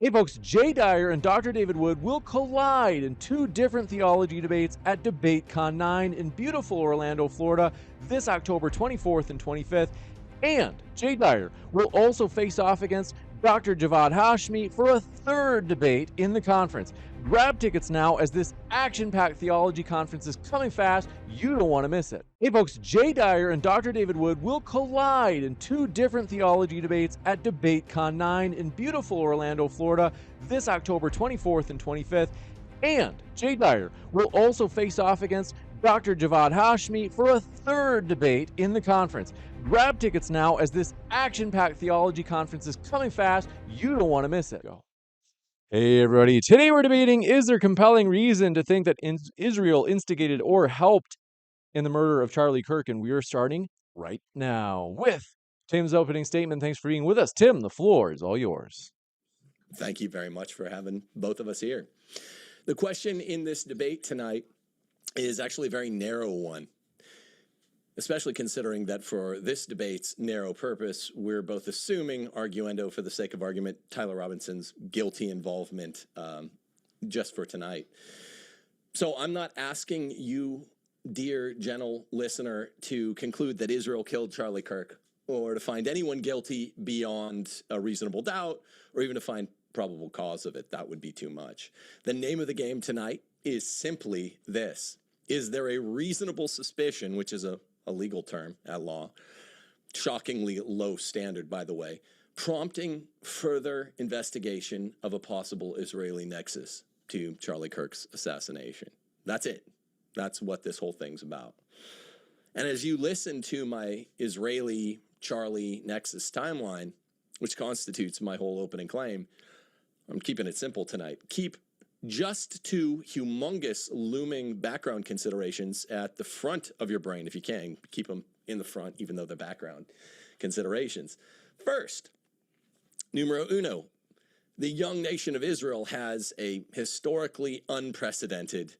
Hey folks, Jay Dyer and Dr. David Wood will collide in two different theology debates at DebateCon 9 in beautiful Orlando, Florida, this October 24th and 25th. And Jay Dyer will also face off against Dr. Javad Hashmi for a third debate in the conference. Grab tickets now as this action-packed theology conference is coming fast. You don't want to miss it. Hey folks, Jay Dyer and Dr. David Wood will collide in two different theology debates at DebateCon 9 in beautiful Orlando, Florida, this October 24th and 25th. And Jay Dyer will also face off against Dr. Javad Hashmi for a third debate in the conference. Grab tickets now as this action-packed theology conference is coming fast. You don't want to miss it. Go. Hey everybody, today we're debating, is there compelling reason to think that Israel instigated or helped in the murder of Charlie Kirk? And we are starting right now with Tim's opening statement. Thanks for being with us. Tim, the floor is all yours. Thank you very much for having both of us here. The question in this debate tonight is actually a very narrow one, especially considering that for this debate's narrow purpose, we're both assuming, arguendo for the sake of argument, Tyler Robinson's guilty involvement just for tonight. So I'm not asking you, dear gentle listener, to conclude that Israel killed Charlie Kirk or to find anyone guilty beyond a reasonable doubt or even to find probable cause of it. That would be too much. The name of the game tonight is simply this. Is there a reasonable suspicion, which is a legal term at law, shockingly low standard, by the way, prompting further investigation of a possible Israeli nexus to Charlie Kirk's assassination? That's it. That's what this whole thing's about. And as you listen to my Israeli Charlie nexus timeline, which constitutes my whole opening claim, I'm keeping it simple tonight. Keep just two humongous looming background considerations at the front of your brain, if you can. Keep them in the front, even though they're background considerations. First, numero uno, the young nation of Israel has a historically unprecedented,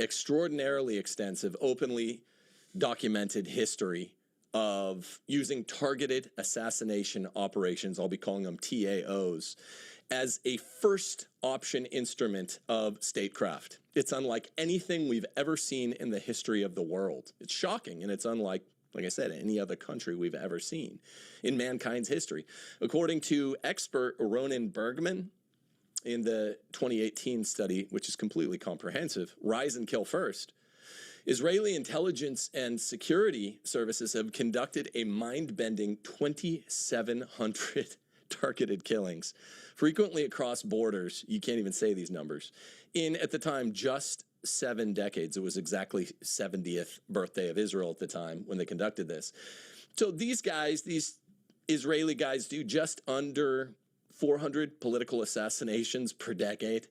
extraordinarily extensive, openly documented history of using targeted assassination operations, I'll be calling them TAOs, as a first option instrument of statecraft. It's unlike anything we've ever seen in the history of the world. It's shocking, and it's unlike, like I said, any other country we've ever seen in mankind's history. According to expert Ronen Bergman, in the 2018 study, which is completely comprehensive, Rise and Kill First, Israeli intelligence and security services have conducted a mind-bending 2,700 targeted killings, frequently across borders. You can't even say these numbers. In, at the time, just 7 decades. It was exactly 70th birthday of Israel at the time when they conducted this. So these guys, these Israeli guys, do just under 400 political assassinations per decade.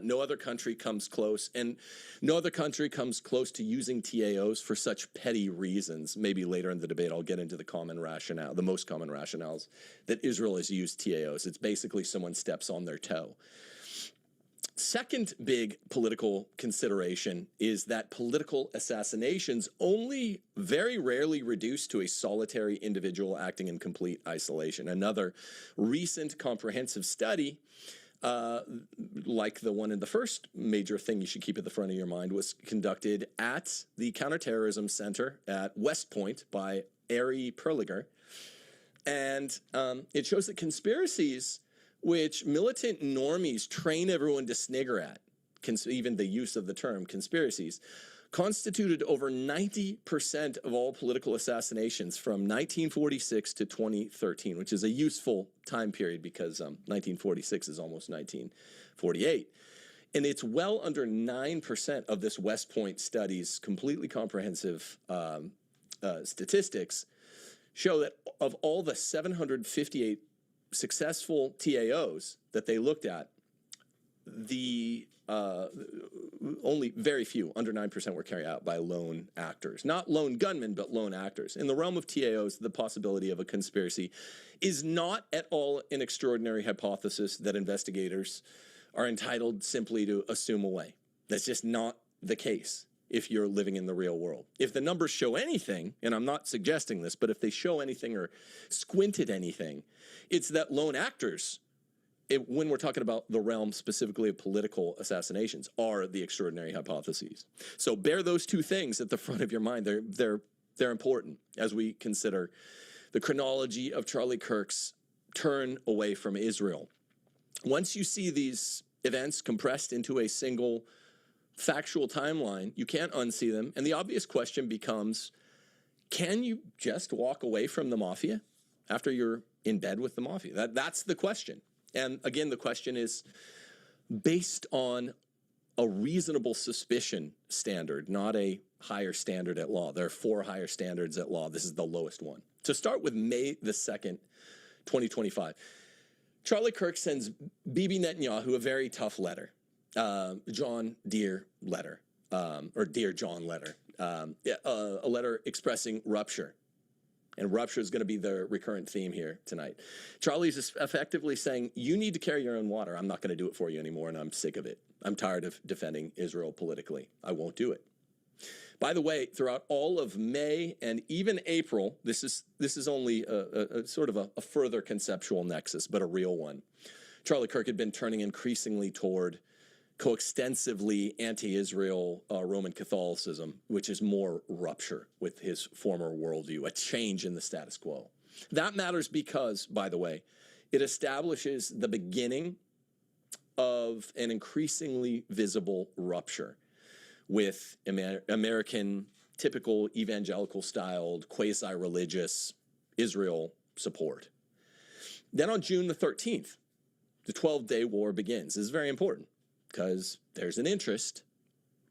No other country comes close, and no other country comes close to using TAOs for such petty reasons. Maybe later in the debate, I'll get into the common rationale, the most common rationales that Israel has used TAOs. It's basically someone steps on their toe. Second big political consideration is that political assassinations only very rarely reduce to a solitary individual acting in complete isolation. Another recent comprehensive study, like the one in the first major thing you should keep at the front of your mind, was conducted at the Counterterrorism Center at West Point by Ari Perliger. And it shows that conspiracies which militant normies train everyone to snigger at, even the use of the term conspiracies, constituted over 90% of all political assassinations from 1946 to 2013, which is a useful time period because 1946 is almost 1948. And it's well under 9% of this West Point study's completely comprehensive statistics show that of all the 758 successful TAOs that they looked at, the only very few, under 9%, were carried out by lone actors. Not lone gunmen, but lone actors. In the realm of TAOs, the possibility of a conspiracy is not at all an extraordinary hypothesis that investigators are entitled simply to assume away. That's just not the case if you're living in the real world. If the numbers show anything, and I'm not suggesting this, but if they show anything or squint at anything, it's that lone actors when we're talking about the realm specifically of political assassinations, are the extraordinary hypotheses. So bear those two things at the front of your mind. They're important as we consider the chronology of Charlie Kirk's turn away from Israel. Once you see these events compressed into a single factual timeline, you can't unsee them. And the obvious question becomes, can you just walk away from the mafia after you're in bed with the mafia? That's the question. And again, the question is based on a reasonable suspicion standard, not a higher standard at law. There are 4 higher standards at law. This is the lowest one. To start with May the 2nd, 2025, Charlie Kirk sends Bibi Netanyahu a very tough letter, John Deere letter, or Dear John letter, a letter expressing rupture. And rupture is going to be the recurrent theme here tonight. Charlie's effectively saying, you need to carry your own water. I'm not going to do it for you anymore, and I'm sick of it. I'm tired of defending Israel politically. I won't do it. By the way, throughout all of May and even April, this is only a sort of a further conceptual nexus, but a real one. Charlie Kirk had been turning increasingly toward coextensively anti-Israel Roman Catholicism, which is more rupture with his former worldview, a change in the status quo. That matters because, by the way, it establishes the beginning of an increasingly visible rupture with American, typical evangelical-styled, quasi-religious Israel support. Then on June the 13th, the 12-day war begins. This is very important, because there's an interest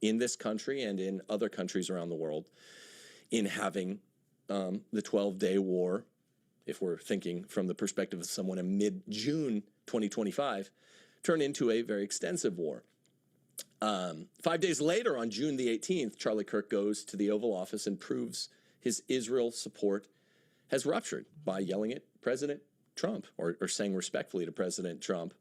in this country and in other countries around the world in having the 12-day war, if we're thinking from the perspective of someone in mid-June 2025, turn into a very extensive war. 5 days later, on June the 18th, Charlie Kirk goes to the Oval Office and proves his Israel support has ruptured by yelling at President Trump, or saying respectfully to President Trump,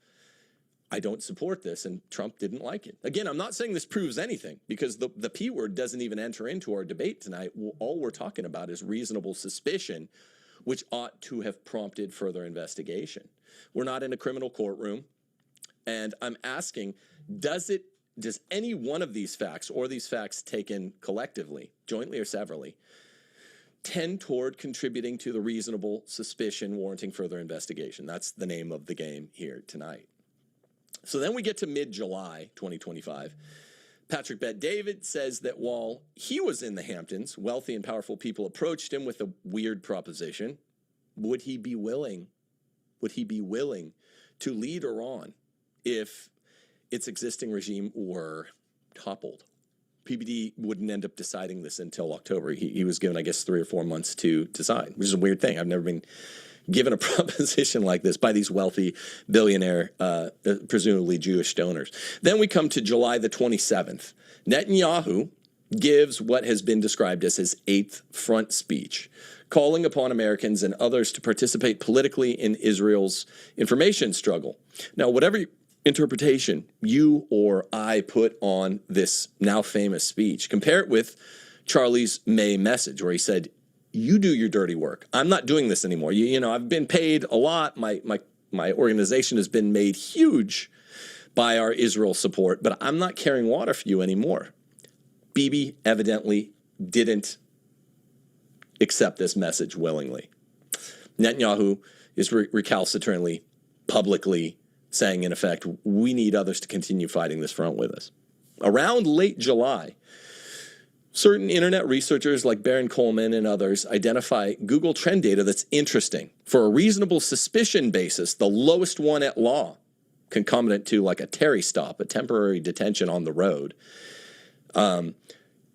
I don't support this, and Trump didn't like it. Again, I'm not saying this proves anything, because the P word doesn't even enter into our debate tonight. All we're talking about is reasonable suspicion, which ought to have prompted further investigation. We're not in a criminal courtroom, and I'm asking, does any one of these facts, or these facts taken collectively, jointly or severally, tend toward contributing to the reasonable suspicion warranting further investigation? That's the name of the game here tonight. So then we get to mid-July 2025. Patrick Bet-David says that while he was in the Hamptons, wealthy and powerful people approached him with a weird proposition. Would he be willing to lead Iran if its existing regime were toppled? PBD wouldn't end up deciding this until October. He was given, I guess, 3 or 4 months to decide, which is a weird thing. I've never been given a proposition like this by these wealthy billionaire, presumably Jewish donors. Then we come to July the 27th. Netanyahu gives what has been described as his 8th front speech, calling upon Americans and others to participate politically in Israel's information struggle. Now, whatever interpretation you or I put on this now famous speech, compare it with Charlie's May message, where he said, you do your dirty work. I'm not doing this anymore. You know, I've been paid a lot. My organization has been made huge by our Israel support, but I'm not carrying water for you anymore. Bibi evidently didn't accept this message willingly. Netanyahu is recalcitrantly, publicly saying, in effect, we need others to continue fighting this front with us. Around late July, certain internet researchers like Baron Coleman and others identify Google Trend data that's interesting. For a reasonable suspicion basis, the lowest one at law, concomitant to like a Terry stop, a temporary detention on the road,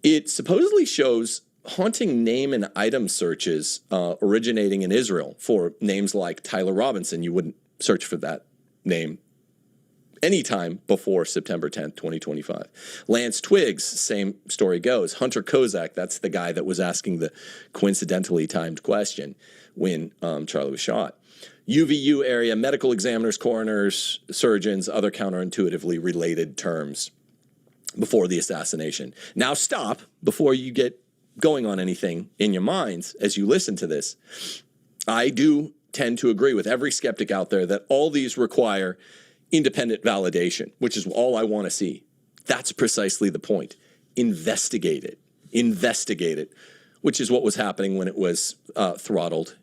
it supposedly shows haunting name and item searches originating in Israel for names like Tyler Robinson. You wouldn't search for that name anytime before September 10th, 2025. Lance Twiggs, same story goes. Hunter Kozak, that's the guy that was asking the coincidentally timed question when Charlie was shot. UVU area medical examiners, coroners, surgeons, other counterintuitively related terms before the assassination. Now stop before you get going on anything in your minds as you listen to this. I do tend to agree with every skeptic out there that all these require independent validation, which is all I want to see. That's precisely the point. Investigate it. Investigate it, which is what was happening when it was throttled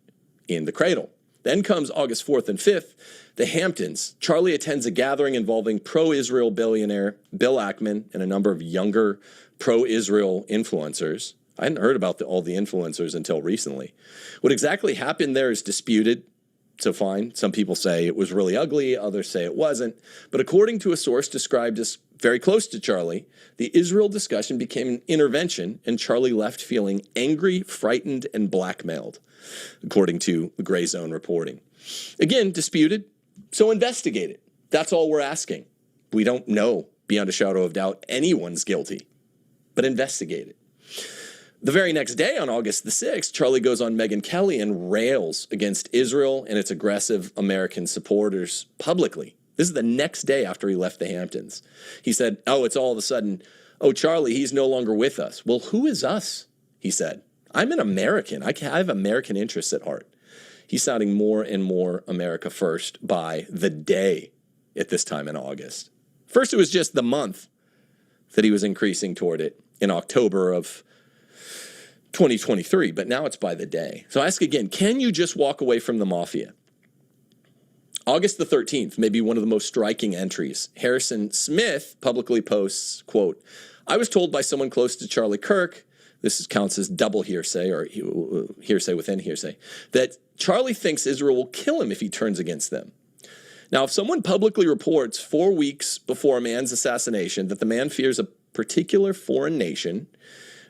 in the cradle. Then comes August 4th and 5th, the Hamptons. Charlie attends a gathering involving pro-Israel billionaire Bill Ackman and a number of younger pro-Israel influencers. I hadn't heard about all the influencers until recently. What exactly happened there is disputed. So fine, some people say it was really ugly, others say it wasn't. But according to a source described as very close to Charlie, the Israel discussion became an intervention, and Charlie left feeling angry, frightened, and blackmailed, according to the Gray Zone reporting. Again, disputed, so investigate it. That's all we're asking. We don't know, beyond a shadow of doubt, anyone's guilty, but investigate it. The very next day, on August the 6th, Charlie goes on Megyn Kelly and rails against Israel and its aggressive American supporters publicly. This is the next day after he left the Hamptons. He said, it's all of a sudden, Charlie, he's no longer with us. Well, who is us? He said. I'm an American. I have American interests at heart. He's sounding more and more America first by the day at this time in August. First, it was just the month that he was increasing toward it in October of 2023, but now it's by the day. So I ask again, can you just walk away from the mafia? August the 13th, maybe one of the most striking entries. Harrison Smith publicly posts, quote, I was told by someone close to Charlie Kirk, this counts as double hearsay or hearsay within hearsay, that Charlie thinks Israel will kill him if he turns against them. Now, if someone publicly reports 4 weeks before a man's assassination that the man fears a particular foreign nation,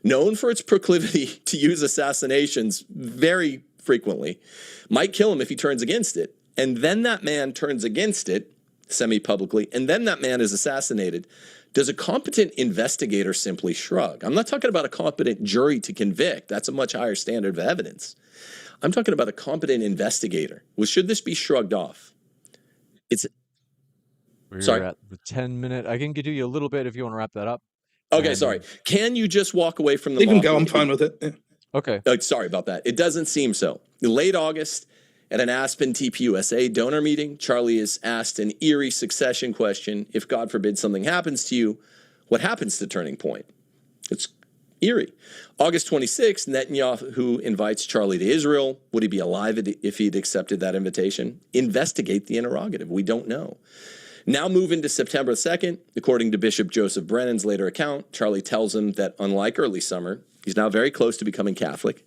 known for its proclivity to use assassinations very frequently, might kill him if he turns against it, and then that man turns against it, semi-publicly, and then that man is assassinated, does a competent investigator simply shrug? I'm not talking about a competent jury to convict. That's a much higher standard of evidence. I'm talking about a competent investigator. Well, should this be shrugged off? We're at the 10-minute. I can do you a little bit if you want to wrap that up. Okay, sorry. Can you just walk away from the Leave him go. I'm fine with it. Yeah. Okay. Sorry about that. It doesn't seem so. In late August, at an Aspen TPUSA donor meeting, Charlie is asked an eerie succession question. If, God forbid, something happens to you, what happens to Turning Point? It's eerie. August 26th, Netanyahu invites Charlie to Israel. Would he be alive if he'd accepted that invitation? Investigate the interrogative. We don't know. Now move into September 2nd. According to Bishop Joseph Brennan's later account, Charlie tells him that unlike early summer, he's now very close to becoming Catholic.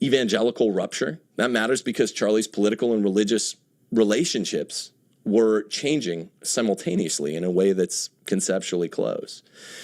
Evangelical rupture. That matters because Charlie's political and religious relationships were changing simultaneously in a way that's conceptually close.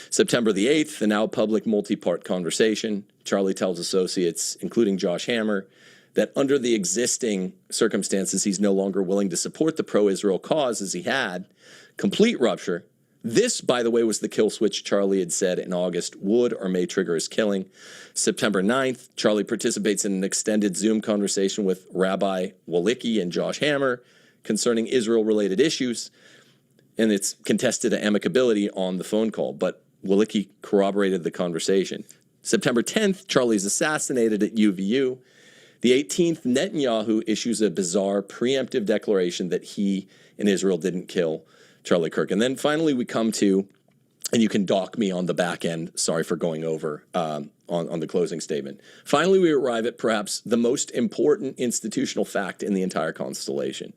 September the 8th, the now public multi-part conversation. Charlie tells associates, including Josh Hammer, that under the existing circumstances, he's no longer willing to support the pro-Israel cause as he had. Complete rupture. This, by the way, was the kill switch Charlie had said in August would or may trigger his killing. September 9th, Charlie participates in an extended Zoom conversation with Rabbi Walicki and Josh Hammer concerning Israel-related issues, and it's contested to amicability on the phone call, but Walicki corroborated the conversation. September 10th, Charlie's assassinated at UVU. The 18th, Netanyahu issues a bizarre preemptive declaration that he and Israel didn't kill Charlie Kirk. And then finally we come to, and you can dock me on the back end, sorry for going over on the closing statement. Finally, we arrive at perhaps the most important institutional fact in the entire constellation.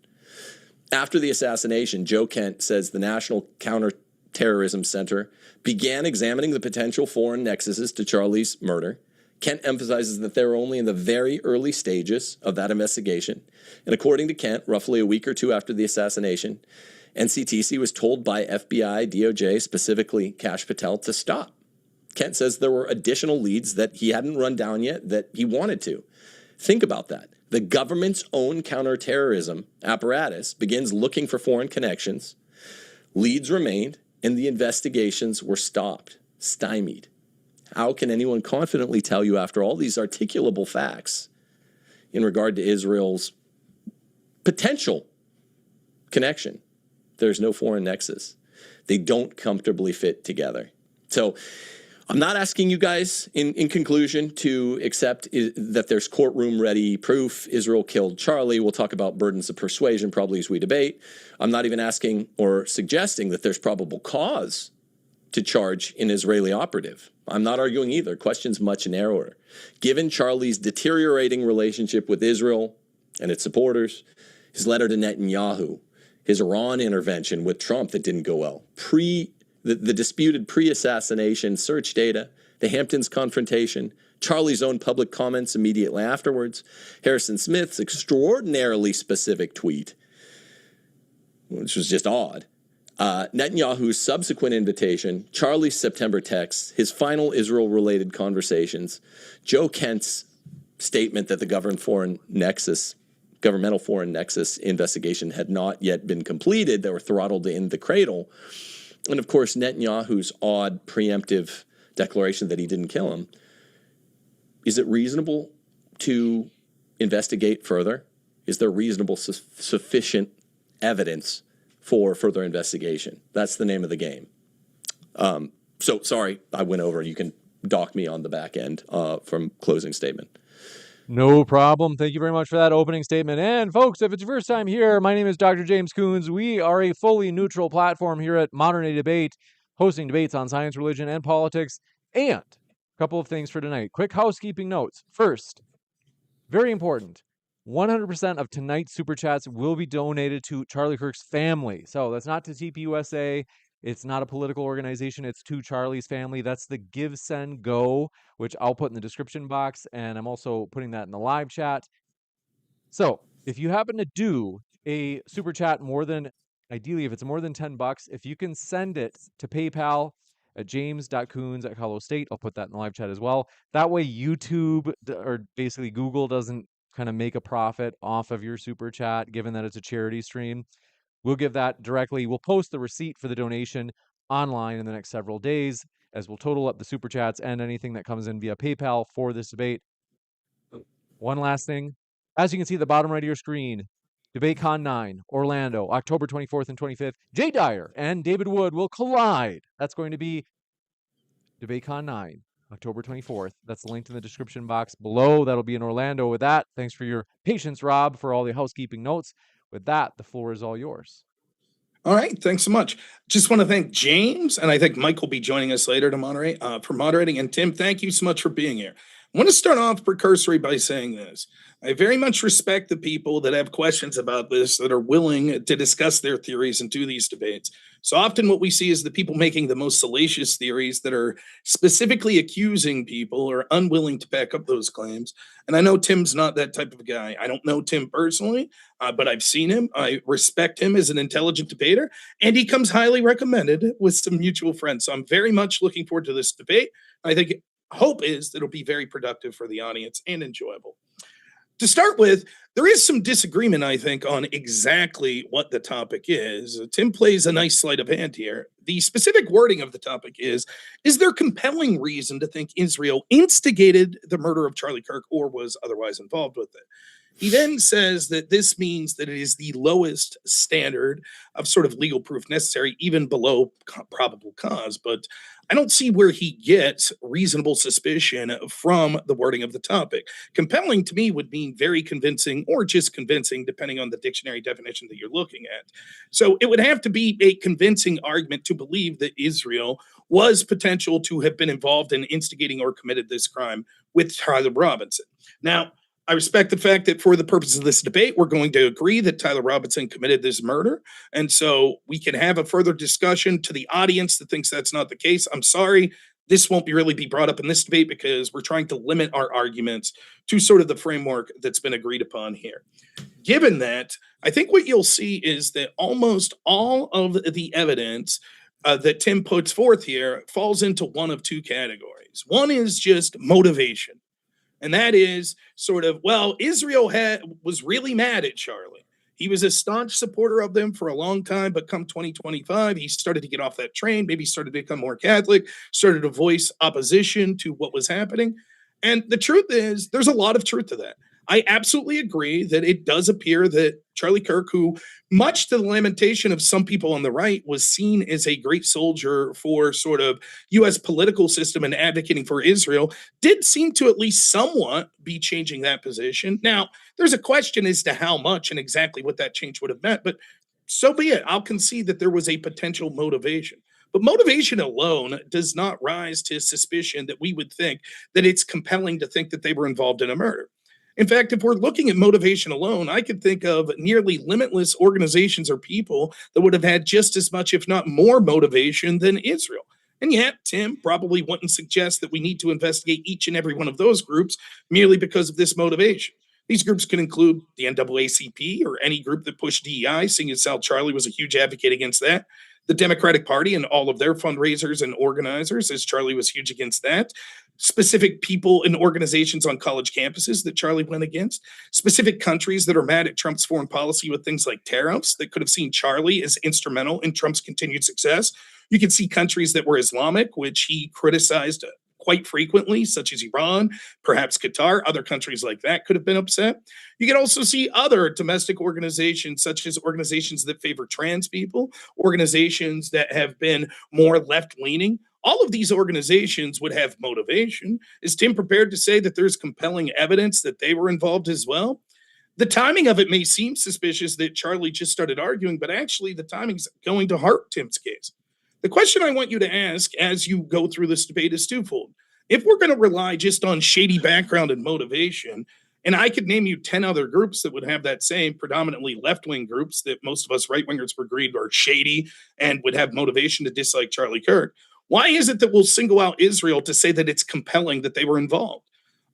After the assassination, Joe Kent says the National Counterterrorism Center began examining the potential foreign nexuses to Charlie's murder. Kent emphasizes that they were only in the very early stages of that investigation. And according to Kent, roughly a week or two after the assassination, NCTC was told by FBI, DOJ, specifically Kash Patel, to stop. Kent says there were additional leads that he hadn't run down yet that he wanted to. Think about that. The government's own counterterrorism apparatus begins looking for foreign connections. Leads remained, and the investigations were stopped, stymied. How can anyone confidently tell you after all these articulable facts in regard to Israel's potential connection? There's no foreign nexus. They don't comfortably fit together. So I'm not asking you guys, in conclusion, to accept that there's courtroom-ready proof Israel killed Charlie. We'll talk about burdens of persuasion probably as we debate. I'm not even asking or suggesting that there's probable cause to charge an Israeli operative. I'm not arguing either. Question's much narrower. Given Charlie's deteriorating relationship with Israel and its supporters, his letter to Netanyahu, his Iran intervention with Trump that didn't go well, the disputed pre-assassination search data, the Hamptons confrontation, Charlie's own public comments immediately afterwards, Harrison Smith's extraordinarily specific tweet, which was just odd, Netanyahu's subsequent invitation, Charlie's September texts, his final Israel-related conversations, Joe Kent's statement that the governmental foreign nexus investigation had not yet been completed, they were throttled in the cradle, and of course Netanyahu's odd preemptive declaration that he didn't kill him. Is it reasonable to investigate further? Is there reasonable sufficient evidence for further investigation? That's the name of the game. So sorry, I went over. You can dock me on the back end from closing statement. No problem. Thank you very much for that opening statement. And folks, if it's your first time here, my name is Dr. James Coons. We are a fully neutral platform here at Modern Day Debate, hosting debates on science, religion, and politics. And a couple of things for tonight. Quick housekeeping notes. First, very important, 100% of tonight's Super Chats will be donated to Charlie Kirk's family. So that's not to TPUSA. It's not a political organization. It's to Charlie's family. That's the Give, Send, Go, which I'll put in the description box. And I'm also putting that in the live chat. So if you happen to do a Super Chat ideally, if it's more than $10, if you can send it to PayPal at james.coons@Colorado State, I'll put that in the live chat as well. That way YouTube, or basically Google, doesn't kind of make a profit off of your Super Chat, given that it's a charity stream. We'll give that directly. We'll post the receipt for the donation online in the next several days, as we'll total up the Super Chats and anything that comes in via PayPal for this debate. One last thing. As you can see at the bottom right of your screen, DebateCon 9, Orlando, October 24th and 25th. Jay Dyer and David Wood will collide. That's going to be DebateCon 9, October 24th. That's the link in the description box below. That'll be in Orlando. With that, thanks for your patience, Rob, for all the housekeeping notes. With that, the floor is all yours. All right, thanks so much. Just want to thank James, and I think Mike will be joining us later to moderate, for moderating. And Tim, thank you so much for being here. I want to start off precursory by saying this. I very much respect the people that have questions about this, that are willing to discuss their theories and do these debates. So often what we see is the people making the most salacious theories that are specifically accusing people or unwilling to back up those claims. And I know Tim's not that type of guy. I don't know Tim personally, but I've seen him. I respect him as an intelligent debater, and he comes highly recommended with some mutual friends. So I'm very much looking forward to this debate. I think hope is that it'll be very productive for the audience and enjoyable. To start with, there is some disagreement, I think, on exactly what the topic is. Tim plays a nice sleight of hand here. The specific wording of the topic is there compelling reason to think Israel instigated the murder of Charlie Kirk or was otherwise involved with it? He then says that this means that it is the lowest standard of sort of legal proof necessary, even below probable cause. But I don't see where he gets reasonable suspicion from the wording of the topic. Compelling to me would mean very convincing or just convincing, depending on the dictionary definition that you're looking at. So it would have to be a convincing argument to believe that Israel was potential to have been involved in instigating or committed this crime with Tyler Robinson. Now, I respect the fact that for the purpose of this debate, we're going to agree that Tyler Robinson committed this murder. And so we can have a further discussion. To the audience that thinks that's not the case, I'm sorry. This won't really be brought up in this debate because we're trying to limit our arguments to sort of the framework that's been agreed upon here. Given that, I think what you'll see is that almost all of the evidence that Tim puts forth here falls into one of two categories. One is just motivation. And that is sort of, well, Israel was really mad at Charlie. He was a staunch supporter of them for a long time, but come 2025, he started to get off that train, maybe started to become more Catholic, started to voice opposition to what was happening. And the truth is, there's a lot of truth to that. I absolutely agree that it does appear that Charlie Kirk, who, much to the lamentation of some people on the right, was seen as a great soldier for sort of U.S. political system and advocating for Israel, did seem to at least somewhat be changing that position. Now, there's a question as to how much and exactly what that change would have meant, but so be it. I'll concede that there was a potential motivation. But motivation alone does not rise to suspicion that we would think that it's compelling to think that they were involved in a murder. In fact, if we're looking at motivation alone, I could think of nearly limitless organizations or people that would have had just as much, if not more, motivation than Israel. And yet, Tim probably wouldn't suggest that we need to investigate each and every one of those groups merely because of this motivation. These groups can include the NAACP or any group that pushed DEI, seeing as Sal Charlie was a huge advocate against that. The Democratic Party and all of their fundraisers and organizers, as Charlie was huge against that. Specific people and organizations on college campuses that Charlie went against. Specific countries that are mad at Trump's foreign policy with things like tariffs that could have seen Charlie as instrumental in Trump's continued success. You can see countries that were Islamic, which he criticized quite frequently, such as Iran, perhaps Qatar, other countries like that could have been upset. You can also see other domestic organizations, such as organizations that favor trans people, organizations that have been more left-leaning. All of these organizations would have motivation. Is Tim prepared to say that there's compelling evidence that they were involved as well? The timing of it may seem suspicious that Charlie just started arguing, but actually the timing's going to hurt Tim's case. The question I want you to ask as you go through this debate is twofold. If we're going to rely just on shady background and motivation, and I could name you 10 other groups that would have that same, predominantly left-wing groups that most of us right-wingers agreed are shady and would have motivation to dislike Charlie Kirk, why is it that we'll single out Israel to say that it's compelling that they were involved?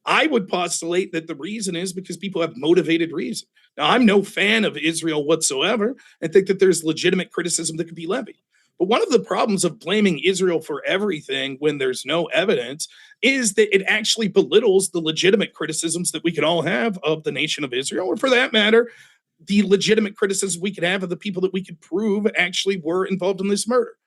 I would postulate that the reason is because people have motivated reason. Now, I'm no fan of Israel whatsoever and think that there's legitimate criticism that could be levied. But one of the problems of blaming Israel for everything when there's no evidence is that it actually belittles the legitimate criticisms that we could all have of the nation of Israel, or for that matter, the legitimate criticism we could have of the people that we could prove actually were involved in this murder.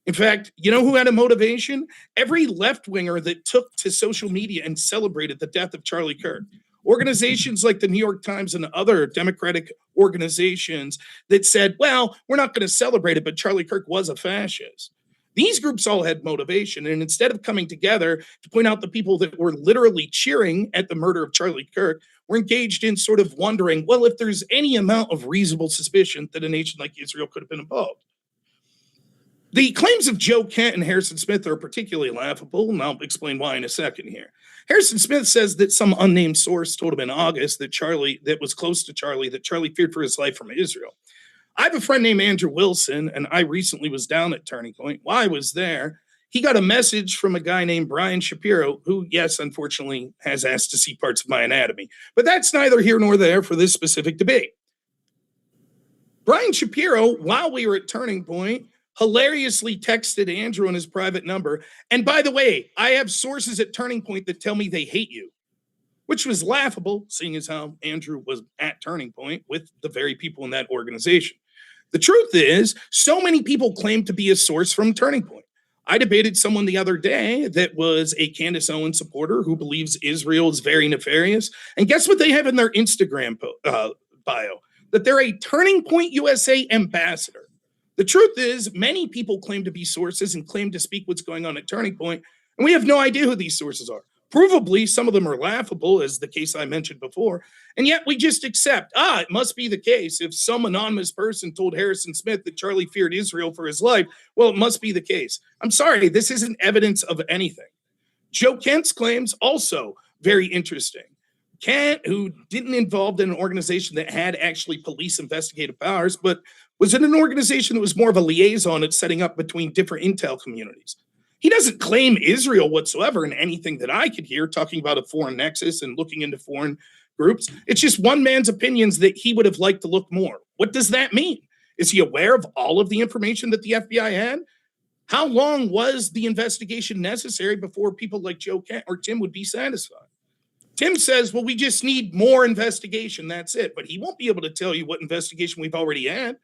In fact, you know who had a motivation? Every left-winger that took to social media and celebrated the death of Charlie Kirk. Organizations like the New York Times and other Democratic organizations that said, well, we're not going to celebrate it, but Charlie Kirk was a fascist. These groups all had motivation, and instead of coming together to point out the people that were literally cheering at the murder of Charlie Kirk, were engaged in sort of wondering, well, if there's any amount of reasonable suspicion that a nation like Israel could have been involved. The claims of Joe Kent and Harrison Smith are particularly laughable, and I'll explain why in a second here. Harrison Smith says that some unnamed source told him in August that was close to Charlie, that Charlie feared for his life from Israel. I have a friend named Andrew Wilson, and I recently was down at Turning Point. While I was there, he got a message from a guy named Brian Shapiro, who, yes, unfortunately, has asked to see parts of my anatomy. But that's neither here nor there for this specific debate. Brian Shapiro, while we were at Turning Point, hilariously texted Andrew on his private number. And by the way, I have sources at Turning Point that tell me they hate you, which was laughable, seeing as how Andrew was at Turning Point with the very people in that organization. The truth is, so many people claim to be a source from Turning Point. I debated someone the other day that was a Candace Owens supporter who believes Israel is very nefarious. And guess what they have in their Instagram bio? That they're a Turning Point USA ambassador. The truth is, many people claim to be sources and claim to speak what's going on at Turning Point, and we have no idea who these sources are. Provably, some of them are laughable, as the case I mentioned before, and yet we just accept, it must be the case. If some anonymous person told Harrison Smith that Charlie feared Israel for his life, well, it must be the case. I'm sorry, this isn't evidence of anything. Joe Kent's claims, also very interesting. Kent, who didn't involved in an organization that had actually police investigative powers, but was in an organization that was more of a liaison at setting up between different intel communities. He doesn't claim Israel whatsoever in anything that I could hear, talking about a foreign nexus and looking into foreign groups. It's just one man's opinions that he would have liked to look more. What does that mean? Is he aware of all of the information that the FBI had? How long was the investigation necessary before people like Joe Kent or Tim would be satisfied? Tim says, well, we just need more investigation. That's it. But he won't be able to tell you what investigation we've already had.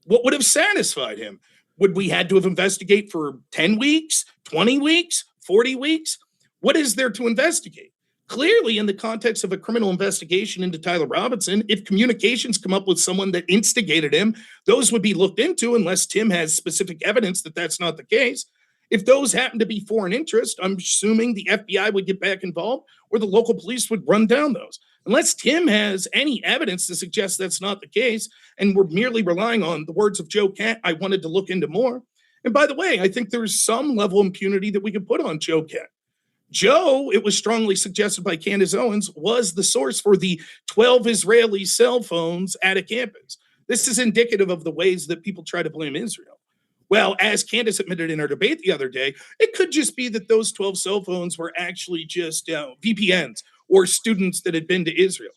What would have satisfied him? Would we had to have investigated for 10 weeks, 20 weeks, 40 weeks? What is there to investigate? Clearly, in the context of a criminal investigation into Tyler Robinson, if communications come up with someone that instigated him, those would be looked into unless Tim has specific evidence that that's not the case. If those happen to be foreign interest, I'm assuming the FBI would get back involved or the local police would run down those. Unless Tim has any evidence to suggest that's not the case, and we're merely relying on the words of Joe Cat, I wanted to look into more. And by the way, I think there's some level of impunity that we could put on Joe Cat. Joe, it was strongly suggested by Candace Owens, was the source for the 12 Israeli cell phones at a campus. This is indicative of the ways that people try to blame Israel. Well, as Candace admitted in her debate the other day, it could just be that those 12 cell phones were actually just VPNs or students that had been to Israel.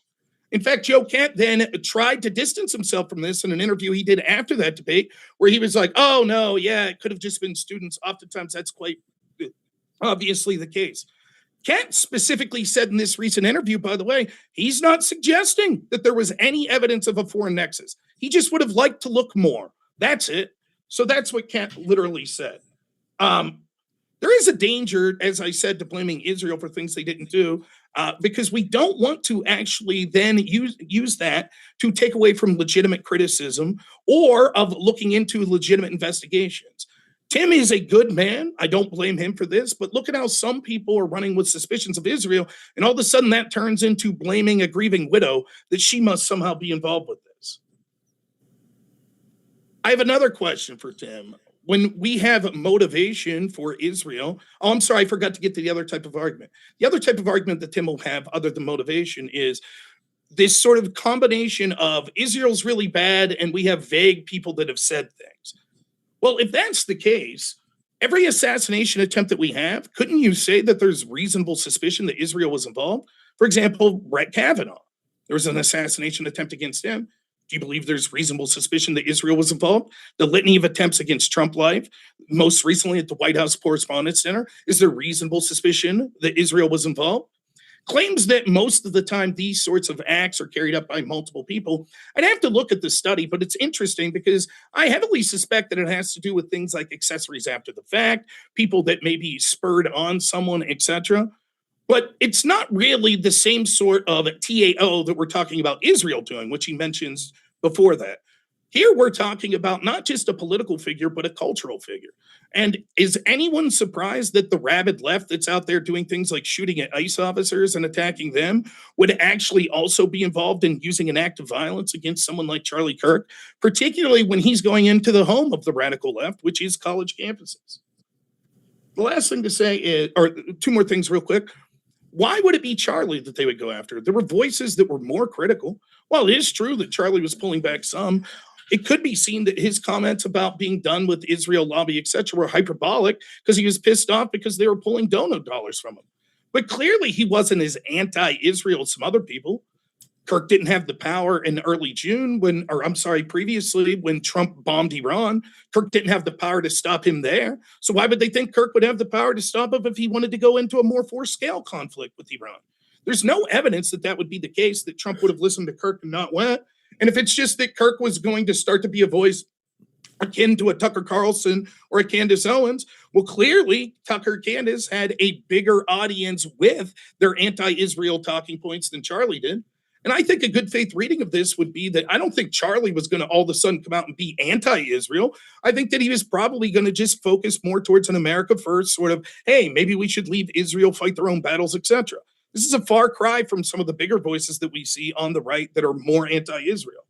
In fact, Joe Cat then tried to distance himself from this in an interview he did after that debate, where he was like, oh, no, yeah, it could have just been students. Oftentimes, that's quite obviously the case. Cat specifically said in this recent interview, by the way, he's not suggesting that there was any evidence of a foreign nexus. He just would have liked to look more. That's it. So that's what Cat literally said. There is a danger, as I said, to blaming Israel for things they didn't do, because we don't want to actually then use that to take away from legitimate criticism or of looking into legitimate investigations. Tim is a good man. I don't blame him for this, but look at how some people are running with suspicions of Israel, and all of a sudden that turns into blaming a grieving widow that she must somehow be involved with this. I have another question for Tim. When we have motivation for Israel, oh, I'm sorry, I forgot to get to the other type of argument. The other type of argument that Tim will have other than motivation is this sort of combination of Israel's really bad and we have vague people that have said things. Well, if that's the case, every assassination attempt that we have, couldn't you say that there's reasonable suspicion that Israel was involved? For example, Brett Kavanaugh, there was an assassination attempt against him. Do you believe there's reasonable suspicion that Israel was involved? The litany of attempts against Trump life, most recently at the White House Correspondents' Center, is there reasonable suspicion that Israel was involved? Claims that most of the time these sorts of acts are carried out by multiple people. I'd have to look at the study, but it's interesting because I heavily suspect that it has to do with things like accessories after the fact, people that maybe spurred on someone, etc. But it's not really the same sort of TAO that we're talking about Israel doing, which he mentions before that. Here we're talking about not just a political figure, but a cultural figure. And is anyone surprised that the rabid left that's out there doing things like shooting at ICE officers and attacking them would actually also be involved in using an act of violence against someone like Charlie Kirk, particularly when he's going into the home of the radical left, which is college campuses? The last thing to say is, or two more things real quick. Why would it be Charlie that they would go after? There were voices that were more critical. While it is true that Charlie was pulling back some, it could be seen that his comments about being done with Israel lobby, etc., were hyperbolic because he was pissed off because they were pulling donor dollars from him. But clearly he wasn't as anti-Israel as some other people. Kirk didn't have the power in early June previously when Trump bombed Iran. Kirk didn't have the power to stop him there. So why would they think Kirk would have the power to stop him if he wanted to go into a more forced-scale conflict with Iran? There's no evidence that that would be the case, that Trump would have listened to Kirk and not went. And if it's just that Kirk was going to start to be a voice akin to a Tucker Carlson or a Candace Owens, well, clearly Tucker and Candace had a bigger audience with their anti-Israel talking points than Charlie did. And I think a good faith reading of this would be that I don't think Charlie was going to all of a sudden come out and be anti-Israel. I think that he was probably going to just focus more towards an America first sort of, hey, maybe we should leave Israel fight their own battles, etc. This is a far cry from some of the bigger voices that we see on the right that are more anti-Israel.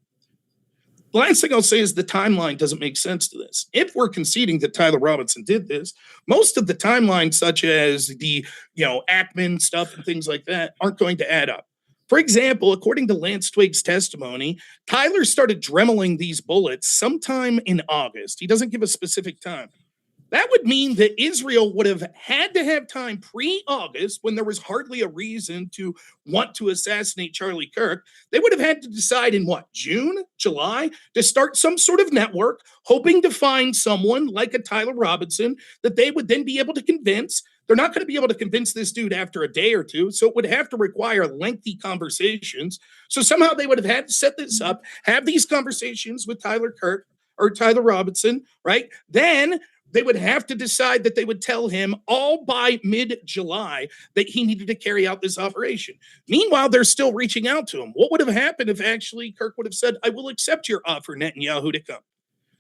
The last thing I'll say is the timeline doesn't make sense to this. If we're conceding that Tyler Robinson did this, most of the timelines, such as the Ackman stuff and things like that, aren't going to add up. For example, according to Lance Twiggs' testimony, Tyler started dremeling these bullets sometime in August. He doesn't give a specific time. That would mean that Israel would have had to have time pre-August, when there was hardly a reason to want to assassinate Charlie Kirk. They would have had to decide in June, July, to start some sort of network, hoping to find someone like a Tyler Robinson that they would then be able to convince. They're not going to be able to convince this dude after a day or two, so it would have to require lengthy conversations. So somehow they would have had to set this up, have these conversations with Tyler Kirk or Tyler Robinson, right? Then They would have to decide that they would tell him all by mid-July that he needed to carry out this operation. Meanwhile, they're still reaching out to him. What would have happened if actually Kirk would have said, I will accept your offer, Netanyahu, to come?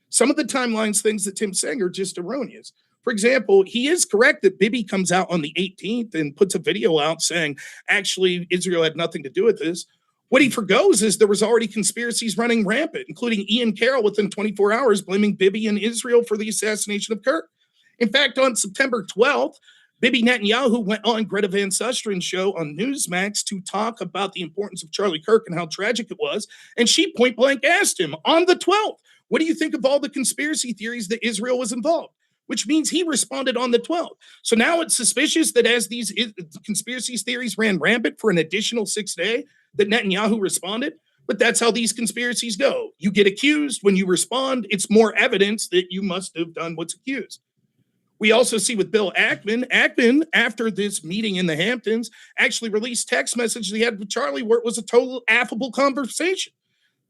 Some of the timelines, things that Tim's saying are just erroneous. For example, he is correct that Bibi comes out on the 18th and puts a video out saying, actually, Israel had nothing to do with this. What he forgoes is there was already conspiracies running rampant, including Ian Carroll within 24 hours blaming Bibi and Israel for the assassination of Kirk. In fact, on September 12th, Bibi Netanyahu went on Greta Van Sustren's show on Newsmax to talk about the importance of Charlie Kirk and how tragic it was. And she point blank asked him on the 12th, what do you think of all the conspiracy theories that Israel was involved? Which means he responded on the 12th. So now it's suspicious that as these conspiracy theories ran rampant for an additional 6 days, that Netanyahu responded. But that's how these conspiracies go. You get accused. When you respond, it's more evidence that you must have done what's accused. We also see with Bill Ackman, after this meeting in the Hamptons, actually released text messages he had with Charlie where it was a total affable conversation.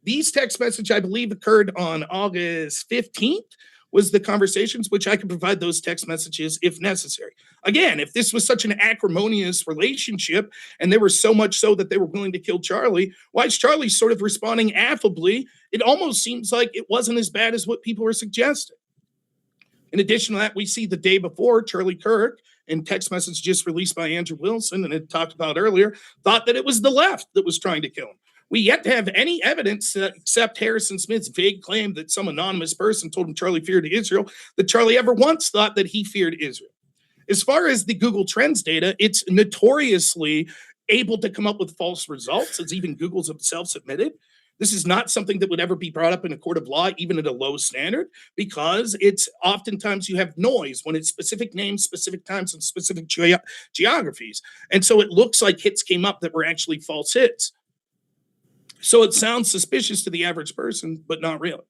These text messages, I believe, occurred on August 15th, was the conversations, which I could provide those text messages if necessary. Again, if this was such an acrimonious relationship and they were so much so that they were willing to kill Charlie, why is Charlie sort of responding affably? It almost seems like it wasn't as bad as what people were suggesting. In addition to that, we see the day before Charlie Kirk, in text message just released by Andrew Wilson and it talked about earlier, thought that it was the left that was trying to kill him. We yet to have any evidence except Harrison Smith's vague claim that some anonymous person told him Charlie feared Israel, that Charlie ever once thought that he feared Israel. As far as the Google Trends data, it's notoriously able to come up with false results, as even Google's themselves admitted. This is not something that would ever be brought up in a court of law, even at a low standard, because it's oftentimes you have noise when it's specific names, specific times, and specific geographies. And so it looks like hits came up that were actually false hits. So it sounds suspicious to the average person, but not really.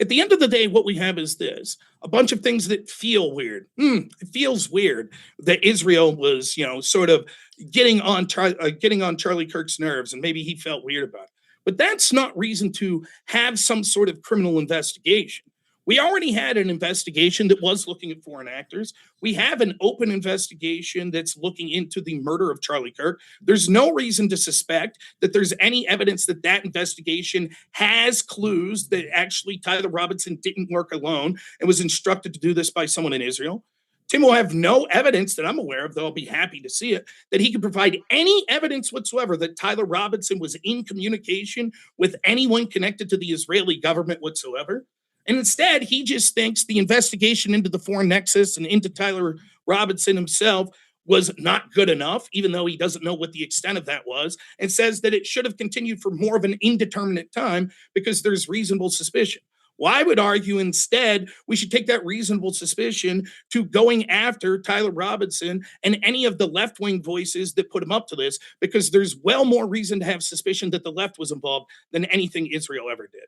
At the end of the day, what we have is this: a bunch of things that feel weird. It feels weird that Israel was, sort of getting on Charlie Kirk's nerves, and maybe he felt weird about it. But that's not reason to have some sort of criminal investigation. We already had an investigation that was looking at foreign actors. We have an open investigation that's looking into the murder of Charlie Kirk. There's no reason to suspect that there's any evidence that that investigation has clues that actually Tyler Robinson didn't work alone and was instructed to do this by someone in Israel. Tim will have no evidence that I'm aware of, though I'll be happy to see it, that he could provide any evidence whatsoever that Tyler Robinson was in communication with anyone connected to the Israeli government whatsoever. And instead, he just thinks the investigation into the foreign nexus and into Tyler Robinson himself was not good enough, even though he doesn't know what the extent of that was, and says that it should have continued for more of an indeterminate time because there's reasonable suspicion. Well, I would argue instead we should take that reasonable suspicion to going after Tyler Robinson and any of the left-wing voices that put him up to this, because there's well more reason to have suspicion that the left was involved than anything Israel ever did.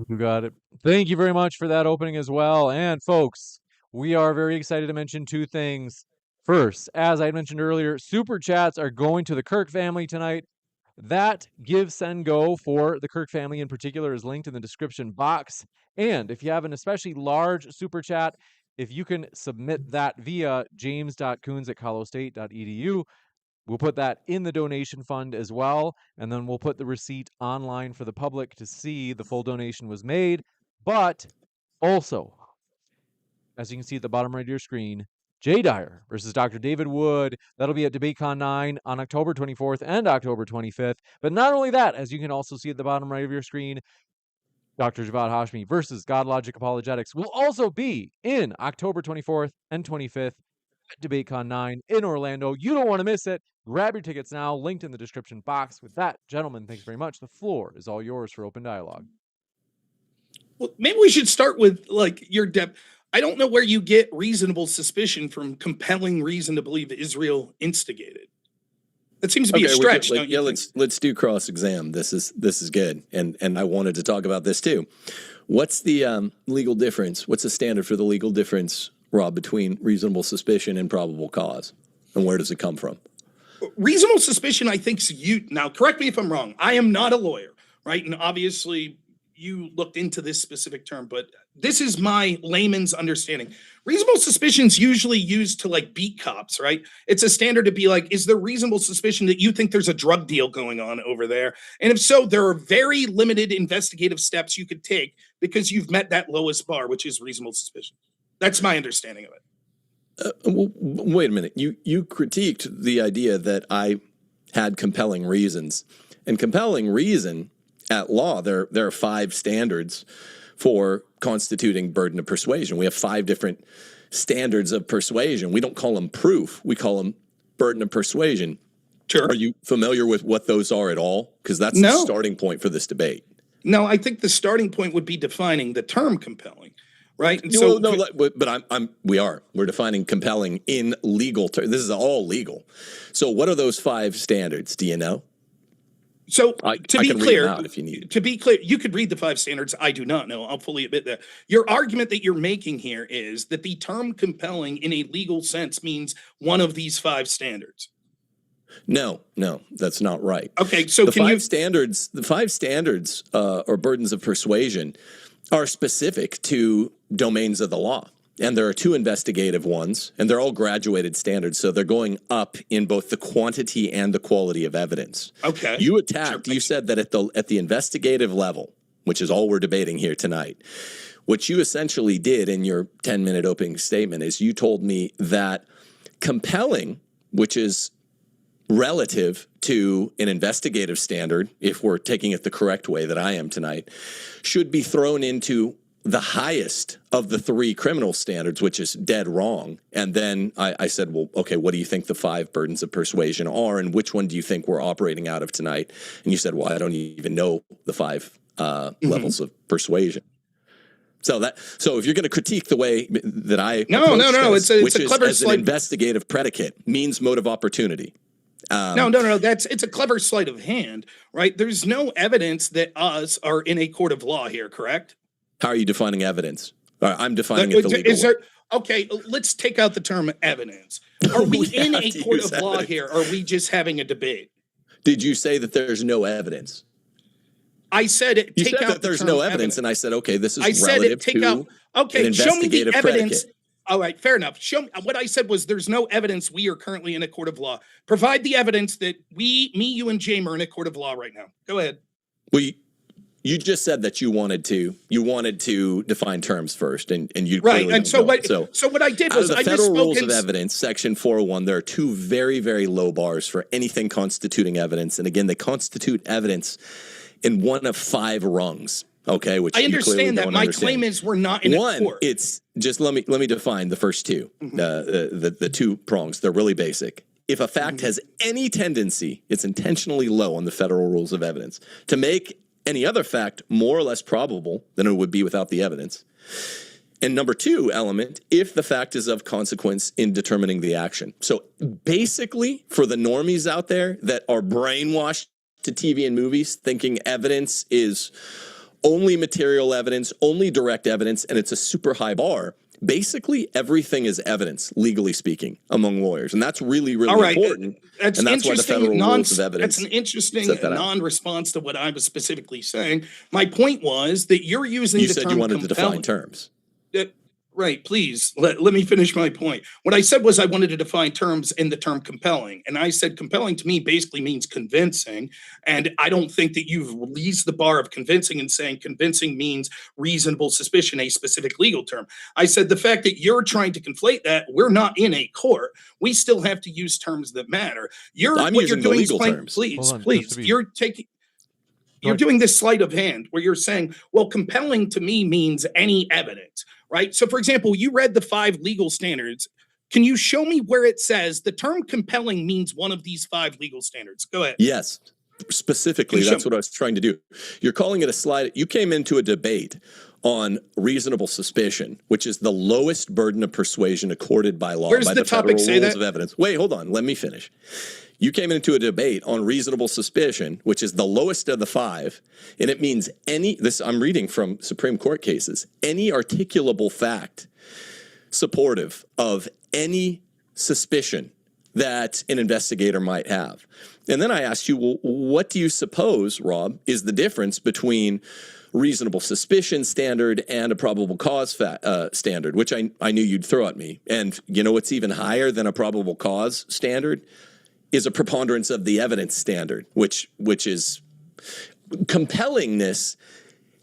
You got it. Thank you very much for that opening as well. And folks, we are very excited to mention two things. First, as I mentioned earlier, super chats are going to the Kirk family tonight. That give, send, go for the Kirk family in particular is linked in the description box. And if you have an especially large super chat, if you can submit that via james.coons@colostate.edu, we'll put that in the donation fund as well, and then we'll put the receipt online for the public to see the full donation was made. But also, as you can see at the bottom right of your screen, Jay Dyer versus Dr. David Wood. That'll be at DebateCon 9 on October 24th and October 25th. But not only that, as you can also see at the bottom right of your screen, Dr. Javad Hashmi versus God Logic Apologetics will also be in October 24th and 25th at DebateCon 9 in Orlando. You don't want to miss it. Grab your tickets now, linked in the description box. With that, gentlemen, thanks very much. The floor is all yours for open dialogue. Well, maybe we should start with your depth. I don't know where you get reasonable suspicion from compelling reason to believe Israel instigated. That seems to be a stretch. Let's do cross exam. This is good, and I wanted to talk about this too. What's the legal difference? What's the standard for the legal difference, Rob, between reasonable suspicion and probable cause, and where does it come from? Reasonable suspicion, I think, now correct me if I'm wrong. I am not a lawyer, right? And obviously, you looked into this specific term, but this is my layman's understanding. Reasonable suspicion is usually used to like beat cops, right? It's a standard to be like, is there reasonable suspicion that you think there's a drug deal going on over there? And if so, there are very limited investigative steps you could take because you've met that lowest bar, which is reasonable suspicion. That's my understanding of it. Wait a minute. You critiqued the idea that I had compelling reasons. And compelling reason at law, there are 5 standards for constituting burden of persuasion. We have 5 different standards of persuasion. We don't call them proof. We call them burden of persuasion. Sure. Are you familiar with what those are at all? Because that's the starting point for this debate. No, I think the starting point would be defining the term compelling. Right. And so, no, but we're defining compelling in legal terms. This is all legal. So what are those 5 standards? Do you know? So to be clear, if you need. To be clear, you could read the 5 standards. I do not know. I'll fully admit that. Your argument that you're making here is that the term compelling in a legal sense means one of these 5 standards. No, that's not right. Okay, so the 5 standards or burdens of persuasion are specific to domains of the law. And there are 2 investigative ones, and they're all graduated standards. So they're going up in both the quantity and the quality of evidence. Okay. You said that at the investigative level, which is all we're debating here tonight, what you essentially did in your 10-minute opening statement is you told me that compelling, which is relative to an investigative standard, if we're taking it the correct way that I am tonight, should be thrown into the highest of the 3 criminal standards, which is dead wrong. And then I said, well, okay, what do you think the 5 burdens of persuasion are, and which one do you think we're operating out of tonight? And you said, well, I don't even know the 5 levels of persuasion. So if you're going to critique the way that I no, this, it's a clever as an investigative predicate means motive opportunity. No. It's a clever sleight of hand, right? There's no evidence that us are in a court of law here, correct? How are you defining evidence? I'm defining it the legal way. Okay, let's take out the term evidence. Are we in a court of law here, or are we just having a debate? Did you say that there's no evidence? I said it. You said that there's no evidence, and I said, okay, this is relative to an show me the investigative evidence. predicate. All right, fair enough. Show me what I said was there's no evidence we are currently in a court of law. Provide the evidence that me, you, and James are in a court of law right now. Go ahead. Well, you just said that you wanted to define terms first, and you right. And so what I did was the Federal Rules of Evidence, Section 401. There are 2 very, very low bars for anything constituting evidence, and again, they constitute evidence in one of 5 rungs. Okay, which I understand that. My claim is we're not in a court. It's just let me define the first 2, the 2 prongs. They're really basic. If a fact has any tendency, it's intentionally low on the Federal Rules of Evidence to make any other fact more or less probable than it would be without the evidence. And number 2 element, if the fact is of consequence in determining the action. So basically, for the normies out there that are brainwashed to TV and movies thinking evidence is only material evidence, only direct evidence, and it's a super high bar. Basically, everything is evidence, legally speaking, among lawyers. And that's really, really important. That's and that's why the Federal Rules of Evidence. That's an interesting non-response to what I was specifically saying. My point was that you're using the term compelling. You said you wanted to define terms. Right, please, let me finish my point. What I said was I wanted to define terms in the term compelling. And I said compelling to me basically means convincing. And I don't think that you've released the bar of convincing and saying convincing means reasonable suspicion, a specific legal term. I said the fact that you're trying to conflate that, we're not in a court. We still have to use terms that matter. I'm using the legal terms. Please, you're doing this sleight of hand where you're saying, well, compelling to me means any evidence, right? So, for example, you read the 5 legal standards. Can you show me where it says the term compelling means one of these 5 legal standards? Go ahead. Yes. Specifically, that's what I was trying to do. You're calling it a slide. You came into a debate on reasonable suspicion, which is the lowest burden of persuasion accorded by law. Where's by the topic Federal say Rules that? of Evidence. Wait, hold on. Let me finish. You came into a debate on reasonable suspicion, which is the lowest of the 5, and it means I'm reading from Supreme Court cases, any articulable fact supportive of any suspicion that an investigator might have. And then I asked you, well, what do you suppose, Rob, is the difference between reasonable suspicion standard and a probable cause standard, which I knew you'd throw at me. And you know what's even higher than a probable cause standard is a preponderance of the evidence standard, which is compellingness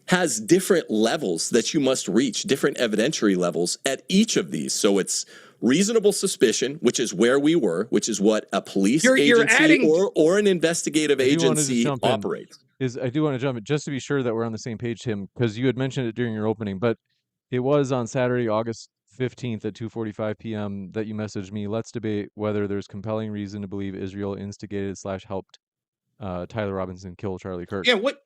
has different levels that you must reach, different evidentiary levels at each of these. So it's reasonable suspicion, which is where we were, which is what a police agency or an investigative agency operates. I do want to jump in just to be sure that we're on the same page, Tim, because you had mentioned it during your opening, but it was on Saturday, August 15th at 2:45 p.m. that you messaged me. Let's debate whether there's compelling reason to believe Israel instigated / helped Tyler Robinson kill Charlie Kirk. Yeah, what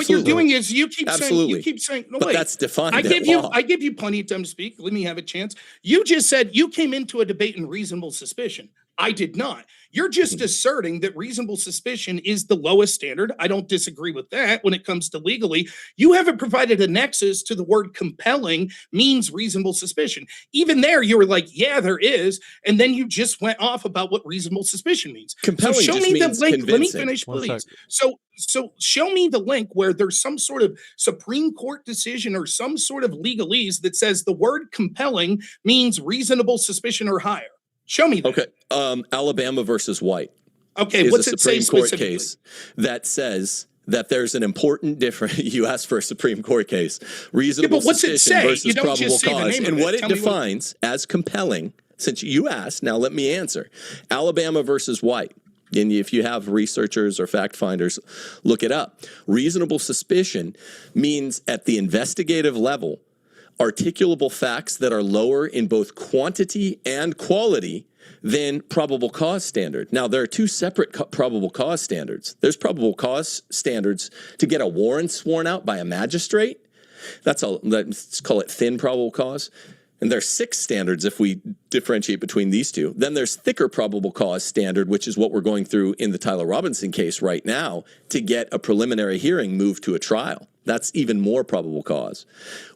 you're doing is you keep saying, no, but wait. that's defined. I give you plenty of time to speak. Let me have a chance. You just said you came into a debate in reasonable suspicion. I did not. You're just asserting that reasonable suspicion is the lowest standard. I don't disagree with that when it comes to legally. You haven't provided a nexus to the word compelling means reasonable suspicion. Even there, you were like, yeah, there is. And then you just went off about what reasonable suspicion means. Compelling so show just me the means link. convincing. Let me finish, please. So show me the link where there's some sort of Supreme Court decision or some sort of legalese that says the word compelling means reasonable suspicion or higher. Show me that. Okay. Alabama versus White. Okay, what's it say Supreme Court specifically? case that says that there's an important difference. You asked for a Supreme Court case. Reasonable suspicion versus probable cause. And what it defines as compelling, since you asked, now let me answer. Alabama versus White. And if you have researchers or fact finders, look it up. Reasonable suspicion means at the investigative level, articulable facts that are lower in both quantity and quality than probable cause standard. Now, there are two separate probable cause standards. There's probable cause standards to get a warrant sworn out by a magistrate. Let's call it thin probable cause. And there's 6 standards if we differentiate between these two. Then there's thicker probable cause standard, which is what we're going through in the Tyler Robinson case right now to get a preliminary hearing moved to a trial. That's even more probable cause.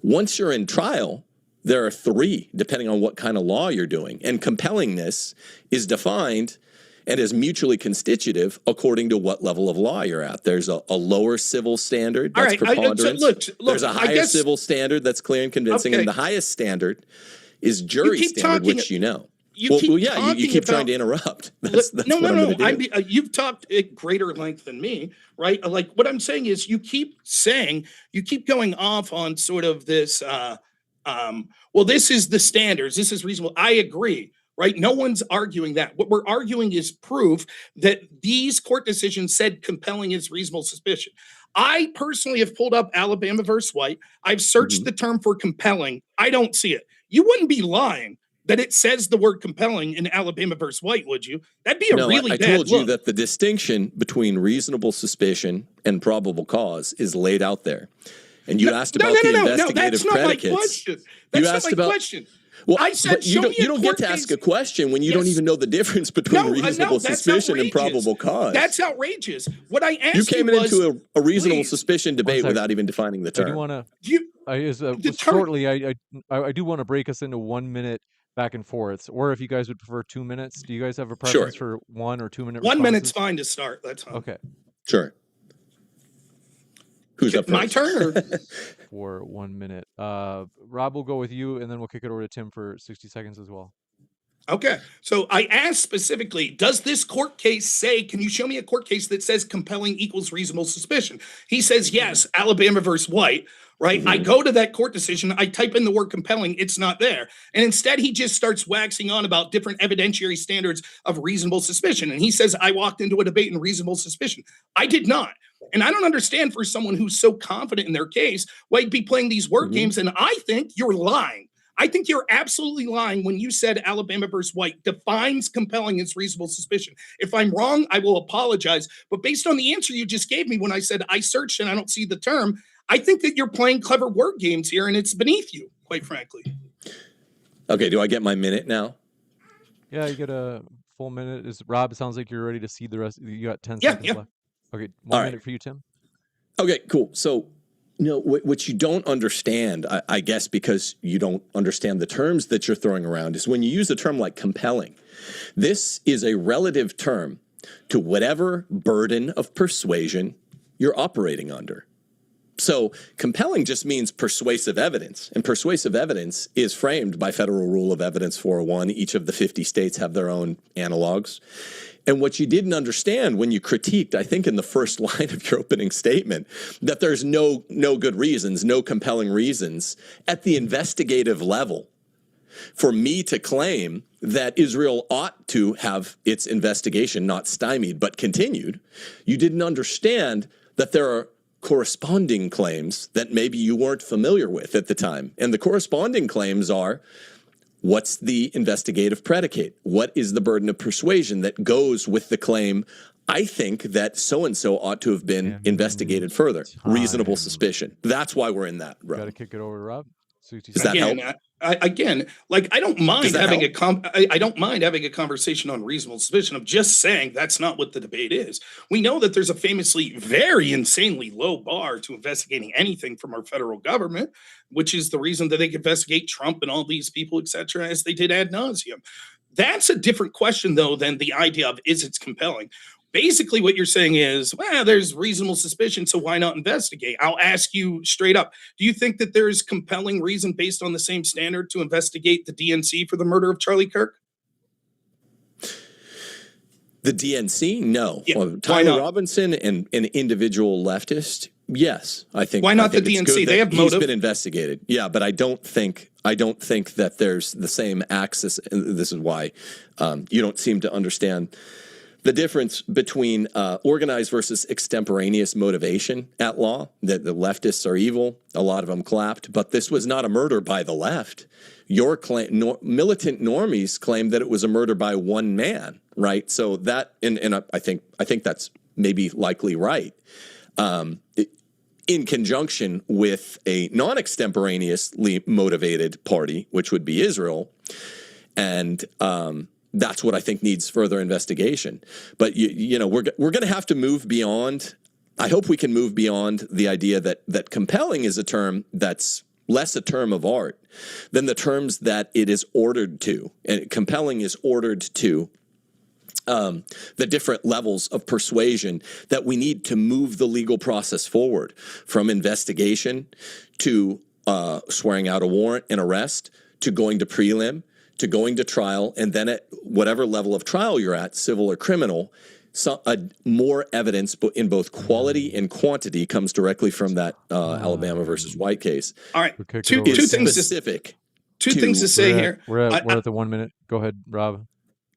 Once you're in trial, there are 3, depending on what kind of law you're doing. And compellingness is defined and is mutually constitutive according to what level of law you're at. There's a lower civil standard, that's preponderance. Look, there's a higher civil standard that's clear and convincing, and the highest standard is jury standard, which you know. You keep trying to interrupt. No. You've talked at greater length than me, right? Like what I'm saying is you keep going off on sort of this, well, this is the standards. This is reasonable. I agree, right? No one's arguing that. What we're arguing is proof that these court decisions said compelling is reasonable suspicion. I personally have pulled up Alabama versus White. I've searched the term for compelling. I don't see it. You wouldn't be lying that it says the word compelling in Alabama versus White, would you? That'd be a really bad look. I told you that the distinction between reasonable suspicion and probable cause is laid out there. And you asked about the investigative predicates. That's not my question. Well, I said you don't get to ask a question when you don't even know the difference between reasonable suspicion and probable cause. That's outrageous. What I asked you came into a reasonable suspicion debate without even defining the term. I do want to break us into 1 minute back and forths, or if you guys would prefer 2 minutes. Do you guys have a preference for 1 or 2 minute? 1 minute's fine to start. That's fine. Okay. Sure. Who's up first? My turn. For 1 minute. Rob will go with you, and then we'll kick it over to Tim for 60 seconds as well. Okay. So I asked specifically, does this court case say, can you show me a court case that says compelling equals reasonable suspicion? He says, yes, Alabama versus White, right? I go to that court decision. I type in the word compelling. It's not there. And instead, he just starts waxing on about different evidentiary standards of reasonable suspicion. And he says, I walked into a debate in reasonable suspicion. I did not. And I don't understand for someone who's so confident in their case, why you'd be playing these word games. And I think you're lying. I think you're absolutely lying when you said Alabama versus White defines compelling as reasonable suspicion. If I'm wrong, I will apologize. But based on the answer you just gave me when I said I searched and I don't see the term, I think that you're playing clever word games here, and it's beneath you, quite frankly. Okay, do I get my minute now? Yeah, you get a full minute. Rob, it sounds like you're ready to see the rest. You got 10 seconds left. Okay, 1 minute for you, Tim. Okay, cool. So, what you don't understand, I guess, because you don't understand the terms that you're throwing around, is when you use a term like compelling. This is a relative term to whatever burden of persuasion you're operating under. So compelling just means persuasive evidence, and persuasive evidence is framed by Federal Rule of Evidence 401. Each of the 50 states have their own analogs. And what you didn't understand when you critiqued, I think in the first line of your opening statement, that there's no good reasons, no compelling reasons at the investigative level for me to claim that Israel ought to have its investigation not stymied but continued. You didn't understand that there are corresponding claims that maybe you weren't familiar with at the time. And the corresponding claims are, what's the investigative predicate? What is the burden of persuasion that goes with the claim, I think that so-and-so ought to have been investigated further? Reasonable suspicion. That's why we're in that room. Got to kick it over to Rob. Does that help? Again, like I don't mind having I don't mind having a conversation on reasonable suspicion. I'm just saying that's not what the debate is. We know that there's a famously very insanely low bar to investigating anything from our federal government, which is the reason that they can investigate Trump and all these people, et cetera, as they did ad nauseum. That's a different question, though, than the idea of is it compelling. Basically, what you're saying is, well, there's reasonable suspicion, so why not investigate? I'll ask you straight up. Do you think that there's compelling reason based on the same standard to investigate the DNC for the murder of Charlie Kirk? The DNC? No. Yeah. Well, Tyler Robinson and an individual leftist? Yes. I think. Why not the DNC? They have motive. He's been investigated. Yeah, but I don't think that there's the same axis. And this is why you don't seem to understand the difference between organized versus extemporaneous motivation at law. That the leftists are evil. A lot of them clapped, but this was not a murder by the left. Your claim, militant normies claim that it was a murder by one man, right? So that, and I think that's maybe likely right. In conjunction with a non-extemporaneously motivated party, which would be Israel, and that's what I think needs further investigation. But you know, we're going to have to move beyond. I hope we can move beyond the idea that compelling is a term that's less a term of art than the terms that it is ordered to. And compelling is ordered to the different levels of persuasion that we need to move the legal process forward, from investigation to swearing out a warrant and arrest, to going to prelim, to going to trial, and then at whatever level of trial you're at, civil or criminal, more evidence in both quality and quantity comes directly from that Alabama versus White case. All right, two things specific. Two things to say here. We're at the 1 minute. Go ahead, Rob.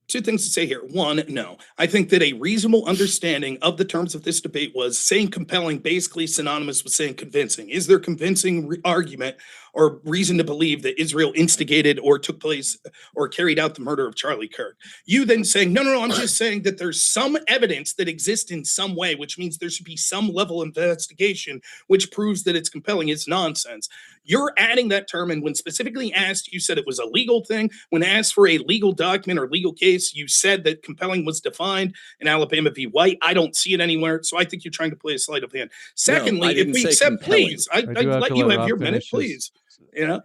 Two things to say here. One, no. I think that a reasonable understanding of the terms of this debate was saying compelling basically synonymous with saying convincing. Is there convincing argument or reason to believe that Israel instigated or took place or carried out the murder of Charlie Kirk? You then saying, no, I'm just saying that there's some evidence that exists in some way, which means there should be some level of investigation which proves that it's compelling. It's nonsense. You're adding that term, and when specifically asked, you said it was a legal thing. When asked for a legal document or legal case, you said that compelling was defined in Alabama v. White. I don't see it anywhere, so I think you're trying to play a sleight of hand. Secondly, if we accept, please, I'd let you have your minute, please. You know.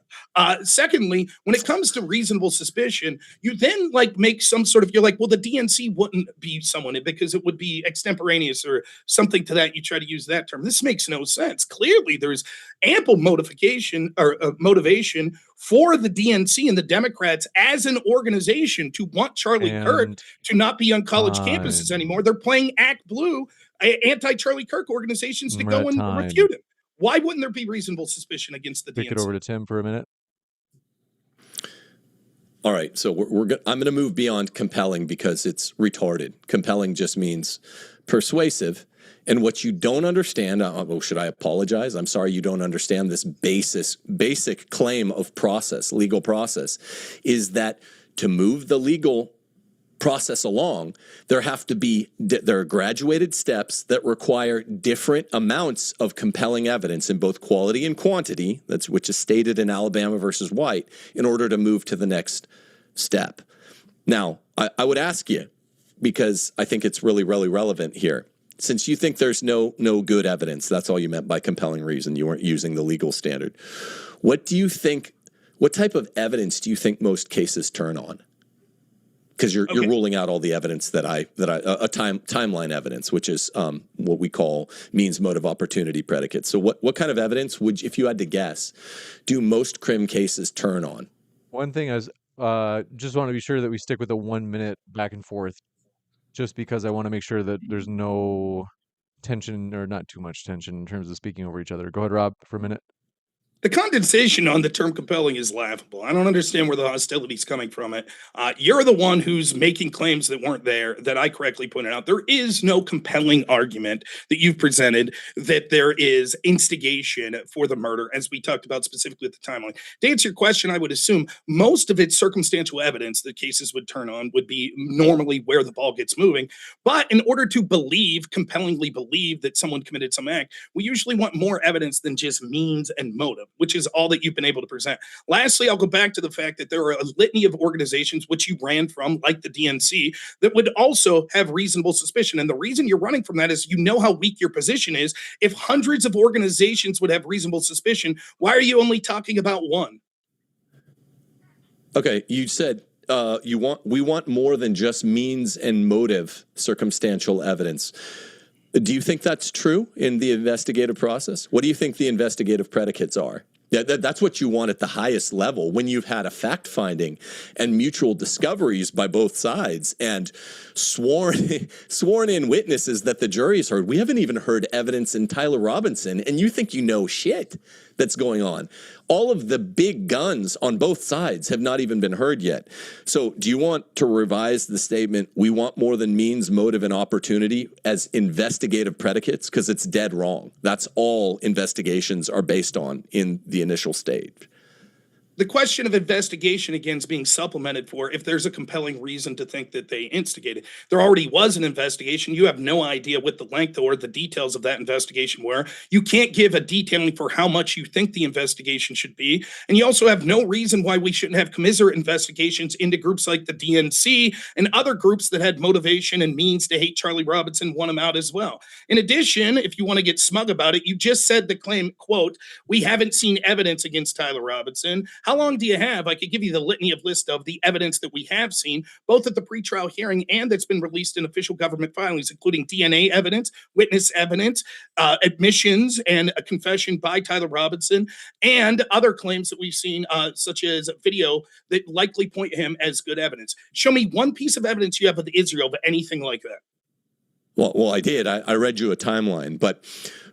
Secondly, when it comes to reasonable suspicion, you then make some sort of, you're like, well, the DNC wouldn't be someone because it would be extemporaneous or something to that. You try to use that term. This makes no sense. Clearly, there's ample motivation for the DNC and the Democrats as an organization to want Charlie Kirk to not be on college campuses anymore. They're playing Act Blue, anti-Charlie Kirk organizations to go and refute him. Why wouldn't there be reasonable suspicion against the DNC? Take it over to Tim for a minute. All right, so I'm going to move beyond compelling because it's retarded. Compelling just means persuasive. And what you don't understand, should I apologize? I'm sorry you don't understand this basic claim of legal process, is that to move the legal process along, there are graduated steps that require different amounts of compelling evidence in both quality and quantity, which is stated in Alabama versus White, in order to move to the next step. Now, I would ask you, because I think it's really, really relevant here, since you think there's no good evidence, that's all you meant by compelling reason, you weren't using the legal standard. What type of evidence do you think most cases turn on? because you're ruling out all the evidence timeline evidence, which is what we call means, motive, opportunity predicates. So what kind of evidence would, if you had to guess, do most crim cases turn on? One thing is, just want to be sure that we stick with the 1 minute back and forth, just because I want to make sure that there's no tension, or not too much tension in terms of speaking over each other. Go ahead, Rob, for a minute. The condensation on the term compelling is laughable. I don't understand where the hostility is coming from it. You're the one who's making claims that weren't there, that I correctly pointed out. There is no compelling argument that you've presented that there is instigation for the murder, as we talked about specifically at the timeline. To answer your question, I would assume most of its circumstantial evidence that cases would turn on would be normally where the ball gets moving. But in order to compellingly believe that someone committed some act, we usually want more evidence than just means and motive, which is all that you've been able to present. Lastly, I'll go back to the fact that there are a litany of organizations which you ran from, like the DNC, that would also have reasonable suspicion. And the reason you're running from that is you know how weak your position is. If hundreds of organizations would have reasonable suspicion, why are you only talking about one? Okay, you said we want more than just means and motive circumstantial evidence. Do you think that's true in the investigative process? What do you think the investigative predicates are? That's what you want at the highest level when you've had a fact finding and mutual discoveries by both sides and sworn in witnesses that the jury's heard. We haven't even heard evidence in Tyler Robinson, and you think you know shit that's going on. All of the big guns on both sides have not even been heard yet. So do you want to revise the statement, we want more than means, motive, and opportunity as investigative predicates? Because it's dead wrong. That's all investigations are based on in the initial stage. The question of investigation, again, is being supplemented for if there's a compelling reason to think that they instigated. There already was an investigation. You have no idea what the length or the details of that investigation were. You can't give a detailing for how much you think the investigation should be. And you also have no reason why we shouldn't have commiserate investigations into groups like the DNC and other groups that had motivation and means to hate Charlie Robinson, want him out as well. In addition, if you want to get smug about it, you just said the claim, quote, we haven't seen evidence against Tyler Robinson. How long do you have? I could give you the litany of list of the evidence that we have seen, both at the pretrial hearing and that's been released in official government filings, including DNA evidence, witness evidence, admissions, and a confession by Tyler Robinson, and other claims that we've seen, such as video that likely point him as good evidence. Show me one piece of evidence you have of Israel of anything like that. Well, I did. I read you a timeline, but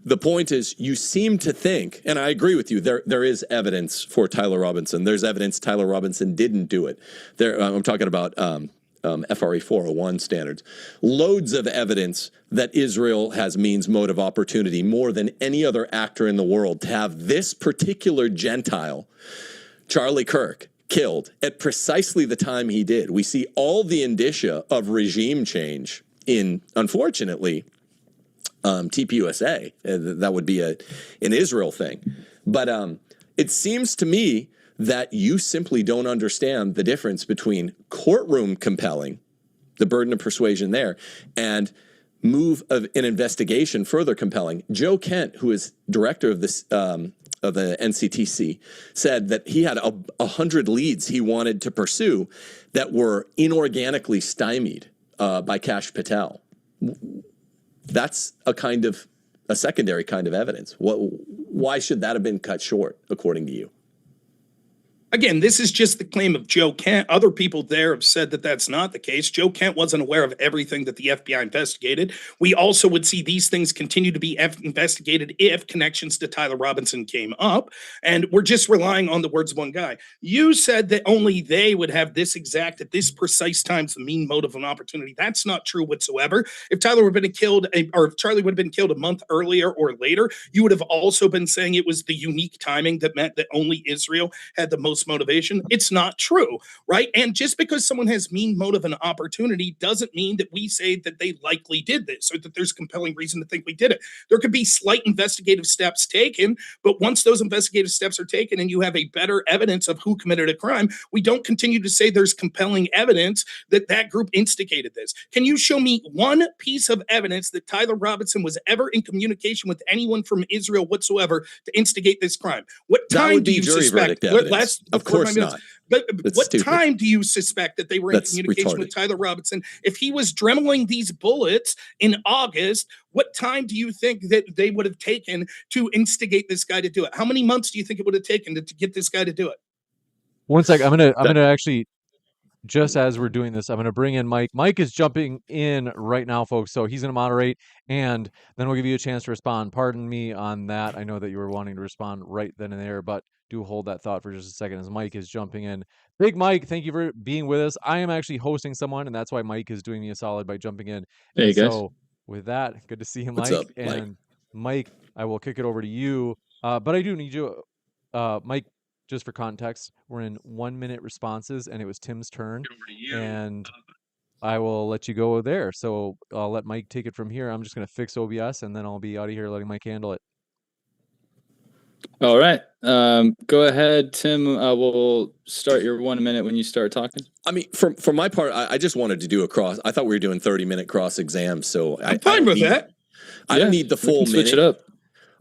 the point is you seem to think, and I agree with you, there is evidence for Tyler Robinson. There's evidence Tyler Robinson didn't do it. I'm talking about FRA 401 standards. Loads of evidence that Israel has means, motive, opportunity more than any other actor in the world to have this particular Gentile, Charlie Kirk, killed at precisely the time he did. We see all the indicia of regime change in, unfortunately, TPUSA. That would be an Israel thing. But it seems to me that you simply don't understand the difference between courtroom compelling, the burden of persuasion there, and move of an investigation further compelling. Joe Kent, who is director of this of the NCTC, said that he had 100 leads he wanted to pursue that were inorganically stymied by Kash Patel. That's a secondary kind of evidence. Why should that have been cut short, according to you? Again, this is just the claim of Joe Kent. Other people there have said that that's not the case. Joe Kent wasn't aware of everything that the FBI investigated. We also would see these things continue to be investigated if connections to Tyler Robinson came up. And we're just relying on the words of one guy. You said that only they would have this exact, at this precise time, the mean, motive, and opportunity. That's not true whatsoever. If Tyler would have been killed, or if Charlie would have been killed a month earlier or later, you would have also been saying it was the unique timing that meant that only Israel had the most motivation. It's not true, right? And just because someone has mean, motive, and opportunity doesn't mean that we say that they likely did this or that there's compelling reason to think we did it. There could be slight investigative steps taken, but once those investigative steps are taken and you have a better evidence of who committed a crime, we don't continue to say there's compelling evidence that that group instigated this. Can you show me one piece of evidence that Tyler Robinson was ever in communication with anyone from Israel whatsoever to instigate this crime? What That time would do be you jury suspect? verdict evidence. Of course not. But That's what stupid. time do you suspect that they were in That's communication retarded. with Tyler Robinson? If he was dremeling these bullets in August, what time do you think that they would have taken to instigate this guy to do it? How many months do you think it would have taken to get this guy to do it? One sec. I'm gonna actually, just as we're doing this, I'm going to bring in Mike. Mike is jumping in right now, folks. So he's going to moderate, and then we'll give you a chance to respond. Pardon me on that. I know that you were wanting to respond right then and there, but do hold that thought for just a second as Mike is jumping in. Big Mike, thank you for being with us. I am actually hosting someone, and that's why Mike is doing me a solid by jumping in. Hey, And guys. so with that, good to see you, What's Mike. up, Mike? And Mike, I will kick it over to you. But I do need you, Mike. Just for context, we're in 1 minute responses, and it was Tim's turn, and I will let you go there. So I'll let Mike take it from here. I'm just going to fix OBS, and then I'll be out of here letting Mike handle it. All right. Go ahead, Tim. We'll start your 1 minute when you start talking. I mean, for my part, I just wanted to do a cross. I thought we were doing 30-minute cross exams, so I'm fine with that. I don't need the full minute. Switch it up.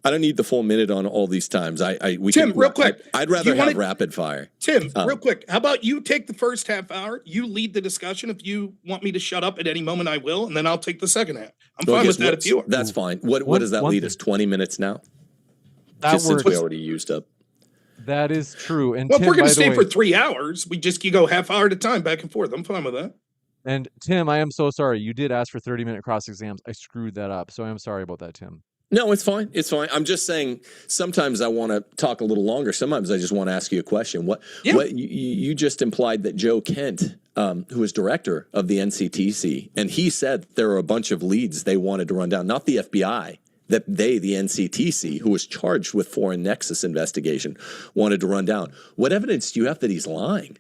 I don't need the full minute on all these times. Tim, real quick. I'd rather have rapid fire. Tim, real quick. How about you take the first half hour? You lead the discussion. If you want me to shut up at any moment, I will, and then I'll take the second half. I'm fine with that if you are. That's fine. What does that lead us? 20 minutes now? That Since we already used up. That is true. And Well, Tim, if we're going by to the stay way, for 3 hours, you go half hour at a time, back and forth. I'm fine with that. and Tim, I am so sorry. You did ask for 30-minute cross exams. I screwed that up, so I'm sorry about that, Tim. No, it's fine. It's fine. I'm just saying sometimes I want to talk a little longer. Sometimes I just want to ask you a question. What you just implied that Joe Kent, who is director of the NCTC, and he said there are a bunch of leads they wanted to run down, not the FBI, that the NCTC, who was charged with foreign nexus investigation, wanted to run down. What evidence do you have that he's lying?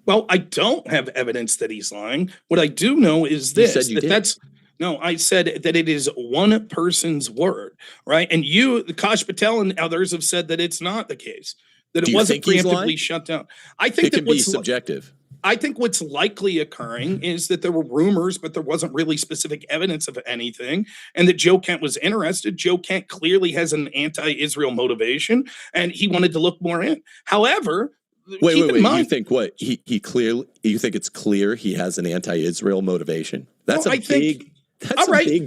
Well, I don't have evidence that he's lying. What I do know is this. You said you did. No, I said that it is one person's word, right? And you, Kash Patel and others have said that it's not the case, that it wasn't preemptively shut down. I think it can be subjective. I think what's likely occurring is that there were rumors, but there wasn't really specific evidence of anything, and that Joe Kent was interested. Joe Kent clearly has an anti-Israel motivation, and he wanted to look more in. However, wait. You think what? You think it's clear he has an anti-Israel motivation? That's a big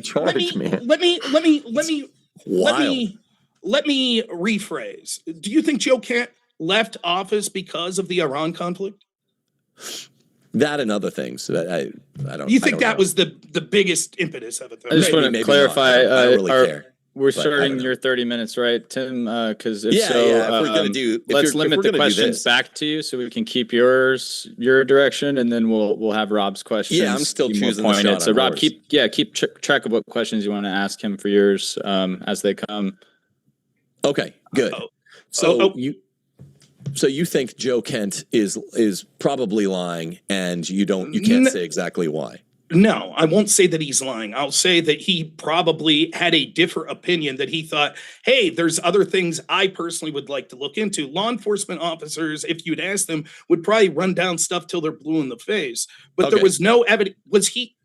charge, man. Let me rephrase. Do you think Joe Kent left office because of the Iran conflict? That and other things. I don't. You think that know. Was the biggest impetus of it? Though? I just want to clarify. I don't really care. We're starting your 30 minutes, right, Tim? Because if we're gonna let's limit the questions back to you so we can keep your direction, and then we'll have Rob's questions. Yeah, I'm still choosing the shot. So Rob, keep track of what questions you want to ask him for yours as they come. Okay, good. So you think Joe Kent is probably lying, and you can't say exactly why. No, I won't say that he's lying. I'll say that he probably had a different opinion, that he thought, hey, there's other things I personally would like to look into. Law enforcement officers, if you'd ask them, would probably run down stuff till they're blue in the face. But there was no evidence. Was he?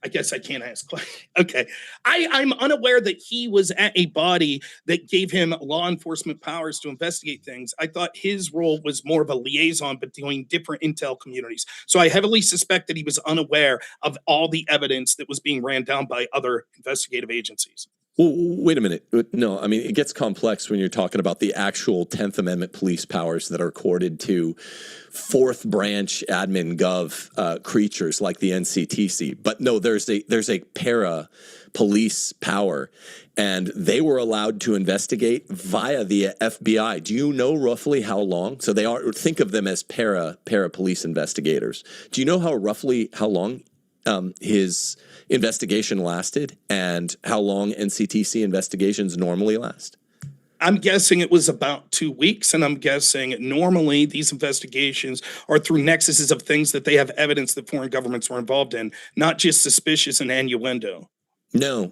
I guess I can't ask. Okay. I'm unaware that he was at a body that gave him law enforcement powers to investigate things. I thought his role was more of a liaison between different intel communities. So I heavily suspect that he was unaware of all the evidence that was being ran down by other investigative agencies. Well, wait a minute. No, I mean, it gets complex when you're talking about the actual 10th Amendment police powers that are accorded to fourth branch admin gov creatures like the NCTC. But no, there's a para police power, and they were allowed to investigate via the FBI. Do you know roughly how long? So think of them as para police investigators. Do you know roughly how long his investigation lasted and how long NCTC investigations normally last? I'm guessing it was about 2 weeks, and I'm guessing normally these investigations are through nexuses of things that they have evidence that foreign governments were involved in, not just suspicious and innuendo. No.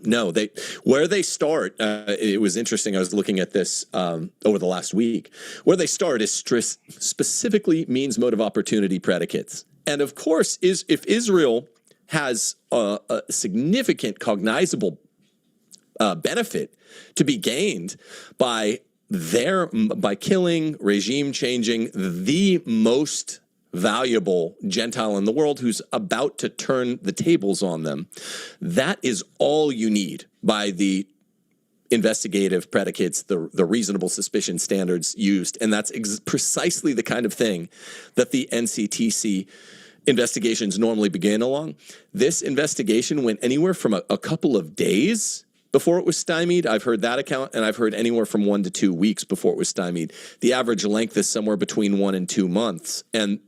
Where they start, it was interesting. I was looking at this over the last week. Where they start is specifically means, motive, opportunity predicates. And of course, if Israel has a significant cognizable benefit to be gained by by killing, regime changing the most valuable Gentile in the world who's about to turn the tables on them. That is all you need by the investigative predicates, the reasonable suspicion standards used. And that's precisely the kind of thing that the NCTC investigations normally begin along. This investigation went anywhere from a couple of days before it was stymied. I've heard that account, and I've heard anywhere from 1 to 2 weeks before it was stymied. The average length is somewhere between 1 and 2 months. And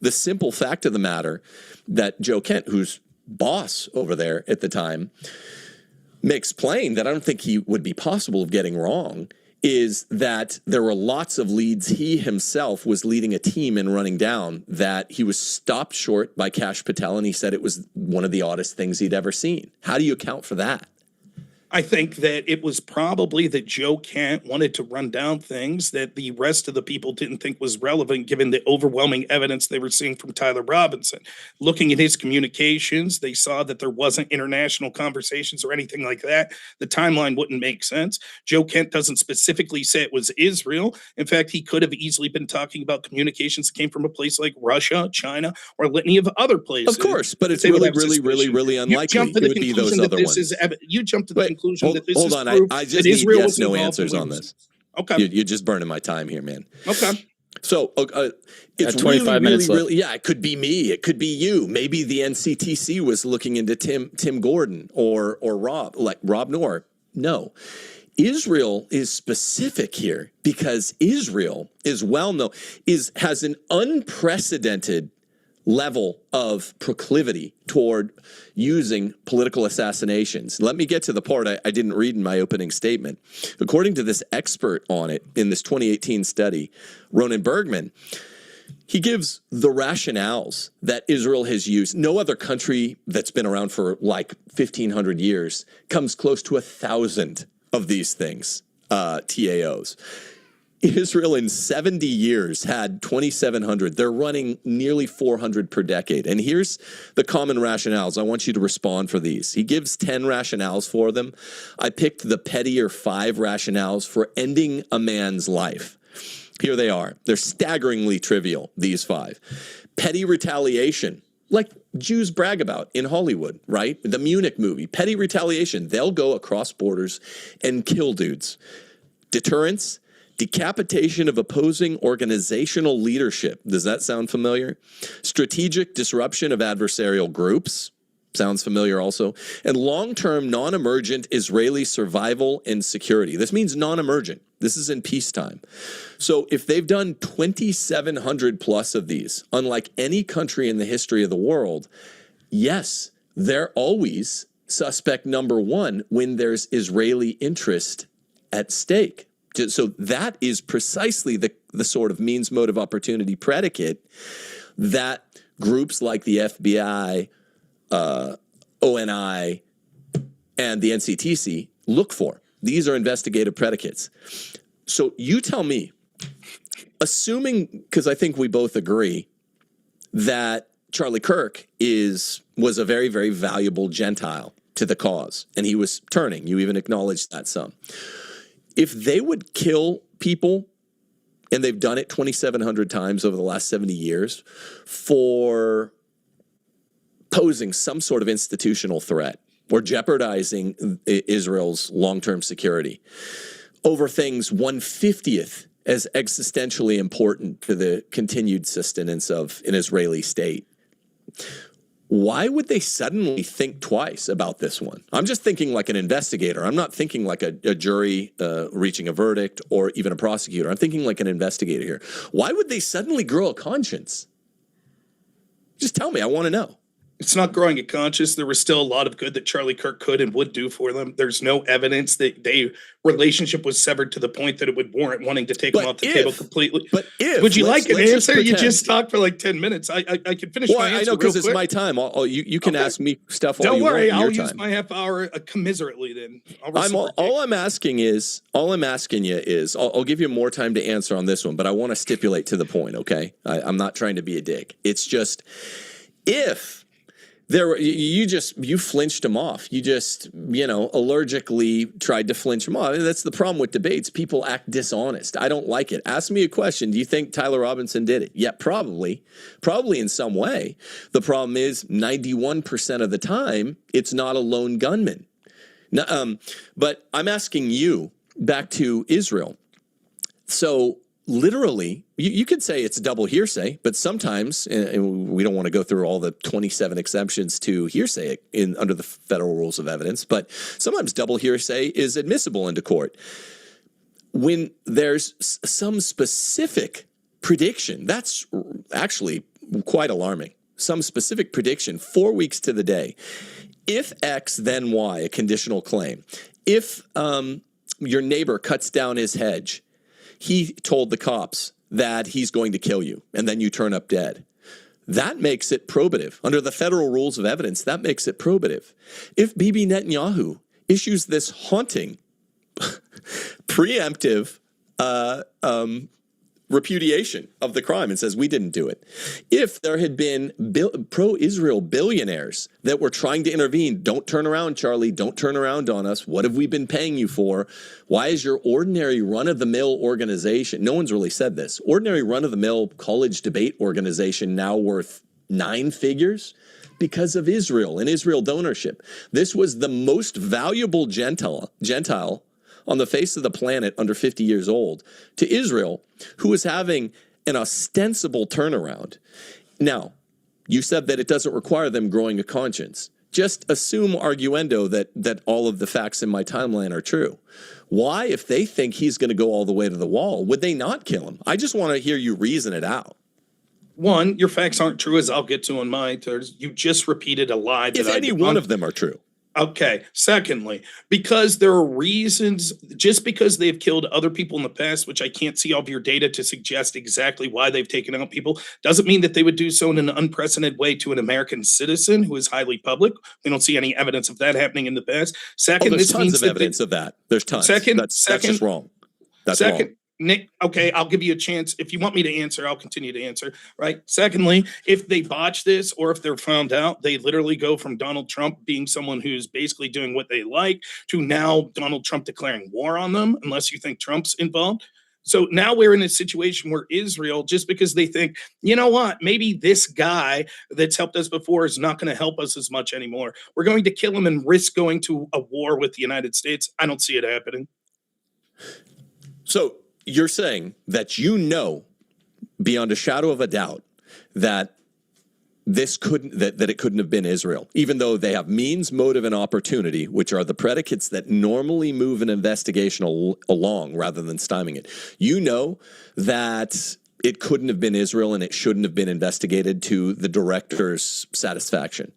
the simple fact of the matter that Joe Kent, who's boss over there at the time, makes plain that I don't think he would be possible of getting wrong is that there were lots of leads he himself was leading a team in running down that he was stopped short by Kash Patel, and he said it was one of the oddest things he'd ever seen. How do you account for that? I think that it was probably that Joe Kent wanted to run down things that the rest of the people didn't think was relevant, given the overwhelming evidence they were seeing from Tyler Robinson. Looking at his communications, they saw that there wasn't international conversations or anything like that. The timeline wouldn't make sense. Joe Kent doesn't specifically say it was Israel. In fact, he could have easily been talking about communications that came from a place like Russia, China, or a litany of other places. Of course, but it's really unlikely it would be those other ones. You jumped to the conclusion that this hold is on. proof I that just need Israel yes, was no involved answers in on this. Okay. You're just burning my time here, man. Okay. So it's 25 minutes left. Yeah, it could be me. It could be you. Maybe the NCTC was looking into Tim Gordon or Rob Noerr. No. Israel is specific here because Israel is well known, has an unprecedented level of proclivity toward using political assassinations. Let me get to the part I didn't read in my opening statement. According to this expert on it in this 2018 study, Ronan Bergman, he gives the rationales that Israel has used. No other country that's been around for like 1,500 years comes close to 1,000 of these things, TAOs. Israel in 70 years had 2,700. They're running nearly 400 per decade. And here's the common rationales. I want you to respond for these. He gives 10 rationales for them. I picked the pettier 5 rationales for ending a man's life. Here they are. They're staggeringly trivial, these 5. Petty retaliation, like Jews brag about in Hollywood, right? The Munich movie, petty retaliation. They'll go across borders and kill dudes. Deterrence, decapitation of opposing organizational leadership. Does that sound familiar? Strategic disruption of adversarial groups. Sounds familiar also. And long-term non-emergent Israeli survival and security. This means non-emergent. This is in peacetime. So if they've done 2,700 plus of these, unlike any country in the history of the world, yes, they're always suspect number 1 when there's Israeli interest at stake. So that is precisely the sort of means, motive, opportunity predicate that groups like the FBI, ONI, and the NCTC look for. These are investigative predicates. So you tell me, assuming, because I think we both agree, that Charlie Kirk was a very, very valuable Gentile to the cause, and he was turning. You even acknowledged that some. If they would kill people, and they've done it 2,700 times over the last 70 years, for posing some sort of institutional threat or jeopardizing Israel's long-term security over things 1/50th as existentially important to the continued sustenance of an Israeli state, why would they suddenly think twice about this one? I'm just thinking like an investigator. I'm not thinking like a jury reaching a verdict or even a prosecutor. I'm thinking like an investigator here. Why would they suddenly grow a conscience? Just tell me. I want to know. It's not growing a conscience. There was still a lot of good that Charlie Kirk could and would do for them. There's no evidence that their relationship was severed to the point that it would warrant wanting to take them off the table completely. But would you like an answer? You just talked for like 10 minutes. I can finish my answer. I know, because it's my time. You can ask me stuff all Don't you worry, want in your I'll time. use my half hour commiserately then. All I'm asking you is, I'll give you more time to answer on this one, but I want to stipulate to the point, okay? I'm not trying to be a dick. It's just, if You flinched him off. You just, allergically tried to flinch him off. That's the problem with debates. People act dishonest. I don't like it. Ask me a question. Do you think Tyler Robinson did it? Yeah, probably in some way. The problem is 91% of the time, it's not a lone gunman. Now, but I'm asking you back to Israel. So literally, you could say it's double hearsay, but sometimes, and we don't want to go through all the 27 exceptions to hearsay under the federal rules of evidence, but sometimes double hearsay is admissible into court. When there's some specific prediction, that's actually quite alarming. Some specific prediction, 4 weeks to the day. If X, then Y, a conditional claim. If your neighbor cuts down his hedge, he told the cops that he's going to kill you, and then you turn up dead. That makes it probative. Under the federal rules of evidence, that makes it probative. If Bibi Netanyahu issues this haunting, preemptive repudiation of the crime and says we didn't do it. If there had been pro-Israel billionaires that were trying to intervene, don't turn around, Charlie, don't turn around on us. What have we been paying you for? Why is your ordinary run-of-the-mill organization, no one's really said this, ordinary run-of-the-mill college debate organization now worth 9 figures? Because of Israel and Israel donorship. This was the most valuable Gentile on the face of the planet under 50 years old to Israel, who is having an ostensible turnaround. Now, you said that it doesn't require them growing a conscience. Just assume arguendo that all of the facts in my timeline are true. Why, if they think he's going to go all the way to the wall, would they not kill him? I just want to hear you reason it out. One, your facts aren't true, as I'll get to in my thirds. You just repeated a lie. If any one of them are true. Okay. Secondly, because there are reasons, just because they've killed other people in the past, which I can't see all of your data to suggest exactly why they've taken out people, doesn't mean that they would do so in an unprecedented way to an American citizen who is highly public. We don't see any evidence of that happening in the past. Second, there's tons of evidence of that. There's tons. That's just wrong. That's wrong. Nick, okay, I'll give you a chance. If you want me to answer, I'll continue to answer, right? Secondly, if they botch this or if they're found out, they literally go from Donald Trump being someone who's basically doing what they like to now Donald Trump declaring war on them, unless you think Trump's involved. So now we're in a situation where Israel, just because they think, you know what, maybe this guy that's helped us before is not going to help us as much anymore. We're going to kill him and risk going to a war with the United States. I don't see it happening. So you're saying that beyond a shadow of a doubt that it couldn't have been Israel, even though they have means, motive, and opportunity, which are the predicates that normally move an investigation along rather than stymieing it. You know that it couldn't have been Israel and it shouldn't have been investigated to the director's satisfaction.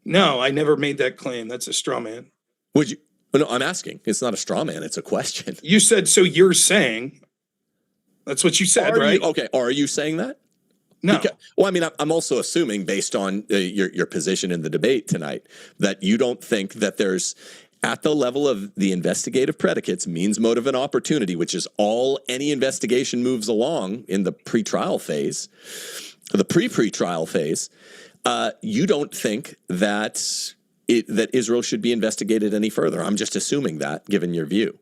No, I never made that claim. That's a straw man. Would you? No, I'm asking. It's not a straw man. It's a question. You said, so you're saying, that's what you said, right? Okay. Are you saying that? No. Well, I mean, I'm also assuming based on your position in the debate tonight that you don't think that there's at the level of the investigative predicates, means, motive, and opportunity, which is all any investigation moves along in the pretrial phase, the pre-pretrial phase. You don't think that Israel should be investigated any further. I'm just assuming that, given your view.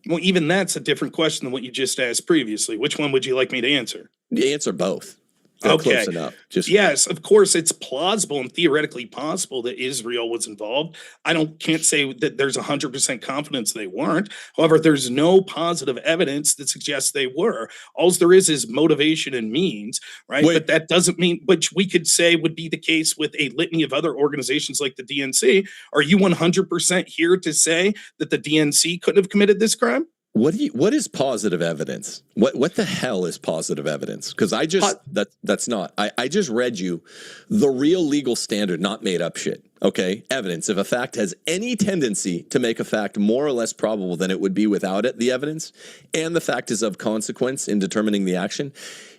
Well, even that's a different question than what you just asked previously. Which one would you like me to answer? Answer both. Okay. Close enough. Yes, of course, it's plausible and theoretically possible that Israel was involved. Can't say that there's 100% confidence they weren't. However, there's no positive evidence that suggests they were. All there is motivation and means, right? But that doesn't mean, which we could say would be the case with a litany of other organizations like the DNC. Are you 100% here to say that the DNC couldn't have committed this crime? What is positive evidence? What the hell is positive evidence? Because I just read you the real legal standard, not made up shit. Okay, evidence. If a fact has any tendency to make a fact more or less probable than it would be without it, the evidence, and the fact is of consequence in determining the action,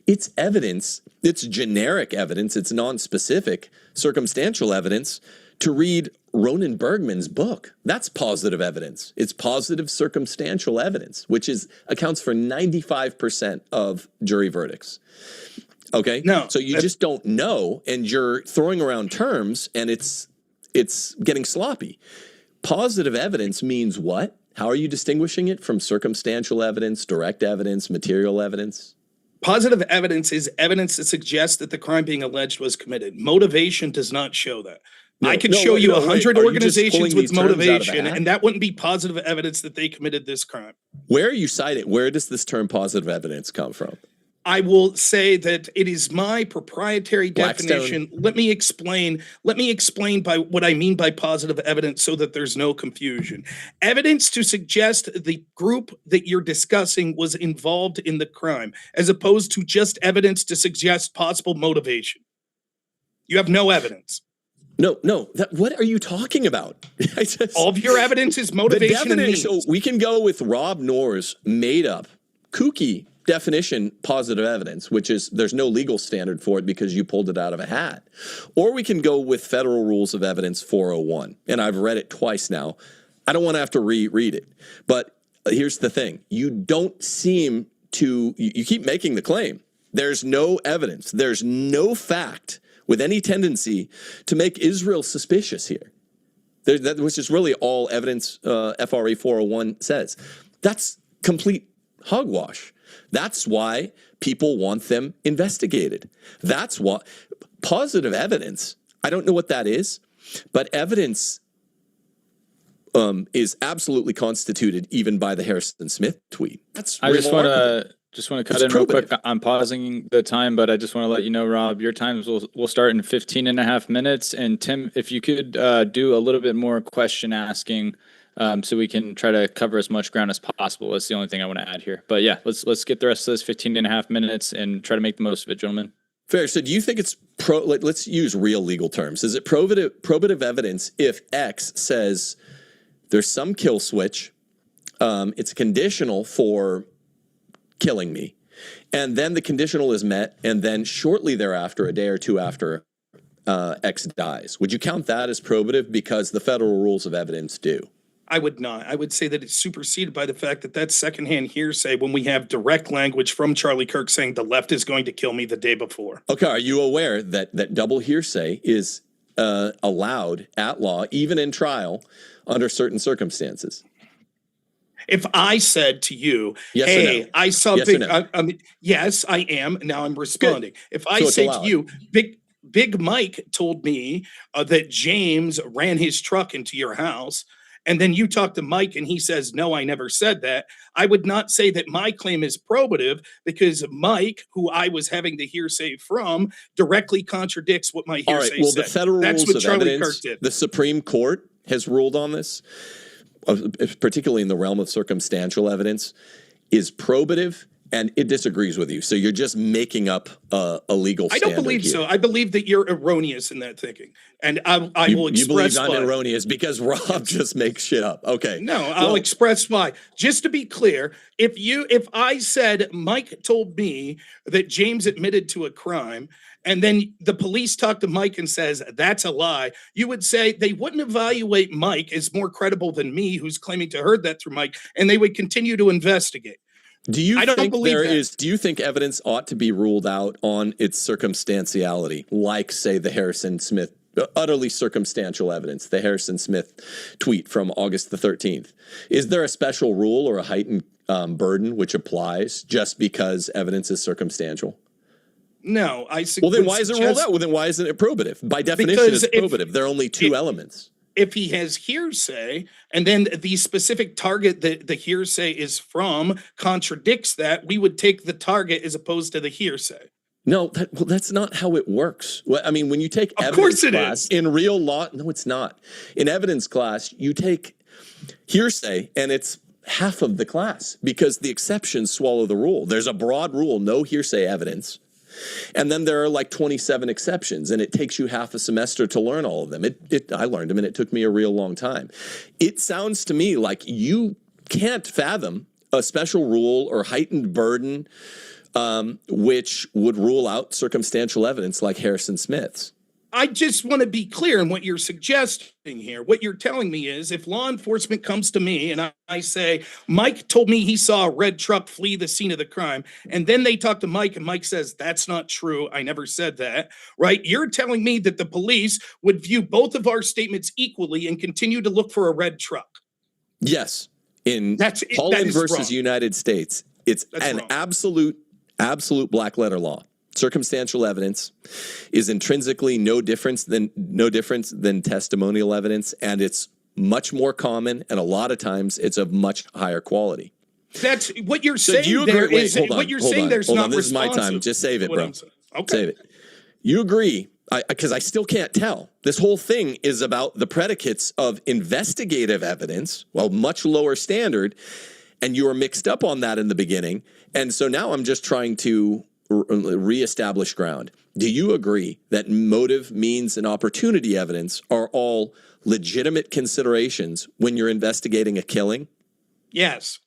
it's evidence. It's generic evidence. It's non-specific circumstantial evidence. To read Ronan Bergman's book, that's positive evidence. It's positive circumstantial evidence, which accounts for 95% of jury verdicts. Okay? No. So you just don't know, and you're throwing around terms, and it's getting sloppy. Positive evidence means what? How are you distinguishing it from circumstantial evidence, direct evidence, material evidence? Positive evidence is evidence that suggests that the crime being alleged was committed. Motivation does not show that. I could show you 100 organizations with motivation, and that wouldn't be positive evidence that they committed this crime. Where are you citing? Where does this term positive evidence come from? I will say that it is my proprietary definition. Let me explain by what I mean by positive evidence so that there's no confusion. Evidence to suggest the group that you're discussing was involved in the crime, as opposed to just evidence to suggest possible motivation. You have no evidence. No. What are you talking about? All of your evidence is motivation and means. So we can go with Rob Noerr's made up, kooky definition, positive evidence, which is there's no legal standard for it because you pulled it out of a hat. Or we can go with Federal Rules of Evidence 401. And I've read it twice now. I don't want to have to reread it. But here's the thing. You don't seem to, you keep making the claim. There's no evidence. There's no fact with any tendency to make Israel suspicious here. Which is really all evidence FRA 401 says. That's complete hogwash. That's why people want them investigated. That's what positive evidence, I don't know what that is, but evidence is absolutely constituted even by the Harrison Smith tweet. I just want to cut in real quick. I'm pausing the time, but I just want to let you know, Rob, your times will start in 15 and a half minutes. And Tim, if you could do a little bit more question asking, so we can try to cover as much ground as possible. That's the only thing I want to add here. But yeah, let's get the rest of this 15 and a half minutes and try to make the most of it, gentlemen. Fair. So do you think it's let's use real legal terms. Is it probative evidence if X says there's some kill switch, it's conditional for killing me, and then the conditional is met, and then shortly thereafter, a day or two after, X dies? Would you count that as probative because the federal rules of evidence do? I would not. I would say that it's superseded by the fact that that's secondhand hearsay when we have direct language from Charlie Kirk saying the left is going to kill me the day before. Okay, are you aware that double hearsay is allowed at law, even in trial, under certain circumstances? If I said to you, yes hey, no? I saw yes big, no? Yes, I am. Now I'm responding. Good. If I say to you, Big Mike told me that James ran his truck into your house, and then you talk to Mike and he says, no, I never said that, I would not say that my claim is probative because Mike, who I was having the hearsay from, directly contradicts what my hearsay All right, well, said. the federal That's rules what of Charlie evidence, Kirk did. The Supreme Court has ruled on this, particularly in the realm of circumstantial evidence, is probative, and it disagrees with you. So you're just making up a legal standard. I don't believe so. I believe that you're erroneous in that thinking. And I will express you believe I'm why. erroneous because Rob just makes shit up. Okay. No, I'll express why. Just to be clear, if I said Mike told me that James admitted to a crime, and then the police talk to Mike and says that's a lie, you would say they wouldn't evaluate Mike as more credible than me, who's claiming to heard that through Mike, and they would continue to investigate. Do you think evidence ought to be ruled out on its circumstantiality, like, say, the Harrison Smith, utterly circumstantial evidence, the Harrison Smith tweet from August the 13th? Is there a special rule or a heightened burden which applies just because evidence is circumstantial? No, well, then why is it ruled out? Well, then why isn't it probative? By definition, it's probative. There are only two elements. If he has hearsay, and then the specific target that the hearsay is from contradicts that, we would take the target as opposed to the hearsay. No, that's not how it works. Well, I mean, when you take evidence class in real law, no, it's not. In evidence class, you take hearsay, and it's half of the class because the exceptions swallow the rule. There's a broad rule, no hearsay evidence. And then there are like 27 exceptions, and it takes you half a semester to learn all of them. I learned them, and it took me a real long time. It sounds to me like you can't fathom a special rule or heightened burden which would rule out circumstantial evidence like Harrison Smith's. I just want to be clear in what you're suggesting here. What you're telling me is if law enforcement comes to me and I say, Mike told me he saw a red truck flee the scene of the crime, and then they talk to Mike and Mike says, that's not true. I never said that, right? You're telling me that the police would view both of our statements equally and continue to look for a red truck. Yes. In Holland versus wrong. United States, it's an wrong. absolute black letter law. Circumstantial evidence is intrinsically no different than testimonial evidence, and it's much more common, and a lot of times it's of much higher quality. That's what you're saying. You there agree, is what you're saying. There's not. This is my time. Just save it, bro. Okay. Save it. You agree? Because I still can't tell. This whole thing is about the predicates of investigative evidence, well, much lower standard, and you were mixed up on that in the beginning, and so now I'm just trying to reestablish ground. Do you agree that motive, means, and opportunity evidence are all legitimate considerations when you're investigating a killing? Yes.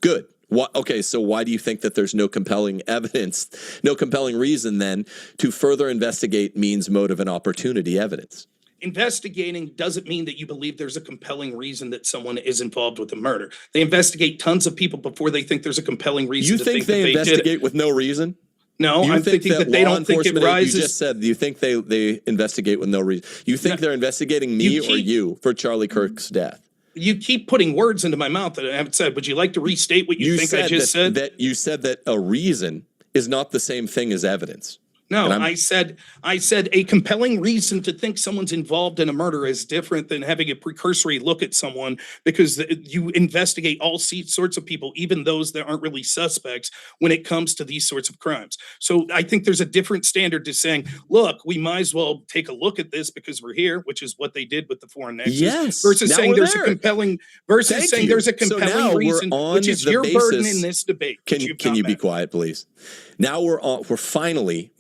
Good. Okay, so why do you think that there's no compelling evidence, no compelling reason then to further investigate means, motive, and opportunity evidence? Investigating doesn't mean that you believe there's a compelling reason that someone is involved with a murder. They investigate tons of people before they think there's a compelling reason. You think they investigate with no reason? No, I'm thinking that they don't think it rises. You just said you think they investigate with no reason. You think they're investigating me or you for Charlie Kirk's death? You keep putting words into my mouth that I haven't said. Would you like to restate what you think I just said? That you said that a reason is not the same thing as evidence. No, I said a compelling reason to think someone's involved in a murder is different than having a precursory look at someone, because you investigate all sorts of people, even those that aren't really suspects, when it comes to these sorts of crimes. So I think there's a different standard to saying, look, we might as well take a look at this because we're here, which is what they did with the foreign nexus. Yes, versus saying there's a compelling reason, which is your burden in this debate. Can you be quiet, please? Now we're finally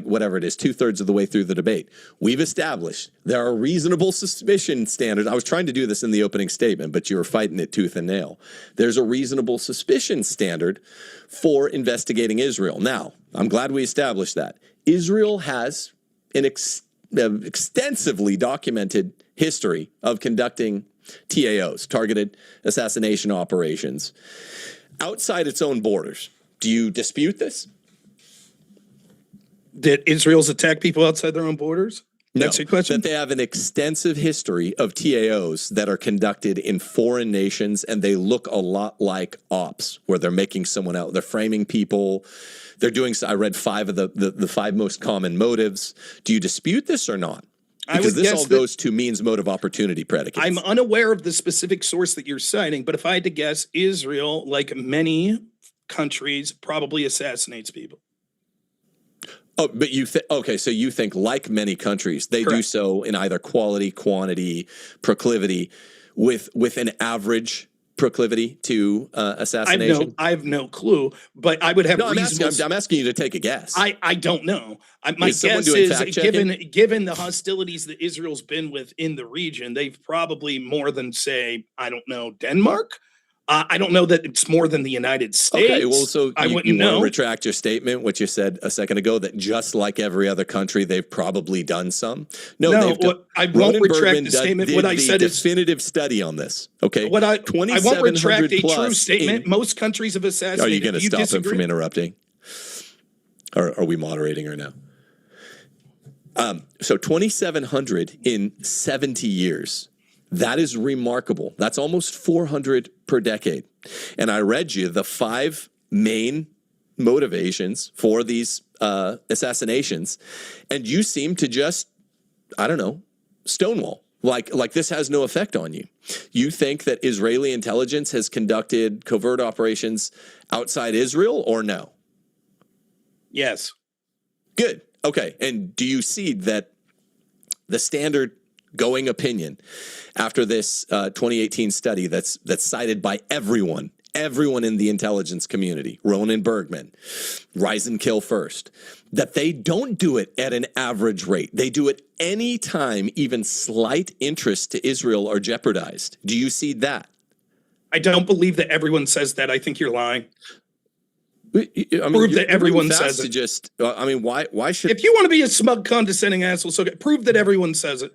whatever it is, 2/3 of the way through the debate. We've established there are reasonable suspicion standards. I was trying to do this in the opening statement, but you were fighting it tooth and nail. There's a reasonable suspicion standard for investigating Israel. Now, I'm glad we established that. Israel has an extensively documented history of conducting TAOs, targeted assassination operations, outside its own borders. Do you dispute this? That Israel's attacked people outside their own borders? That's your question? That they have an extensive history of TAOs that are conducted in foreign nations, and they look a lot like ops, where they're making someone out. They're framing people. They're doing, I read 5 of the 5 most common motives. Do you dispute this or not? Because this all goes to means, motive, opportunity predicates. I'm unaware of the specific source that you're citing, but if I had to guess, Israel, like many countries, probably assassinates people. Oh, but so you think, like many countries, they do so in either quality, quantity, proclivity, with an average proclivity to assassination? I have no clue, but I would have I'm asking you to take a guess. I don't know. My guess is, given the hostilities that Israel's been with in the region, they've probably more than, say, I don't know, Denmark. I don't know that it's more than the United States. Okay, well, so I wouldn't you know. Want to retract your statement, what you said a second ago, that just like every other country, they've probably done some. I won't retract the statement. What I said is definitive study on this. Okay, I won't retract a true statement. Most countries have assassinated. Are you going to stop him from interrupting? Or are we moderating her now? So 2,700 in 70 years. That is remarkable. That's almost 400 per decade. And I read you the 5 main motivations for these assassinations, and you seem to just, I don't know, stonewall. Like this has no effect on you. You think that Israeli intelligence has conducted covert operations outside Israel, or no? Yes. Good. Okay. And do you see that the standard going opinion after this 2018 study that's cited by everyone in the intelligence community, Ronan Bergman, Rise and Kill First, that they don't do it at an average rate. They do it any time even slight interest to Israel are jeopardized. Do you see that? I don't believe that everyone says that. I think you're lying. I mean, Prove that everyone really says fast it. to just, I mean, why should? If you want to be a smug, condescending asshole, so prove that everyone says it.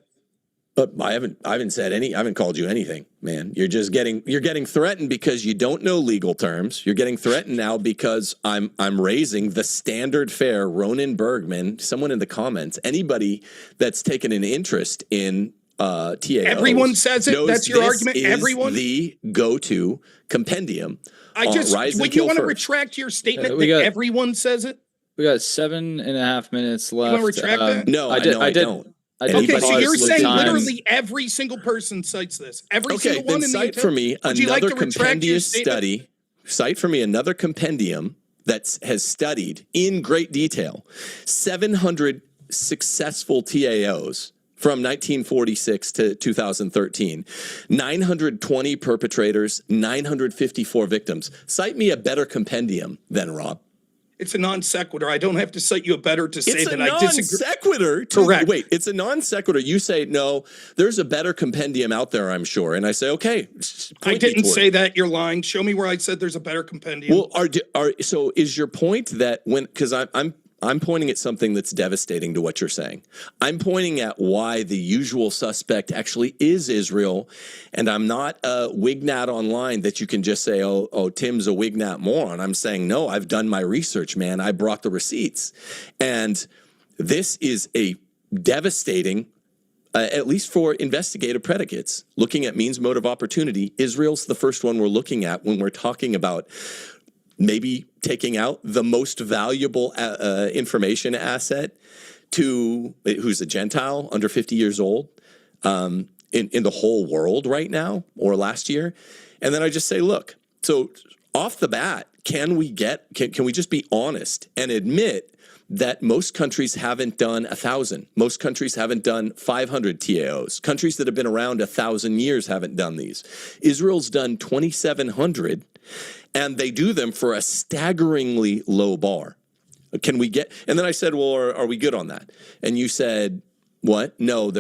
But I haven't said any. I haven't called you anything, man. You're getting threatened because you don't know legal terms. You're getting threatened now because I'm raising the standard fare. Ronan Bergman, someone in the comments, anybody that's taken an interest in TAOs. Everyone says it. That's your argument. Everyone. The go-to compendium. I just. Would you want to retract your statement that everyone says it? We got 7.5 minutes left. You want to retract that? No, I don't. Okay, so you're saying literally every single person cites this. Every single one in the cite for me another compendious study. Cite for me another compendium that has studied in great detail 700 successful TAOs from 1946 to 2013, 920 perpetrators, 954 victims. Cite me a better compendium than Rob. It's a non sequitur. I don't have to cite you a better to say that I disagree. It's a non sequitur. Correct. Wait, it's a non sequitur. You say, no, there's a better compendium out there, I'm sure. And I say, okay. I didn't say that. You're lying. Show me where I said there's a better compendium. Well, so is your point that because I'm pointing at something that's devastating to what you're saying. I'm pointing at why the usual suspect actually is Israel, and I'm not a Wignat online that you can just say, oh, Tim's a Wignat moron. I'm saying, no, I've done my research, man. I brought the receipts. And this is a devastating, at least for investigative predicates, looking at means, motive, opportunity. Israel's the first one we're looking at when we're talking about maybe taking out the most valuable information asset who's a Gentile under 50 years old in the whole world right now or last year. And then I just say, look, so off the bat, can we just be honest and admit that most countries haven't done 1,000. Most countries haven't done 500 TAOs. Countries that have been around 1,000 years haven't done these. Israel's done 2,700. And they do them for a staggeringly low bar. Can we get? And then I said, well, are we good on that? And you said, what? No,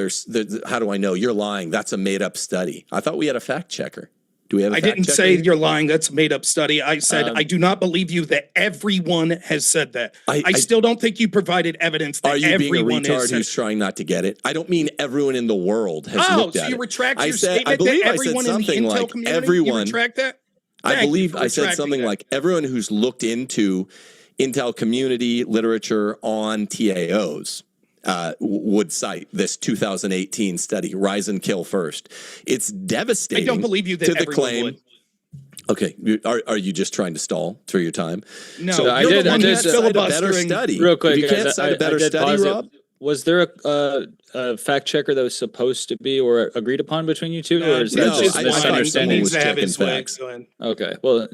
how do I know? You're lying. That's a made up study. I thought we had a fact checker. Do we have a fact checker? I didn't say you're lying. That's a made up study. I said, I do not believe you that everyone has said that. I still don't think you provided evidence that everyone has said. Are you being a retard who's trying not to get it? I don't mean everyone in the world has looked at it. Oh, so you retract your statement that everyone in the intel community? You retract that? I believe I said something like everyone who's looked into Intel community literature on TAOs would cite this 2018 study, Rise and Kill First. It's devastating. I don't believe you that everyone claim. Would. Okay, are you just trying to stall through your time? No, so I did a better study. Real quick, you can't cite a better study, Rob. Was there a fact checker that was supposed to be or agreed upon between you two, or is that just a misunderstanding? Was checking facts. Okay, well,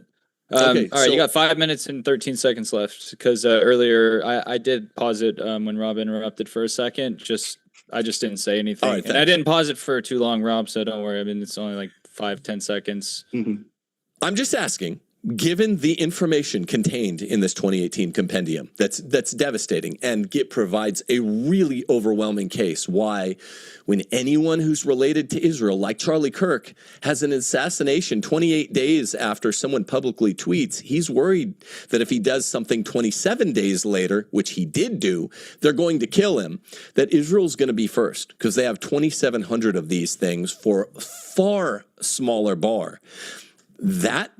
all right, you got 5 minutes and 13 seconds left because earlier I did pause it when Rob interrupted for a second. I just didn't say anything, and I didn't pause it for too long, Rob. So don't worry. I mean, it's only like 5-10 seconds. Mm-hmm. I'm just asking. Given the information contained in this 2018 compendium, that's devastating, and it provides a really overwhelming case why when anyone who's related to Israel, like Charlie Kirk, has an assassination 28 days after someone publicly tweets, he's worried that if he does something 27 days later, which he did do, they're going to kill him, that Israel's going to be first because they have 2,700 of these things for a far smaller bar. That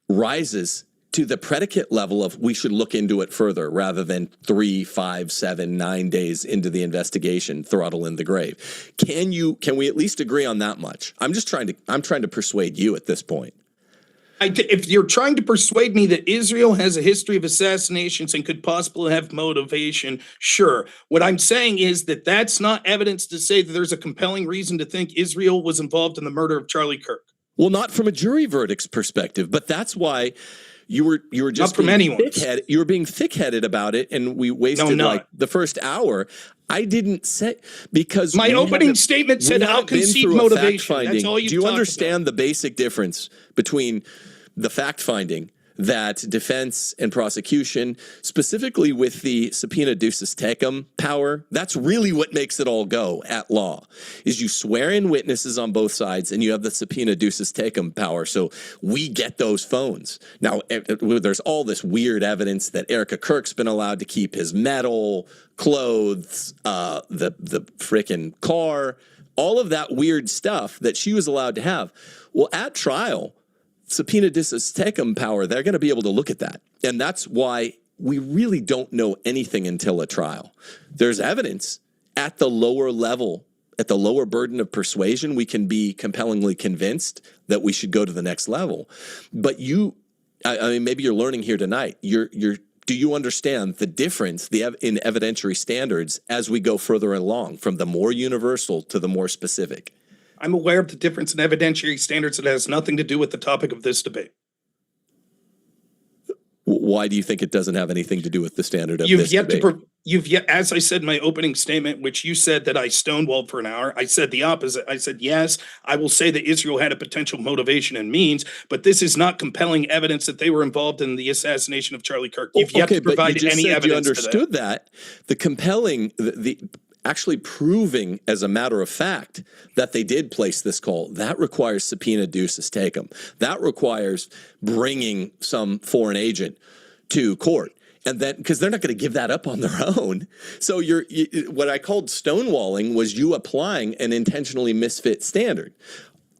rises to the predicate level of we should look into it further rather than 3, 5, 7, 9 days into the investigation, throttle in the grave. Can we at least agree on that much? I'm trying to persuade you at this point. If you're trying to persuade me that Israel has a history of assassinations and could possibly have motivation, sure. What I'm saying is that that's not evidence to say that there's a compelling reason to think Israel was involved in the murder of Charlie Kirk. Well, not from a jury verdict's perspective, but that's why you were just not from anyone. You were being thick-headed about it, and we wasted like the first hour. I didn't say because my opening statement said I'll concede motivation. That's all you. Do you understand the basic difference between the fact finding that defense and prosecution, specifically with the subpoena ducis tecum power, that's really what makes it all go at law, is you swear in witnesses on both sides and you have the subpoena ducis tecum power. So we get those phones. Now, there's all this weird evidence that Erica Kirk's been allowed to keep his medal, clothes, the frickin' car, all of that weird stuff that she was allowed to have. Well, at trial, subpoena ducis tecum power, they're going to be able to look at that. And that's why we really don't know anything until a trial. There's evidence at the lower level, at the lower burden of persuasion, we can be compellingly convinced that we should go to the next level. But I mean, maybe you're learning here tonight. Do you understand the difference in evidentiary standards as we go further along, from the more universal to the more specific? I'm aware of the difference in evidentiary standards that has nothing to do with the topic of this debate. Why do you think it doesn't have anything to do with the standard of this debate? As I said in my opening statement, which you said that I stonewalled for an hour, I said the opposite. I said, yes, I will say that Israel had a potential motivation and means, but this is not compelling evidence that they were involved in the assassination of Charlie Kirk. You've yet to provide any evidence. You understood that. The compelling, actually proving as a matter of fact that they did place this call, that requires subpoena ducis tecum. That requires bringing some foreign agent to court. And then, because they're not going to give that up on their own. So what I called stonewalling was you applying an intentionally misfit standard.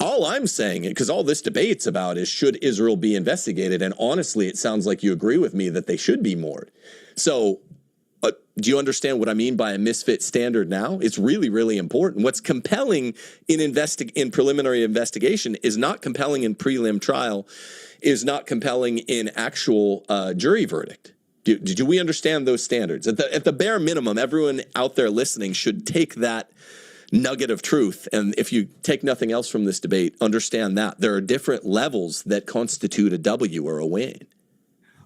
All I'm saying, because all this debate's about, is should Israel be investigated? And honestly, it sounds like you agree with me that they should be moored. So do you understand what I mean by a misfit standard now? It's really, really important. What's compelling in preliminary investigation is not compelling in prelim trial, is not compelling in actual jury verdict. Do we understand those standards? At the bare minimum, everyone out there listening should take that nugget of truth. And if you take nothing else from this debate, understand that there are different levels that constitute a W or a win.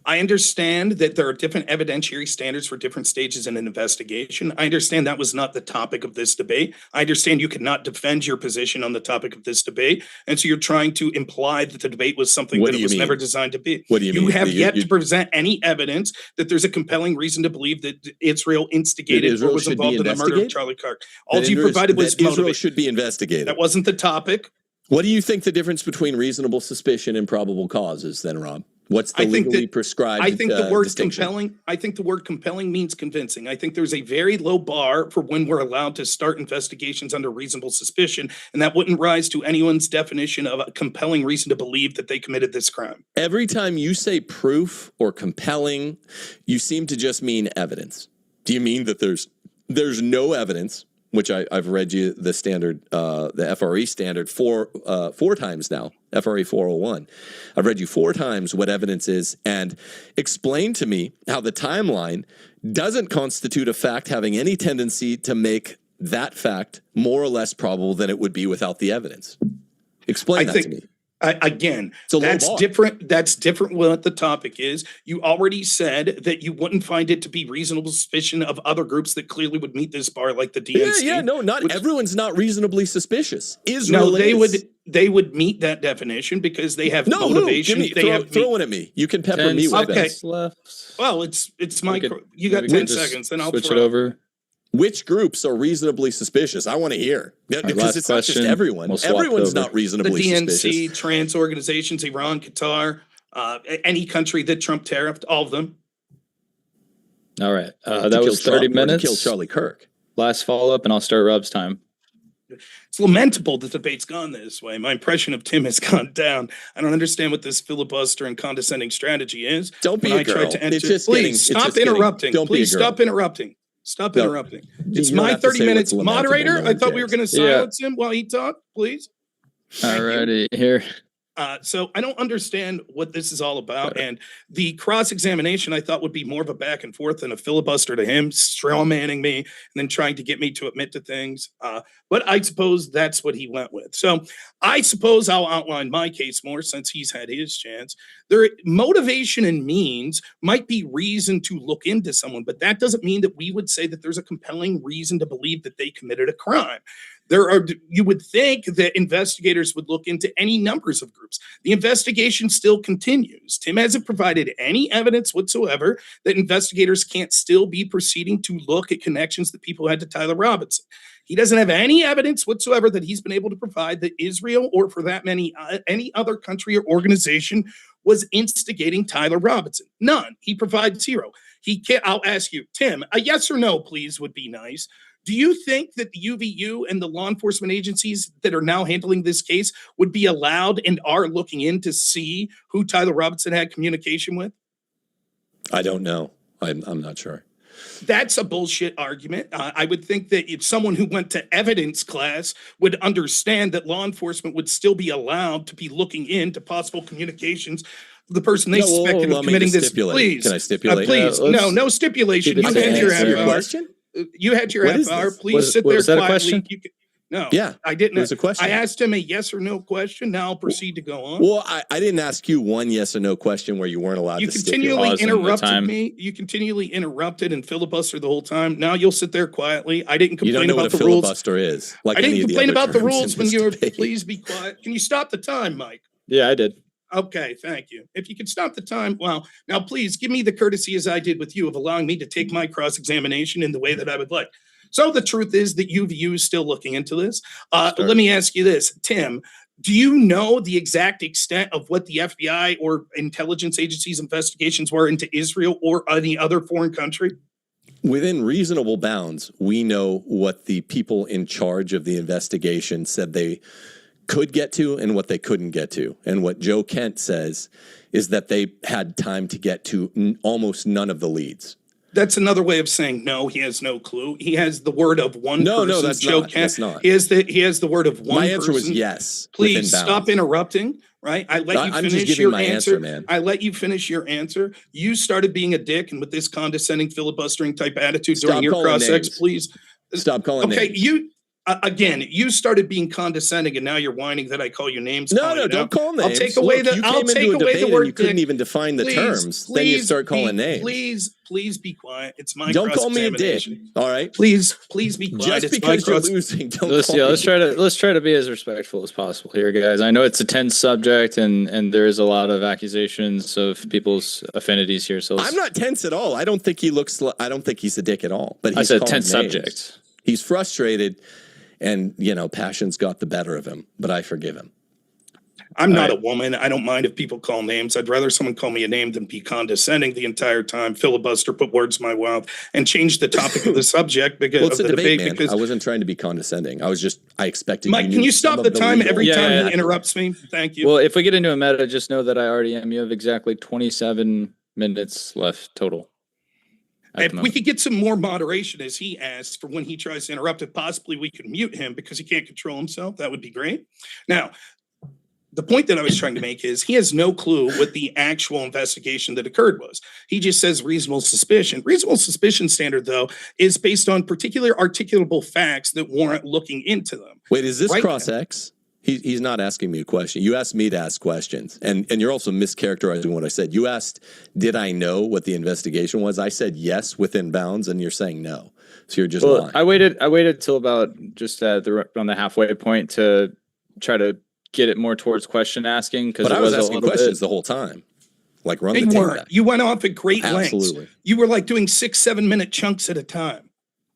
I understand that there are different evidentiary standards for different stages in an investigation. I understand that was not the topic of this debate. I understand you cannot defend your position on the topic of this debate. And so you're trying to imply that the debate was something that it was never designed to be. What do you mean? You have yet to present any evidence that there's a compelling reason to believe that Israel instigated or was involved in the murder of Charlie Kirk. All you provided was Israel should be investigated. That wasn't the topic. What do you think the difference between reasonable suspicion and probable cause is then, Rob? What's the legally prescribed distinction? I think the word compelling means convincing. I think there's a very low bar for when we're allowed to start investigations under reasonable suspicion, and that wouldn't rise to anyone's definition of a compelling reason to believe that they committed this crime. Every time you say proof or compelling, you seem to just mean evidence. Do you mean that there's no evidence? Which I've read you the standard, the FRE standard four times now, FRE 401. I've read you 4 times what evidence is, and explain to me how the timeline doesn't constitute a fact having any tendency to make that fact more or less probable than it would be without the evidence. Explain that to me. Again, that's different. That's different what the topic is. You already said that you wouldn't find it to be reasonable suspicion of other groups that clearly would meet this bar, like the DNC. Not everyone's not reasonably suspicious. Israel they would meet that definition because they have motivation. Throw it at me. You can pepper me with that. Left. Well, it's my. You got 10 seconds, then I'll switch it over. Which groups are reasonably suspicious? I want to hear. Because it's not just everyone. Everyone's not reasonably suspicious. The DNC, trans organizations, Iran, Qatar, any country that Trump tariffed, all of them. All right. That was 30 minutes. To kill Charlie Kirk. Last follow-up, and I'll start Rob's time. It's lamentable that the debate's gone this way. My impression of Tim has gone down. I don't understand what this filibuster and condescending strategy is. Don't be a girl. Please stop interrupting. Please stop interrupting. Stop interrupting. It's my 30 minutes. Moderator, I thought we were going to silence him while he talked, please. All righty, here. So I don't understand what this is all about. And the cross-examination I thought would be more of a back and forth than a filibuster to him, strawmanning me and then trying to get me to admit to things. But I suppose that's what he went with. So I suppose I'll outline my case more since he's had his chance. Motivation and means might be reason to look into someone, but that doesn't mean that we would say that there's a compelling reason to believe that they committed a crime. You would think that investigators would look into any numbers of groups. The investigation still continues. Tim hasn't provided any evidence whatsoever that investigators can't still be proceeding to look at connections that people had to Tyler Robinson. He doesn't have any evidence whatsoever that he's been able to provide that Israel, or for that any other country or organization, was instigating Tyler Robinson. None. He provides zero. He can't. I'll ask you, Tim, a yes or no, please, would be nice. Do you think that the UVU and the law enforcement agencies that are now handling this case would be allowed and are looking in to see who Tyler Robinson had communication with? I don't know. I'm not sure. That's a bullshit argument. I would think that if someone who went to evidence class would understand that law enforcement would still be allowed to be looking into possible communications. The person they suspected of committing this. Please, can I stipulate? Please, no stipulation. You had your half hour. Question? You had your half hour. Please sit there quietly. No, yeah, I didn't. It was a question. I asked him a yes or no question. Now I'll proceed to go on. Well, I didn't ask you one yes or no question where you weren't allowed to continually interrupted me. You continually interrupted and filibustered the whole time. Now you'll sit there quietly. I didn't complain about the rules. You don't know what a filibuster is. Like I didn't complain about the rules when you were. Please be quiet. Can you stop the time, Mike? Yeah, I did. Okay, thank you. If you could stop the time, well, now please give me the courtesy, as I did with you, of allowing me to take my cross-examination in the way that I would like. So the truth is that UVU is still looking into this. Let me ask you this, Tim. Do you know the exact extent of what the FBI or intelligence agencies' investigations were into Israel or any other foreign country? Within reasonable bounds, we know what the people in charge of the investigation said they could get to and what they couldn't get to. And what Joe Kent says is that they had time to get to almost none of the leads. That's another way of saying no. He has no clue. He has the word of one person. No, that's Joe not. Kent. That's not. He has the word of one person. My answer was yes. Please stop interrupting. Right? I let you I'm finish just giving your my answer, man. I let you finish your answer. You started being a dick and with this condescending filibustering type attitude during your cross-ex. Please stop calling names. Okay, again, you started being condescending, and now you're whining that I call you names. No, don't call names. I'll take away the word. You couldn't even define the terms. Then you start calling names. Please be quiet. It's my don't call me a dick. All right. Please be quiet. Just because you're losing, let's try to be as respectful as possible here, guys. I know it's a tense subject, and there is a lot of accusations of people's affinities here. So I'm not tense at all. I don't think he looks. I don't think he's a dick at all. But I said tense subject. He's frustrated. And, passion's got the better of him, but I forgive him. I'm not a woman. I don't mind if people call names. I'd rather someone call me a name than be condescending the entire time, filibuster, put words in my mouth, and change the topic of the subject because it's of a the debate. Because I wasn't trying to be condescending. I expected. Mike, can you stop the time every time he interrupts me? Thank you. Well, if we get into a meta, just know that I already am. You have exactly 27 minutes left total. If we could get some more moderation, as he asked, for when he tries to interrupt it, possibly we could mute him because he can't control himself. That would be great. Now, the point that I was trying to make is he has no clue what the actual investigation that occurred was. He just says reasonable suspicion. Reasonable suspicion standard, though, is based on particular articulable facts that warrant looking into them. Wait, is this cross-X? He's not asking me a question. You asked me to ask questions, and you're also mischaracterizing what I said. You asked, did I know what the investigation was? I said yes within bounds, and you're saying no. So you're just lying. I waited till about just on the halfway point to try to get it more towards question asking. But I was asking questions the whole time. Like run the tape back. You went off at great lengths. Absolutely. You were like doing 6-7 minute chunks at a time.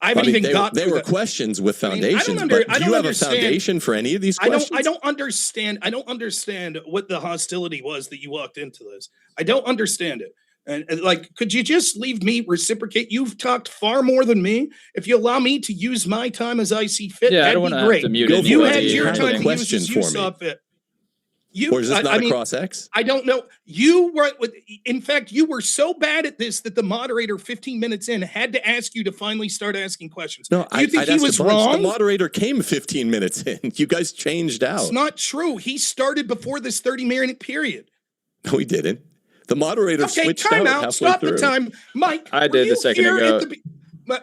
They were questions with foundations. But do you have a foundation for any of these questions? I don't understand what the hostility was that you walked into this. I don't understand it. And could you just leave me reciprocate? You've talked far more than me. If you allow me to use my time as I see fit, that'd be great. You had your time to use as you saw fit. Or is this not a cross-X? I don't know. In fact, you were so bad at this that the moderator 15 minutes in had to ask you to finally start asking questions. No, you think he was wrong? The moderator came 15 minutes in. You guys changed out. It's not true. He started before this 30-minute period. No, he didn't. The moderator switched out halfway Stop through. the time. Mike, I did a second ago.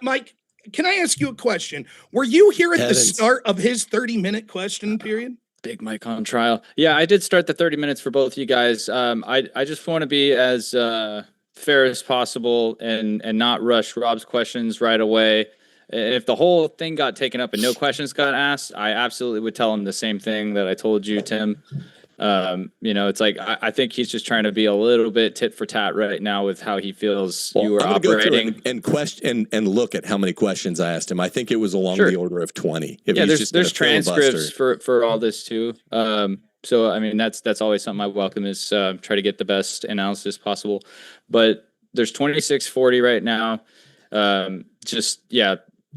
Mike, can I ask you a question? Were you here at the start of his 30-minute question period? Big Mike on trial. Yeah, I did start the 30 minutes for both of you guys. I just want to be as fair as possible and not rush Rob's questions right away. If the whole thing got taken up and no questions got asked, I absolutely would tell him the same thing that I told you, Tim. It's like I think he's just trying to be a little bit tit for tat right now with how he feels you were operating. Go and question and look at how many questions I asked him. I think it was along the order of 20. There's transcripts for all this too. So I mean that's always something I welcome is try to get the best analysis possible. But there's 26:40 right now.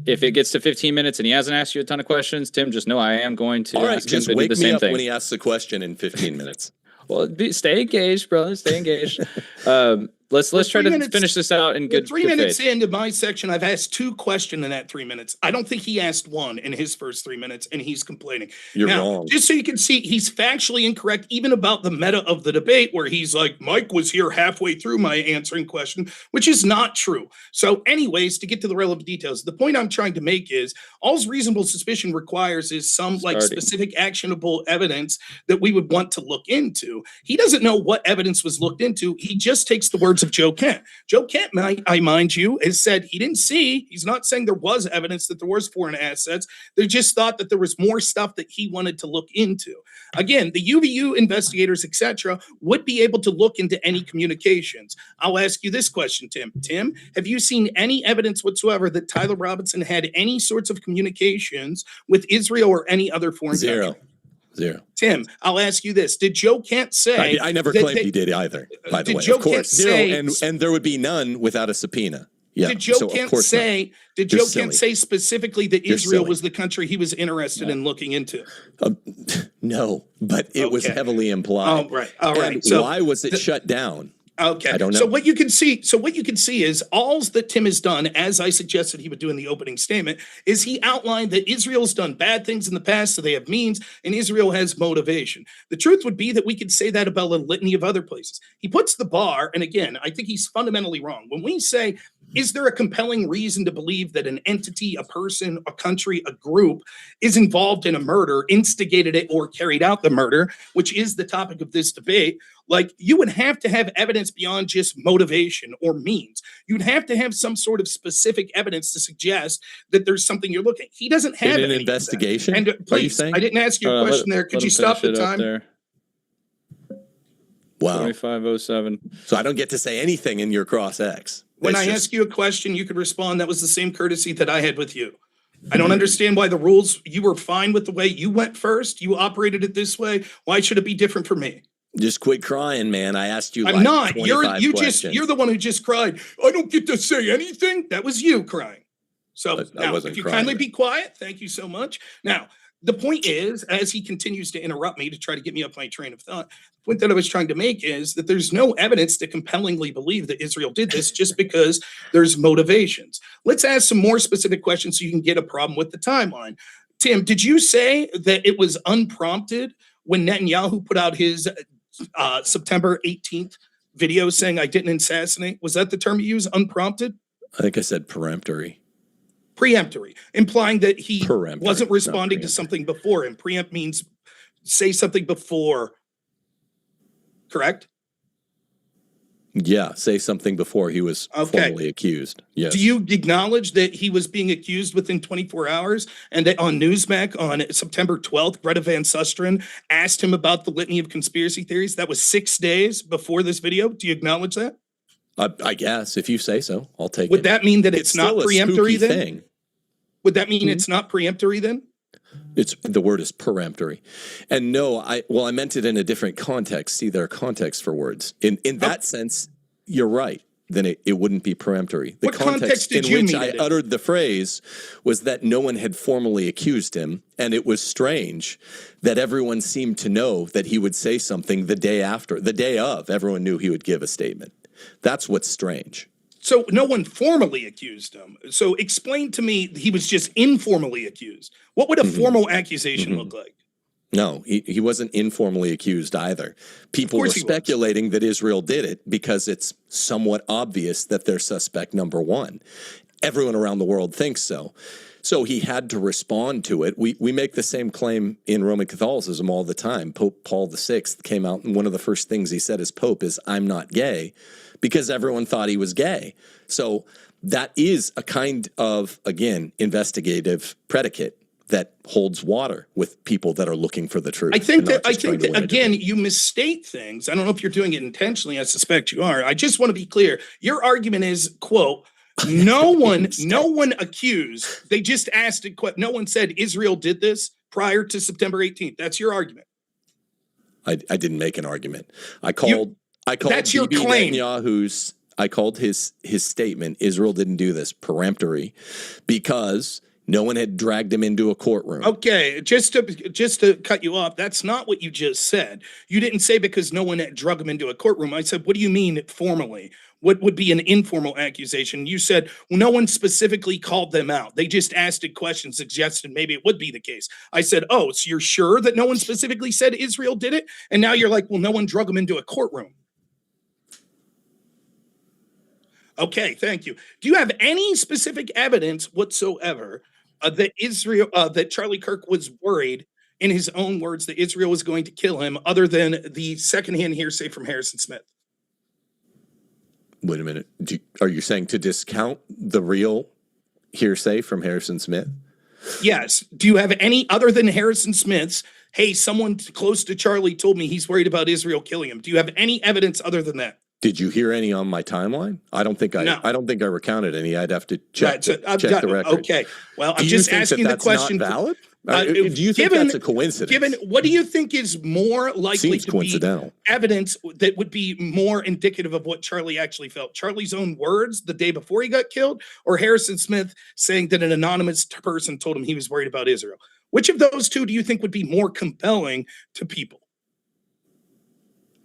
If it gets to 15 minutes and he hasn't asked you a ton of questions, Tim, just know I am going to ask him to do the same thing. Wake me up when he asks a question in 15 minutes. Well, stay engaged, brother. Stay engaged. Let's try to finish this out in good 3 minutes faith. into my section, I've asked 2 questions in that 3 minutes. I don't think he asked one in his first 3 minutes, and he's complaining. You're wrong. Just so you can see, he's factually incorrect, even about the meta of the debate, where he's like, Mike was here halfway through my answering question, which is not true. So anyways, to get to the relevant details, the point I'm trying to make is all reasonable suspicion requires is some specific actionable evidence that we would want to look into. He doesn't know what evidence was looked into. He just takes the words of Joe Kent. Joe Kent, I mind you, has said he didn't see. He's not saying there was evidence that there was foreign assets. They just thought that there was more stuff that he wanted to look into. Again, the UVU investigators, etc., would be able to look into any communications. I'll ask you this question, Tim. Tim, have you seen any evidence whatsoever that Tyler Robinson had any sorts of communications with Israel or any other foreign country? Zero. Tim, I'll ask you this. Did Joe Kent say... I never claimed he did either, by the way. Of course, zero, and there would be none without a subpoena. Yeah. Did Joe Kent say specifically that Israel was the country he was interested in looking into? No, but it was heavily implied. All right. And so why was it shut down? Okay. I don't know. So what you can see is all that Tim has done, as I suggested he would do in the opening statement, is he outlined that Israel's done bad things in the past, so they have means, and Israel has motivation. The truth would be that we could say that about a litany of other places. He puts the bar, and again, I think he's fundamentally wrong. When we say, is there a compelling reason to believe that an entity, a person, a country, a group is involved in a murder, instigated it, or carried out the murder, which is the topic of this debate, like you would have to have evidence beyond just motivation or means. You'd have to have some sort of specific evidence to suggest that there's something you're looking at. He doesn't have an investigation. And please, are you saying? I didn't ask you a question there. Could you stop the time? Wow. 25:07. So I don't get to say anything in your cross X. When I ask you a question, you could respond. That was the same courtesy that I had with you. I don't understand why the rules, you were fine with the way you went first. You operated it this way. Why should it be different for me? Just quit crying, man. I asked you. I'm not. You're the one who just cried. I don't get to say anything. That was you crying. So now, if you kindly be quiet, thank you so much. Now, the point is, as he continues to interrupt me to try to get me up my train of thought, the point that I was trying to make is that there's no evidence to compellingly believe that Israel did this just because there's motivations. Let's ask some more specific questions so you can get a problem with the timeline. Tim, did you say that it was unprompted when Netanyahu put out his September 18th video saying I didn't assassinate? Was that the term you used, unprompted? I think I said peremptory. Preemptory, implying that he wasn't responding to something before him. Preempt means say something before, correct? Yeah, say something before he was formally accused. Yes. Do you acknowledge that he was being accused within 24 hours and that on Newsmax on September 12th, Greta Van Susteren asked him about the litany of conspiracy theories? That was 6 days before this video. Do you acknowledge that? I guess if you say so, I'll take it. Would that mean that it's not preemptory then? Thing. Would that mean it's not preemptory then? The word is peremptory. And no, I meant it in a different context. See, there are contexts for words. In that sense, you're right. Then it wouldn't be peremptory. The what context did you mean? I uttered the phrase was that no one had formally accused him, and it was strange that everyone seemed to know that he would say something the day of. Everyone knew he would give a statement. That's what's strange. So no one formally accused him. So explain to me, he was just informally accused. What would a formal accusation look like? No, he wasn't informally accused either. People were speculating that Israel did it because it's somewhat obvious that they're suspect number one. Everyone around the world thinks so. So he had to respond to it. We make the same claim in Roman Catholicism all the time. Pope Paul VI came out, and one of the first things he said as Pope is, "I'm not gay," because everyone thought he was gay. So that is a kind of, again, investigative predicate that holds water with people that are looking for the truth. I think that again, you misstate things. I don't know if you're doing it intentionally. I suspect you are. I just want to be clear. Your argument is, quote, no one accused. They just asked it. No one said Israel did this prior to September 18th. That's your argument. I didn't make an argument. I called that's your claim. Netanyahu's. I called his statement, Israel didn't do this, peremptory, because no one had dragged him into a courtroom. Okay, just to cut you off, that's not what you just said. You didn't say because no one had drug him into a courtroom. I said, what do you mean formally? What would be an informal accusation? You said, well, no one specifically called them out. They just asked a question, suggested maybe it would be the case. I said, oh, so you're sure that no one specifically said Israel did it? And now you're like, well, no one drug him into a courtroom. Okay, thank you. Do you have any specific evidence whatsoever that Charlie Kirk was worried, in his own words, that Israel was going to kill him, other than the secondhand hearsay from Harrison Smith? Wait a minute. Are you saying to discount the real hearsay from Harrison Smith? Yes. Do you have any other than Harrison Smith's, hey, someone close to Charlie told me he's worried about Israel killing him? Do you have any evidence other than that? Did you hear any on my timeline? I don't think I recounted any. I'd have to check the record. Okay. Well, I'm just asking the question. Not valid? Do you think that's a coincidence? What do you think is more likely to coincidental. be evidence that would be more indicative of what Charlie actually felt? Charlie's own words the day before he got killed, or Harrison Smith saying that an anonymous person told him he was worried about Israel? Which of those two do you think would be more compelling to people?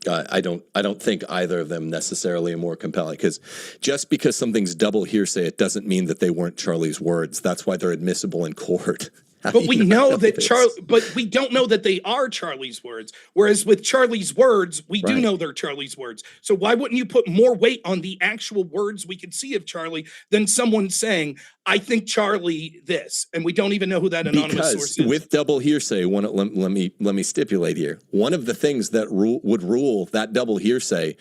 I don't think either of them necessarily are more compelling, because just because something's double hearsay, it doesn't mean that they weren't Charlie's words. That's why they're admissible in court. But we know that but we don't know that they are Charlie's words. Whereas with Charlie's words, we do know they're Charlie's words. So why wouldn't you put more weight on the actual words we can see of Charlie than someone saying, I think Charlie this, and we don't even know who that anonymous source is? With double hearsay, let me stipulate here. One of the things that would rule that double hearsay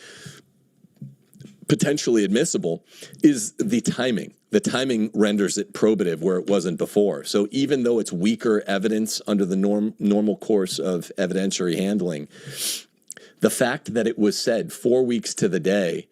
potentially admissible is the timing. The timing renders it probative where it wasn't before. So even though it's weaker evidence under the normal course of evidentiary handling, the fact that it was said 4 weeks to the day,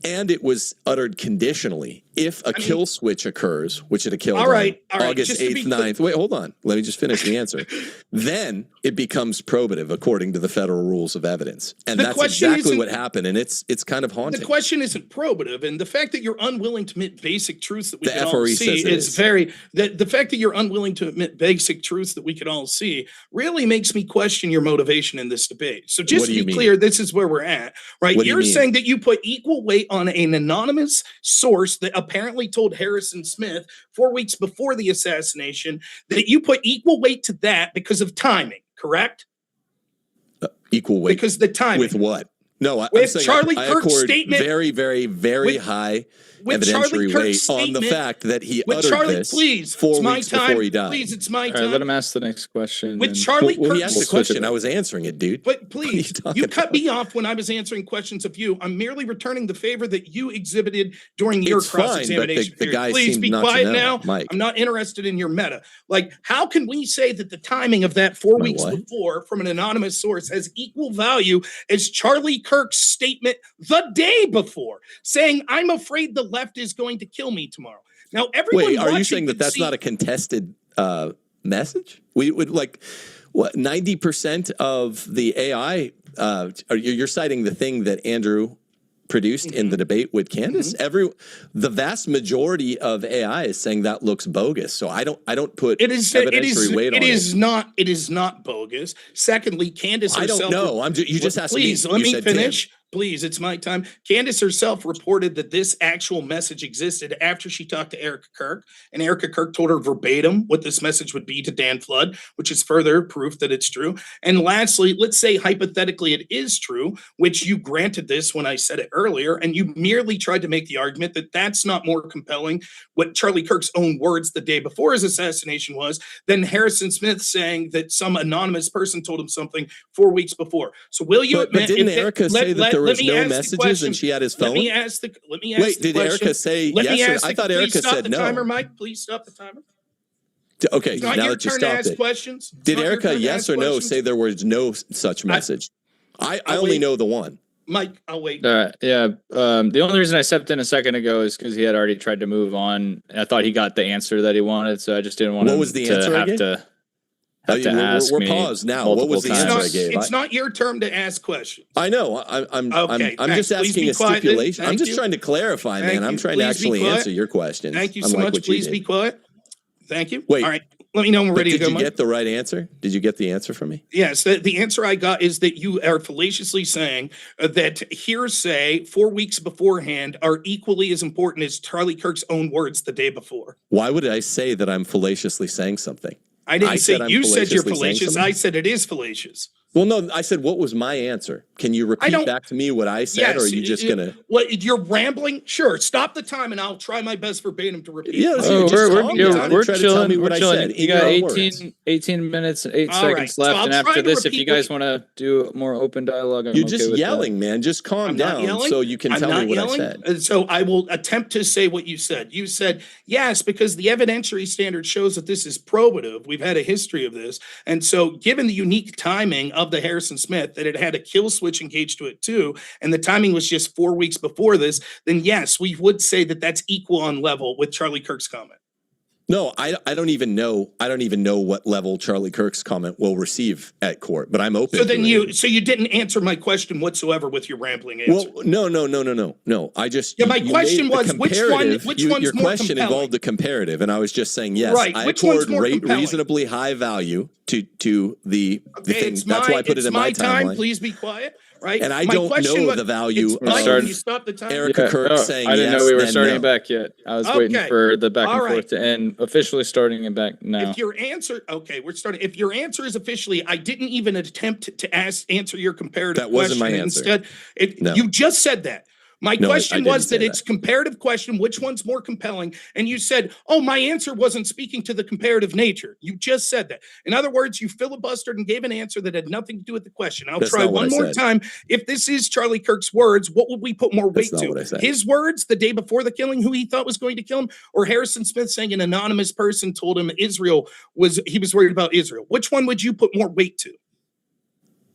and it was uttered conditionally, if a kill switch occurs, which it occurred on August 8th, 9th. Wait, hold on. Let me just finish the answer. Then it becomes probative according to the federal rules of evidence. And that's exactly what happened. And it's kind of haunting. The question isn't probative. And the fact that you're unwilling to admit basic truths that we can all see the fact that you're unwilling to admit basic truths that we can all see really makes me question your motivation in this debate. So just to be clear, this is where we're at, right? You're saying that you put equal weight on an anonymous source that apparently told Harrison Smith 4 weeks before the assassination, that you put equal weight to that because of timing, correct? Equal weight because the timing with what? No, I'm saying Charlie Kirk's statement, very, very, very high evidentiary weight on the fact that he uttered this 4 weeks before he died. Please, it's my time. All right, let him ask the next question. With Charlie Kirk, he asked the question. I was answering it, dude. But please, you cut me off when I was answering questions of you. I'm merely returning the favor that you exhibited during your cross-examination period. Please be quiet now. Mike. I'm not interested in your meta. Like, how can we say that the timing of that 4 weeks before from an anonymous source has equal value as Charlie Kirk's statement the day before, saying, I'm afraid the left is going to kill me tomorrow? Now, everyone. Wait, are you saying that that's not a contested message? We would 90% of the AI. You're citing the thing that Andrew produced in the debate with Candace. The vast majority of AI is saying that looks bogus. So I don't put evidentiary weight on it. It is not bogus. Secondly, Candace herself. I don't know. You just asked me. Please let me finish. Please, it's my time. Candace herself reported that this actual message existed after she talked to Erica Kirk, and Erica Kirk told her verbatim what this message would be to Dan Flood, which is further proof that it's true. And lastly, let's say hypothetically it is true, which you granted this when I said it earlier, and you merely tried to make the argument that that's not more compelling, what Charlie Kirk's own words the day before his assassination was, than Harrison Smith saying that some anonymous person told him something 4 weeks before. So will you admit? But didn't Erica say that there was no ask the messages question. and she had his phone? Let me ask the Wait, did question. Erica say Let me yes? ask I thought Erica stop said the no. timer, Mike. Please stop the timer. Okay, It's not now your that you turn to stopped ask it. questions. It's Did not your Erica, turn to yes ask or no, questions. say there was no such message? I I'll only wait. know the one. Mike, I'll wait. Yeah. The only reason I stepped in a second ago is because he had already tried to move on. I thought he got the answer that he wanted, so I just didn't want What him was the to answer have again? to ask We're me paused now. What multiple was the answer I times. gave? It's not your turn to ask questions. I know. I'm Okay, I'm just thanks. Please asking be a quiet then. stipulation. I'm Thank just you. trying to clarify, Thank man. I'm you. trying to Please be actually quiet. answer your questions. Thank you so unlike much. what you Please did. be quiet. Thank you. Wait. All right. Let me know when we're But ready to did go, you Mike. get the right answer? Did you get the answer from me? Yes, the answer I got is that you are fallaciously saying that hearsay 4 weeks beforehand are equally as important as Charlie Kirk's own words the day before. Why would I say that I'm fallaciously saying something? I didn't say I'm you said you're fallaciously saying fallacious. something? I said it is fallacious. Well, no, I said, what was my answer? Can you repeat back to me what I said, or are you just going to? What, you're rambling? Sure. Stop the time and I'll try my best verbatim to repeat. Yeah, my so answer. just calm down and try to tell me chilling. what We're I chilling. said You in got your words. 18 minutes and 8 All seconds right, so left. I'll And try after to this, if repeat you guys want to do more open dialogue, I'm You're okay just with yelling, man. Just calm I'm not down yelling. so you can I'm tell not me what yelling. I said. So I will attempt to say what you said. You said, yes, because the evidentiary standard shows that this is probative. We've had a history of this. And so given the unique timing of the Harrison Smith, that it had a kill switch engaged to it too, and the timing was just 4 weeks before this, then yes, we would say that that's equal on level with Charlie Kirk's comment. No, I don't even know. I don't even know what level Charlie Kirk's comment will receive at court, but I'm open. So then to it. you didn't answer my question whatsoever with your rambling answer. Well, no. I just my question was which one's your more question compelling? involved the comparative, and I was just saying yes. Right. I Which one's accord more compelling? reasonably high value to the thing. It's That's why I put it in my time. timeline. Please be quiet. Right. And I don't know the value of Can you stop the time? Erica Kirk saying I didn't yes, know we were then starting no. back yet. I was waiting for the back All and forth to end. Officially starting it back now. If your answer, we're starting. If your answer is officially, I didn't even attempt to answer your comparative That wasn't question. my answer. Instead, you just said that. My question I was didn't that say it's comparative question, which one's more compelling? And you said, oh, my answer wasn't speaking to the comparative nature. You just said that. In other words, you filibustered and gave an answer that had nothing to do with the question. I'll try one more time. If this is Charlie Kirk's words, what would we put more weight That's not to? what I said. His words the day before the killing, who he thought was going to kill him, or Harrison Smith saying an anonymous person told him he was worried about Israel? Which one would you put more weight to?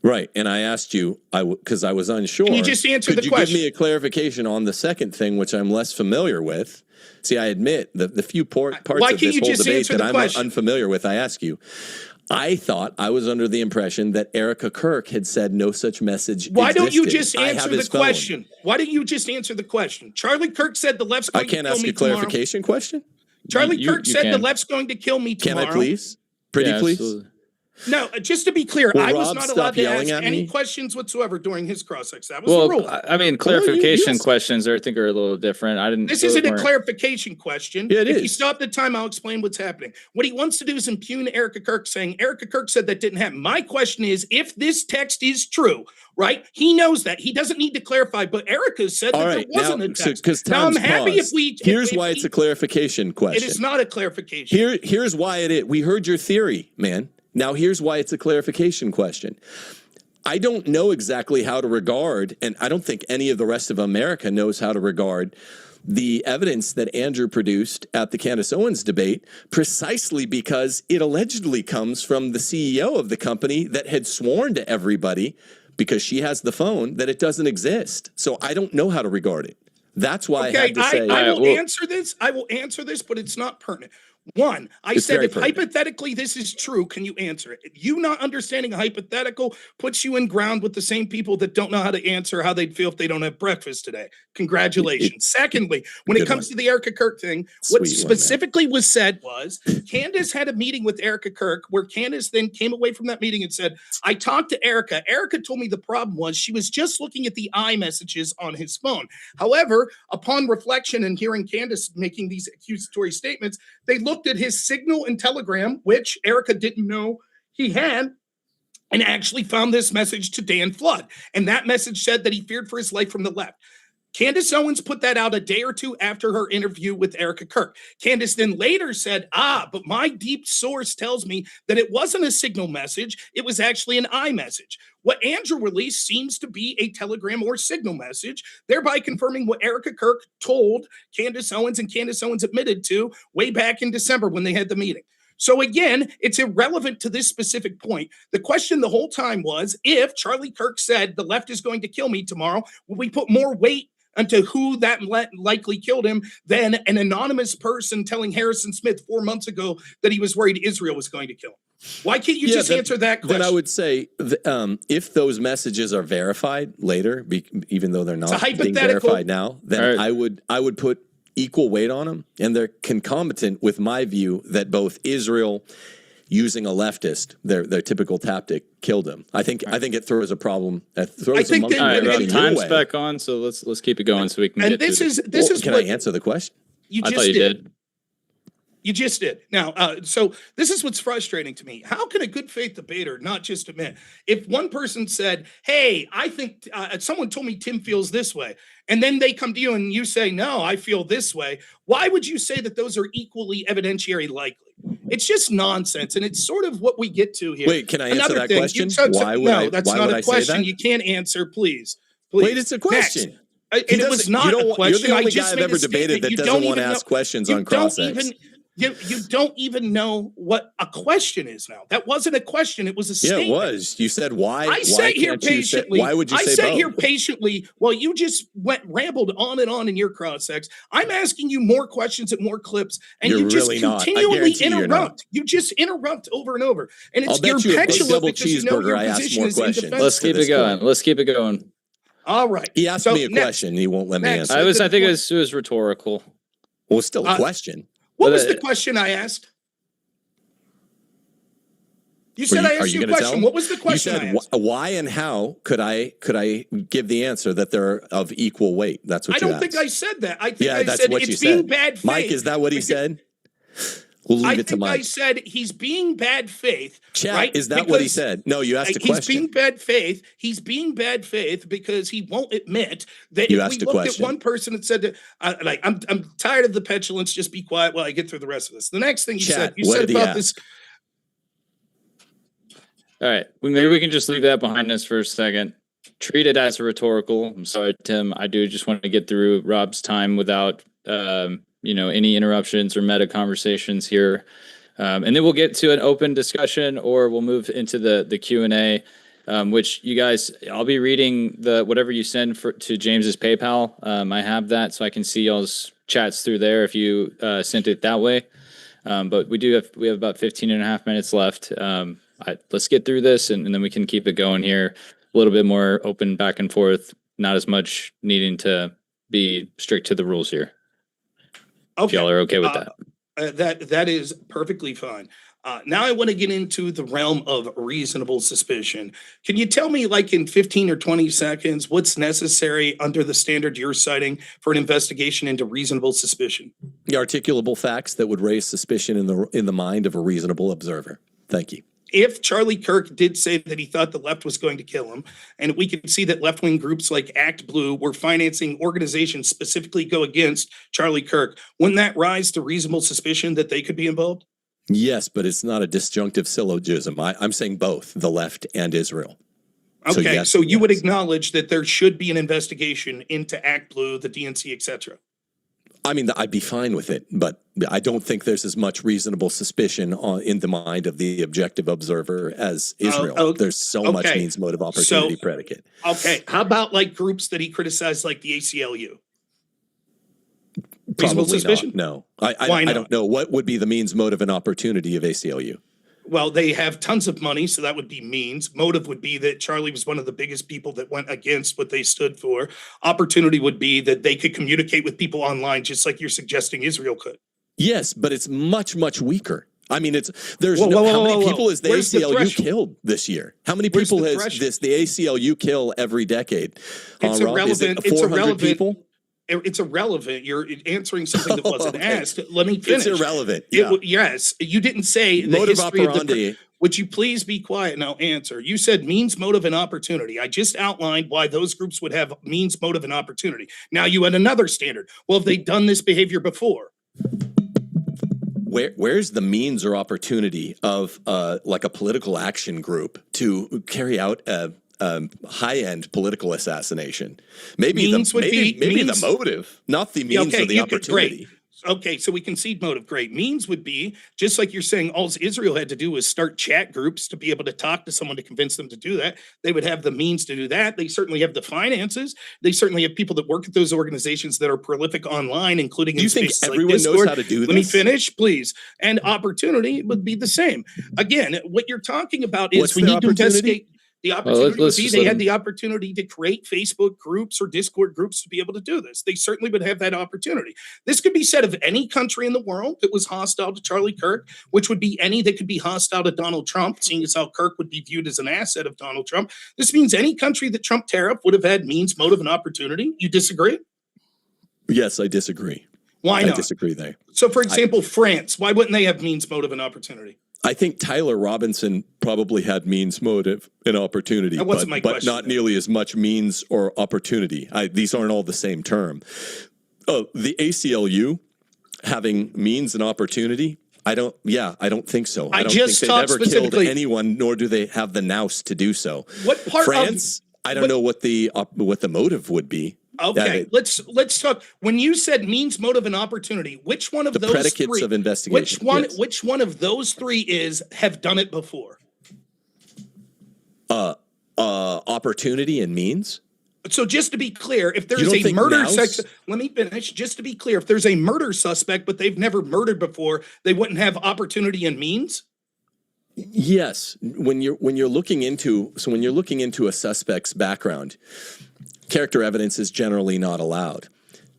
Right, and I asked you, because I was unsure. Can you just answer the question? Could you give me a clarification on the second thing, which I'm less familiar with? See, I admit the few parts of this whole debate that I'm unfamiliar with. I ask you. I thought I was under the impression that Erica Kirk had said no such message. Why don't you just answer the question? Why don't you just answer the question? Charlie Kirk said the left's going to kill me tomorrow. I can't ask a clarification question? Charlie Kirk said the left's going to kill me tomorrow. Can I please? Pretty please? Absolutely. No, just to be clear, I was Rob not stop allowed to yelling ask at any me? questions whatsoever during his cross-ex. That was the rule. I mean, clarification questions I think are a little different. I didn't. This isn't a clarification question. Yeah, it if is. you stop the time, I'll explain what's happening. What he wants to do is impugn Erica Kirk, saying Erica Kirk said that didn't happen. My question is, if this text is true, right? He knows that. He doesn't need to clarify, but Erica said that there wasn't a text. Now I'm happy if we... Here's why it's a clarification question. It is not a clarification. Here's why it is. We heard your theory, man. Now, here's why it's a clarification question. I don't know exactly how to regard, and I don't think any of the rest of America knows how to regard the evidence that Andrew produced at the Candace Owens debate, precisely because it allegedly comes from the CEO of the company that had sworn to everybody, because she has the phone, that it doesn't exist. So I don't know how to regard it. That's why I had to say... I will answer this. I will answer this, but it's not pertinent. One, I said if hypothetically this is true, can you answer it? You not understanding a hypothetical puts you in ground with the same people that don't know how to answer how they'd feel if they don't have breakfast today. Congratulations. Secondly, when it comes to the Erica Kirk thing, what specifically was said was Candace had a meeting with Erica Kirk where Candace then came away from that meeting and said, I talked to Erica. Erica told me the problem was she was just looking at the iMessages on his phone. However, upon reflection and hearing Candace making these accusatory statements, they looked at his Signal and Telegram, which Erica didn't know he had, and actually found this message to Dan Flood. And that message said that he feared for his life from the left. Candace Owens put that out a day or two after her interview with Erica Kirk. Candace then later said, but my deep source tells me that it wasn't a Signal message. It was actually an iMessage. What Andrew released seems to be a telegram or signal message, thereby confirming what Erica Kirk told Candace Owens, and Candace Owens admitted to way back in December when they had the meeting. So again, it's irrelevant to this specific point. The question the whole time was, if Charlie Kirk said the left is going to kill me tomorrow, will we put more weight onto who that likely killed him than an anonymous person telling Harrison Smith 4 months ago that he was worried Israel was going to kill him? Why can't you just answer that question? Then I would say, if those messages are verified later, even though they're not being verified now, then I would put equal weight on them, and they're concomitant with my view that both Israel using a leftist, their typical tactic, killed him. I think it throws a problem. Time's back on, so let's keep it going so we can. And this is can I answer the question? I thought you did. You just did. Now, so this is what's frustrating to me. How can a good faith debater not just admit, if one person said, hey, I think someone told me Tim feels this way, and then they come to you and you say, no, I feel this way, why would you say that those are equally evidentiary likely? It's just nonsense, and it's sort of what we get to here. Wait, can I answer that question? That's not a question. You can't answer, please. Wait, it's a question. It was not a question. You're the only guy I've ever debated that doesn't want to ask questions on cross-ex. You don't even know what a question is now. That wasn't a question. It was a statement. Yeah, it was. You said why. I sat here patiently. Why would you say both? I sat here patiently while you just rambled on and on in your cross-ex. I'm asking you more questions and more clips, and you just continually interrupt. You just interrupt over and over. And it's your petulant because you know your position is indefensible. Let's keep it going. Let's keep it going. All right. He asked me a question. And he won't let me answer. I think it was rhetorical. Well, it's still a question. What was the question I asked? You said I asked you a question. What was the question I asked? Why and how could I give the answer that they're of equal weight? That's what you asked. I don't think I said that. I think I said it's being bad faith. Mike, is that what he said? We'll leave it to Mike. I said he's being bad faith. Chat, right? Is that what he said? No, you asked a question. He's being bad faith. He's being bad faith because he won't admit that you if we looked at one person and said, I'm tired of the petulance, just be quiet while I get through the rest of this. The next thing you said about this. All right, maybe we can just leave that behind us for a second. Treat it as a rhetorical. I'm sorry, Tim. I do just want to get through Rob's time without any interruptions or meta conversations here. And then we'll get to an open discussion, or we'll move into the Q&A, which you guys, I'll be reading whatever you send to James's PayPal. I have that, so I can see y'all's chats through there if you sent it that way. But we have about 15 and a half minutes left. Let's get through this, and then we can keep it going here. A little bit more open back and forth, not as much needing to be strict to the rules here. Okay. If y'all are okay with that. That is perfectly fine. Now I want to get into the realm of reasonable suspicion. Can you tell me, like in 15 or 20 seconds, what's necessary under the standard you're citing for an investigation into reasonable suspicion? The articulable facts that would raise suspicion in the mind of a reasonable observer. Thank you. If Charlie Kirk did say that he thought the left was going to kill him, and we can see that left-wing groups like Act Blue were financing organizations specifically go against Charlie Kirk, wouldn't that rise to reasonable suspicion that they could be involved? Yes, but it's not a disjunctive syllogism. I'm saying both the left and Israel. Okay, so you would acknowledge that there should be an investigation into Act Blue, the DNC, etc. I mean, I'd be fine with it, but I don't think there's as much reasonable suspicion in the mind of the objective observer as Israel. There's so much means, motive, opportunity predicate. Okay, how about like groups that he criticized, like the ACLU? Reasonable suspicion? No. Why not? I don't know. What would be the means, motive, and opportunity of ACLU? Well, they have tons of money, so that would be means. Motive would be that Charlie was one of the biggest people that went against what they stood for. Opportunity would be that they could communicate with people online, just like you're suggesting Israel could. Yes, but it's much, much weaker. I mean, how many people has the ACLU killed this year? How many people has the ACLU kill every decade? It's irrelevant. Is it 400 people? It's irrelevant. You're answering something that wasn't asked. Let me finish. It's irrelevant. Yeah. Yes. You didn't say the motive history operandi. Of the... Would you please be quiet and I'll answer? You said means, motive, and opportunity. I just outlined why those groups would have means, motive, and opportunity. Now you had another standard. Well, have they done this behavior before? Where's the means or opportunity of like a political action group to carry out a high-end political assassination. Maybe Means the motive, not the means or the opportunity. Great. Okay, so we concede motive. Great. Means would be, just like you're saying, all Israel had to do was start chat groups to be able to talk to someone to convince them to do that. They would have the means to do that. They certainly have the finances. They certainly have people that work at those organizations that are prolific online, including Do you think everyone knows how to do this? Let me finish, please. And opportunity would be the same. Again, what you're talking about is What's we their need to investigate. The opportunity would be they had the opportunity to create Facebook groups or Discord groups to be able to do this. They certainly would have that opportunity. This could be said of any country in the world that was hostile to Charlie Kirk, which would be any that could be hostile to Donald Trump, seeing as how Kirk would be viewed as an asset of Donald Trump. This means any country that Trump tariff would have had means, motive, and opportunity. You disagree? Yes, I disagree. Why not? I disagree there. So, for example, France, why wouldn't they have means, motive, and opportunity? I think Tyler Robinson probably had means, motive, and opportunity, That wasn't my but question. not nearly as much means or opportunity. These aren't all the same term. Oh, the ACLU having means and opportunity. I don't think so. I don't just think talked they've ever killed specifically- anyone, nor do they have the nous to do so. What part France? I don't know what the motive would be. Okay, let's talk. When you said means, motive, and opportunity, which one of those predicates three? of investigation? Yes. Which one of those three have done it before? Opportunity and means. So just to be clear, if there's don't a think murder nous- let me finish. Just to be clear, if there's a murder suspect but they've never murdered before, they wouldn't have opportunity and means. Yes, when you're looking into a suspect's background, character evidence is generally not allowed.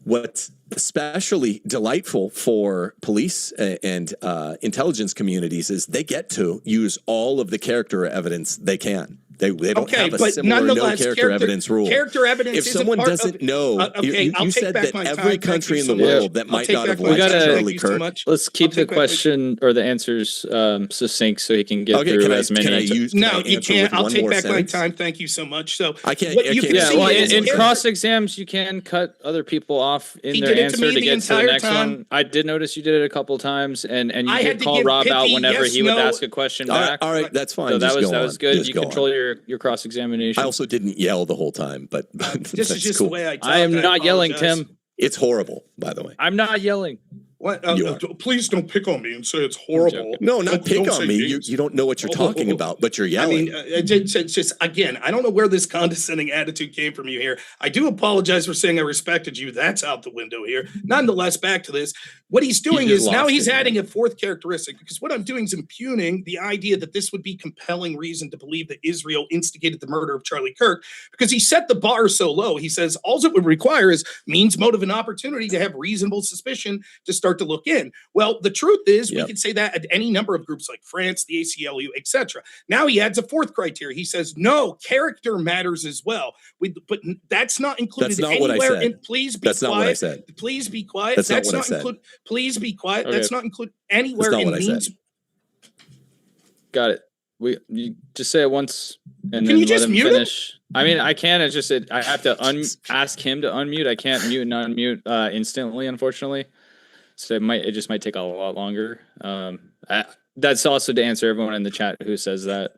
What's especially delightful for police and intelligence communities is they get to use all of the character evidence they can. They don't have a similar no character evidence rule. Character evidence. If someone doesn't know, you said that every country in the world that might not have watched Charlie Kirk. Let's keep the question or the answers succinct so he can get through as many. No, you can't. I'll take back my time. Thank you so much. So I can't. In cross exams, you can cut other people off in their answer to get to the next one. I did notice you did it a couple times, and you could call Rob out whenever he would ask a question back. All right, that's fine. So that was good. You control your cross examination. I also didn't yell the whole time, but this is just the way I talk. I am not yelling, Tim. It's horrible, by the way. I'm not yelling. What? Please don't pick on me and say it's horrible. No, not pick on me. You don't know what you're talking about, but you're yelling. I mean, it's just, again, I don't know where this condescending attitude came from you here. I do apologize for saying I respected you. That's out the window here. Nonetheless, back to this. What he's doing is now he's adding a fourth characteristic, because what I'm doing is impugning the idea that this would be compelling reason to believe that Israel instigated the murder of Charlie Kirk, because he set the bar so low. He says all it would require is means, motive, and opportunity to have reasonable suspicion to start to look in. Well, the truth is we can say that at any number of groups like France, the ACLU, etc. Now he adds a fourth criteria. He says, no, character matters as well. But that's not included that's not anywhere. What I said. Please be that's quiet. Not what I said. Please be quiet. That's not what I said. Please be quiet. Okay. That's not included anywhere that's not in what means. I said. Got it. You just say it once and Can then you let just him mute finish. I mean, I can. It's just I have to ask him to unmute. I can't mute and unmute instantly, unfortunately. So it just might take a lot longer. That's also to answer everyone in the chat who says that.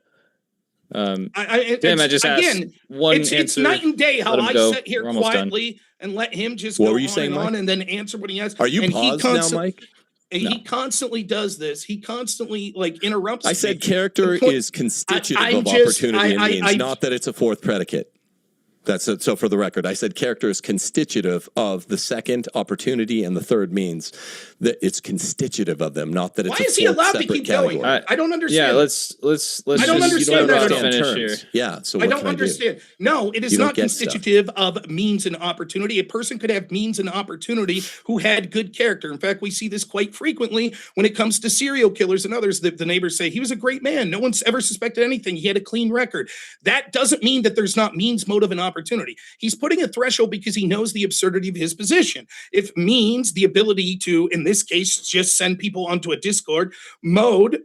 Tim, I just asked one answer. It's night and day how I sit here quietly done. And let him just what go were you on saying, and Mike? on and then answer what he has. Are you and paused now, Mike? He constantly does this. He constantly interrupts. I said character is constitutive of opportunity and means, not that it's a fourth predicate. That's it. So for the record, I said character is constitutive of the second opportunity and the third means. That it's constitutive of them, not that it's. Why is he allowed to keep category. going? I don't understand. Yeah, let's. I don't understand that at all. Finish here. Yeah, so I don't understand. No, it is not constitutive of means and opportunity. A person could have means and opportunity who had good character. In fact, we see this quite frequently when it comes to serial killers and others. The neighbors say he was a great man. No one's ever suspected anything. He had a clean record. That doesn't mean that there's not means, motive, and opportunity opportunity. He's putting a threshold because he knows the absurdity of his position. It means the ability to, in this case, just send people onto a Discord motive,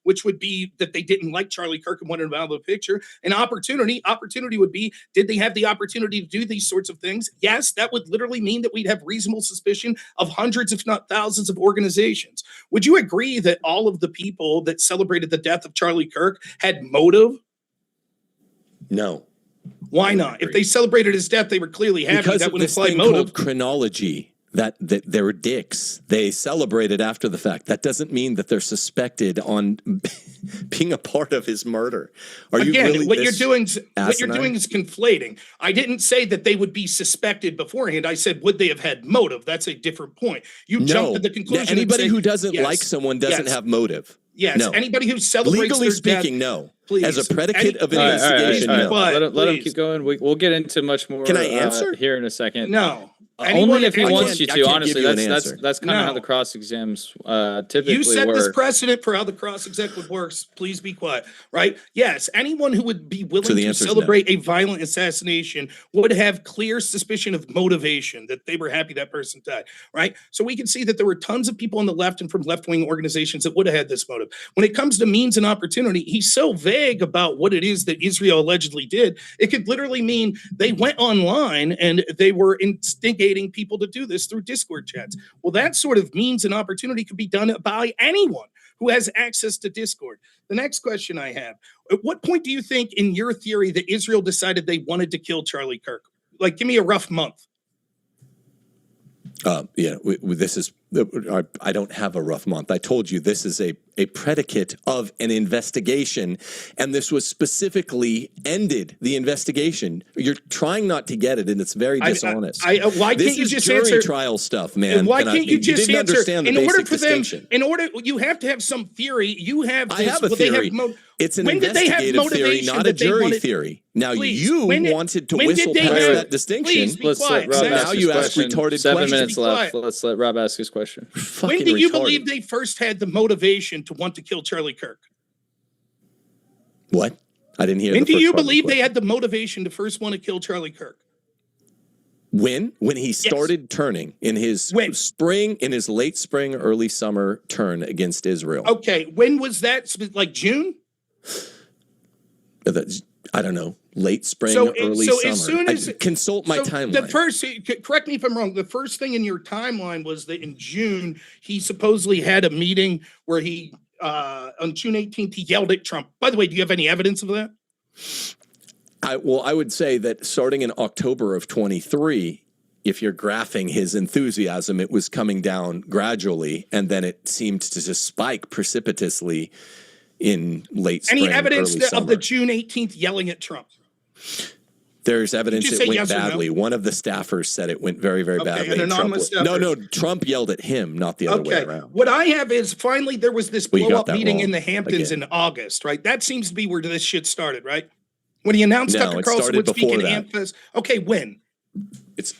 which would be that they didn't like Charlie Kirk and wanted him out of the picture. An opportunity would be, did they have the opportunity to do these sorts of things? Yes, that would literally mean that we'd have reasonable suspicion of hundreds, if not thousands, of organizations. Would you agree that all of the people that celebrated the death of Charlie Kirk had motive? No. Why not? If they celebrated his death, they were clearly happy. Because that would imply motive. Chronology. That they're dicks. They celebrated after the fact. That doesn't mean that they're suspected on being a part of his murder. What you're doing is conflating. I didn't say that they would be suspected beforehand. I said, would they have had motive? That's a different point. You jumped to the conclusion. Anybody who doesn't like someone doesn't have motive. Yes. No. Anybody who celebrates legally speaking, no. Please. As a predicate of investigation, no. Let him keep going. We'll get into much more. Can I answer here in a second? No. Only if he wants you to. Honestly, that's kind of how the cross exams typically work. You set this precedent for how the cross exam works. Please be quiet. Right? Yes. Anyone who would be willing to celebrate a violent assassination would have clear suspicion of motivation, that they were happy that person died. Right? So we can see that there were tons of people on the left and from left-wing organizations that would have had this motive. When it comes to means and opportunity, he's so vague about what it is that Israel allegedly did. It could literally mean they went online and they were instigating people to do this through Discord chats. Well, that sort of means and opportunity could be done by anyone who has access to Discord. The next question I have, at what point do you think in your theory that Israel decided they wanted to kill Charlie Kirk? Like, give me a rough month. This is, I don't have a rough month. I told you this is a predicate of an investigation, and this was specifically ended the investigation. You're trying not to get it, and it's very dishonest. Why can't you just answer jury trial stuff, man? Why can't you just answer? Understand the basic distinction. You have to have some theory. You have this. I have a theory. It's an investigative theory, not a jury theory. Now, you wanted to whistle past that distinction. Now you ask retarded questions. 7 minutes left. Let's let Rob ask his question. When do you believe they first had the motivation to want to kill Charlie Kirk? What? I didn't hear. When do you believe they had the motivation to first want to kill Charlie Kirk? When he started turning in his late spring, early summer turn against Israel. Okay, when was that? Like June? I don't know. Late spring, early summer. As soon as consult my timeline. Correct me if I'm wrong. The first thing in your timeline was that in June he supposedly had a meeting where he on June 18th he yelled at Trump. By the way, do you have any evidence of that? I would say that starting in October of 23, if you're graphing his enthusiasm, it was coming down gradually, and then it seemed to just spike precipitously in late spring. Any evidence of the June 18th yelling at Trump? There's evidence it went badly. No? One of the staffers said it went very, very badly. An anonymous staffer. Trump yelled at him, not the other way around. What I have is finally there was this blow-up meeting in the Hamptons in August, right? That seems to be where this shit started, right? When he announced Tucker Carlson would speak in AmFest. Okay, when?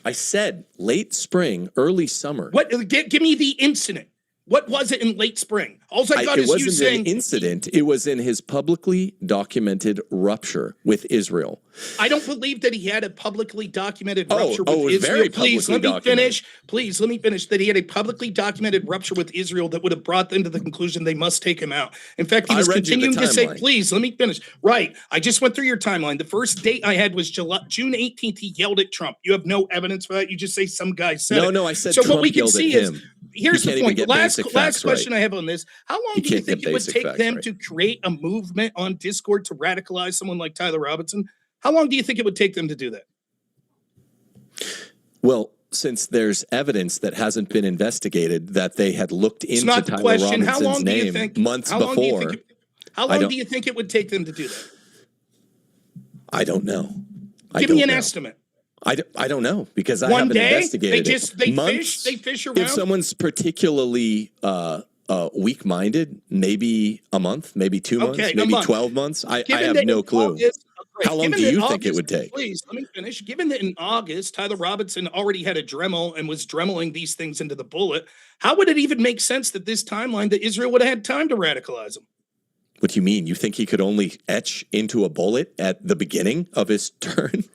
I said late spring, early summer. What? Give me the incident. What was it in late spring? All I got is you saying... It wasn't an incident. It was in his publicly documented rupture with Israel. I don't believe that he had a publicly documented rupture with Israel. Please, let me finish. Please, let me finish. That he had a publicly documented rupture with Israel that would have brought them to the conclusion they must take him out. In fact, he was continuing to say, please, let me finish. Right. I just went through your timeline. The first date I had was June 18th. He yelled at Trump. You have no evidence for that. You just say some guy said it. No, I said so Trump what we can see is, here's the point. Last question I have on this. How long do you think it would take them to create a movement on Discord to radicalize someone like Tyler Robinson? How long do you think it would take them to do that? Well, since there's evidence that hasn't been investigated that they had looked into Tyler Robinson's name months before. How long do you think it would take them to do that? I don't know. Give me an estimate. I don't know because I haven't investigated it. They fish around. If someone's particularly weak-minded, maybe a month, maybe 2 months, maybe 12 months. I have no clue. How long do you think it would take? Please, let me finish. Given that in August, Tyler Robinson already had a Dremel and was dremeling these things into the bullet, how would it even make sense that this timeline that Israel would have had time to radicalize him? What do you mean? You think he could only etch into a bullet at the beginning of his turn?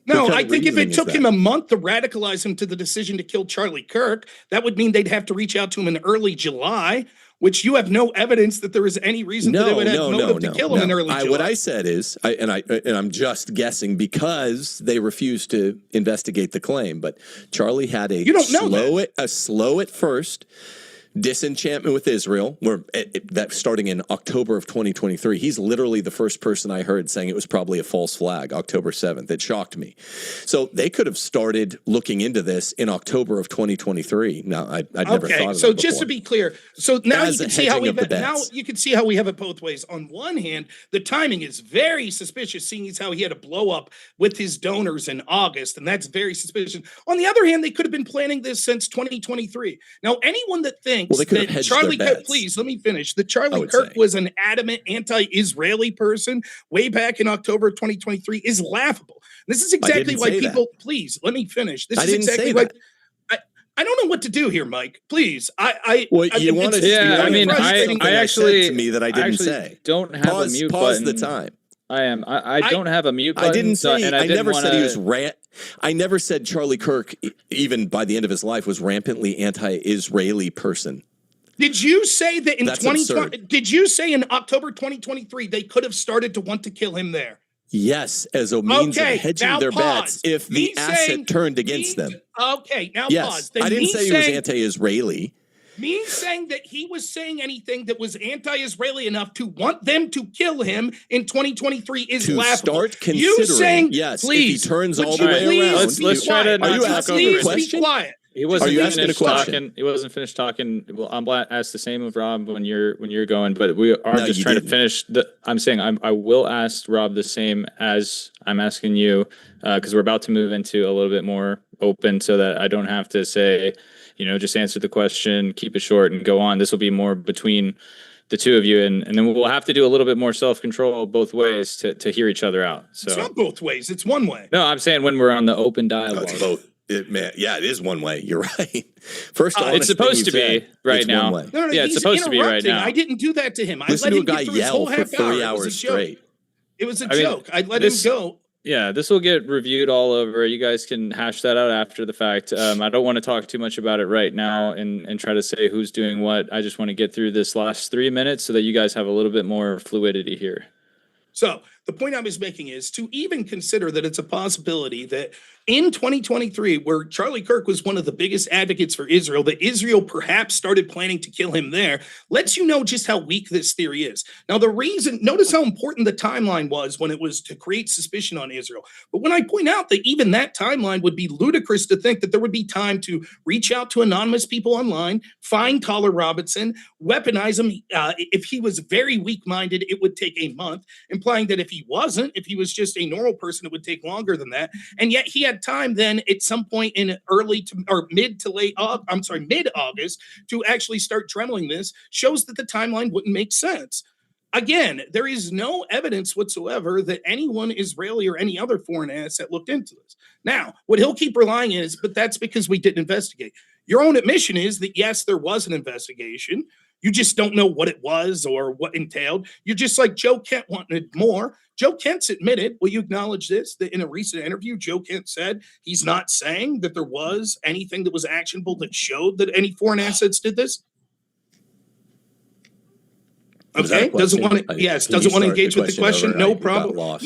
No, I think if it took him a month to radicalize him to the decision to kill Charlie Kirk, that would mean they'd have to reach out to him in early July, which you have no evidence that there is any reason that they would have motive to kill him in early July. What I said is, I'm just guessing because they refused to investigate the claim, but Charlie had a slow at first disenchantment with Israel, that starting in October of 2023. He's literally the first person I heard saying it was probably a false flag, October 7th. It shocked me. So they could have started looking into this in October of 2023. Now, I'd never thought of it. So just to be clear, so now you can see how we have it both ways. On one hand, the timing is very suspicious, seeing as how he had a blow up with his donors in August, and that's very suspicious. On the other hand, they could have been planning this since 2023. Now, anyone that thinks that Charlie Kirk, please let me finish. That Charlie Kirk was an adamant anti-Israeli person way back in October of 2023 is laughable. This is exactly why people. Please let me finish. This is exactly why. I don't know what to do here, Mike. Please, I actually to me that I didn't say. Don't have a mute button. Pause the time. I don't have a mute button. I didn't say. And I never said he was I never said Charlie Kirk, even by the end of his life, was rampantly anti-Israeli person. Did you say that in 2020? Did you say in October 2023 they could have started to want to kill him there? Yes, as a means of hedging their bets if the asset turned against them. Okay, now pause. I didn't say he was anti-Israeli. Me saying that he was saying anything that was anti-Israeli enough to want them to kill him in 2023 is laughable. Start considering, yes, please, if he turns all the way around. Let's try to not talk over the question. Be quiet. He wasn't finished talking. He wasn't finished talking. Well, I'm glad ask the same of Rob when you're going, but we are just trying to finish. I'm saying I will ask Rob the same as I'm asking you because we're about to move into a little bit more open, so that I don't have to say, just answer the question, keep it short, and go on. This will be more between the two of you, and then we'll have to do a little bit more self-control both ways to hear each other out. So it's not both ways; it's one way. No, I'm saying when we're on the open dialogue. It's both. It is one way. You're right. First, it's supposed to be right now. No, yeah, it's supposed to be right now. I didn't do that to him. I Listen let him to a guy get through his whole yell for half 3 hour. hours straight. It was a joke. I let him go. Yeah, this will get reviewed all over. You guys can hash that out after the fact. I don't want to talk too much about it right now and try to say who's doing what. I just want to get through this last 3 minutes so that you guys have a little bit more fluidity here. So the point I was making is to even consider that it's a possibility that in 2023, where Charlie Kirk was one of the biggest advocates for Israel, that Israel perhaps started planning to kill him there, lets you know just how weak this theory is. Now, notice how important the timeline was when it was to create suspicion on Israel. But when I point out that even that timeline would be ludicrous to think that there would be time to reach out to anonymous people online, find Tyler Robinson, weaponize him. If he was very weak-minded, it would take a month, implying that if he was just a normal person, it would take longer than that. And yet he had time then at some point in mid-August to actually start trembling this, shows that the timeline wouldn't make sense. Again, there is no evidence whatsoever that anyone Israeli or any other foreign asset looked into this. Now, what he'll keep relying is, but that's because we didn't investigate. Your own admission is that, yes, there was an investigation. You just don't know what it was or what entailed. You're just like Joe Kent wanted more. Joe Kent's admitted, will you acknowledge this, that in a recent interview, Joe Kent said he's not saying that there was anything that was actionable that showed that any foreign assets did this? Okay, doesn't want to engage with the question. No problem.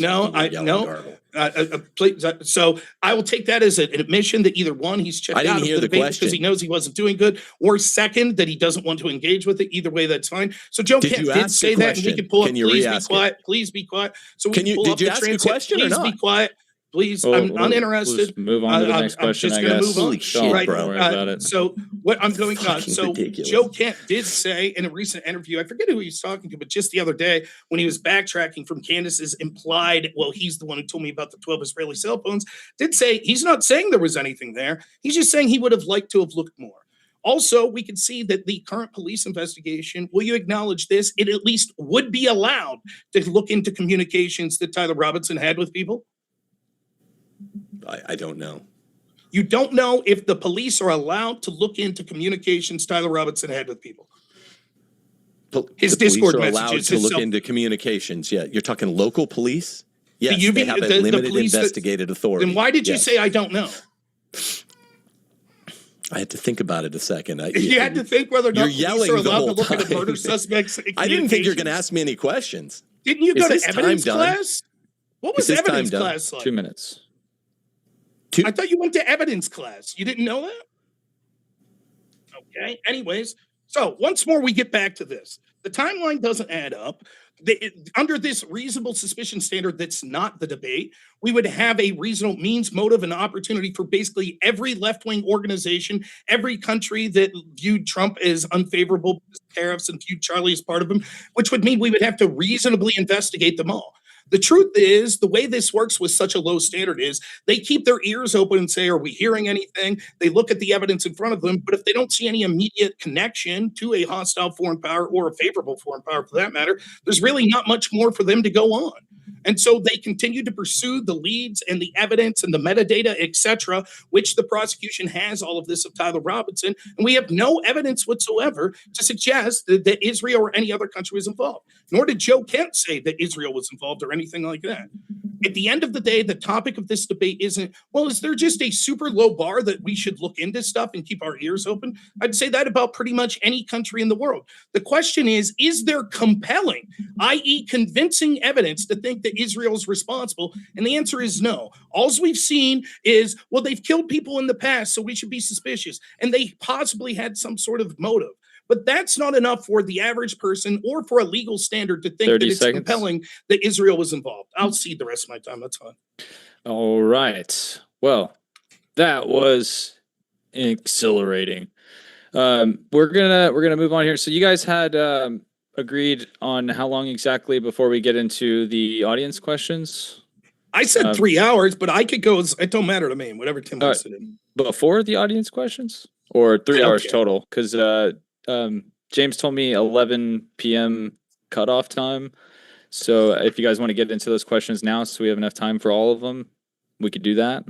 So I will take that as an admission that either one, he's checked out of the debate because he knows he wasn't doing good, or second, that he doesn't want to engage with it. Either way, that's fine. So Joe Kent did say that, and we can pull up. Please be quiet. Please be quiet. So we can pull up the transcript. Please be quiet. Please, I'm uninterested. Move on to the next question. I'm just going to move on. Holy shit, right, bro. So what I'm going on. So ridiculous. Joe Kent did say in a recent interview, I forget who he was talking to, but just the other day when he was backtracking from Candace's implied, well, he's the one who told me about the 12 Israeli cell phones, did say he's not saying there was anything there. He's just saying he would have liked to have looked more. Also, we can see that the current police investigation, will you acknowledge this? It at least would be allowed to look into communications that Tyler Robinson had with people. I don't know. You don't know if the police are allowed to look into communications Tyler Robinson had with people? His the Discord police are allowed messages, to look into communications. Yeah, you're talking local police. Yes, UV they have a the limited police investigative authority. Then why did you Yes. say I don't know? I had to think about it a second. You had to think whether or not You're police yelling are the allowed to whole look at a time. murder suspect's I didn't think you were going to communications. ask me any questions. Didn't you go to this time evidence done? class? What was Is this time evidence done? class like? 2 minutes. I thought you went to evidence class. You didn't know that? Okay. Anyways, so once more, we get back to this. The timeline doesn't add up. Under this reasonable suspicion standard, that's not the debate. We would have a reasonable means, motive, and opportunity for basically every left-wing organization, every country that viewed Trump as unfavorable to tariffs and viewed Charlie as part of them, which would mean we would have to reasonably investigate them all. The truth is, the way this works with such a low standard is they keep their ears open and say, are we hearing anything? They look at the evidence in front of them, but if they don't see any immediate connection to a hostile foreign power or a favorable foreign power for that matter, there's really not much more for them to go on. And so they continue to pursue the leads and the evidence and the metadata, etc., which the prosecution has all of this of Tyler Robinson. And we have no evidence whatsoever to suggest that Israel or any other country was involved. Nor did Joe Kent say that Israel was involved or anything like that. At the end of the day, the topic of this debate isn't, well, is there just a super low bar that we should look into stuff and keep our ears open? I'd say that about pretty much any country in the world. The question is there compelling, i.e. convincing evidence to think that Israel's responsible? And the answer is no. All we've seen is, well, they've killed people in the past, so we should be suspicious. And they possibly had some sort of motive. But that's not enough for the average person or for a legal standard to think that it's compelling that Israel was involved. I'll cede the rest of my time. That's fine. All right. Well, that was exhilarating. We're gonna move on here. So you guys had agreed on how long exactly before we get into the audience questions? I said 3 hours, but I could go. It don't matter to me. Whatever Tim wants to do. Before the audience questions, or 3 hours total? Because James told me 11 p.m. cutoff time. So if you guys want to get into those questions now, so we have enough time for all of them, we could do that.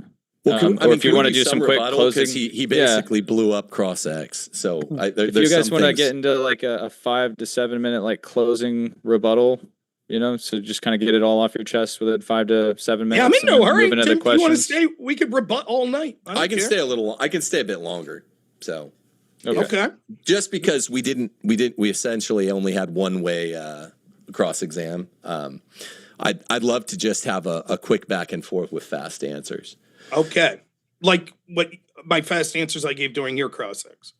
Well, or if you want to do some quick closing, he basically blew up Cross-X. So if you guys want to get into like a 5 to 7 minute like closing rebuttal, so just kind of get it all off your chest within 5 to 7 minutes. Yeah, I'm in no hurry. Tim, if you want to stay, we could rebut all night. I can stay I can stay a bit longer. So. Okay. Just because we essentially only had one way cross exam. I'd love to just have a quick back and forth with fast answers. Okay. Like what my fast answers I gave during your Cross-X.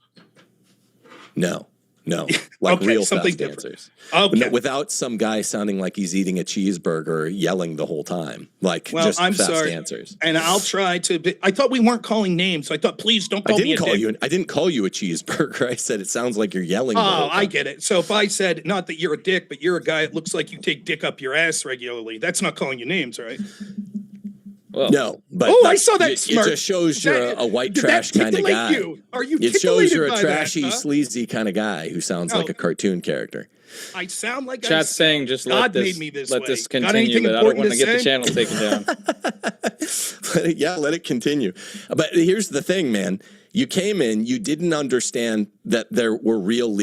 No. Like real fast different. answers. Okay. Without some guy sounding like he's eating a cheeseburger, yelling the whole time. Just I'm fast sorry. answers. And I'll try to. I thought we weren't calling names. So I thought, please don't call me a dick. I didn't call you a cheeseburger. I said it sounds like you're yelling. Oh, I get it. So if I said not that you're a dick, but you're a guy that looks like you take dick up your ass regularly, that's not calling you names, right? Well, no, but I saw that smirk. It just shows you're a white trash kind of guy. Are you? It shows you're a trashy, sleazy kind of guy who sounds like a cartoon character. I sound like chat's saying just God let made me this let way. this continue, but I don't want to get the channel taken down. Let it continue. But here's the thing, man. You came in, you didn't understand that there were real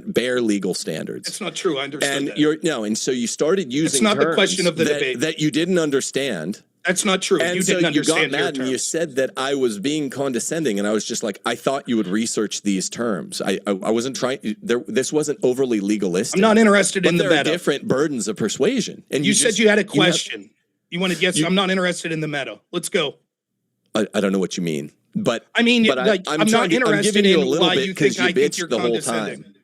bare legal standards. It's not true. I understand that. And so you started using It's not the question of the debate. That you didn't understand. That's not true. And you didn't understand got mad and you said that I was being condescending, and I was just like, I thought you would research these terms. I wasn't trying. This wasn't overly legalistic. I'm not interested in the meta. There are different burdens of persuasion. And you said you had a question. You wanted yes. I'm not interested in the meta. Let's go. I don't know what you mean, but I mean, I'm not interested in why you think I think you're the whole condescending. time.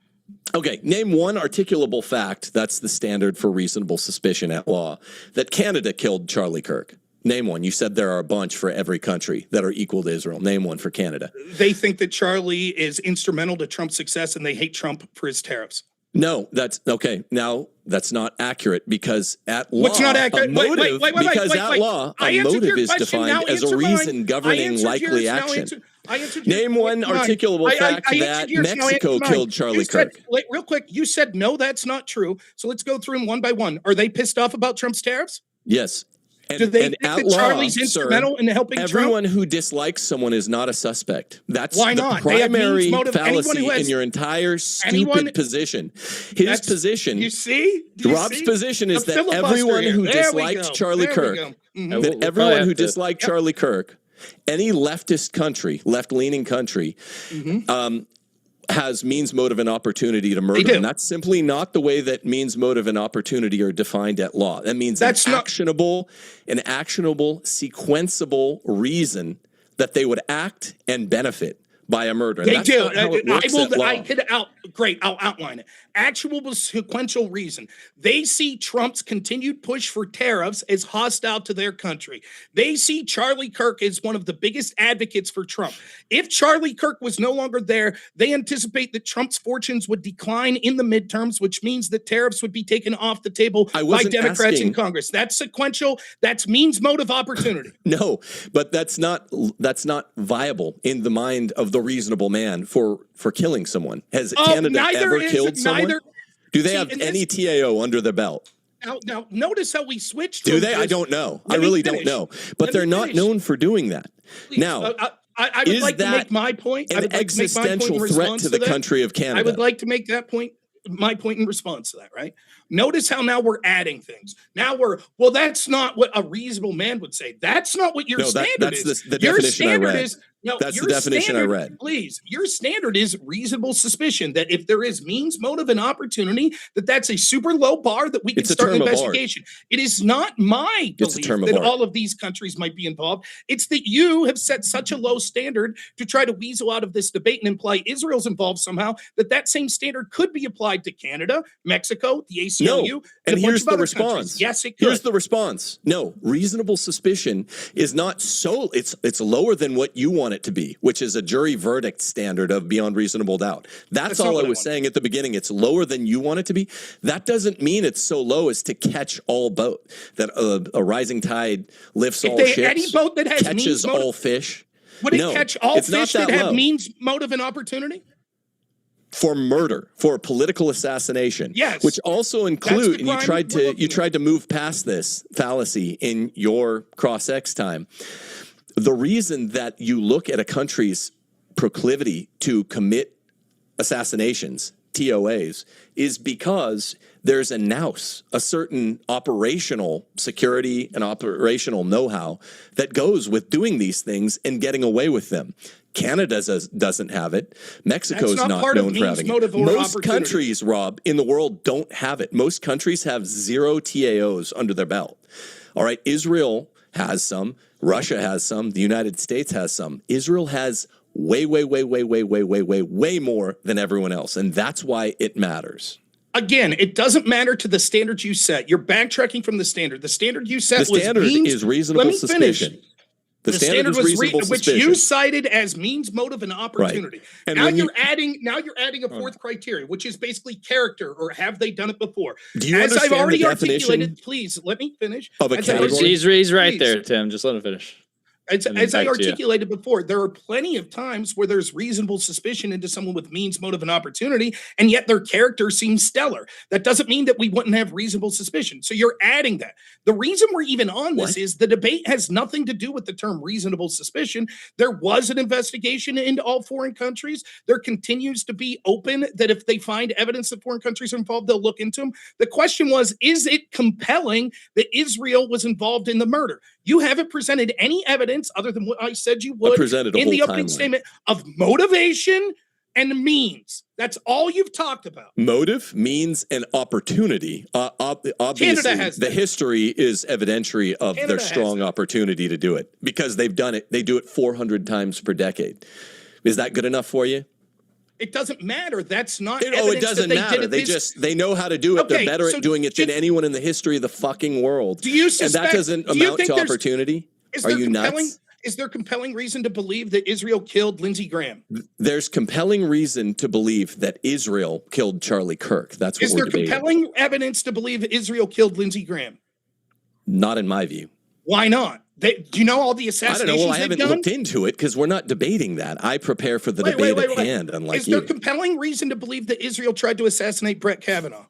Okay, name one articulable fact. That's the standard for reasonable suspicion at law. That Canada killed Charlie Kirk. Name one. You said there are a bunch for every country that are equal to Israel. Name one for Canada. They think that Charlie is instrumental to Trump's success, and they hate Trump for his tariffs. No, that's okay. Now that's not accurate because at law, what's not accurate? A motive, at law, a motive is defined as a reason governing likely action. Name one articulable fact that Mexico killed Charlie Kirk. Real quick, you said no, that's not true. So let's go through them one by one. Are they pissed off about Trump's tariffs? Yes. And, Do they and think at that law, Charlie's sir, instrumental in helping everyone Trump? who dislikes someone is not a suspect. That's Why the not? They have primary means, motive. Anyone fallacy who has- in your entire stupid anyone- position. His position, You see? Do you Rob's see? position is The that filibuster everyone here. who There we disliked go. Charlie There we Kirk, go. Mhm. We'll that probably everyone have who to- disliked Charlie Kirk, any leftist country, left-leaning country, has means, motive, and opportunity to murder. do. And that's simply not the way that means, motive, and opportunity are defined at law. That means That's an not- actionable, sequenceable reason that they would act and benefit by a murder. And They that's do. not how it works at law. Great. I'll outline it. Actual sequential reason. They see Trump's continued push for tariffs as hostile to their country. They see Charlie Kirk as one of the biggest advocates for Trump. If Charlie Kirk was no longer there, they anticipate that Trump's fortunes would decline in the midterms, which means that tariffs would be taken off the table by wasn't Democrats asking- in Congress. That's sequential. That's means, motive, opportunity. No, but that's not viable in the mind of the reasonable man for killing someone. Has Canada ever killed someone? Do they have any TAO under their belt? Now, notice how we switched. Do from they? I just- don't know. I Let me really finish. don't know. But Let they're me not finish. known for doing that. Please, Now, I would is like to that make my point. I an would like to make my point in existential threat response to the that. country of Canada. I would like to make that point, my point in response to that, right? Notice how now we're adding things. Now well, that's not what a reasonable man would say. That's not what your standard that's is. the Your definition I standard read. is no. That's the your definition I standard- read. Please, your standard is reasonable suspicion that if there is means, motive, and opportunity, that's a super low bar that we can It's a start an term of art. investigation. It is not my It's a belief term of that art. all of these countries might be involved. It's that you have set such a low standard to try to weasel out of this debate and imply Israel's involved somehow, that same standard could be applied to Canada, Mexico, the ACLU, and a bunch here's of the other response. countries. Yes, it could. Here's the response. No, reasonable suspicion is not so. It's lower than what you want it to be, which is a jury verdict standard of beyond reasonable doubt. That's not all what I I was want. saying at the beginning. It's lower than you want it to be. That doesn't mean it's so low as to catch all boat. That a rising tide lifts all ships. Any boat that has catches means, motive, all fish. would it No, catch all it's not fish that have low. means, motive, and opportunity? For murder, for political assassination. Yes. Which also include, the and you crime tried we're to looking at. move past this fallacy in your cross-ex time. The reason that you look at a country's proclivity to commit assassinations, TOAs, is because there's a nous, a certain operational security and operational know-how that goes with doing these things and getting away with them. Canada doesn't have it. Mexico's That's not not part of known for means, having motive, it. or Most opportunity. countries, Rob, in the world don't have it. Most countries have 0 TAOs under their belt. All right, Israel has some. Russia has some. The United States has some. Israel has way more than everyone else, and that's why it matters. Again, it doesn't matter to the standard you set. You're backtracking from the standard. The standard you set The standard was means, is reasonable let me finish. suspicion. The standard is was reasonable which suspicion. you cited as means, motive, and opportunity. And Now when you're adding a fourth criteria, which is basically character, or have they done it before? Do you As I've understand the already definition articulated, please let me finish. of a As I category? He's right Please. there, Tim. Just let him finish. As And I back to you. articulated before, there are plenty of times where there's reasonable suspicion into someone with means, motive, and opportunity, and yet their character seems stellar. That doesn't mean that we wouldn't have reasonable suspicion. So you're adding that. The reason we're even on this What? is the debate has nothing to do with the term reasonable suspicion. There was an investigation into all foreign countries. There continues to be open that if they find evidence that foreign countries are involved, they'll look into them. The question was, is it compelling that Israel was involved in the murder? You haven't presented any evidence other than what I said you would presented a in the whole opening timeline. statement of motivation and means. That's all you've talked about. Motive, means, and opportunity. Obviously, has the that. history is evidentiary of Canada their has strong that. opportunity to do it because they've done it. They do it 400 times per decade. Is that good enough for you? It doesn't matter. That's not It evidence doesn't that they matter. did it. They know how to do it. Okay, They're better so at doing it than just- anyone in the history of the fucking world. Do you And suspect? that doesn't do you amount think to there's- opportunity? Is Are there you compelling? nuts? Is there compelling reason to believe that Israel killed Lindsey Graham? There's compelling reason to believe that Israel killed Charlie Kirk. That's what Is we're there debating. compelling evidence to believe Israel killed Lindsey Graham? Not in my view. Why not? Do you know all the I don't assassinations know. Well, I they've haven't done? looked into it because we're not debating that. I prepare for the Wait, debate wait, at wait. hand, unlike Is there you. compelling reason to believe that Israel tried to assassinate Brett Kavanaugh?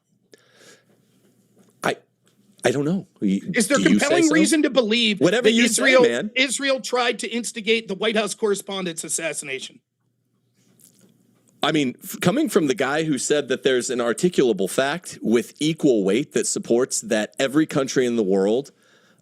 I don't know. Is there Do you say compelling so? reason to believe Whatever that you say, man. Israel tried to instigate the White House correspondent's assassination? I mean, coming from the guy who said that there's an articulable fact with equal weight that supports that every country in the world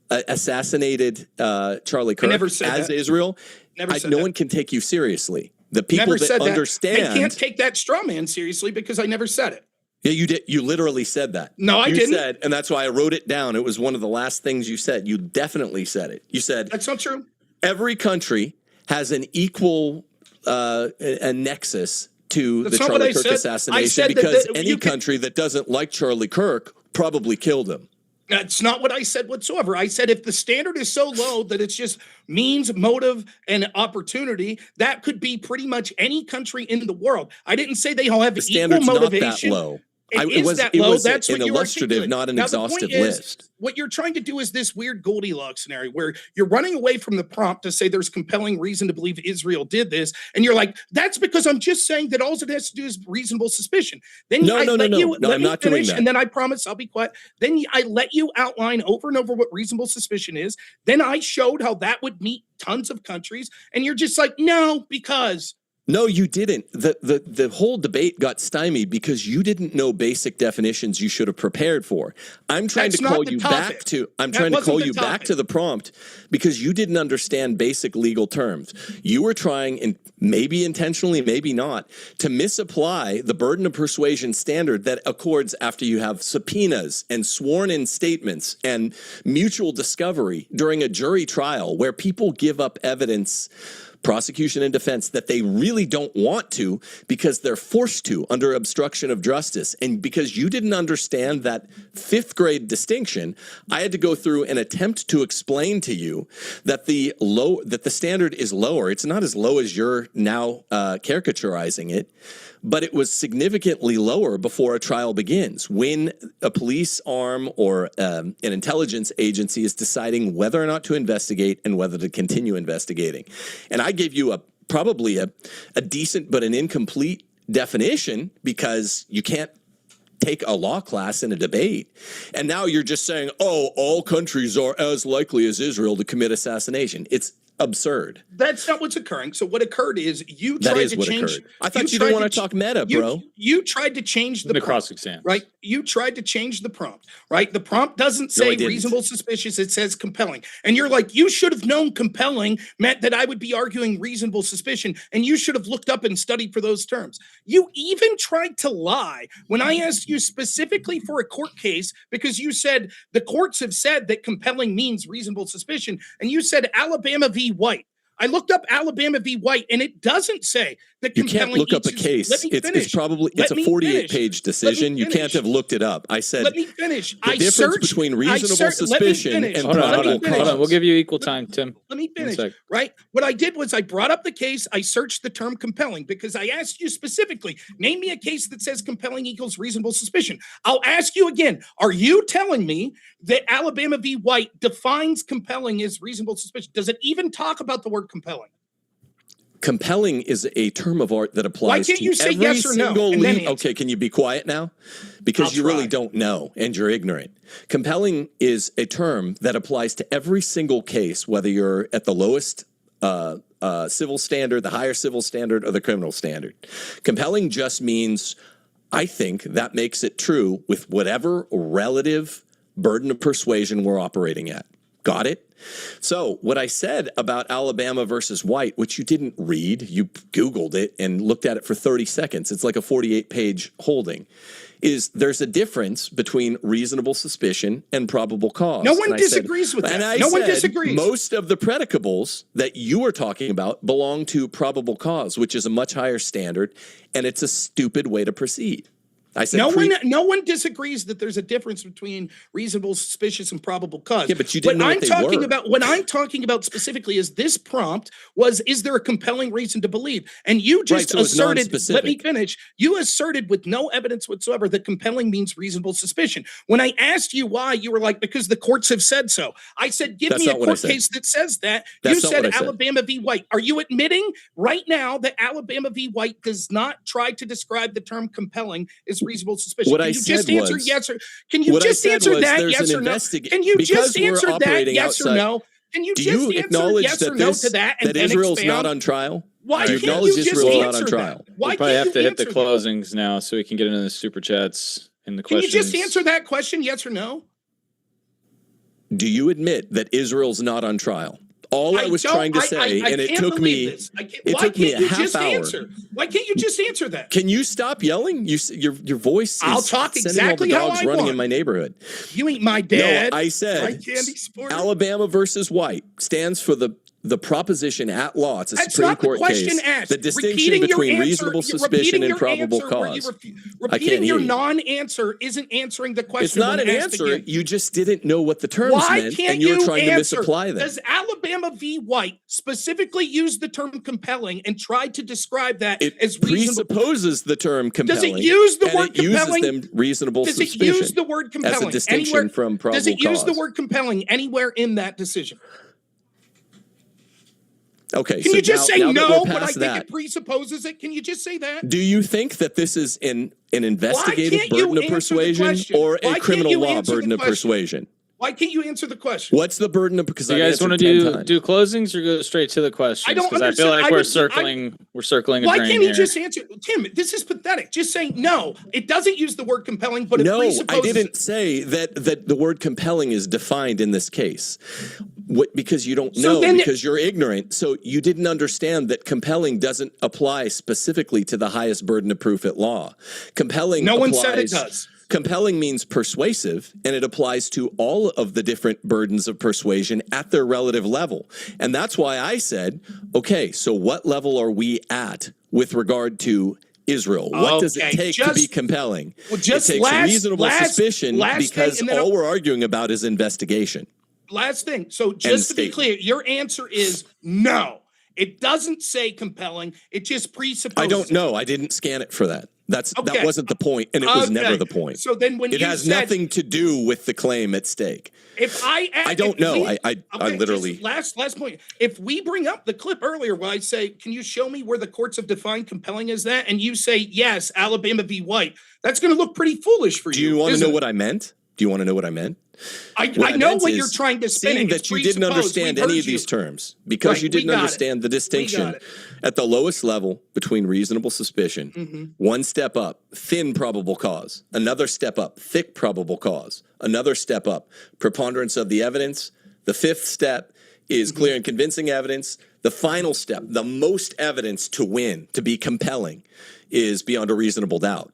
assassinated Charlie Kirk as Israel, no one can take you seriously. The people that understand... They can't take that straw man seriously because I never said it. Yeah, you did. You literally said that. No, I didn't. You said, and that's why I wrote it down. It was one of the last things you said. You definitely said it. You said... That's not true. Every country has an equal a nexus to the Charlie Kirk assassination because any country that doesn't like Charlie Kirk probably killed him. That's not what I said whatsoever. I said if the standard is so low that it's just means, motive, and opportunity, that could be pretty much any country in the world. I didn't say they all have equal motivation. Not that low. It was that low. That's an illustrative, not an exhaustive list. What you're trying to do is this weird Goldilocks scenario where you're running away from the prompt to say there's compelling reason to believe Israel did this, and you're like, that's because I'm just saying that all it has to do is reasonable suspicion. Then I'm not doing that. And then I promise I'll be quiet. Then I let you outline over and over what reasonable suspicion is. Then I showed how that would meet tons of countries, and you're just like, no, because... No, you didn't. The whole debate got stymied because you didn't know basic definitions you should have prepared for. I'm trying to call you back to the prompt because you didn't understand basic legal terms. You were trying, and maybe intentionally, maybe not, to misapply the burden of persuasion standard that accords after you have subpoenas and sworn in statements and mutual discovery during a jury trial where people give up evidence, prosecution and defense, that they really don't want to because they're forced to under obstruction of justice. And because you didn't understand that fifth grade distinction, I had to go through and attempt to explain to you that the standard is lower. It's not as low as you're now caricaturizing it, but it was significantly lower before a trial begins. When a police arm or an intelligence agency is deciding whether or not to investigate and whether to continue investigating. And I gave you probably a decent but an incomplete definition because you can't take a law class in a debate. And now you're just saying, oh, all countries are as likely as Israel to commit assassination. It's absurd. That's not what's occurring. So what occurred is you tried to change. I thought you didn't want to talk meta, bro. You tried to change the cross-exam, right? You tried to change the prompt, right? The prompt doesn't say reasonable suspicious. It says compelling. And you're like, you should have known compelling meant that I would be arguing reasonable suspicion. And you should have looked up and studied for those terms. You even tried to lie when I asked you specifically for a court case because you said the courts have said that compelling means reasonable suspicion. And you said Alabama v. White. I looked up Alabama v. White, and it doesn't say that you can't look up a case. It's a 48-page decision. You can't have looked it up. I said, let me finish. The difference between reasonable suspicion and probable cause. Hold on. We'll give you equal time, Tim. Let me finish. Right. What I did was I brought up the case. I searched the term compelling because I asked you specifically, name me a case that says compelling equals reasonable suspicion. I'll ask you again. Are you telling me that Alabama v. White defines compelling as reasonable suspicion? Does it even talk about the word compelling? Compelling is a term of art that applies to every single legal. Okay, can you be quiet now? Because you really don't know and you're ignorant. Compelling is a term that applies to every single case, whether you're at the lowest civil standard, the higher civil standard, or the criminal standard. Compelling just means, I think, that makes it true with whatever relative burden of persuasion we're operating at. Got it? So what I said about Alabama versus White, which you didn't read, you Googled it and looked at it for 30 seconds. It's like a 48-page holding. Is there's a difference between reasonable suspicion and probable cause. No one disagrees with that. No one disagrees. Most of the predicables that you are talking about belong to probable cause, which is a much higher standard, and it's a stupid way to proceed. I said no one disagrees that there's a difference between reasonable, suspicious, and probable cause. Yeah, but you didn't know what they were. What I'm talking about specifically is this prompt is there a compelling reason to believe? And you just asserted, let me finish. You asserted with no evidence whatsoever that compelling means reasonable suspicion. When I asked you why, you were like, because the courts have said so. I said, give me a court case that says that. You said Alabama v. White. Are you admitting right now that Alabama v. White does not try to describe the term compelling as reasonable suspicion. What can I you just said answer was, yes or can you what I just said answer was that there's yes an or no? investigation Can you because just we're answer that operating yes or outside. no? Can you Do just you answer acknowledge yes or that no this to that and that then Israel's expound? not on trial? Why Do you can't acknowledge you just Israel's not on answer trial? that? Why We'll probably can't have to you hit the answer that? closings now so we can get into the super chats and the Can you questions. just answer that question, yes or no? Do you admit that Israel's not on trial? All I was trying to say, and it took me a half hour. Why can't you just answer that? Can you stop yelling? Your voice I'll is talk sending all exactly the how dogs I running want. in my neighborhood. You ain't my dad. No, I said right, Candy Sport? Alabama versus White stands for the proposition at law. It's a That's Supreme not the Court question case. asked. The distinction Repeating your between answer- reasonable you're suspicion repeating and your probable answer where you cause. repeating your hear you. non-answer isn't answering the question. It's not when an asked answer. again. You just didn't know what the terms Why meant, can't and you were you trying to answer? misapply them. Does Alabama v. White specifically use the term compelling and try to describe that It as reasonable? presupposes the term compelling. Does it use the and word it uses compelling? them reasonable Does it suspicion use the word compelling as a distinction anywhere? from probable Does it use the cause. word compelling anywhere in that decision? Okay, Can so you just now say that no? we're But I past think that, it presupposes it. Can you just say that? do you think that this is an investigative can't you burden of answer the persuasion question? or Why a can't criminal you law answer the burden of question? persuasion? Why can't you answer the question? What's the burden of? Because Do you guys want to do closings or go straight to the questions? I don't Because I feel understand. like we're circling a Why drain can't he here. just answer? Tim, this is pathetic. Just say no. It doesn't use the word compelling, but it No, presupposes I didn't say that the word compelling is defined in this case. Because you don't know, because you're ignorant. So you didn't understand that compelling doesn't apply specifically to the highest burden of proof at law. Compelling No one applies, said it does. Compelling means persuasive, and it applies to all of the different burdens of persuasion at their relative level. And that's why I said, okay, so what level are we at with regard to Israel? What does it take to be compelling? Well, just it takes reasonable suspicion because thing, all we're arguing about is investigation. Last thing. So just to be clear, your answer is no. It doesn't say compelling. It just presupposes. I don't know. I didn't scan it for that. That wasn't the point, and it was never the point. So then when it has nothing to do with the claim at stake. If I don't know. I literally last point. If we bring up the clip earlier where I say, can you show me where the courts have defined compelling as that? And you say, yes, Alabama v. White. That's going to look pretty foolish for you. Do you want to know what I meant? Do you want to know what I meant? I know what you're trying to spin. Seeing that you didn't understand any of these terms because you didn't understand the distinction at the lowest level between reasonable suspicion, one step up, thin probable cause, another step up, thick probable cause, another step up, preponderance of the evidence. The fifth step is clear and convincing evidence. The final step, the most evidence to win, to be compelling, is beyond a reasonable doubt.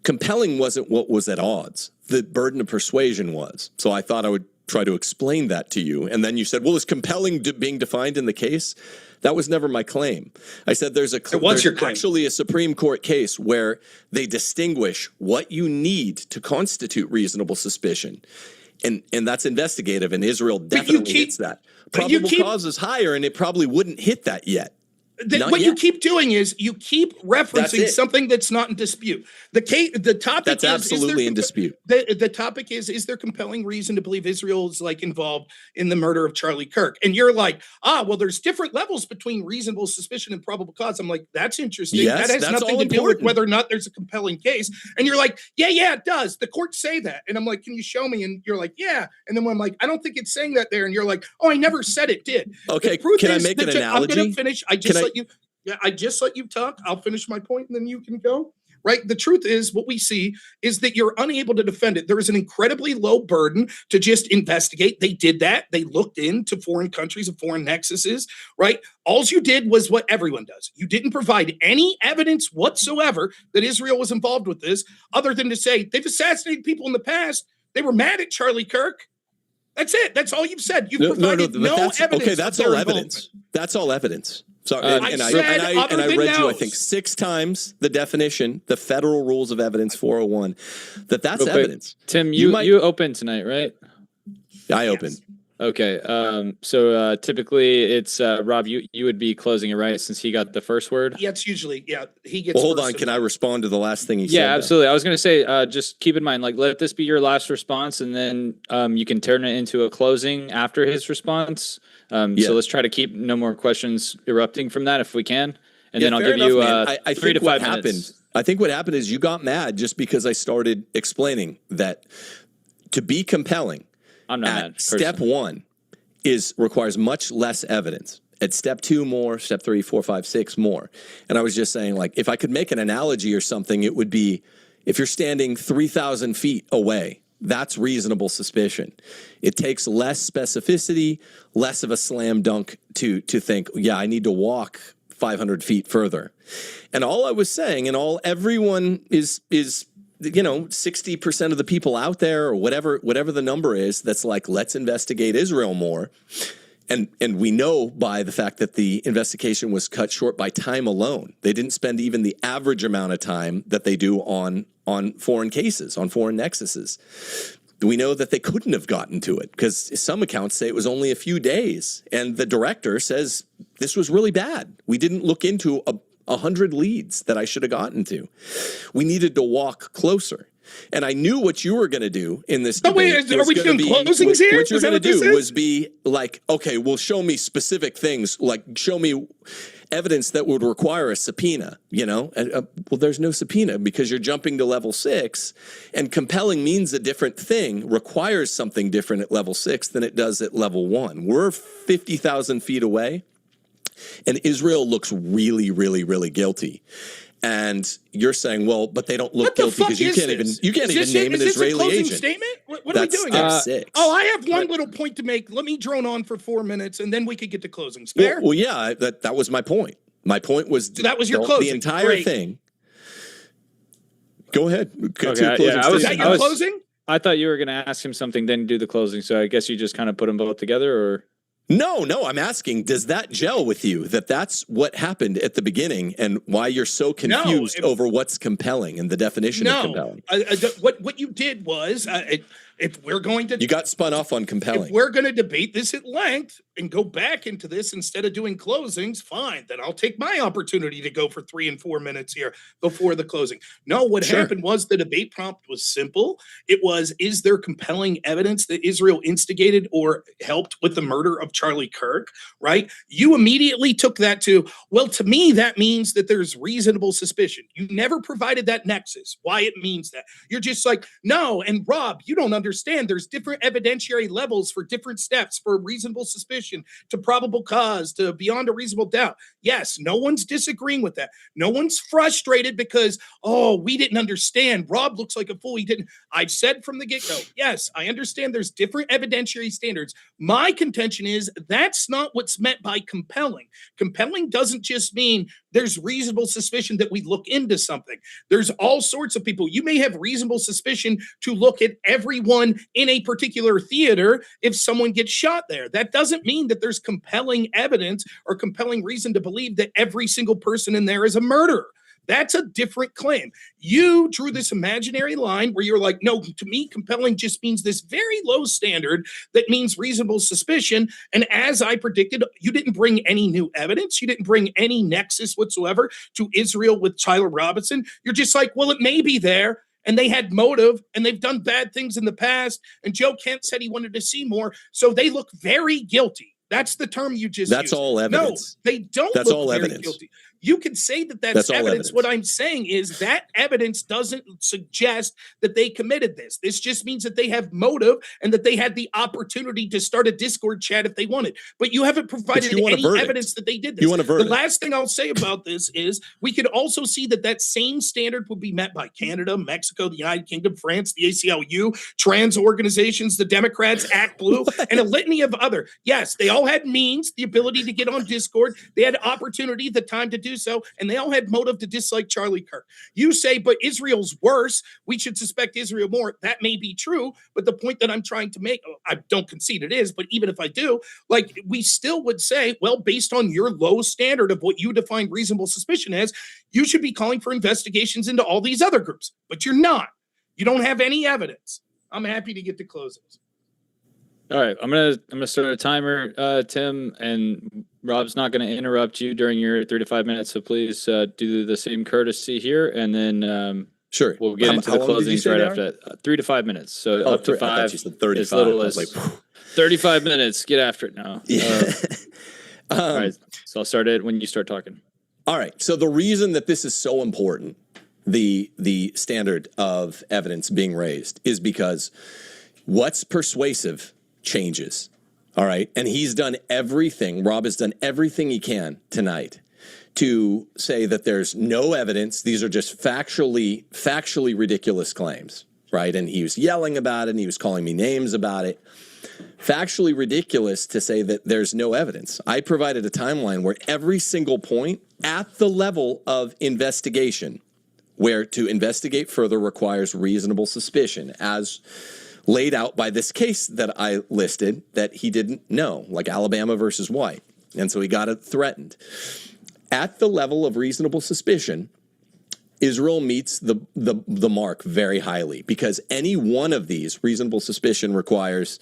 Compelling wasn't what was at odds. The burden of persuasion was. So I thought I would try to explain that to you. And then you said, well, is compelling being defined in the case? That was never my claim. I said there's actually a Supreme Court case where they distinguish what you need to constitute reasonable suspicion. And that's investigative, and Israel definitely hits that. Probable cause is higher, and it probably wouldn't hit that yet. What you keep doing is you keep referencing something that's not in dispute. The topic that's absolutely in dispute. The topic is there compelling reason to believe Israel is involved in the murder of Charlie Kirk? And you're like, well, there's different levels between reasonable suspicion and probable cause. I'm like, that's interesting. Yes, that has nothing to do with whether or not there's a compelling case. And you're like, yeah, it does. The courts say that. And I'm like, can you show me? And you're like, yeah. And then when I'm like, I don't think it's saying that there. And you're like, oh, I never said it did. Okay, can I make an analogy? I'm going to finish. I just let you talk. I'll finish my point and then you can go. Right. The truth is what we see is that you're unable to defend it. There is an incredibly low burden to just investigate. They did that. They looked into foreign countries and foreign nexuses. Right. All you did was what everyone does. You didn't provide any evidence whatsoever that Israel was involved with this other than to say they've assassinated people in the past. They were mad at Charlie Kirk. That's it. That's all you've said. You've provided no evidence. Okay, that's all evidence. That's all evidence. So, I read you, I think, 6 times the definition, the federal rules of evidence 401, that's evidence. Tim, you open tonight, right? I open. Okay. So typically it's Rob, you would be closing it, right? Since he got the first word. Yeah, it's usually, he gets. Well, hold on. Can I respond to the last thing he said? Yeah, absolutely. I was going to say, just keep in mind, let this be your last response, and then you can turn it into a closing after his response. So let's try to keep no more questions erupting from that if we can. And then I'll give you 3 to 5 minutes. I think what happened is you got mad just because I started explaining that to be compelling, I'm not mad. Step 1 requires much less evidence. At step 2 more, step 3, 4, 5, 6 more. And I was just saying, like, if I could make an analogy or something, it would be if you're standing 3,000 feet away, that's reasonable suspicion. It takes less specificity, less of a slam dunk to think, yeah, I need to walk 500 feet further. And all I was saying, and everyone is 60% of the people out there, or whatever the number is, that's like, let's investigate Israel more. And we know by the fact that the investigation was cut short by time alone. They didn't spend even the average amount of time that they do on foreign cases, on foreign nexuses. We know that they couldn't have gotten to it because some accounts say it was only a few days. And the director says this was really bad. We didn't look into 100 leads that I should have gotten to. We needed to walk closer. And I knew what you were going to do in this debate. Are we doing closings here? What you're going to do was be like, okay, well, show me specific things, like show me evidence that would require a subpoena, well, there's no subpoena because you're jumping to level 6, and compelling means a different thing, requires something different at level 6 than it does at level 1. We're 50,000 feet away, and Israel looks really, really, really guilty. And you're saying, well, but they don't look guilty because you can't even name an Israeli agent. Statement? What are we doing? Step 6. Oh, I have one little point to make. Let me drone on for 4 minutes, and then we could get to closings. Fair? Well, yeah, that was my point. My point was that was your closing. The entire thing. Go ahead. Okay, Is that your closing? I thought you were going to ask him something, then do the closing. So I guess you just kind of put them both together, or? No, I'm asking, does that gel with you, that's what happened at the beginning and why you're so confused over what's compelling and the definition of compelling? What you did was, if we're going to... You got spun off on compelling. If we're going to debate this at length and go back into this instead of doing closings, fine, then I'll take my opportunity to go for 3 and 4 minutes here before the closing. No, what happened was the debate prompt was simple. It was, is there compelling evidence that Israel instigated or helped with the murder of Charlie Kirk, right? You immediately took that to, well, to me, that means that there's reasonable suspicion. You never provided that nexus, why it means that. You're just like, no, and Rob, you don't understand. There's different evidentiary levels for different steps, for reasonable suspicion to probable cause to beyond a reasonable doubt. Yes, no one's disagreeing with that. No one's frustrated because, we didn't understand. Rob looks like a fool. He didn't. I've said from the get-go, yes, I understand there's different evidentiary standards. My contention is that's not what's meant by compelling. Compelling doesn't just mean there's reasonable suspicion that we look into something. There's all sorts of people. You may have reasonable suspicion to look at everyone in a particular theater if someone gets shot there. That doesn't mean that there's compelling evidence or compelling reason to believe that every single person in there is a murderer. That's a different claim. You drew this imaginary line where you're like, no, to me, compelling just means this very low standard that means reasonable suspicion. And as I predicted, you didn't bring any new evidence. You didn't bring any nexus whatsoever to Israel with Tyler Robinson. You're just like, well, it may be there. And they had motive, and they've done bad things in the past. And Joe Kent said he wanted to see more. So they look very guilty. That's the term you just used. All evidence. No, they don't look very guilty. You can say that that's evidence. What I'm saying is that evidence doesn't suggest that they committed this. This just means that they have motive and that they had the opportunity to start a Discord chat if they wanted. But you haven't provided any evidence that they did this. You want a verdict. The last thing I'll say about this is we could also see that same standard would be met by Canada, Mexico, the United Kingdom, France, the ACLU, trans organizations, the Democrats, Act Blue, and a litany of other. Yes, they all had means, the ability to get on Discord. They had opportunity, the time to do so, and they all had motive to dislike Charlie Kirk. You say, but Israel's worse. We should suspect Israel more. That may be true, but the point that I'm trying to make, I don't concede it is, but even if I do, we still would say, well, based on your low standard of what you define reasonable suspicion as, you should be calling for investigations into all these other groups, but you're not. You don't have any evidence. I'm happy to get to closings. All right, I'm gonna start a timer, Tim, and Rob's not gonna interrupt you during your 3 to 5 minutes. So please do the same courtesy here, and then sure, we'll get into the closings right after that. 3 to 5 minutes. So up to 5. I thought you said 35. As little as 35 minutes. Get after it now. Yeah. All right, so I'll start it when you start talking. All right. So the reason that this is so important, the standard of evidence being raised is because what's persuasive changes. All right. And he's done everything. Rob has done everything he can tonight to say that there's no evidence. These are just factually ridiculous claims. Right. And he was yelling about it and he was calling me names about it. Factually ridiculous to say that there's no evidence. I provided a timeline where every single point at the level of investigation, where to investigate further requires reasonable suspicion, as laid out by this case that I listed that he didn't know, like Alabama versus White. And so he got it threatened. At the level of reasonable suspicion, Israel meets the mark very highly, because any one of these reasonable suspicion requires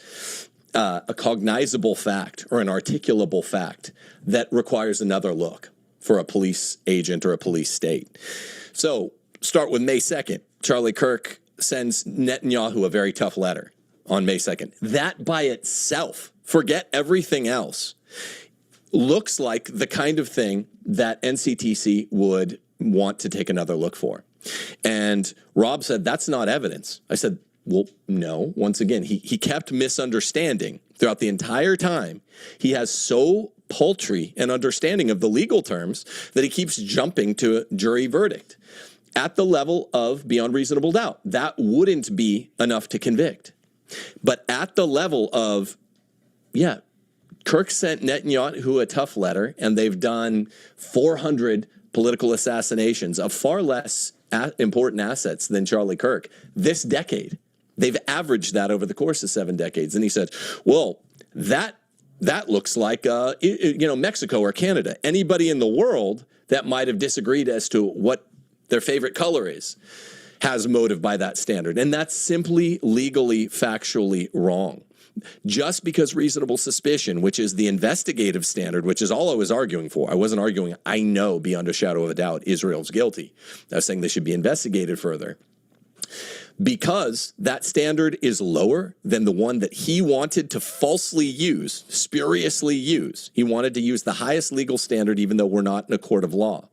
a cognizable fact or an articulable fact that requires another look for a police agent or a police state. So start with May 2nd. Charlie Kirk sends Netanyahu a very tough letter on May 2nd. That by itself, forget everything else, looks like the kind of thing that NCTC would want to take another look for. And Rob said, that's not evidence. I said, well, no. Once again, he kept misunderstanding throughout the entire time. He has so paltry an understanding of the legal terms that he keeps jumping to a jury verdict. At the level of beyond reasonable doubt, that wouldn't be enough to convict. But at the level of, yeah, Kirk sent Netanyahu a tough letter, and they've done 400 political assassinations of far less important assets than Charlie Kirk this decade. They've averaged that over the course of 7 decades. And he said, well, that looks like, Mexico or Canada. Anybody in the world that might have disagreed as to what their favorite color is has motive by that standard. And that's simply legally, factually wrong. Just because reasonable suspicion, which is the investigative standard, which is all I was arguing for. I wasn't arguing, I know beyond a shadow of a doubt Israel's guilty. I was saying they should be investigated further. Because that standard is lower than the one that he wanted to falsely use, spuriously use. He wanted to use the highest legal standard, even though we're not in a court of law.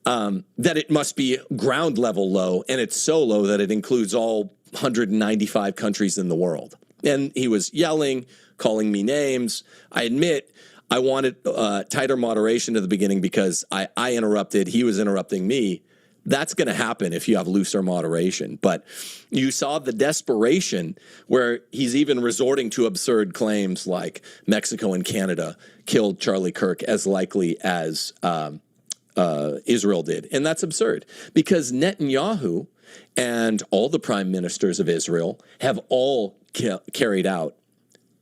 That it must be ground level low, and it's so low that it includes all 195 countries in the world. And he was yelling, calling me names. I admit I wanted tighter moderation at the beginning because I interrupted. He was interrupting me. That's going to happen if you have looser moderation. But you saw the desperation where he's even resorting to absurd claims like Mexico and Canada killed Charlie Kirk as likely as Israel did. And that's absurd because Netanyahu and all the prime ministers of Israel have all carried out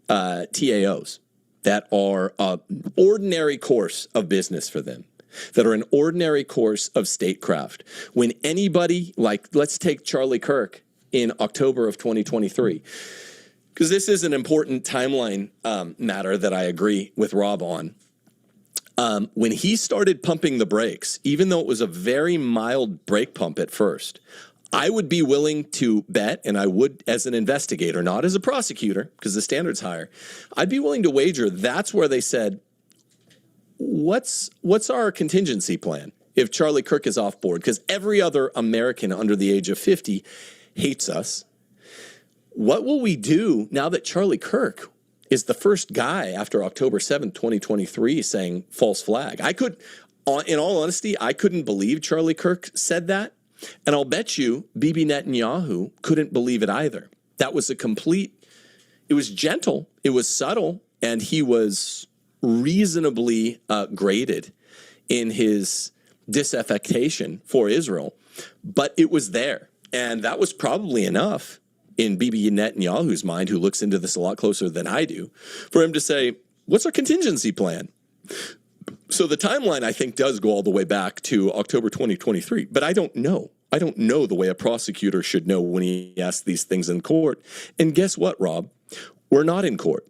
TAOs that are an ordinary course of business for them, that are an ordinary course of statecraft. When anybody, like, let's take Charlie Kirk in October of 2023, because this is an important timeline matter that I agree with Rob on. When he started pumping the brakes, even though it was a very mild brake pump at first, I would be willing to bet, and I would as an investigator, not as a prosecutor, because the standard's higher, I'd be willing to wager that's where they said, what's our contingency plan if Charlie Kirk is off board? Because every other American under the age of 50 hates us. What will we do now that Charlie Kirk is the first guy after October 7th, 2023 saying false flag? In all honesty, I couldn't believe Charlie Kirk said that. And I'll bet you Bibi Netanyahu couldn't believe it either. That was it was gentle, it was subtle, and he was reasonably graded in his disaffection for Israel. But it was there. And that was probably enough in Bibi Netanyahu's mind, who looks into this a lot closer than I do, for him to say, what's our contingency plan? So the timeline, I think, does go all the way back to October 2023, but I don't know. I don't know the way a prosecutor should know when he asks these things in court. And guess what, Rob? We're not in court.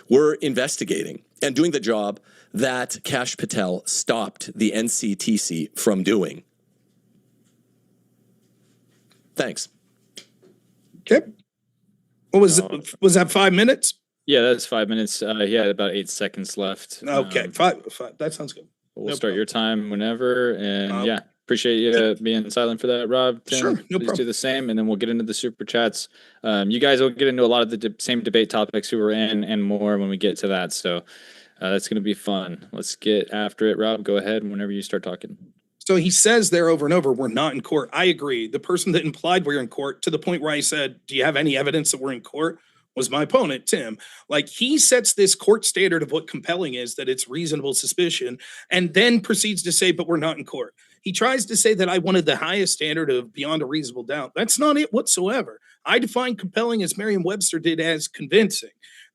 We're investigating and doing the job that Kash Patel stopped the NCTC from doing. Thanks. Okay. What was that 5 minutes? Yeah, that's 5 minutes. He had about 8 seconds left. Okay, five. That sounds good. We'll start your time whenever, and yeah. Appreciate you being silent for that, Rob. Tim, Sure, no please problem. do the same, and then we'll get into the super chats. You guys will get into a lot of the same debate topics we were in and more when we get to that. So that's going to be fun. Let's get after it. Rob, go ahead whenever you start talking. So he says there over and over, we're not in court. I agree. The person that implied we're in court, to the point where I said, do you have any evidence that we're in court, was my opponent, Tim. Like, he sets this court standard of what compelling is, that it's reasonable suspicion, and then proceeds to say, but we're not in court. He tries to say that I wanted the highest standard of beyond a reasonable doubt. That's not it whatsoever. I define compelling, as Merriam-Webster did, as convincing.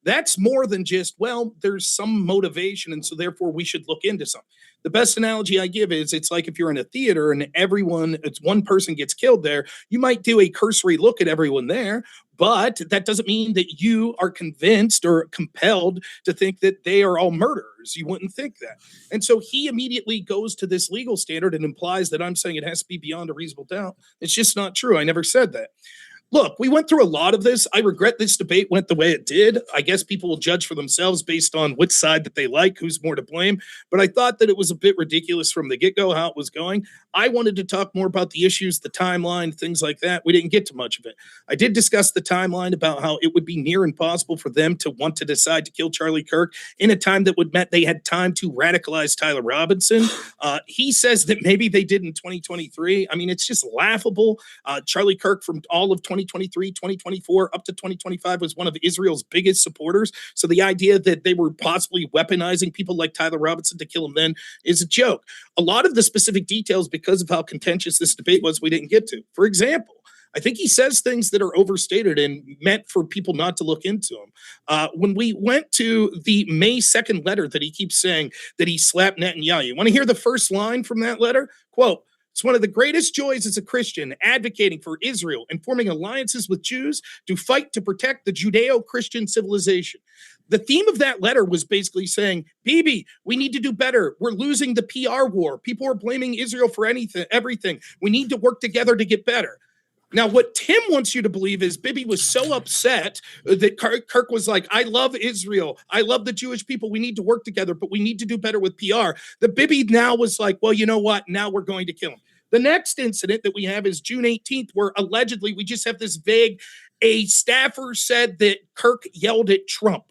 That's more than just, well, there's some motivation, and so therefore we should look into something. The best analogy I give is, it's like if you're in a theater and it's one person gets killed there, you might do a cursory look at everyone there, but that doesn't mean that you are convinced or compelled to think that they are all murderers. You wouldn't think that. And so he immediately goes to this legal standard and implies that I'm saying it has to be beyond a reasonable doubt. It's just not true. I never said that. Look, we went through a lot of this. I regret this debate went the way it did. I guess people will judge for themselves based on which side that they like, who's more to blame. But I thought that it was a bit ridiculous from the get-go how it was going. I wanted to talk more about the issues, the timeline, things like that. We didn't get to much of it. I did discuss the timeline about how it would be near impossible for them to want to decide to kill Charlie Kirk in a time that would mean they had time to radicalize Tyler Robinson. He says that maybe they did in 2023. I mean, it's just laughable. Charlie Kirk, from all of 2023, 2024, up to 2025, was one of Israel's biggest supporters. So the idea that they were possibly weaponizing people like Tyler Robinson to kill him then is a joke. A lot of the specific details, because of how contentious this debate was, we didn't get to. For example, I think he says things that are overstated and meant for people not to look into them. When we went to the May 2nd letter that he keeps saying that he slapped Netanyahu, you want to hear the first line from that letter? Quote, "It's one of the greatest joys as a Christian advocating for Israel and forming alliances with Jews to fight to protect the Judeo-Christian civilization." The theme of that letter was basically saying, Bibi, we need to do better. We're losing the PR war. People are blaming Israel for everything. We need to work together to get better. Now, what Tim wants you to believe is Bibi was so upset that Kirk was like, I love Israel. I love the Jewish people. We need to work together, but we need to do better with PR. The Bibi now was like, well, you know what? Now we're going to kill him. The next incident that we have is June 18th, where allegedly we just have this vague, a staffer said that Kirk yelled at Trump.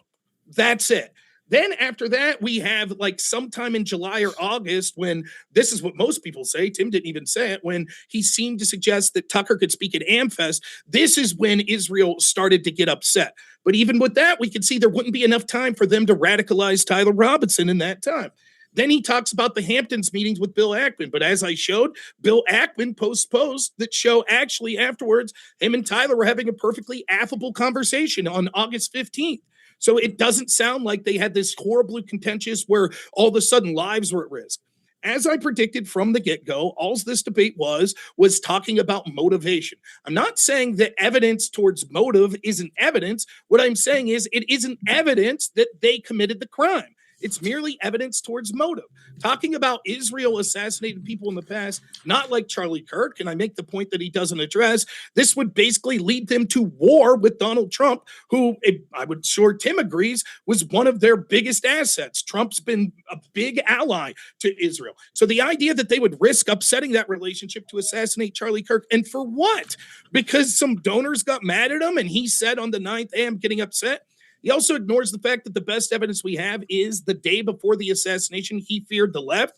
That's it. Then after that, we have like sometime in July or August, when this is what most people say, Tim didn't even say it, when he seemed to suggest that Tucker could speak at AmFest. This is when Israel started to get upset. But even with that, we could see there wouldn't be enough time for them to radicalize Tyler Robinson in that time. Then he talks about the Hamptons meetings with Bill Ackman. But as I showed, Bill Ackman posts that show actually afterwards, him and Tyler were having a perfectly affable conversation on August 15th. So it doesn't sound like they had this horribly contentious where all of a sudden lives were at risk. As I predicted from the get-go, all this debate was talking about motivation. I'm not saying that evidence towards motive isn't evidence. What I'm saying is it isn't evidence that they committed the crime. It's merely evidence towards motive. Talking about Israel assassinating people in the past, not like Charlie Kirk, and I make the point that he doesn't address, this would basically lead them to war with Donald Trump, who I would sure Tim agrees was one of their biggest assets. Trump's been a big ally to Israel. So the idea that they would risk upsetting that relationship to assassinate Charlie Kirk, and for what? Because some donors got mad at him and he said on the 9th, hey, I'm getting upset. He also ignores the fact that the best evidence we have is the day before the assassination, he feared the left.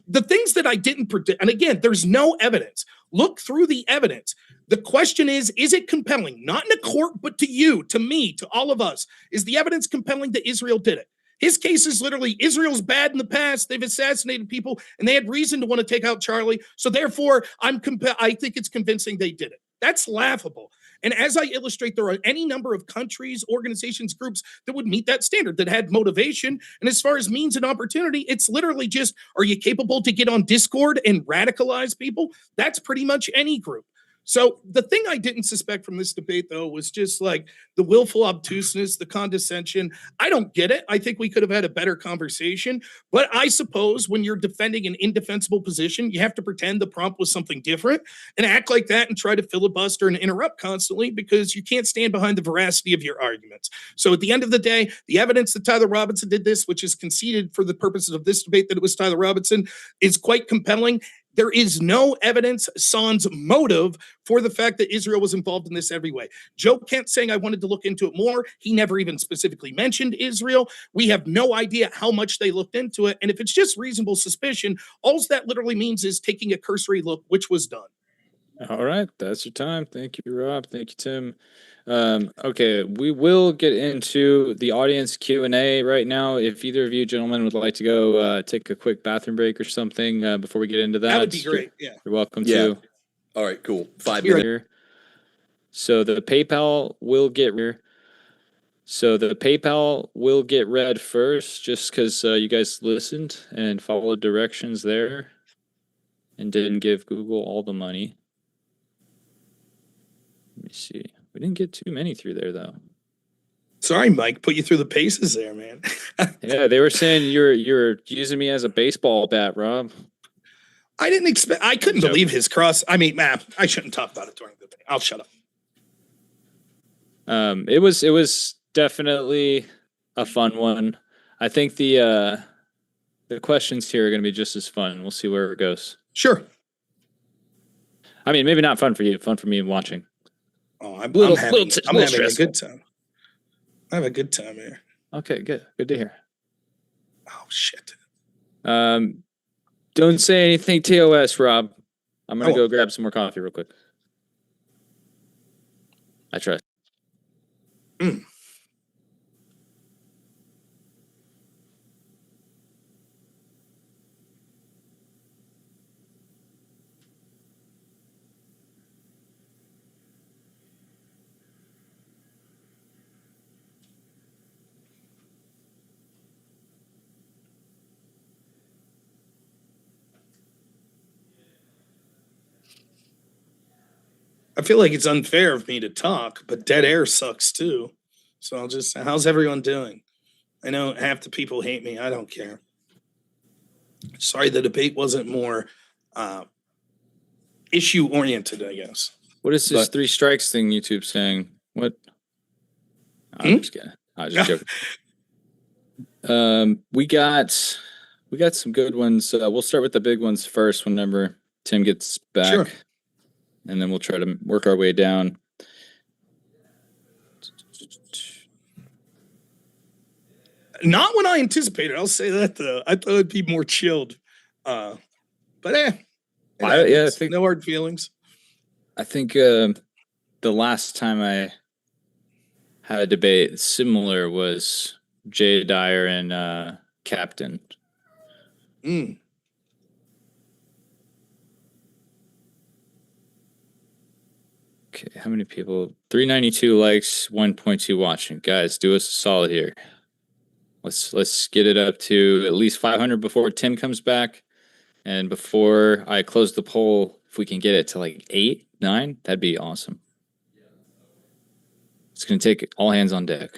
The things that I didn't predict, and again, there's no evidence. Look through the evidence. The question is it compelling? Not in a court, but to you, to me, to all of us. Is the evidence compelling that Israel did it? His case is literally Israel's bad in the past. They've assassinated people, and they had reason to want to take out Charlie. So therefore, I think it's convincing they did it. That's laughable. And as I illustrate, there are any number of countries, organizations, groups that would meet that standard, that had motivation. And as far as means and opportunity, it's literally just, are you capable to get on Discord and radicalize people? That's pretty much any group. So the thing I didn't suspect from this debate, though, was just like the willful obtuseness, the condescension. I don't get it. I think we could have had a better conversation. But I suppose when you're defending an indefensible position, you have to pretend the prompt was something different and act like that and try to filibuster and interrupt constantly, because you can't stand behind the veracity of your arguments. So at the end of the day, the evidence that Tyler Robinson did this, which is conceded for the purposes of this debate that it was Tyler Robinson, is quite compelling. There is no evidence sans motive for the fact that Israel was involved in this every way. Joe Kent saying I wanted to look into it more. He never even specifically mentioned Israel. We have no idea how much they looked into it. And if it's just reasonable suspicion, all that literally means is taking a cursory look, which was done. All right, that's your time. Thank you, Rob. Thank you, Tim. Okay, we will get into the audience Q&A right now. If either of you gentlemen would like to go take a quick bathroom break or something before we get into that. That would be great. Yeah. You're welcome to. All right, cool. 5 minutes. Here. So the PayPal will get read first, just because you guys listened and followed directions there and didn't give Google all the money. Let me see. We didn't get too many through there, though. Sorry, Mike. Put you through the paces there, man. Yeah, they were saying you're using me as a baseball bat, Rob. I didn't expect. I couldn't believe his cross. I mean, man, I shouldn't talk about it during the debate. I'll shut up. It was definitely a fun one. I think the questions here are going to be just as fun. We'll see where it goes. Sure. I mean, maybe not fun for you. Fun for me watching. Oh, I'm having a good time. I have a good time here. Okay, good. Good to hear. Oh, shit. Don't say anything TOS, Rob. I'm going to go grab some more coffee real quick. I trust. I feel like it's unfair of me to talk, but dead air sucks too. So I'll just, how's everyone doing? I know half the people hate me. I don't care. Sorry, the debate wasn't more issue oriented, I guess. What is this 3 strikes thing YouTube's saying? What? I'm just kidding. I was just joking. We got some good ones. We'll start with the big ones first whenever Tim gets back. Sure. And then we'll try to work our way down. Not what I anticipated. I'll say that though. I thought it'd be more chilled. But I think no hard feelings. I think the last time I had a debate similar was Jay Dyer and Captain. Okay, how many people? 392 likes, 1.2 watching. Guys, do us a solid here. Let's get it up to at least 500 before Tim comes back, and before I close the poll, if we can get it to like 8, 9, that'd be awesome. It's gonna take all hands on deck.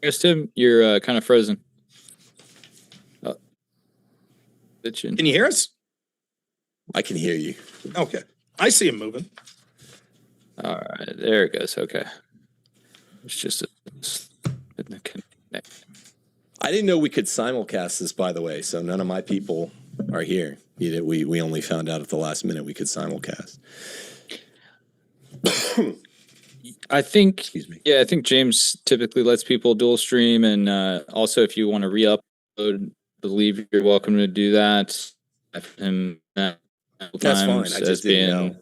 Yes, Tim, you're kind of frozen. Can you hear us? I can hear you. Okay. I see him moving. All right, there it goes. Okay. It's just I didn't know we could simulcast this, by the way, so none of my people are here. We only found out at the last minute we could simulcast. I think, excuse me. Yeah, I think James typically lets people dual stream, and also if you want to re-upload, believe you're welcome to do that. That's fine. I just didn't know.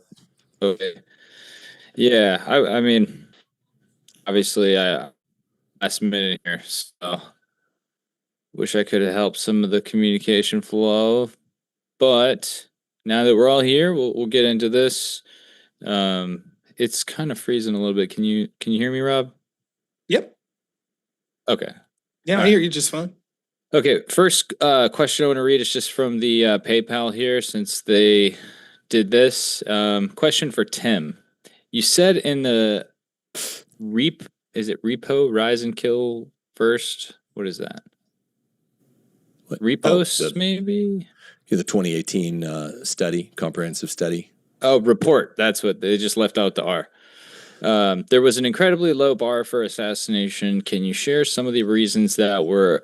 Okay. Yeah, I mean, obviously, I last minute here, so wish I could have helped some of the communication flow, but now that we're all here, we'll get into this. It's kind of freezing a little bit. Can you hear me, Rob? Yep. Okay. Yeah, I hear you just fine. Okay, first question I want to read is just from the PayPal here, since they did this. Question for Tim. You said in the is it repo, rise and kill first? What is that? What? Repost, maybe? The 2018 study, comprehensive study. Oh, report. That's what they just left out the R. There was an incredibly low bar for assassination. Can you share some of the reasons that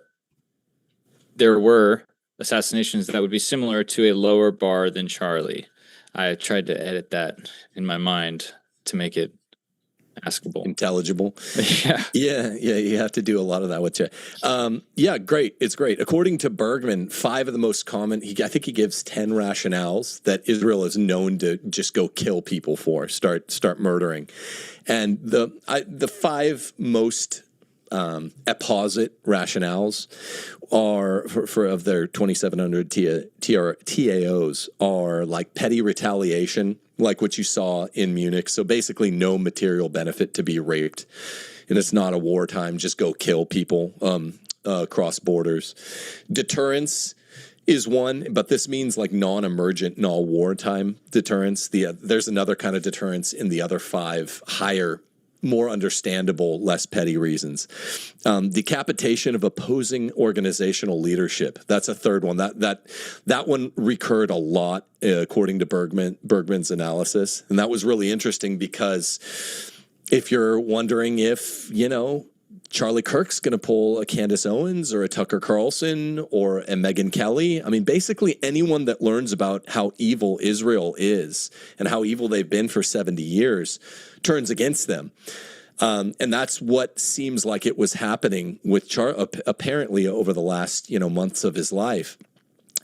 there were assassinations that would be similar to a lower bar than Charlie? I tried to edit that in my mind to make it askable, intelligible. Yeah. You have to do a lot of that with you. Yeah, great. It's great. According to Bergman, 5 of the most common, I think he gives 10 rationales that Israel is known to just go kill people for, start murdering. And the 5 most apposite rationales are for of their 2,700 TAOs are like petty retaliation, like what you saw in Munich. So basically no material benefit to be raped. And it's not a wartime, just go kill people across borders. Deterrence is one, but this means like non-emergent, non-wartime deterrence. There's another kind of deterrence in the other 5 higher, more understandable, less petty reasons. Decapitation of opposing organizational leadership. That's a third one. That one recurred a lot according to Bergman's analysis. And that was really interesting because if you're wondering if, Charlie Kirk's going to pull a Candace Owens or a Tucker Carlson or a Megyn Kelly. I mean, basically anyone that learns about how evil Israel is and how evil they've been for 70 years turns against them. And that's what seems like it was happening with apparently over the last, months of his life.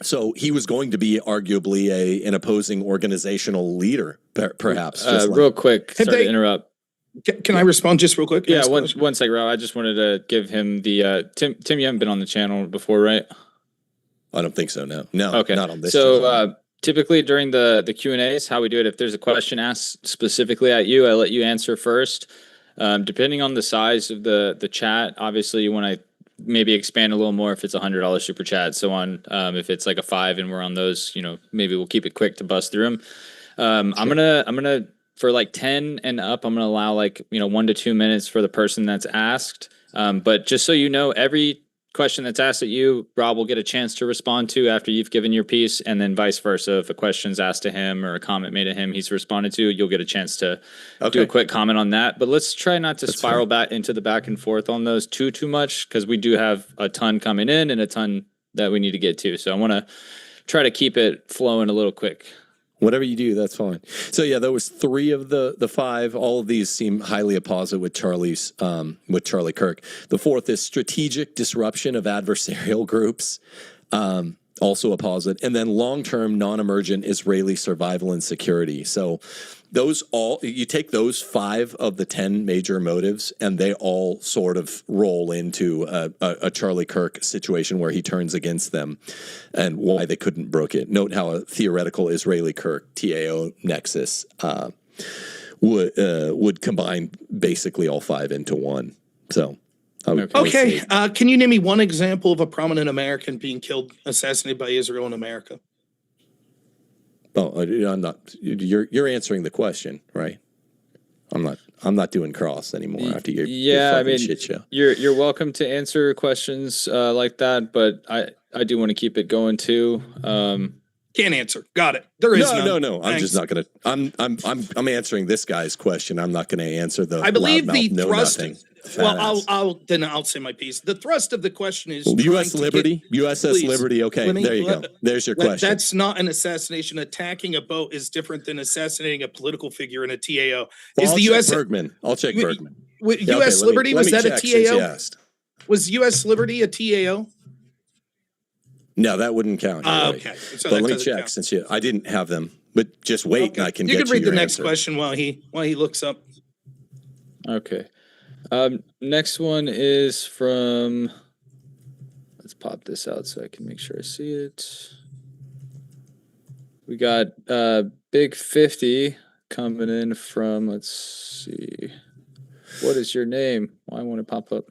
So he was going to be arguably an opposing organizational leader, perhaps. Real quick, sorry to interrupt. Can I respond just real quick? Yeah, one second, Rob. I just wanted to give him the Tim. You haven't been on the channel before, right? I don't think so. No. Okay. Not on this. So typically during the Q&As, how we do it, if there's a question asked specifically at you, I let you answer first. Depending on the size of the chat, obviously you want to maybe expand a little more if it's $100 super chat, so on. If it's like a 5 and we're on those, maybe we'll keep it quick to bust through them. Sure. I'm gonna for like 10 and up, I'm going to allow 1 to 2 minutes for the person that's asked. But just so you know, every question that's asked at you, Rob will get a chance to respond to after you've given your piece, and then vice versa. If a question's asked to him or a comment made to him he's responded to, you'll get a chance to do a quick comment on that. But let's try not to spiral back into the back and forth on those too much, because we do have a ton coming in and a ton that we need to get to. So I want to try to keep it flowing a little quick. Whatever you do, that's fine. So yeah, there was 3 of the 5. All of these seem highly opposite with Charlie Kirk. The 4th is strategic disruption of adversarial groups, also opposite. And then long-term non-emergent Israeli survival and security. So you take those 5 of the 10 major motives, and they all sort of roll into a Charlie Kirk situation where he turns against them, and why they couldn't brook it. Note how a theoretical Israeli Kirk TAO nexus would combine basically all 5 into one. So. Okay. Can you name me one example of a prominent American being killed, assassinated by Israel in America? Oh, I'm not. You're answering the question, right? I'm not doing cross anymore after your fucking shit show. You're welcome to answer questions like that, but I do want to keep it going too. Can't answer. Got it. There is no. I'm just not gonna. I'm answering this guy's question. I'm not gonna answer the. I believe the thrust. Nothing. Well, I'll say my piece. The thrust of the question is U.S. Liberty, USS Liberty. Okay, there you go. There's your question. That's not an assassination. Attacking a boat is different than assassinating a political figure in a TAO. Is the U.S. Bergman? I'll check Bergman. U.S. Liberty, was that a TAO? Was U.S. Liberty a TAO? No, that wouldn't count. Okay, so but let me check since I didn't have them. But just wait, and I can. You can read the next question while he looks up. Okay. Next one is from, let's pop this out so I can make sure I see it. We got Big 50 coming in from, let's see. What is your name? Why won't it pop up?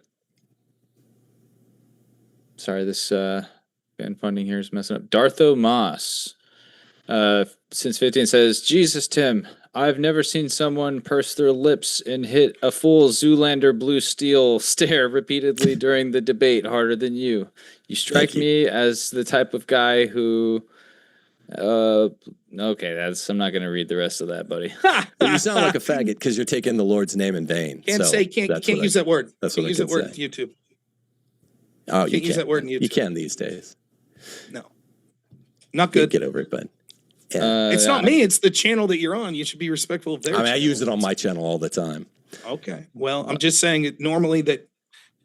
Sorry, this fan funding here is messing up. Dartho Moss. Since 15 says, Jesus, Tim, I've never seen someone purse their lips and hit a full Zoolander blue steel stare repeatedly during the debate harder than you. You strike me as the type of guy who... okay, I'm not going to read the rest of that, buddy. Well, you sound like a faggot because you're taking the Lord's name in vain. Can't use that word. That's can't what use I that word say. in YouTube. Oh, you can't use that word in YouTube. You can these days. No, not good. Get over it, bud. Yeah. It's not me. It's the channel that you're on. You should be respectful of their channel. I use it on my channel all the time. Okay. Well, I'm just saying it normally that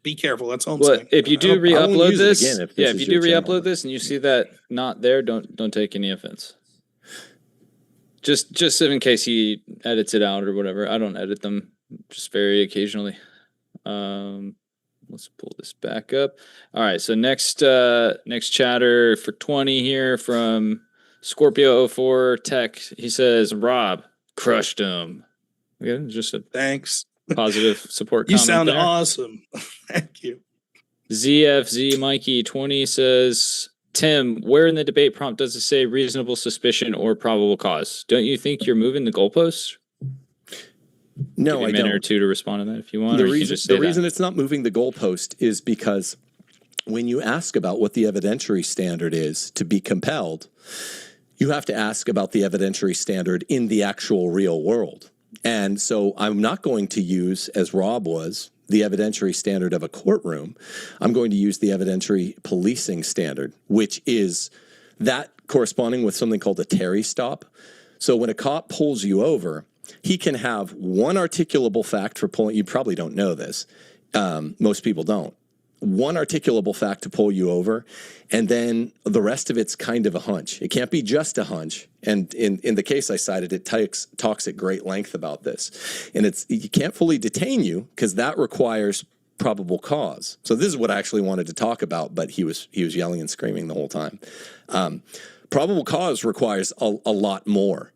be careful. That's all I'm Well, saying. if you do re-upload this, if you do re-upload this and you see that not there, don't take any offense. Just in case he edits it out or whatever. I don't edit them, just very occasionally. Let's pull this back up. All right, so next chatter for 20 here from Scorpio04 Tech. He says, Rob crushed him. Again, just a thanks. Positive support You comment sound there. awesome. Thank you. ZFZ Mikey 20 says, Tim, where in the debate prompt does it say reasonable suspicion or probable cause? Don't you think you're moving the goalposts? No, I don't. A minute or two to respond to that if you want. The reason it's not moving the goalpost is because when you ask about what the evidentiary standard is to be compelled, you have to ask about the evidentiary standard in the actual real world. And so I'm not going to use, as Rob was, the evidentiary standard of a courtroom. I'm going to use the evidentiary policing standard, which is that corresponding with something called a Terry stop. So when a cop pulls you over, he can have one articulable fact for pulling. You probably don't know this. Most people don't. One articulable fact to pull you over, and then the rest of it's kind of a hunch. It can't be just a hunch. And in the case I cited, it talks at great length about this. And you can't fully detain you because that requires probable cause. So this is what I actually wanted to talk about, but he was yelling and screaming the whole time. Probable cause requires a lot more.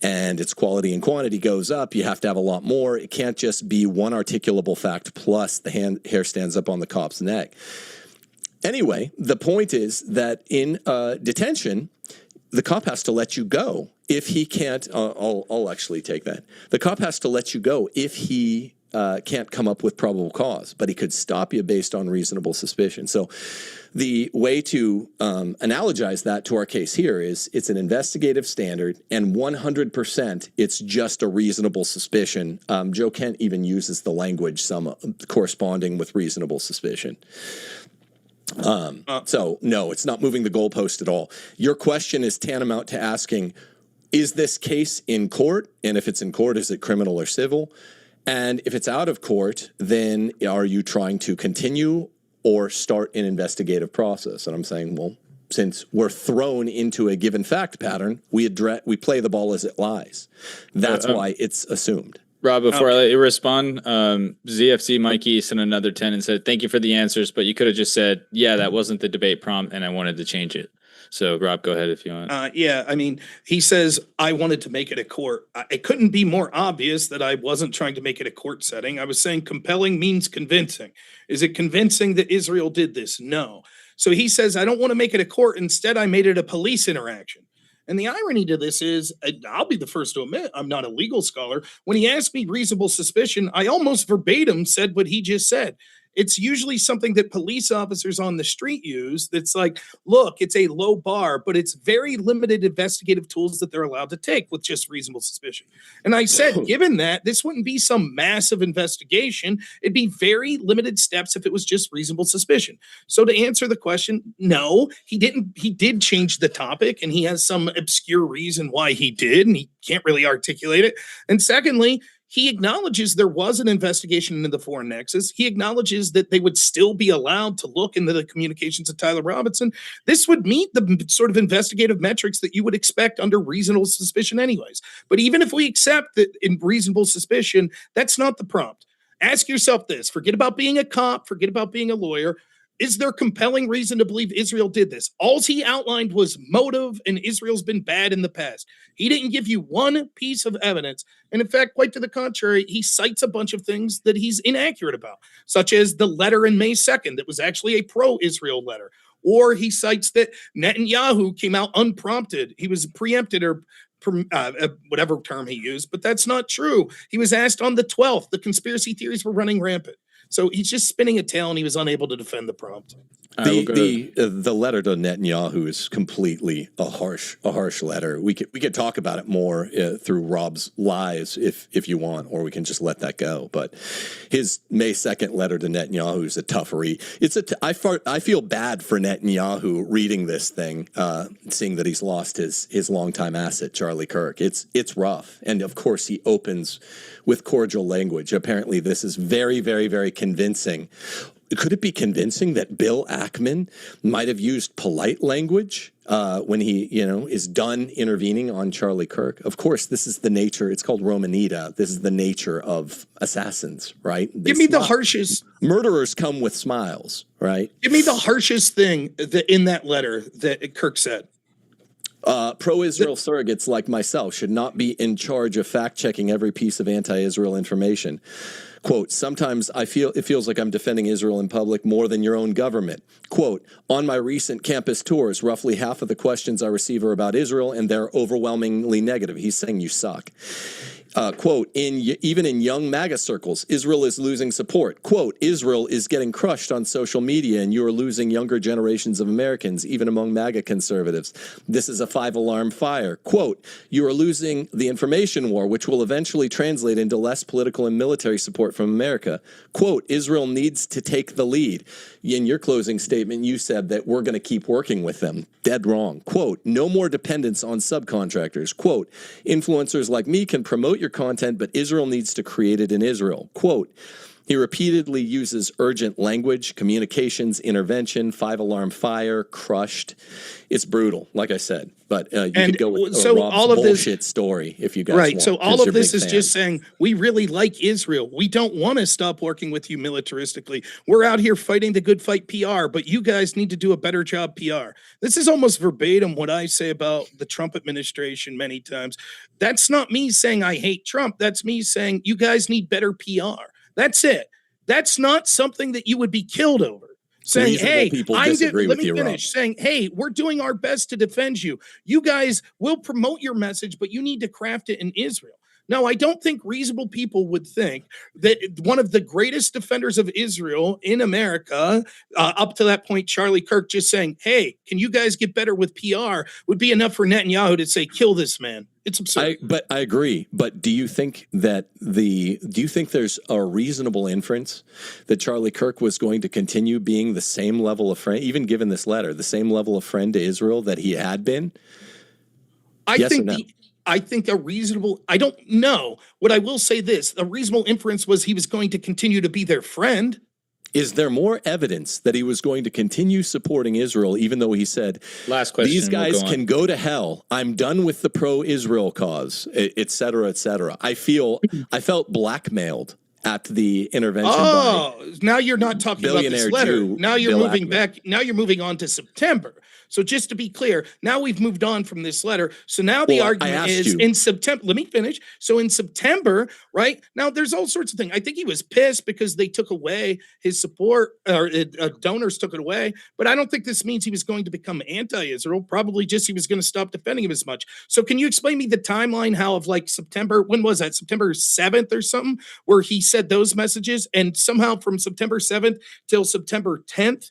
And its quality and quantity goes up. You have to have a lot more. It can't just be one articulable fact plus the hair stands up on the cop's neck. Anyway, the point is that in detention, the cop has to let you go if he can't. I'll actually take that. The cop has to let you go if he can't come up with probable cause, but he could stop you based on reasonable suspicion. So the way to analogize that to our case here is it's an investigative standard, and 100% it's just a reasonable suspicion. Joe Kent even uses the language some corresponding with reasonable suspicion. So no, it's not moving the goalpost at all. Your question is tantamount to asking, is this case in court? And if it's in court, is it criminal or civil? And if it's out of court, then are you trying to continue or start an investigative process? And I'm saying, well, since we're thrown into a given fact pattern, we play the ball as it lies. That's why it's assumed. Rob, before I let you respond, ZFC Mikey sent another 10 and said, thank you for the answers, but you could have just said, yeah, that wasn't the debate prompt, and I wanted to change it. So, Rob, go ahead if you want. Yeah, I mean, he says, I wanted to make it a court. It couldn't be more obvious that I wasn't trying to make it a court setting. I was saying compelling means convincing. Is it convincing that Israel did this? No. So he says, I don't want to make it a court. Instead, I made it a police interaction. And the irony to this is, I'll be the first to admit, I'm not a legal scholar. When he asked me reasonable suspicion, I almost verbatim said what he just said. It's usually something that police officers on the street use that's like, look, it's a low bar, but it's very limited investigative tools that they're allowed to take with just reasonable suspicion. And I said, given that, this wouldn't be some massive investigation. It'd be very limited steps if it was just reasonable suspicion. So to answer the question, no, he didn't. He did change the topic, and he has some obscure reason why he did, and he can't really articulate it. And secondly, he acknowledges there was an investigation into the foreign nexus. He acknowledges that they would still be allowed to look into the communications of Tyler Robinson. This would meet the sort of investigative metrics that you would expect under reasonable suspicion anyways. But even if we accept that in reasonable suspicion, that's not the prompt. Ask yourself this. Forget about being a cop. Forget about being a lawyer. Is there compelling reason to believe Israel did this? All he outlined was motive, and Israel's been bad in the past. He didn't give you one piece of evidence. And in fact, quite to the contrary, he cites a bunch of things that he's inaccurate about, such as the letter in May 2nd that was actually a pro-Israel letter. Or he cites that Netanyahu came out unprompted. He was preempted or whatever term he used, but that's not true. He was asked on the 12th. The conspiracy theories were running rampant. So he's just spinning a tale, and he was unable to defend the prompt. The letter to Netanyahu is completely a harsh letter. We could talk about it more through Rob's lies if you want, or we can just let that go. But his May 2nd letter to Netanyahu is a tough read. I feel bad for Netanyahu reading this thing, seeing that he's lost his longtime asset Charlie Kirk. It's rough, and of course he opens with cordial language. Apparently, this is very, very, very convincing. Could it be convincing that Bill Ackman might have used polite language when he, is done intervening on Charlie Kirk? Of course, this is the nature. It's called Romanita. This is the nature of assassins, right? Give me the harshest. Murderers come with smiles, right? Give me the harshest thing in that letter that Kirk said. Pro-Israel surrogates like myself should not be in charge of fact-checking every piece of anti-Israel information. Quote, sometimes it feels like I'm defending Israel in public more than your own government. Quote, on my recent campus tours, roughly half of the questions I receive are about Israel, and they're overwhelmingly negative. He's saying you suck. Quote, even in young MAGA circles, Israel is losing support. Quote, Israel is getting crushed on social media, and you are losing younger generations of Americans, even among MAGA conservatives. This is a 5-alarm fire. Quote, you are losing the information war, which will eventually translate into less political and military support from America. Quote, Israel needs to take the lead. In your closing statement, you said that we're going to keep working with them. Dead wrong. Quote, no more dependence on subcontractors. Quote, influencers like me can promote your content, but Israel needs to create it in Israel. Quote, he repeatedly uses urgent language, communications, intervention, 5-alarm fire, crushed. It's brutal, like I said. But you could go with Rob's bullshit story if you guys want. Right, so all of this is just saying, we really like Israel. We don't want to stop working with you militaristically. We're out here fighting the good fight PR, but you guys need to do a better job PR. This is almost verbatim what I say about the Trump administration many times. That's not me saying I hate Trump. That's me saying you guys need better PR. That's it. That's not something that you would be killed over. Saying, hey, let me finish. Saying, hey, we're doing our best to defend you. You guys will promote your message, but you need to craft it in Israel. Now, I don't think reasonable people would think that one of the greatest defenders of Israel in America, up to that point, Charlie Kirk, just saying, hey, can you guys get better with PR, would be enough for Netanyahu to say, kill this man. It's absurd. But I agree. But do you think there's a reasonable inference that Charlie Kirk was going to continue being the same level of friend, even given this letter, the same level of friend to Israel that he had been? I don't know. What I will say this, a reasonable inference was he was going to continue to be their friend. Is there more evidence that he was going to continue supporting Israel, even though he said, last question, these guys can go to hell. I'm done with the pro-Israel cause, et cetera, et cetera. I felt blackmailed at the intervention. Oh, now you're not talking about this letter. Jew, now you're Bill moving Ackman. back. Now you're moving on to September. So just to be clear, now we've moved on from this letter. So now the argument is in September. Let me finish. So in September, right now, there's all sorts of things. I think he was pissed because they took away his support, or donors took it away. But I don't think this means he was going to become anti-Israel. Probably just he was going to stop defending him as much. So can you explain me the timeline? How of like September? When was that? September 7th or something, where he said those messages, and somehow from September 7th till September 10th.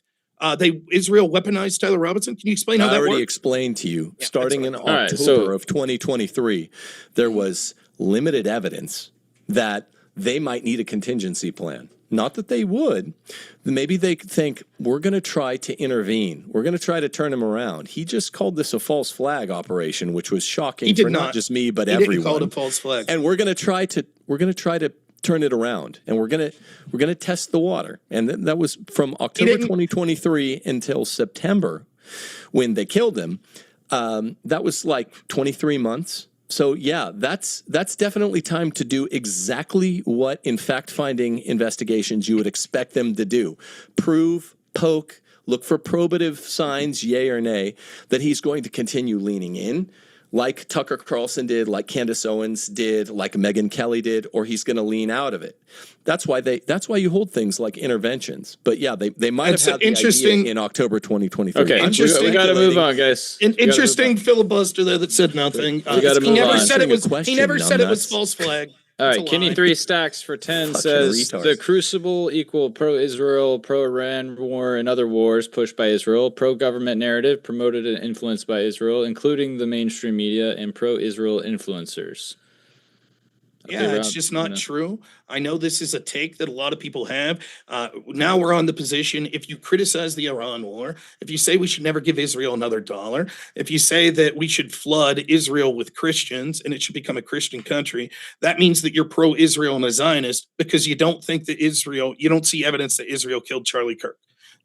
Israel weaponized Tyler Robinson. Can you explain how that worked? I already explained to you. Starting in October of 2023, there was limited evidence that they might need a contingency plan. Not that they would. Maybe they think, we're going to try to intervene. We're going to try to turn him around. He just called this a false flag operation, which was shocking for not just me, but everyone. He didn't call it a false flag. And we're going to try to turn it around, and we're gonna test the water. And that was from October 2023 until September when they killed him. That was like 23 months. So yeah, that's definitely time to do exactly what in fact-finding investigations you would expect them to do: prove, poke, look for probative signs, yay or nay, that he's going to continue leaning in like Tucker Carlson did, like Candace Owens did, like Megyn Kelly did, or he's going to lean out of it. That's why you hold things like interventions. But yeah, they might have had the idea in October 2023. Okay, we got to move on, guys. An interesting filibuster there that said nothing. We got to move on. He never said it was false flag. All right, Kenny 3 Stacks for 10 says the crucible equal pro-Israel, pro-Iran war and other wars pushed by Israel, pro-government narrative promoted and influenced by Israel, including the mainstream media and pro-Israel influencers. Yeah, it's just not true. I know this is a take that a lot of people have. Now we're on the position, if you criticize the Iran war, if you say we should never give Israel another dollar, if you say that we should flood Israel with Christians and it should become a Christian country, that means that you're pro-Israel and a Zionist because you don't think that you don't see evidence that Israel killed Charlie Kirk.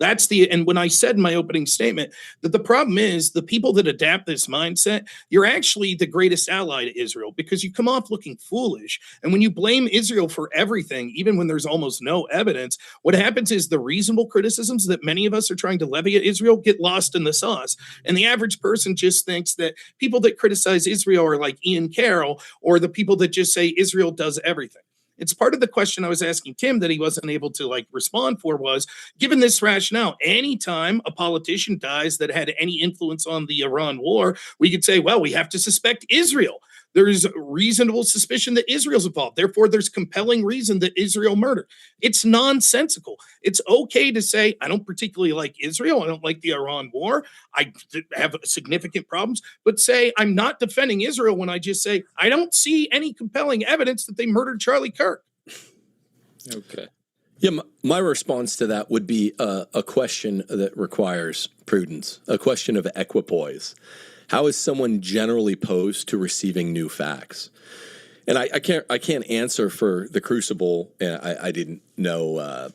And when I said in my opening statement that the problem is the people that adapt this mindset, you're actually the greatest ally to Israel because you come off looking foolish. And when you blame Israel for everything, even when there's almost no evidence, what happens is the reasonable criticisms that many of us are trying to levy at Israel get lost in the sauce. And the average person just thinks that people that criticize Israel are like Ian Carroll or the people that just say Israel does everything. It's part of the question I was asking Tim that he wasn't able to respond for was, given this rationale, anytime a politician dies that had any influence on the Iran war, we could say, well, we have to suspect Israel. There's reasonable suspicion that Israel's involved. Therefore, there's compelling reason that Israel murdered. It's nonsensical. It's okay to say, I don't particularly like Israel. I don't like the Iran war. I have significant problems. But say, I'm not defending Israel when I just say, I don't see any compelling evidence that they murdered Charlie Kirk. Okay. Yeah, my response to that would be a question that requires prudence, a question of equipoise. How is someone generally posed to receiving new facts? And I can't answer for the Crucible. I didn't know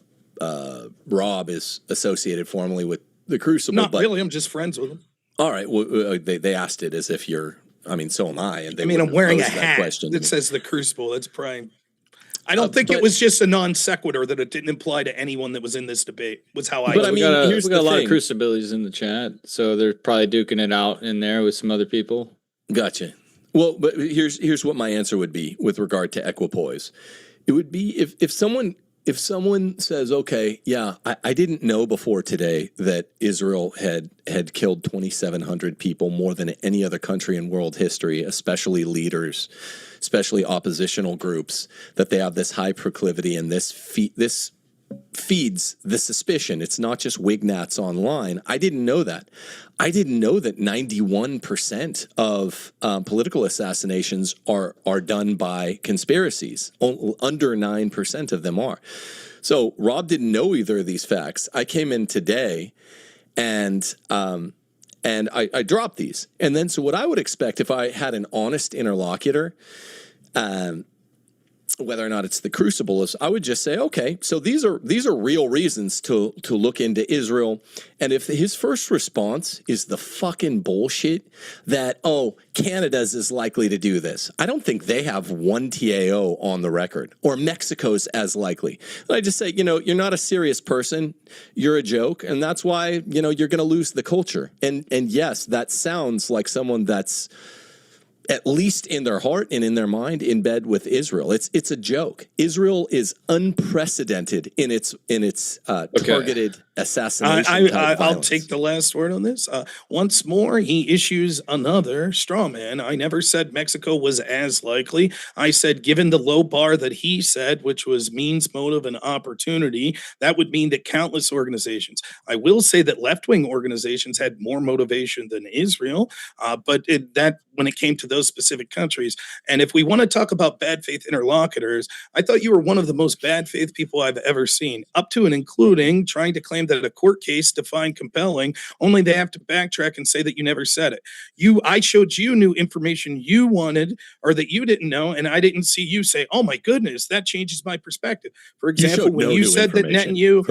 Rob is associated formally with the Crucible. Not really. I'm just friends with him. All right. Well, they asked it as if you're. I mean, so am I. And I'm wearing a hat that says the Crucible. That's prime. I don't think it was just a non sequitur that it didn't imply to anyone that was in this debate. Was how I. But we got a lot of Crucibilities in the chat, so they're probably duking it out in there with some other people. Gotcha. Well, but here's what my answer would be with regard to equipoise. It would be if someone says, okay, yeah, I didn't know before today that Israel had killed 2,700 people, more than any other country in world history, especially leaders, especially oppositional groups, that they have this high proclivity, and this feeds the suspicion. It's not just Wignats online. I didn't know that. I didn't know that 91% of political assassinations are done by conspiracies. Under 9% of them are. So Rob didn't know either of these facts. I came in today and I dropped these. And then so what I would expect if I had an honest interlocutor, whether or not it's the Crucible, is I would just say, okay, so these are real reasons to look into Israel. And if his first response is the fucking bullshit that, oh, Canada's is likely to do this, I don't think they have one TAO on the record, or Mexico's as likely. And I just say, you're not a serious person. You're a joke. And that's why, you're going to lose the culture. And yes, that sounds like someone that's at least in their heart and in their mind, in bed with Israel. It's a joke. Israel is unprecedented in its targeted assassination. I'll take the last word on this. Once more, he issues another straw man. I never said Mexico was as likely. I said, given the low bar that he said, which was means, motive, and opportunity, that would mean that countless organizations. I will say that left-wing organizations had more motivation than Israel, but when it came to those specific countries. And if we want to talk about bad faith interlocutors, I thought you were one of the most bad faith people I've ever seen, up to and including trying to claim that a court case defined compelling, only they have to backtrack and say that you never said it. I showed you new information you wanted or that you didn't know, and I didn't see you say, oh my goodness, that changes my perspective. For example, when you said that Netanyahu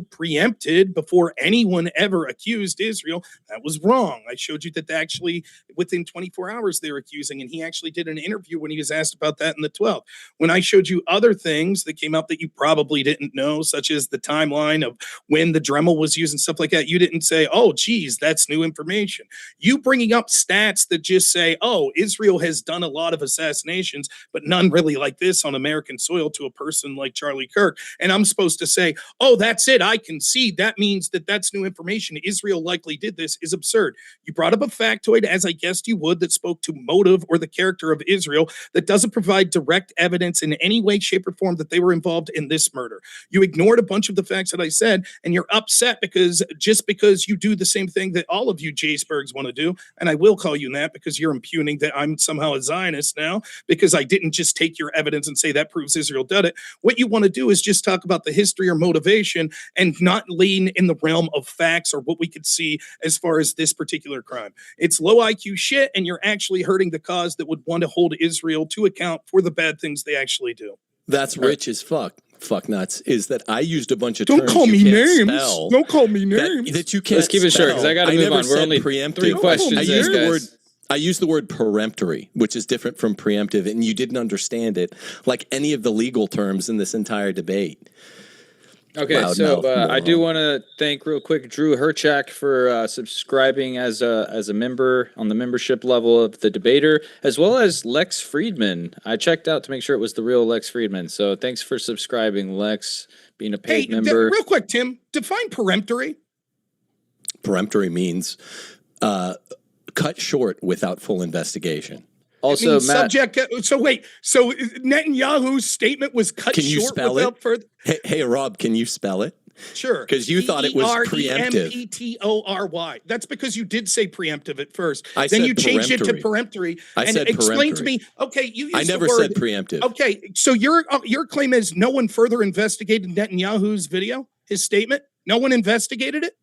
preempted before anyone ever accused Israel, that was wrong. I showed you that actually within 24 hours they were accusing, and he actually did an interview when he was asked about that in the 12th. When I showed you other things that came up that you probably didn't know, such as the timeline timeline of when the Dremel was used and stuff like that, you didn't say, oh, geez, that's new information. You bringing up stats that just say, oh, Israel has done a lot of assassinations, but none really like this on American soil to a person like Charlie Kirk. And I'm supposed to say, oh, that's it. I concede. That means that that's new information. Israel likely did this is absurd. You brought up a factoid, as I guessed you would, that spoke to motive or the character of Israel that doesn't provide direct evidence in any way, shape, or form that they were involved in this murder. You ignored a bunch of the facts that I said, and you're upset because you do the same thing that all of you Jaysbergs want to do, and I will call you that because you're impugning that I'm somehow a Zionist now because I didn't just take your evidence and say that proves Israel did it. What you want to do is just talk about the history or motivation and not lean in the realm of facts or what we could see as far as this particular crime. It's low IQ shit, and you're actually hurting the cause that would want to hold Israel to account for the bad things they actually do. That's rich as fuck. Fuck nuts. Is that I used a bunch of Don't terms call you me can't names. spell Don't call me names. that you can't. Let's keep it short because I got to move on. We're only preemptive. 3 questions. I used the word peremptory, which is different from preemptive, and you didn't understand it like any of the legal terms in this entire debate. Okay, I do want to thank real quick Drew Herchak for subscribing as a member on the membership level of the Debater, as well as Lex Friedman. I checked out to make sure it was the real Lex Friedman. So thanks for subscribing, Lex, being a paid member. Real quick, Tim, define peremptory. Peremptory means cut short without full investigation. Also, Matt, So Netanyahu's statement was cut short without further. Hey, Rob, can you spell it? Sure. Because you thought it was preemptive. Peremptory. That's because you did say preemptive at first. Then you changed it to peremptory. Explain to me. Okay, you used I never said preemptive. Okay, so your claim is no one further investigated Netanyahu's video, his statement. No one investigated it.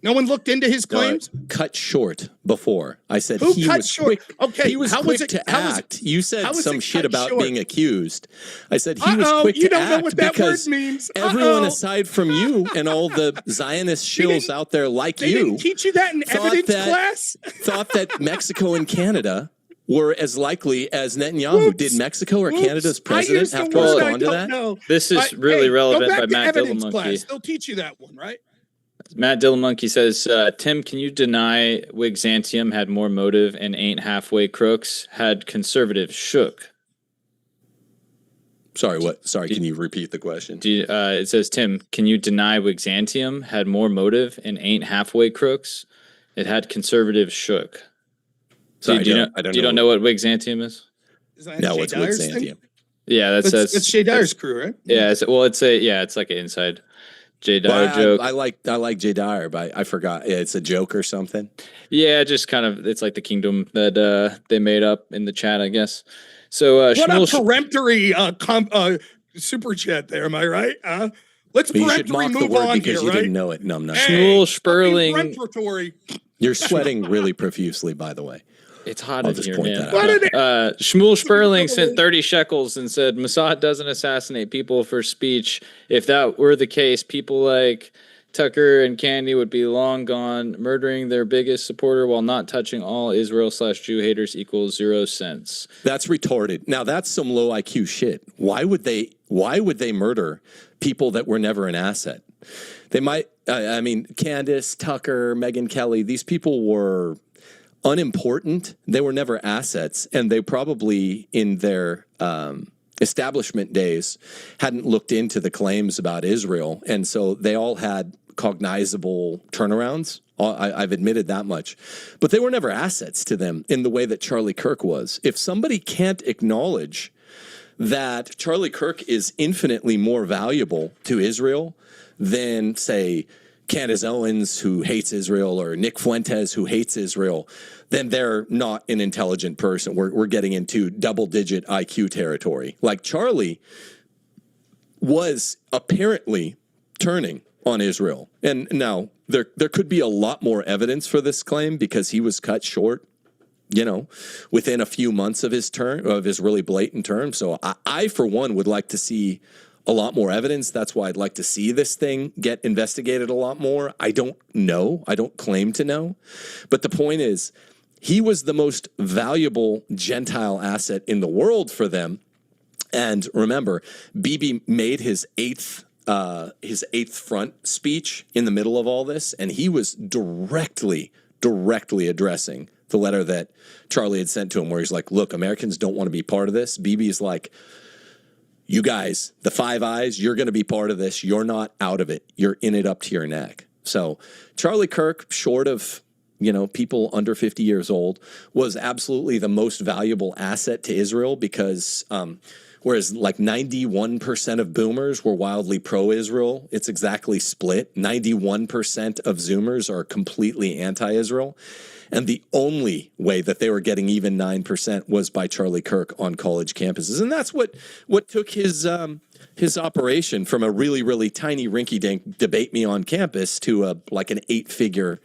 No one looked into his claims? Cut short before. I said Who he cut was short? quick. Okay, he was quick to act. You said some shit about short? being accused. I said he was quick to act. You don't know what that word means. Everyone aside from you and all the Zionist shills out there like they you didn't teach you that in evidence class? Thought that Mexico and Canada were as likely as Netanyahu. Did Mexico or Canada's president have to respond to that? This is really relevant by Matt Dillamonkey. They'll teach you that one, right? Matt Dillamonkey says, Tim, can you deny Wigzantium had more motive and ain't halfway crooks? Had conservatives shook? Sorry, what? Sorry, can you repeat the question? It says, Tim, can you deny Wigzantium had more motive and ain't halfway crooks? It had conservatives shook. Sorry, do you don't know what Wigzantium is? No, what's Wigzantium? Yeah, that's Shay Dyer's crew, right? Yeah, it's like an inside Jay Dyer joke. I like Jay Dyer, but I forgot. It's a joke or something. Yeah, just kind of it's like the kingdom that they made up in the chat, I guess. So what a peremptory super chat there, am I right? Let's peremptory move on because here, you right? didn't know it. No, I'm not. Shmuel Sperling. You're sweating really profusely, by the way. It's hot in here, man. Shmuel Sperling sent 30 shekels and said, Mossad doesn't assassinate people for speech. If that were the case, people like Tucker and Candy would be long gone. Murdering their biggest supporter while not touching all Israel/Jew haters equals 0 cents. That's retarded. Now, that's some low IQ shit. Why would they murder people that were never an asset? They might, Candace, Tucker, Megyn Kelly, these people were unimportant. They were never assets, and they probably in their establishment days hadn't looked into the claims about Israel, and so they all had cognizable turnarounds. I've admitted that much, but they were never assets to them in the way that Charlie Kirk was. If somebody can't acknowledge that Charlie Kirk is infinitely more valuable to Israel than, say, Candace Owens, who hates Israel, or Nick Fuentes, who hates Israel, then they're not an intelligent person. We're getting into double-digit IQ territory. Like Charlie was apparently turning on Israel. And now there could be a lot more evidence for this claim because he was cut short, within a few months of his really blatant term. So I, for one, would like to see a lot more evidence. That's why I'd like to see this thing get investigated a lot more. I don't know. I don't claim to know. But the point is, he was the most valuable Gentile asset in the world for them. And remember, Bibi made his 8th his Eighth Front speech in the middle of all this, and he was directly addressing the letter that Charlie had sent to him, where he's like, look, Americans don't want to be part of this. Bibi's like, you guys, the Five Eyes, you're going to be part of this. You're not out of it. You're in it up to your neck. So Charlie Kirk, short of, people under 50 years old, was absolutely the most valuable asset to Israel because whereas like 91% of boomers were wildly pro-Israel, it's exactly split. 91% of Zoomers are completely anti-Israel. And the only way that they were getting even 9% was by Charlie Kirk on college campuses. And that's what took his operation from a really, really tiny rinky-dink debate me on campus to an 8-figure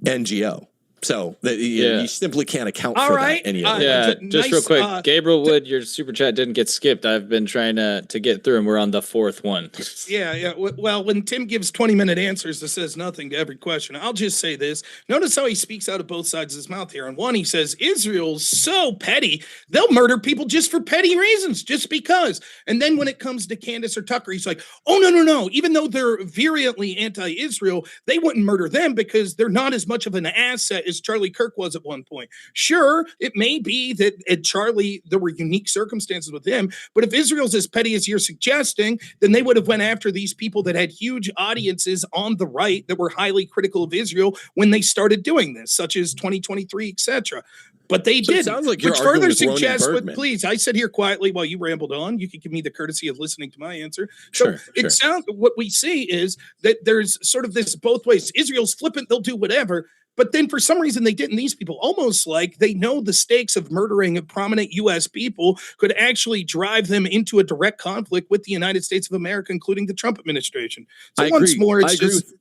NGO. So you simply can't account for that any other way. Yeah, just real quick, Gabriel Wood, your super chat didn't get skipped. I've been trying to get through, and we're on the fourth one. Yeah. Well, when Tim gives 20-minute answers that says nothing to every question, I'll just say this. Notice how he speaks out of both sides of his mouth here. On one, he says, Israel's so petty, they'll murder people just for petty reasons, just because. And then when it comes to Candace or Tucker, he's like, oh, no. Even though they're virulently anti-Israel, they wouldn't murder them because they're not as much of an asset as Charlie Kirk was at one point. Sure, it may be that at Charlie, there were unique circumstances with him, but if Israel's as petty as you're suggesting, then they would have went after these people that had huge audiences on the right that were highly critical of Israel when they started doing this, such as 2023, etc. But they did. Sounds like you're which arguing further with Ronan suggests, Bergman. please, I sat here quietly while you rambled on. You could give me the courtesy of listening to my answer. So Sure. sounds, what we see is that there's sort of this both ways. Israel's flippant, they'll do whatever. But then for some reason, they didn't. These people, almost like they know the stakes of murdering prominent U.S. people could actually drive them into a direct conflict with the United States of America, including the Trump administration. So once more, it's just...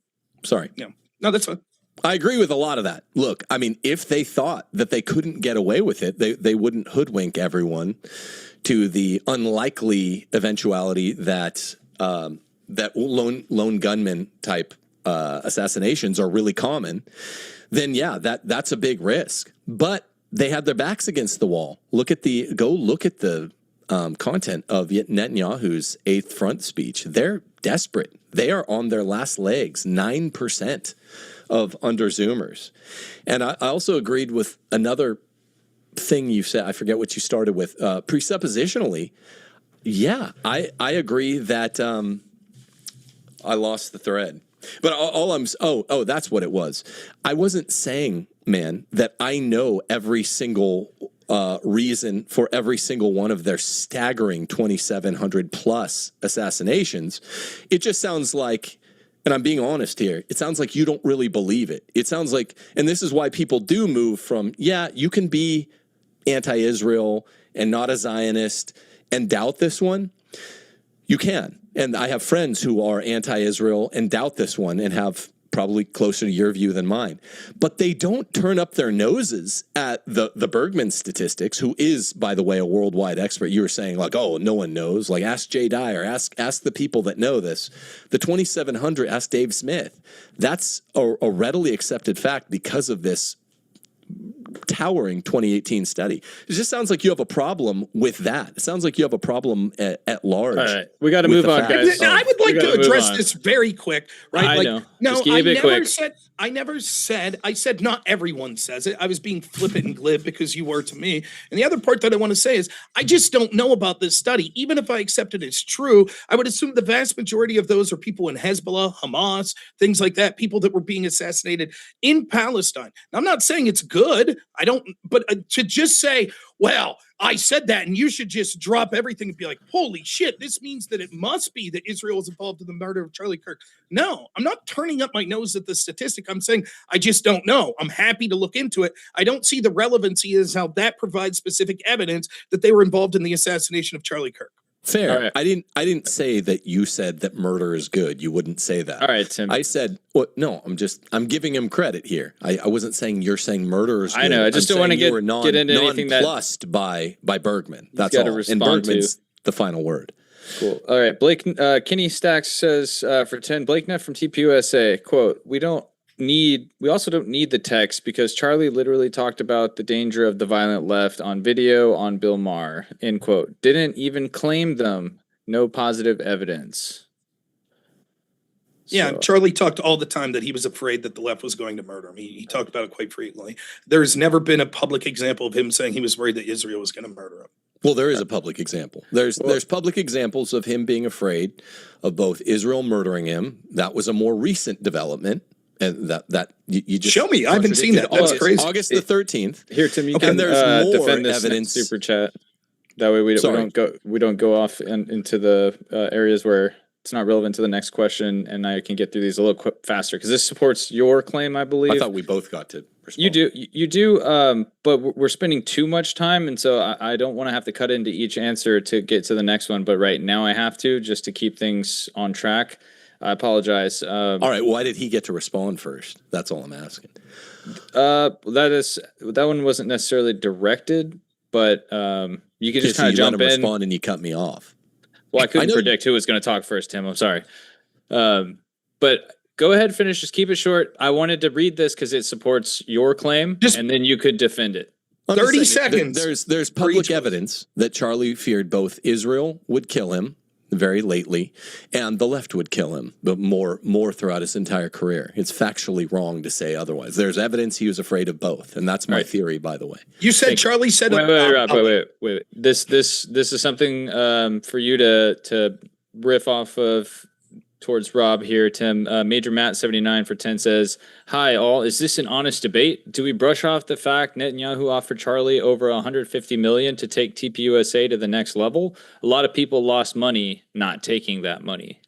Sorry. Yeah. No, that's fine. I agree with a lot of that. Look, I mean, if they thought that they couldn't get away with it, they wouldn't hoodwink everyone to the unlikely eventuality that that lone gunman type assassinations are really common. Then that's a big risk. But they had their backs against the wall. Look at the content of Netanyahu's Eighth Front speech. They're desperate. They are on their last legs. 9% of under-Zoomers. And I also agreed with another thing you said. I forget what you started with. Presuppositionally, I agree that I lost the thread. But that's what it was. I wasn't saying, man, that I know every single reason for every single one of their staggering 2,700 plus assassinations. It just sounds like, and I'm being honest here, it sounds like you don't really believe it. It sounds like, and this is why people do move from, you can be anti-Israel and not a Zionist and doubt this one. You can. And I have friends who are anti-Israel and doubt this one and have probably closer to your view than mine. But they don't turn up their noses at the Bergman statistics, who is, by the way, a worldwide expert. You were saying, like, oh, no one knows. Like, ask Jay Dyer, ask the people that know this. The 2,700, ask Dave Smith. That's a readily accepted fact because of this towering 2018 study. It just sounds like you have a problem with that. It sounds like you have a problem at large. All right, we got to move on, guys. I would like to address this very quick, right? I know. No, I said not everyone says it. I was being flippant and glib because you were to me. And the other part that I want to say is I just don't know about this study. Even if I accept it as true, I would assume the vast majority of those are people in Hezbollah, Hamas, things like that, people that were being assassinated in Palestine. Now, I'm not saying it's good. But to just say, well, I said that and you should just drop everything and be like, holy shit, this means that it must be that Israel is involved in the murder of Charlie Kirk. No, I'm not turning up my nose at the statistic. I'm saying I just don't know. I'm happy to look into it. I don't see the relevancy as how that provides specific evidence that they were involved in the assassination of Charlie Kirk. Fair. Right. I didn't say that you said that murder is good. You wouldn't say that. All right, Tim. I said, well, no, I'm giving him credit here. I wasn't saying you're saying murder is good. I know. I just don't want to get into anything that nonplussed by Bergman. That's all. And Bergman's the final word. Cool. All right. Blake Kenny Stacks says for 10, Blake Neff from TPUSA, quote, we also don't need the text because Charlie literally talked about the danger of the violent left on video on Bill Maher, end quote. Didn't even claim them. no positive evidence. Yeah, So- Charlie talked all the time that he was afraid that the left was going to murder him. He talked about it quite frequently. There's never been a public example of him saying he was worried that Israel was going to murder him. Well, there is a public example. There's public examples of him being afraid of both Israel murdering him. That was a more recent development. And that you just show me. I haven't seen that. That's crazy. August the 13th. Here, Tim, you can And there's more defend this evidence. super chat. That way we don't go off into the areas where it's not relevant to the next question, and I can get through these a little faster because this supports your claim, I believe. I thought we both got to respond. You do, but we're spending too much time, and so I don't want to have to cut into each answer to get to the next one. But right now I have to, just to keep things on track. I apologize. All right. Why did he get to respond first? That's all I'm asking. That one wasn't necessarily directed, but you could just kind of jump in. Respond and you cut me off. Well, I couldn't predict who was going to talk first, Tim. I'm sorry. But go ahead, finish. Just keep it short. I wanted to read this because it supports your claim, and then you could defend it. 30 seconds. There's public evidence that Charlie feared both Israel would kill him very lately and the left would kill him, but more throughout his entire career. It's factually wrong to say otherwise. There's evidence he was afraid of both, and that's my theory, by the way. You said Charlie said. Wait. This is something for you to riff off of towards Rob here, Tim. Major Matt 79 for 10 says, "Hi all, is this an honest debate? Do we brush off the fact Netanyahu offered Charlie over $150 million to take TPUSA to the next level? A lot of people lost money not taking that money."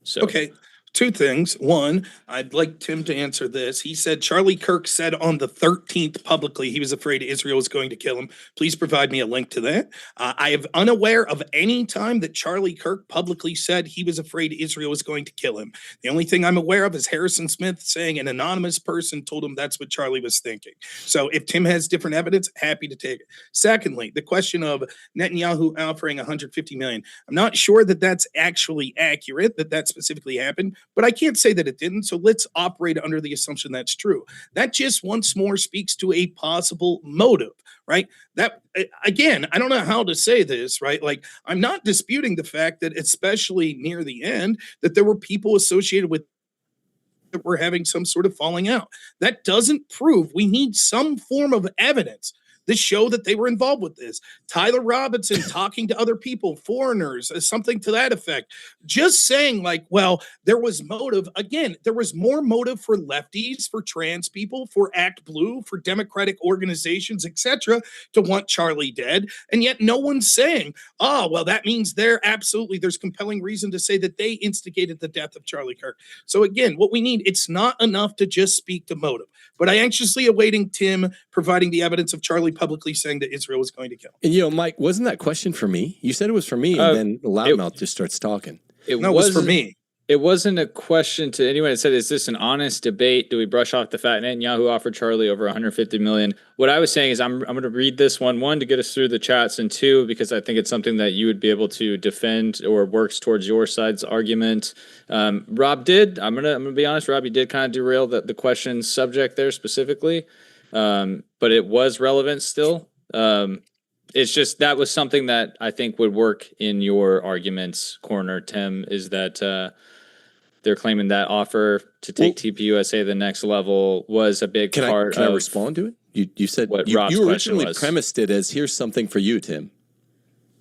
So okay. Two things. One, I'd like Tim to answer this. He said Charlie Kirk said on the 13th publicly he was afraid Israel was going to kill him. Please provide me a link to that. I am unaware of any time that Charlie Kirk publicly said he was afraid Israel was going to kill him. The only thing I'm aware of is Harrison Smith saying an anonymous person told him that's what Charlie was thinking. So if Tim has different evidence, happy to take it. Secondly, the question of Netanyahu offering $150 million. I'm not sure that that's actually accurate, that specifically happened. But I can't say that it didn't, so let's operate under the assumption that's true. That just once more speaks to a possible motive, right? That, again, I don't know how to say this, right? Like, I'm not disputing the fact that, especially near the end, that there were people associated with that were having some sort of falling out. That doesn't prove we need some form of evidence to show that they were involved with this. Tyler Robinson talking to other people, foreigners, something to that effect. Just saying like, well, there was motive. Again, there was more motive for lefties, for trans people, for Act Blue, for Democratic organizations, etc., to want Charlie dead. And yet no one's saying, oh, well, that means there's compelling reason to say that they instigated the death of Charlie Kirk. So again, what we need, it's not enough to just speak to motive. But I anxiously awaiting Tim providing the evidence of Charlie publicly saying that Israel was going to kill. And Mike, wasn't that question for me? You said it was for me, and then Loudmouth just starts talking. It was for me. It wasn't a question to anyone. It said, "Is this an honest debate? Do we brush off the fact Netanyahu offered Charlie over $150 million?" What I was saying is, I'm going to read this one to get us through the chats, and two, because I think it's something that you would be able to defend or works towards your side's argument. Rob did. I'm gonna be honest. Rob, you did kind of derail the question subject there specifically, but it was relevant still. It's just that was something that I think would work in your argument's corner, Tim, is that they're claiming that offer to take TPUSA to the next level was a big part. Can I respond to it? You said what Rob's you originally was. Premised it as here's something for you, Tim.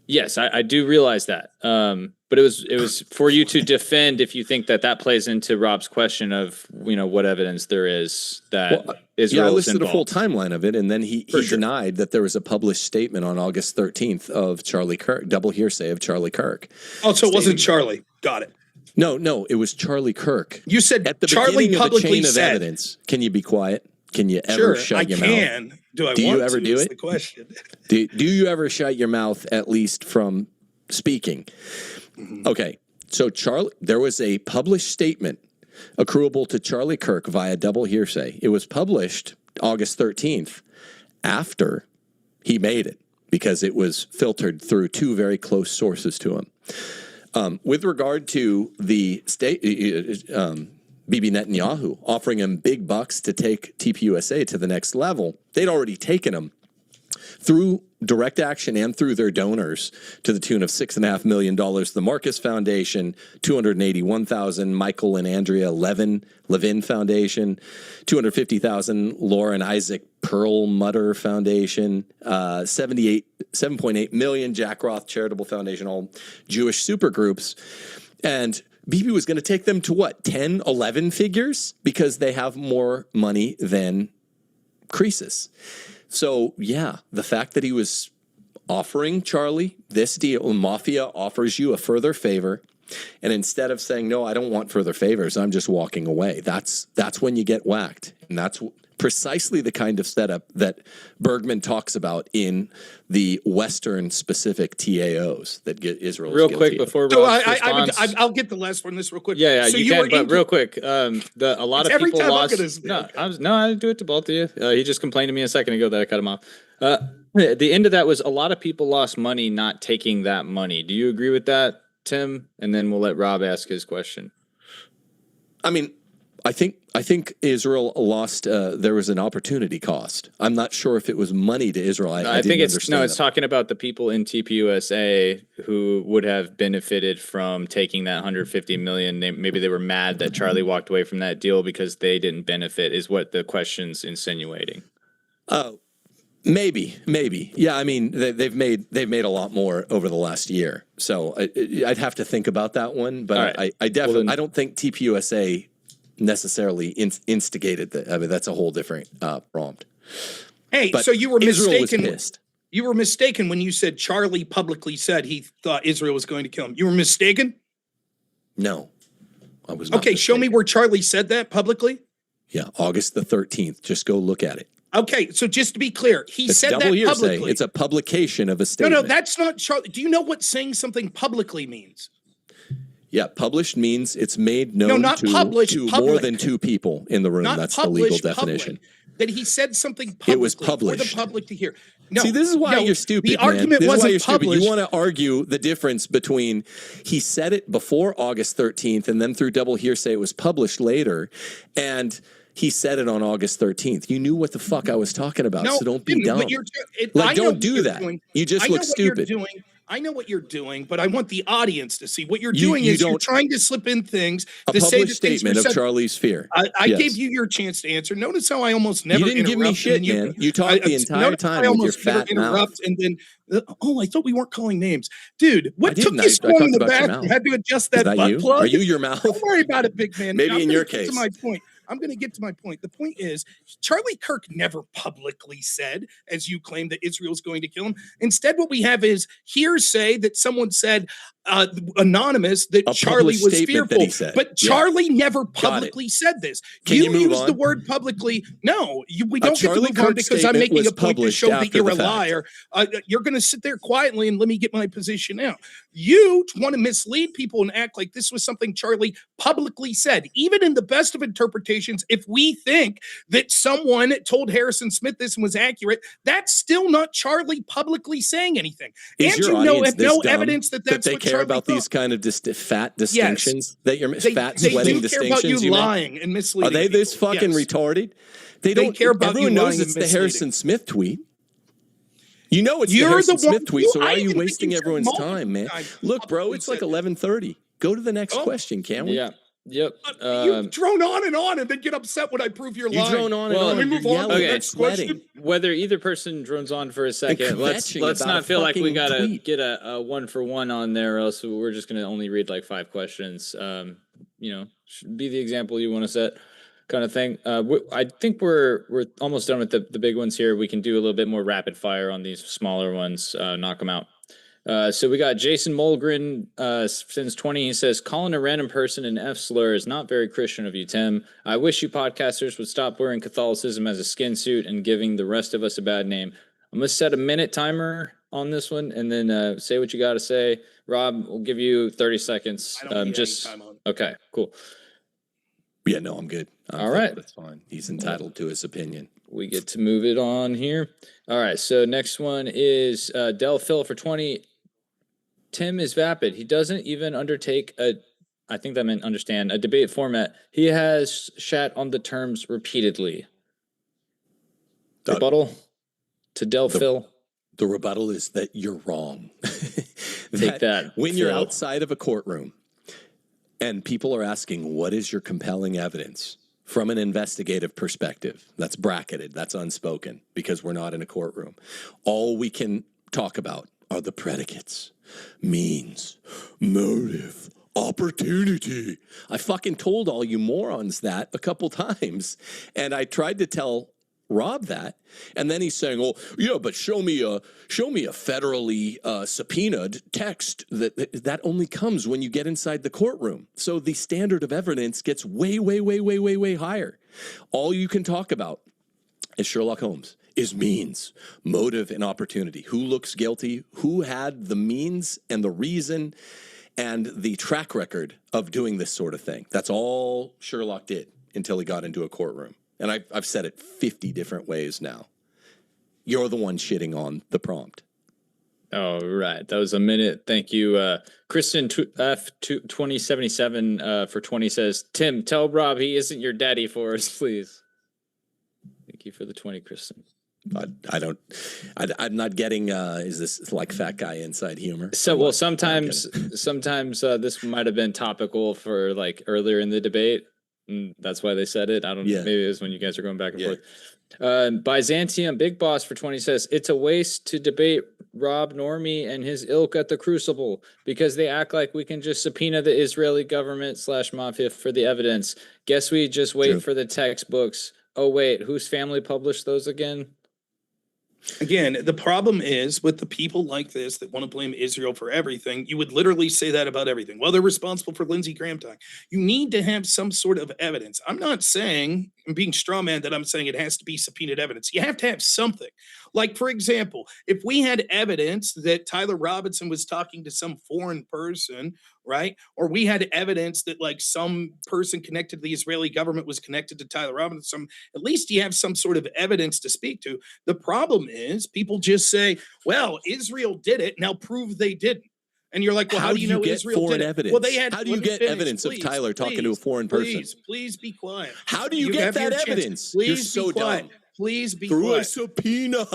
Yes, I do realize that. But it was for you to defend if you think that plays into Rob's question of what evidence there is that Israel I is listed involved. a full timeline of it, and then he denied that there was a published statement on August 13th of Charlie Kirk, double hearsay of Charlie Kirk. Oh, so it wasn't Charlie. Got it. No, it was Charlie Kirk. You said at the Charlie beginning publicly of the chain said. of evidence. Can you be quiet? Can you ever shut your mouth? Sure, I can. Do you ever do it? The question. Do you ever shut your mouth at least from speaking? Mm-hmm. Okay, so there was a published statement accruable to Charlie Kirk via double hearsay. It was published August 13th after he made it because it was filtered through two very close sources to him. With regard to the state, Bibi Netanyahu offering him big bucks to take TPUSA to the next level, they'd already taken him through direct action and through their donors to the tune of $6.5 million. The Marcus Foundation, $281,000. Michael and Andrea Levin Foundation, $250,000. Laura and Isaac Perlmutter Foundation, $7.8 million. Jack Roth Charitable Foundation, all Jewish supergroups. And BP was going to take them to what, 10, 11 figures? Because they have more money than Croesus. So, yeah, the fact that he was offering Charlie this deal, Mafia offers you a further favor, and instead of saying, no, I don't want further favors, I'm just walking away, that's when you get whacked. And that's precisely the kind of setup that Bergman talks about in the Western-specific TAOs that get Israel real quick before Rob responds. I'll get the last one this real quick. Yeah, so you can, but real quick, a lot of people lost. I do it to both of you. He just complained to me a second ago that I cut him off. The end of that was a lot of people lost money not taking that money. Do you agree with that, Tim? And then we'll let Rob ask his question. I mean, I think Israel lost. There was an opportunity cost. I'm not sure if it was money to Israel. I think it's talking about the people in TPUSA who would have benefited from taking that 150 million. Maybe they were mad that Charlie walked away from that deal because they didn't benefit. Is what the question's insinuating. Oh, maybe. Yeah, I mean they've made a lot more over the last year. So I'd have to think about that one. But right. I definitely I don't think TPUSA necessarily instigated that. I mean, that's a whole different prompt. Hey, but so you were Israel mistaken. Was pissed. You were mistaken when you said Charlie publicly said he thought Israel was going to kill him. You were mistaken? No, I was not. Okay, mistaken. Show me where Charlie said that publicly. Yeah, August the 13th. Just go look at it. Okay, so just to be clear, he said that publicly. It's a publication of a statement. No, that's not Charlie. Do you know what saying something publicly means? Yeah, published means it's made known to more than two people in the room. That's the legal definition. That he said something publicly. It was published for the public to hear. No, see, this is why you're stupid. The argument wasn't published. You want to argue the difference between he said it before August 13th and then through double hearsay it was published later, and he said it on August 13th. You knew what the fuck I was talking about, so don't be dumb. Don't do that. You just look stupid. I know what you're doing, but I want the audience to see what you're doing. You're trying to slip in things to say that statement of Charlie's fear. I gave you your chance to answer. Notice how I almost never didn't give me shit, man. You talked the entire time with your fat mouth. And then, I thought we weren't calling names, dude. What took you so long in the bathroom? Had to adjust that butt plug. Are you your mouth? Don't worry about it, big man. Maybe in your case. To my point. I'm going to get to my point. The point is, Charlie Kirk never publicly said, as you claim, that Israel's going to kill him. Instead, what we have is hearsay that someone said, anonymous, that Charlie was fearful. But Charlie never publicly said this. You used the word publicly. No, we don't get to move on because I'm making a point to show that you're a liar. You're going to sit there quietly and let me get my position out. You want to mislead people and act like this was something Charlie publicly said. Even in the best of interpretations, if we think that someone told Harrison Smith this and was accurate, that's still not Charlie publicly saying anything. Is and you have no evidence that that's they what care Charlie about thought. These kind of fat distinctions yes. that you're fat sweating distinctions. They do care about you lying and misleading. Are they this fucking retarded? They don't care about everyone you knows lying it's and the Harrison Smith tweet. You know it's the Harrison Smith tweet, so why are you wasting everyone's time, man? Look, bro, it's like 11:30. Go to the next question, can we? Yeah. Yep. You drone on and then get upset when I prove you're lying. You drone on and on. Let me move on to the next question. Whether either person drones on for a second, let's not feel like we gotta get a 1-for-1 on there, or else we're just gonna only read like 5 questions. Should be the example you want to set, kind of thing. I think we're almost done with the big ones here. We can do a little bit more rapid fire on these smaller ones. Knock them out. So we got Jason Molgren, since 20. He says, calling a random person an F slur is not very Christian of you, Tim. I wish you podcasters would stop wearing Catholicism as a skin suit and giving the rest of us a bad name. I'm going to set a minute timer on this one and then say what you got to say. Rob, we'll give you 30 seconds. I don't need any time on. Okay, cool. Yeah, no, I'm good. All right. That's fine. He's entitled to his opinion. We get to move it on here. All right, so next one is Del Phil for 20. Tim is vapid. He doesn't even undertake I think that meant understand, a debate format. He has shat on the terms repeatedly. Rebuttal to Del Phil. The rebuttal is that you're wrong. Take that, when you're Phil. outside of a courtroom and people are asking, what is your compelling evidence from an investigative perspective? That's bracketed, that's unspoken, because we're not in a courtroom. All we can talk about are the predicates: means, motive, opportunity. I fucking told all you morons that a couple times, and I tried to tell Rob that, and then he's saying, "Oh, yeah, but show me a federally subpoenaed text that only comes when you get inside the courtroom." So the standard of evidence gets way, way, way, way, way, way higher. All you can talk about is Sherlock Holmes, is means, motive, and opportunity. Who looks guilty? Who had the means and the reason and the track record of doing this sort of thing? That's all Sherlock did until he got into a courtroom. And I've said it 50 different ways now. You're the one shitting on the prompt. Oh, right. That was a minute. Thank you. Kristen F2077 for 20 says, Tim, tell Rob he isn't your daddy for us, please. Thank you for the 20, Kristen. I'm not getting, is this like fat guy inside humor? So, well, sometimes this might have been topical for like earlier in the debate. And that's why they said it. I don't know. Maybe it was when you guys are going back and forth. Byzantium Big Boss for 20 says, it's a waste to debate Rob Normie and his ilk at the Crucible because they act like we can just subpoena the Israeli government / mafia for the evidence. Guess we just wait for the textbooks. Oh, wait, whose family published those again? Again, the problem is with the people like this that want to blame Israel for everything, you would literally say that about everything. Well, they're responsible for Lindsey Graham dying. You need to have some sort of evidence. I'm not saying, I'm being straw man that I'm saying it has to be subpoenaed evidence. You have to have something. Like, for example, if we had evidence that Tyler Robinson was talking to some foreign person, right? Or we had evidence that like some person connected to the Israeli government was connected to Tyler Robinson, at least you have some sort of evidence to speak to. The problem is people just say, well, Israel did it. Now prove they didn't. And you're like, well, how do you know Israel did it? Evidence? Well, they had. How do you get evidence of Tyler talking to a foreign person? Please be quiet. How do you get that evidence? Please You're so be quiet. dumb. Please be Through quiet. a subpoena.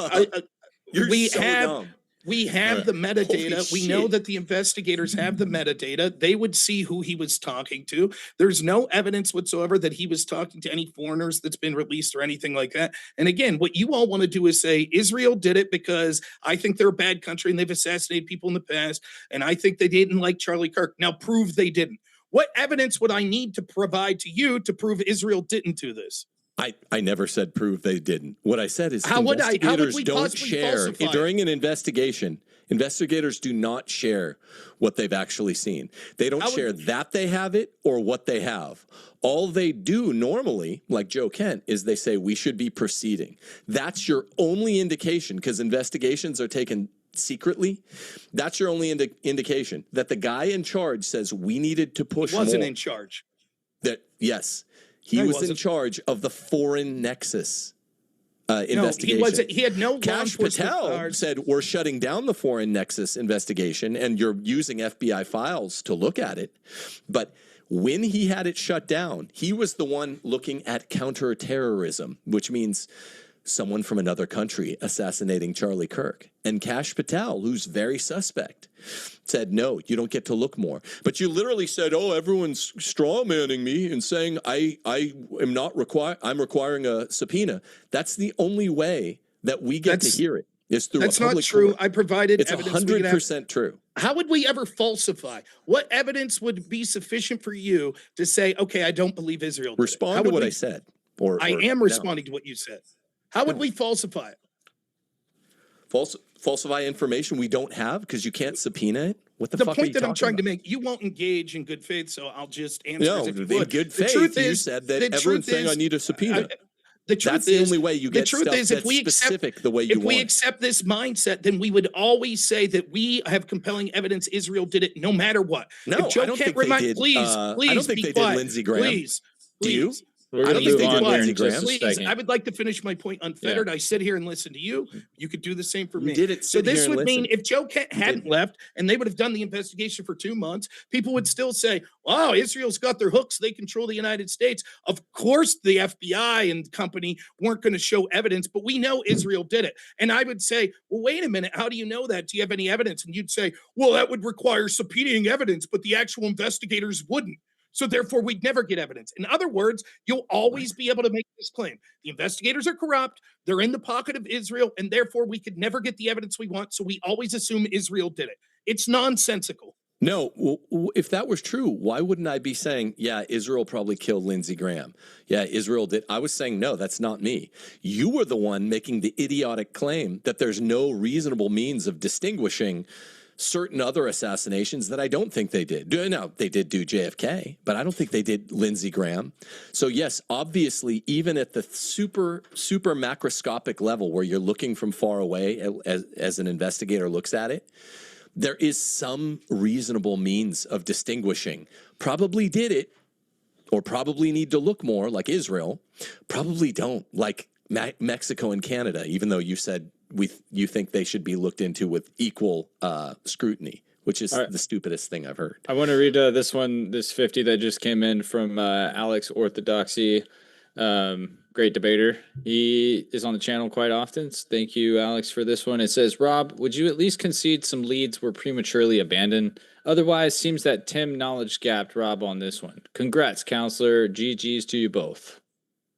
You're so dumb. We have the metadata. We know that the investigators have the metadata. They would see who he was talking to. There's no evidence whatsoever that he was talking to any foreigners that's been released or anything like that. And again, what you all want to do is say Israel did it because I think they're a bad country and they've assassinated people in the past. And I think they didn't like Charlie Kirk. Now prove they didn't. What evidence would I need to provide to you to prove Israel didn't do this? I never said prove they didn't. What I said is investigators don't share. During an investigation, investigators do not share what they've actually seen. They don't share that they have it or what they have. All they do normally, like Joe Kent, is they say we should be proceeding. That's your only indication because investigations are taken secretly. That's your only indication that the guy in charge says we needed to push more. He wasn't in charge. Yes. He was in charge of the foreign nexus investigation. No, he had no Kash Patel said, we're shutting down the foreign nexus investigation and you're using FBI files to look at it. But when he had it shut down, he was the one looking at counterterrorism, which means someone from another country assassinating Charlie Kirk. And Kash Patel, who's very suspect, said, no, you don't get to look more. But you literally said, oh, everyone's straw manning me and saying I'm requiring a subpoena. That's the only way that we get to hear it is through a public court. That's not true. I provided evidence. It's 100% true. How would we ever falsify? What evidence would be sufficient for you to say, okay, I don't believe Israel did Respond to what I said. I am responding to what you said. How would we falsify it? Falsify information we don't have because you can't subpoena it? What the fuck are you talking about? The point that I'm trying to make, you won't engage in good faith, so I'll just answer it. No, in good faith, you said that everyone's saying I need a subpoena. That's the only way you get stuff that's specific the way you want. If we accept this mindset, then we would always say that we have compelling evidence Israel did it no matter what. No, I don't think they did. Please I don't think they did Lindsey Graham. Please. Do you? We're I going don't to think move they on did. here in just a Please, second. I would like to finish my point unfettered. I sit here and listen to you. You could do the same for me. Did it So sit this here and would mean listen. if Joe Kent hadn't left and they would have done the investigation for 2 months, people would still say, wow, Israel's got their hooks. They control the United States. Of course, the FBI and company weren't going to show evidence, but we know Israel did it. And I would say, well, wait a minute. How do you know that? Do you have any evidence? And you'd say, well, that would require subpoenaing evidence, but the actual investigators wouldn't. So therefore, we'd never get evidence. In other words, you'll always be able to make this claim. The investigators are corrupt. They're in the pocket of Israel, and therefore we could never get the evidence we want. So we always assume Israel did it. It's nonsensical. No, if that was true, why wouldn't I be saying, yeah, Israel probably killed Lindsey Graham? Yeah, Israel did. I was saying, no, that's not me. You were the one making the idiotic claim that there's no reasonable means of distinguishing certain other assassinations that I don't think they did. No, they did do JFK, but I don't think they did Lindsey Graham. So yes, obviously, even at the super macroscopic level where you're looking from far away as an investigator looks at it, there is some reasonable means of distinguishing. Probably did it, or probably need to look more like Israel. Probably don't, like Mexico and Canada, even though you said you think they should be looked into with equal scrutiny, which is the stupidest thing I've heard. I want to read this 50 that just came in from Alex Orthodoxy. Great debater. He is on the channel quite often. Thank you, Alex, for this one. It says, Rob, would you at least concede some leads were prematurely abandoned? Otherwise, seems that Tim knowledge gapped Rob on this one. Congrats, counselor. GG's to you both.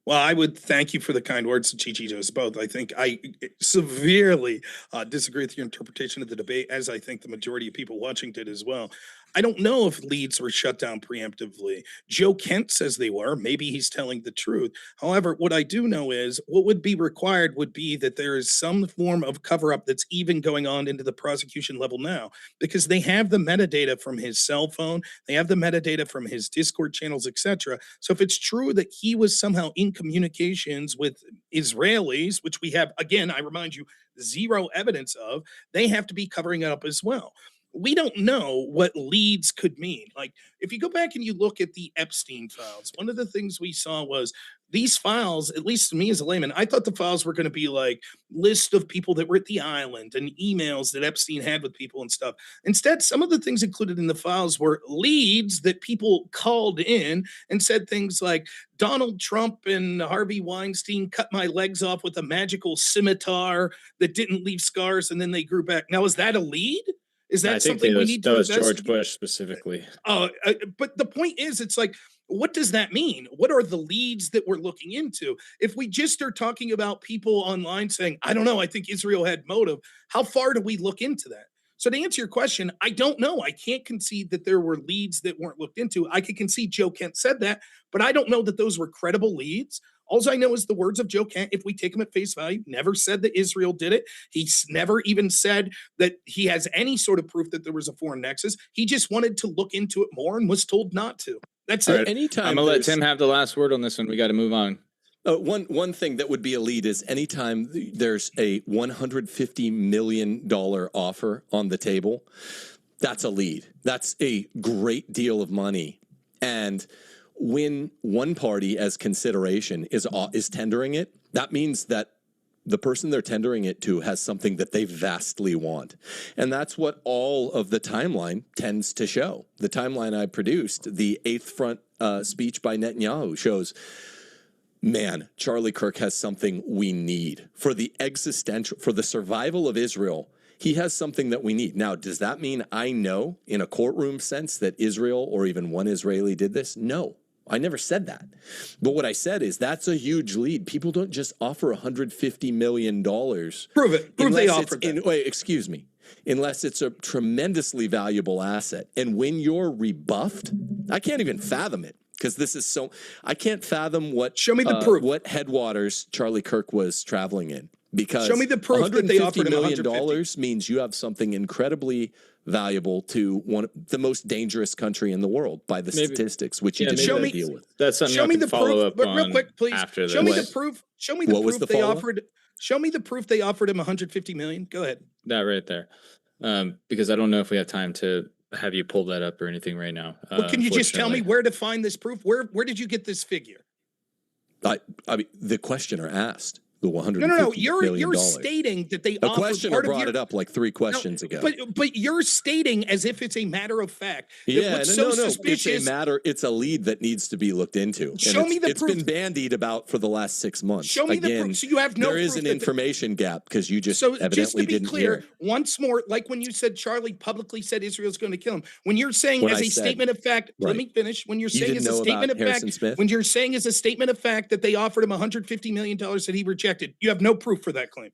Well, I would thank you for the kind words to GG to us both. I think I severely disagree with your interpretation of the debate, as I think the majority of people watching did as well. I don't know if leads were shut down preemptively. Joe Kent says they were. Maybe he's telling the truth. However, what I do know is what would be required would be that there is some form of cover-up that's even going on into the prosecution level now, because they have the metadata from his cell phone. They have the metadata from his Discord channels, etc. So if it's true that he was somehow in communications with Israelis, which we have, again, I remind you, zero evidence of, they have to be covering it up as well. We don't know what leads could mean. Like, if you go back and you look at the Epstein files, one of the things we saw was these files, at least to me as a layman, I thought the files were going to be like list of people that were at the island and emails that Epstein had with people and stuff. Instead, some of the things included in the files were leads that people called in and said things like, Donald Trump and Harvey Weinstein cut my legs off with a magical scimitar that didn't leave scars and then they grew back. Now, is that a lead? Is that something we need to investigate? That was George Bush specifically. But the point is, it's like, what does that mean? What are the leads that we're looking into? If we just are talking about people online saying, I don't know, I think Israel had motive, how far do we look into that? So to answer your question, I don't know. I can't concede that there were leads that weren't looked into. I could concede Joe Kent said that, but I don't know that those were credible leads. All I know is the words of Joe Kent, if we take him at face value, never said that Israel did it. He's never even said that he has any sort of proof that there was a foreign nexus. He just wanted to look into it more and was told not to. That's it. Anytime I'm going to let Tim have the last word on this one. We got to move on. One thing that would be a lead is anytime there's a $150 million offer on the table, that's a lead. That's a great deal of money. And when one party as consideration is tendering it, that means that the person they're tendering it to has something that they vastly want. And that's what all of the timeline tends to show. The timeline I produced, the Eighth Front speech by Netanyahu shows, man, Charlie Kirk has something we need for the survival of Israel. He has something that we need. Now, does that mean I know in a courtroom sense that Israel or even one Israeli did this? No. I never said that. But what I said is that's a huge lead. People don't just offer $150 million. Prove it. Prove they offered that. Wait, excuse me. Unless it's a tremendously valuable asset. And when you're rebuffed, I can't even fathom it. Because this is so, I can't fathom what show me the proof. What headwaters Charlie Kirk was traveling in. Because show me the proof that they offered him $150 million means you have something incredibly valuable to one of the most dangerous country in the world by the statistics, which you didn't deal with. That's something show me the follow proof, up but on real quick, please. After show me the proof. Show me the what proof the they offered. Show me the proof they offered him $150 million. Go ahead. That right there, because I don't know if we have time to have you pull that up or anything right now. Well, can you just tell me where to find this proof? Where did you get this figure? I mean, the questioner asked the $150 No. million. You're stating that they a offered questioner part brought of it up like 3 questions ago. But you're stating as if it's a matter of fact. Yeah, what's no. suspicious, It's a matter. It's a lead that needs to be looked into. Show me the proof. It's been bandied about for the last 6 months. Show me the proof. So you have no There proof. is an information gap because you just So evidently just to be didn't clear, hear. once more, like when you said Charlie publicly said Israel's going to kill him, when you're saying When as I a said- statement of fact, right. let me finish. When you're You saying didn't as a know statement about of fact, Harrison Smith? when you're saying as a statement of fact that they offered him $150 million that he rejected, you have no proof for that claim.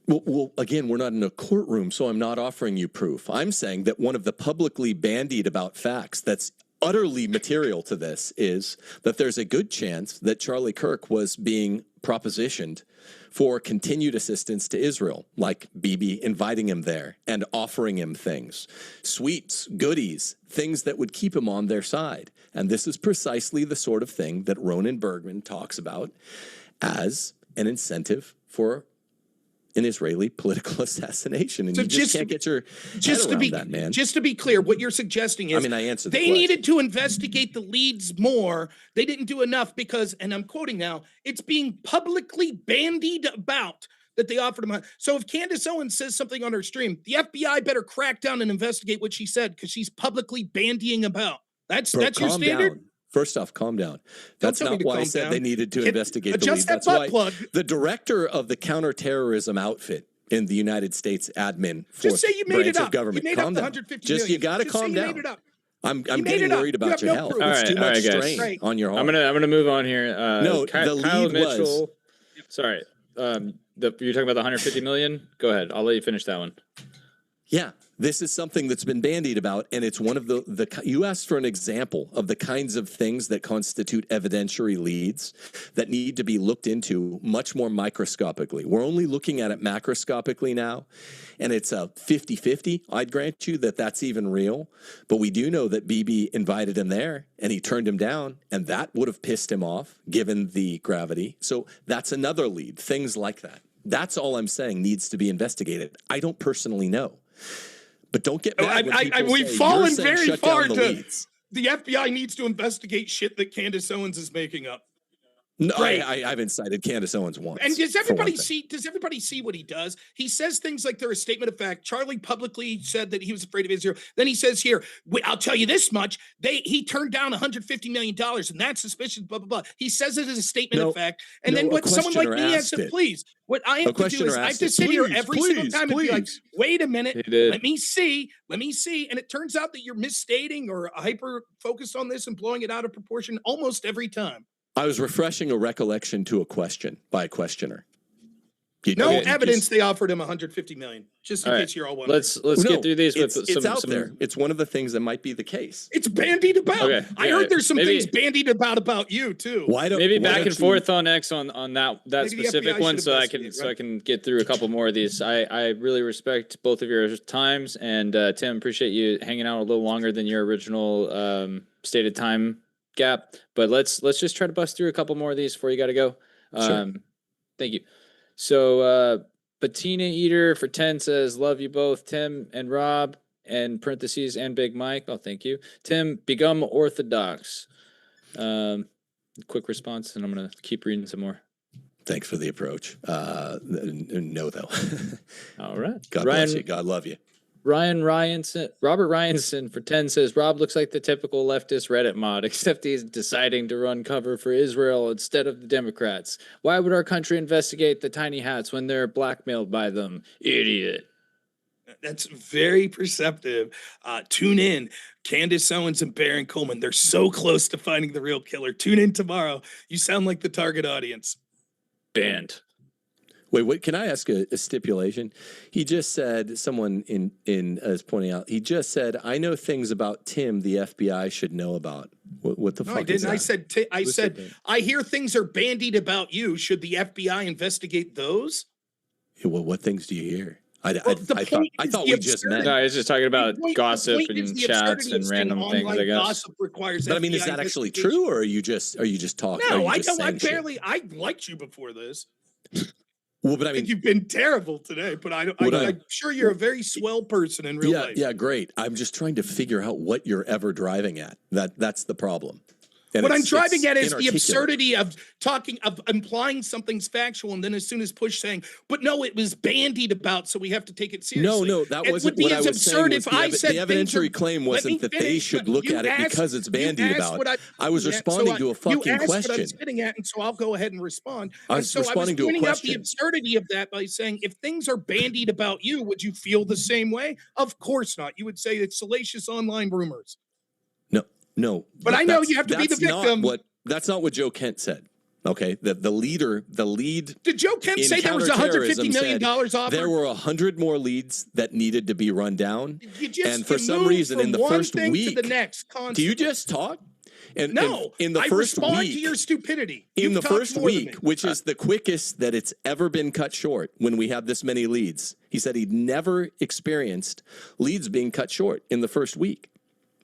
Well, again, we're not in a courtroom, so I'm not offering you proof. I'm saying that one of the publicly bandied about facts that's utterly material to this is that there's a good chance that Charlie Kirk was being propositioned for continued assistance to Israel, like Bibi inviting him there and offering him things, sweets, goodies, things that would keep him on their side. And this is precisely the sort of thing that Ronan Bergman talks about as an incentive for an Israeli political assassination, and so you just can't get your head around that, man. Just to be clear, what you're suggesting is, I answered the they question. needed to investigate the leads more. They didn't do enough because, and I'm quoting now, it's being publicly bandied about that they offered him. So if Candace Owens says something on her stream, the FBI better crack down and investigate what she said because she's publicly bandying about. That's your standard. Down. First off, calm down. That's not why I said they needed to investigate the lead. That's why the director of the counterterrorism outfit in the United States admin just say you made it up. Government. You made calm up down. the $150 just million. you got to calm down. I'm getting worried about your health. It's too much strain on your heart. I'm gonna move on here. No, Kyle the lead Mitchell. was. Sorry, you're talking about the 150 million. Go ahead. I'll let you finish that one. Yeah, this is something that's been bandied about, and it's one of the you asked for an example of the kinds of things that constitute evidentiary leads that need to be looked into much more microscopically. We're only looking at it macroscopically now, and it's a 50-50. I'd grant you that that's even real, but we do know that Bibi invited him there, and he turned him down, and that would have pissed him off, given the gravity. So that's another lead, things like that. That's all I'm saying needs to be investigated. I don't personally know. But don't get mad when we've fallen very far the to leads. The FBI needs to investigate shit that Candace Owens is making up. No, I haven't cited Candace Owens once. And does everybody see what he does? He says things like they're a statement of fact. Charlie publicly said that he was afraid of Israel. Then he says here, I'll tell you this much. He turned down $150 million, and that's suspicious, blah, blah, blah. He says it as a statement of fact. And then what someone like me has to please. What I have to do is I have to sit here every single time and be like, wait a minute, let me see. And it turns out that you're misstating or hyper focused on this and blowing it out of proportion almost every time. I was refreshing a recollection to a question by a questioner. No evidence they offered him $150 million. Just in case you're all wondering. Let's get through these with it's out there. It's one of the things that might be the case. It's bandied about. Okay, I heard there's some things bandied about you too. Maybe back and forth on X on that specific one, so I can get through a couple more of these. I really respect both of your times, and Tim, appreciate you hanging out a little longer than your original stated time gap. But let's just try to bust through a couple more of these before you got to go. Sure. Thank you. So Patina Eater for 10 says, love you both, Tim and Rob, and parentheses, and Big Mike. Oh, thank you. Tim, become Orthodox. Quick response, and I'm going to keep reading some more. Thanks for the approach. No, though. All right. God bless you. God love you. Robert Ryanson for 10 says, Rob looks like the typical leftist Reddit mod, except he's deciding to run cover for Israel instead of the Democrats. Why would our country investigate the tiny hats when they're blackmailed by them? Idiot. That's very perceptive. Tune in. Candace Owens and Baron Coleman. They're so close to finding the real killer. Tune in tomorrow. You sound like the target audience. Banned. Wait, can I ask a stipulation? He just said, someone in is pointing out, he just said, I know things about Tim the FBI should know about. What the fuck I didn't. is that? I said, I hear things are bandied about you. Should the FBI investigate those? Yeah, well, what things do you hear? I thought we just met. No, I was just talking about gossip and chats and random things, I guess. Gossip requires but I mean, is that actually true, or are you just talking? No, I liked you before this. Well, but I think you've been terrible today, but I'm sure you're a very swell person in real life. Yeah, great. I'm just trying to figure out what you're ever driving at. That's the problem. What I'm driving at is the absurdity of implying something's factual, and then as soon as push saying, "But no, it was bandied about, so we have to take it seriously." No, that wasn't what I was saying. The evidentiary claim wasn't that they should look at it because it's bandied about. I was responding to a fucking question. You asked what I was getting at, and so I'll go ahead and respond. I was responding to a pointing out question. the absurdity of that by saying, if things are bandied about you, would you feel the same way? Of course not. You would say it's salacious online rumors. No, but I know you have to be the victim. That's not what Joe Kent said. Okay, the lead. Did Joe Kent say there was $150 million offered? There were 100 more leads that needed to be run down, and for some reason, in the first week, do you just talk? And in the first week, to your stupidity. In the first week, which is the quickest that it's ever been cut short, when we have this many leads, he said he'd never experienced leads being cut short in the first week.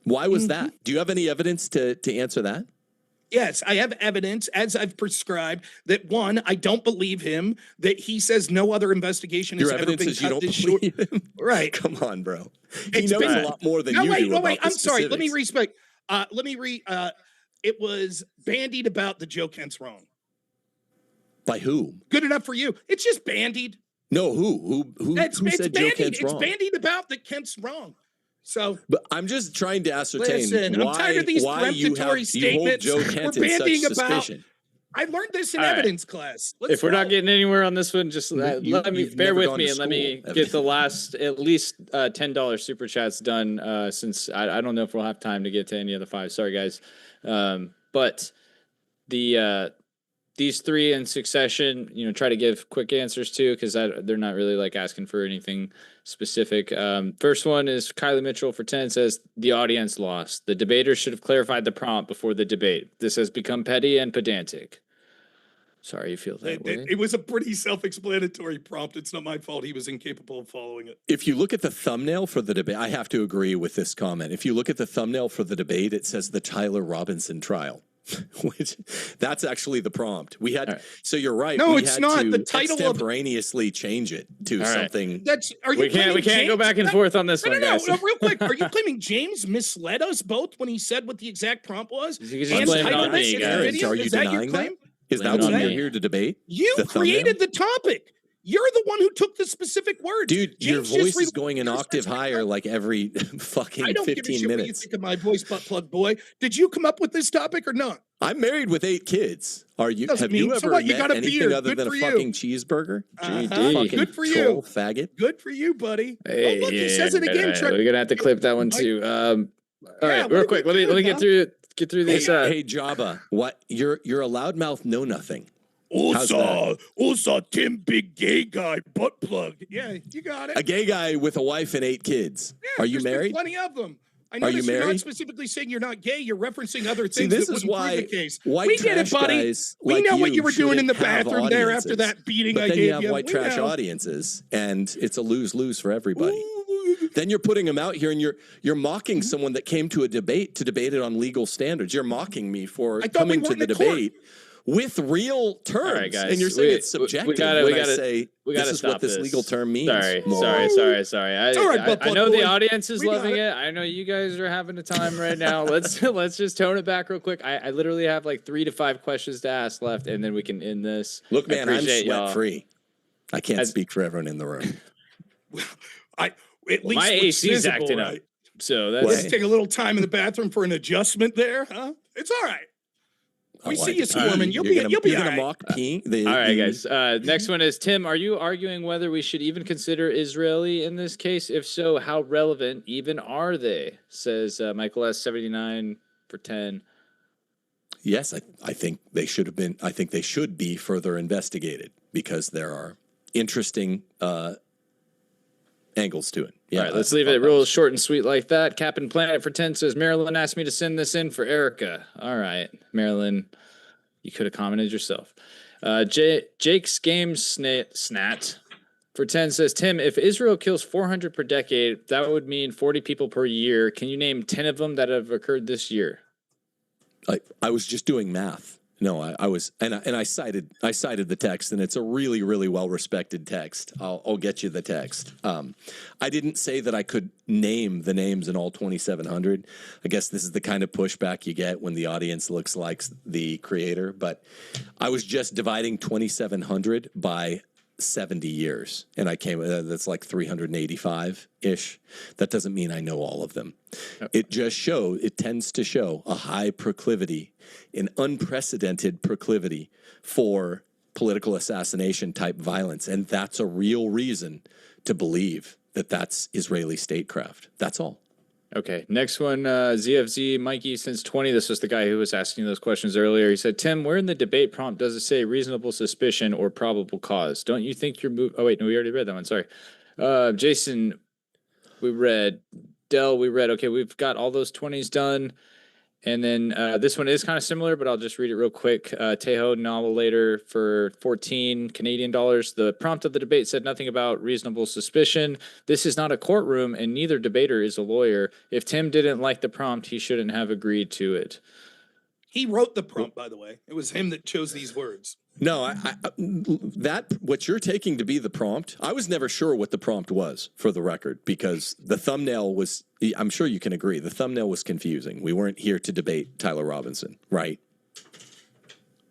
Why was that? Do you have any evidence to answer that? Yes, I have evidence, as I've prescribed, that one, I don't believe him, that he says no other investigation has ever been cut this short. You don't believe him? Right. Come on, bro. He knows a lot more than you do about the I'm sorry. specifics. Let me respect. It was bandied about that Joe Kent's wrong. By whom? Good enough for you. It's just bandied. No, who said Joe Kent's wrong? It's bandied about that Kent's wrong. So, but I'm just trying to ascertain I'm tired of these peremptory statements. You hold Joe Kent in such suspicion. I learned this in evidence class. If we're not getting anywhere on this one, just let me bear with me and let me get the last at least $10 super chats done. Since I don't know if we'll have time to get to any of the 5. Sorry, guys. But these 3 in succession, try to give quick answers to, because they're not really like asking for anything specific. First one is Kylie Mitchell for 10 says the audience lost. The debaters should have clarified the prompt before the debate. This has become petty and pedantic. Sorry you feel that way. It was a pretty self-explanatory prompt. It's not my fault he was incapable of following it. If you look at the thumbnail for the debate, I have to agree with this comment. If you look at the thumbnail for the debate, it says the Tyler Robinson trial. Which that's actually the prompt. We had so you're right. No, we it's had not to the title extemporaneously change it to something. We can't go back and forth on this one, guys. No, real quick. Are you claiming James misled us both when he said what the exact prompt was? You just blame it on me, guys. Are you denying that? Is that what we're here to debate? You created the topic. You're the one who took the specific word. Dude, your voice is going an octave higher like every fucking 15 minutes. I don't give a shit what you think of my voice, butt plug boy. Did you come up with this topic or not? I'm married with 8 kids. Have you ever met anything other than a fucking cheeseburger? GD. Good for you. Faggot. Good for you, buddy. Hey, look, he says it again. We're going to have to clip that one too. All right, real quick. Let me get through these. Hey, Jabba, what? You're a loudmouth know-nothing. Also, Tim, big gay guy, butt plug. Yeah, you got it. A gay guy with a wife and 8 kids. Yeah, are you married? Plenty of them. I know you're not specifically saying you're not gay. You're referencing other things. See, this is why the case. We get it, buddy. We know what you were doing in the bathroom there after that beating I gave you. Then you have white trash audiences, and it's a lose-lose for everybody. Ooh. Then you're putting them out here, and you're mocking someone that came to a debate to debate it on legal standards. You're mocking me for coming to the debate. With real terms, right, guys. And you're saying it's subjective. We gotta say this is what this legal term means. Sorry. I know the audience is loving it. I know you guys are having a time right now. Let's just tone it back real quick. I literally have like 3 to 5 questions to ask left, and then we can end this. Look, man, I'm sweat free. I can't speak for everyone in the room. At least my AC's acting up. So let's take a little time in the bathroom for an adjustment there, huh? It's all right. We see you squirming. You'll be all right. Mock peeing. All right, guys. Next one is Tim. Are you arguing whether we should even consider Israeli in this case? If so, how relevant even are they? Says Michael S. 79 for 10. Yes, I think they should have been. I think they should be further investigated because there are interesting angles to it. Yeah, all right, let's leave it real short and sweet like that. Captain Planet for 10 says, Marilyn asked me to send this in for Erica. All right, Marilyn, you could have commented yourself. Jake's Game Snat for 10 says, Tim, if Israel kills 400 per decade, that would mean 40 people per year. Can you name 10 of them that have occurred this year? I was just doing math. No, I was, and I cited the text, and it's a really, really well respected text. I'll get you the text. I didn't say that I could name the names in all 2,700. I guess this is the kind of pushback you get when the audience looks like the creator. But I was just dividing 2,700 by 70 years, and I came. That's like 385 ish. That doesn't mean I know all of them. It tends to show a high proclivity, an unprecedented proclivity for political assassination type violence, and that's a real reason to believe that that's Israeli statecraft. That's all. Okay, next one, ZFZ Mikey since 20. This was the guy who was asking those questions earlier. He said, Tim, where in the debate prompt does it say reasonable suspicion or probable cause? Don't you think you're oh, wait, no, we already read that one. Sorry. Jason, we read. Dell, we read. Okay, we've got all those 20s done. And then this one is kind of similar, but I'll just read it real quick. Tejo novel later for 14 Canadian dollars. The prompt of the debate said nothing about reasonable suspicion. This is not a courtroom, and neither debater is a lawyer. If Tim didn't like the prompt, he shouldn't have agreed to it. He wrote the prompt, by the way. It was him that chose these words. No, what you're taking to be the prompt, I was never sure what the prompt was, for the record, because the thumbnail was, I'm sure you can agree, the thumbnail was confusing. We weren't here to debate Tyler Robinson, right?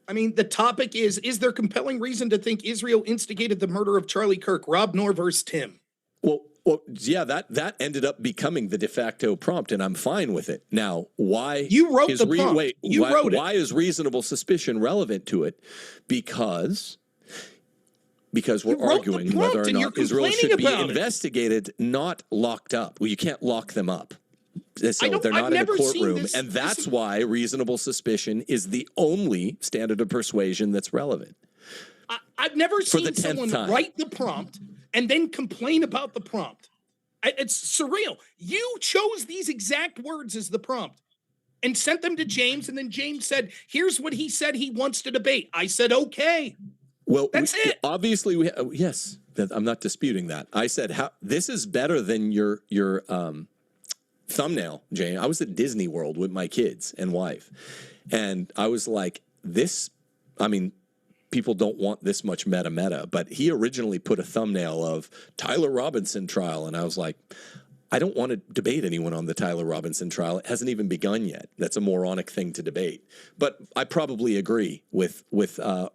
I mean, the topic is there compelling reason to think Israel instigated the murder of Charlie Kirk? Rob Noerr versus Tim. Well, yeah, that ended up becoming the de facto prompt, and I'm fine with it. Now, why you wrote the prompt? Why is reasonable suspicion relevant to it? Because we're arguing whether or not Israel should be investigated, not locked up. Well, you can't lock them up. So they're not in a courtroom, and that's why reasonable suspicion is the only standard of persuasion that's relevant. I've never seen someone write the prompt and then complain about the prompt. It's surreal. You chose these exact words as the prompt and sent them to James, and then James said, here's what he said he wants to debate. I said, okay. Well, that's it. Obviously, yes, I'm not disputing that. I said, this is better than your thumbnail, Jane. I was at Disney World with my kids and wife, and I was like, people don't want this much meta, but he originally put a thumbnail of Tyler Robinson trial, and I was like, I don't want to debate anyone on the Tyler Robinson trial. It hasn't even begun yet. That's a moronic thing to debate. But I probably agree with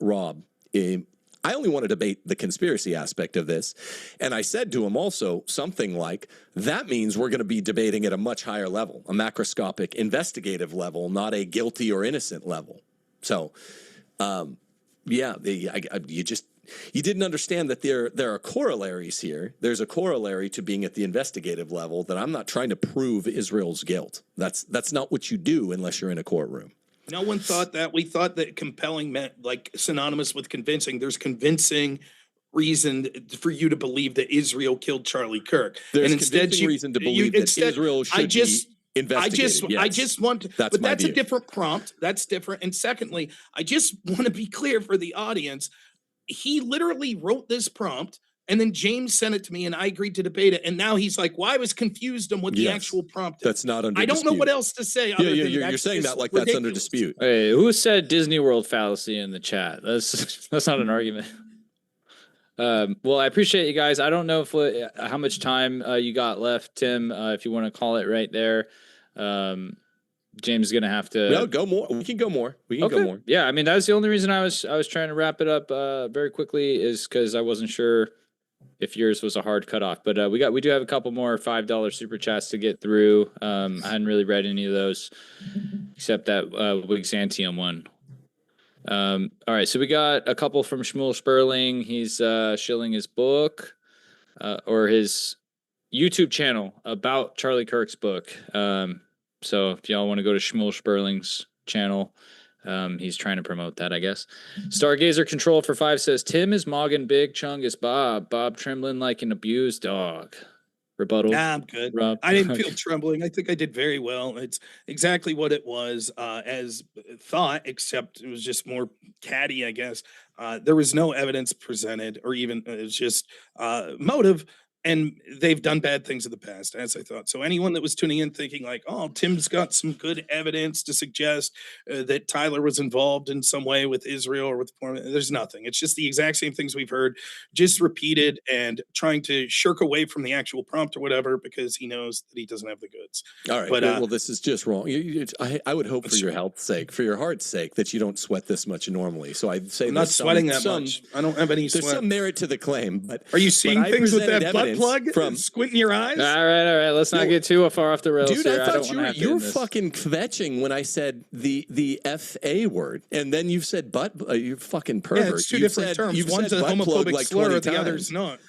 Rob. I only want to debate the conspiracy aspect of this. And I said to him also something like, that means we're going to be debating at a much higher level, a macroscopic investigative level, not a guilty or innocent level. So, yeah, you didn't understand that there are corollaries here. There's a corollary to being at the investigative level that I'm not trying to prove Israel's guilt. That's not what you do unless you're in a courtroom. No one thought that. We thought that compelling meant like synonymous with convincing. There's convincing reason for you to believe that Israel killed Charlie Kirk. There's convincing reason to believe that Israel should be investigated. I just want to, but that's a different prompt. That's different. And secondly, I just want to be clear for the audience. He literally wrote this prompt, and then James sent it to me, and I agreed to debate it. And now he's like, well, I was confused on what the actual prompt is. That's not under I don't know what else to say. You're saying that like ridiculous. That's under dispute. Hey, who said Disney World fallacy in the chat? That's not an argument. Well, I appreciate you guys. I don't know how much time you got left, Tim, if you want to call it right there. James is going to have to... No, go more. We can go more. Go more. Yeah, I mean, that's the only reason I was trying to wrap it up very quickly is because I wasn't sure if yours was a hard cutoff. But we do have a couple more $5 super chats to get through. I hadn't really read any of those except that Wigsantium one. All right, so we got a couple from Shmuel Sperling. He's shilling his book or his YouTube channel about Charlie Kirk's book. So if y'all want to go to Shmuel Sperling's channel, he's trying to promote that, I guess. Stargazer Control for 5 says, Tim is Moggin big, Chungus Bob trembling like an abused dog. Rebuttal. Nah, I'm good. Rob. I didn't feel trembling. I think I did very well. It's exactly what it was as thought, except it was just more catty, I guess. There was no evidence presented or even it was just motive. And they've done bad things in the past, as I thought. So anyone that was tuning in thinking like, oh, Tim's got some good evidence to suggest that Tyler was involved in some way with Israel or with, there's nothing. It's just the exact same things we've heard, just repeated and trying to shirk away from the actual prompt or whatever because he knows that he doesn't have the goods. All right. But, well, this is just wrong. I would hope for your health's sake, for your heart's sake, that you don't sweat this much normally. So I'd say I'm not sweating that much. I don't have any sweat. There's some merit to the claim. But are you seeing things with that butt plug from squinting your eyes? All right. Let's not get too far off the rails. Dude, here. I thought you were fucking kvetching when I said the F-A word, and then you've said butt. You fucking pervert. Yeah, it's two different terms. One's a homophobic like slur, the other's not.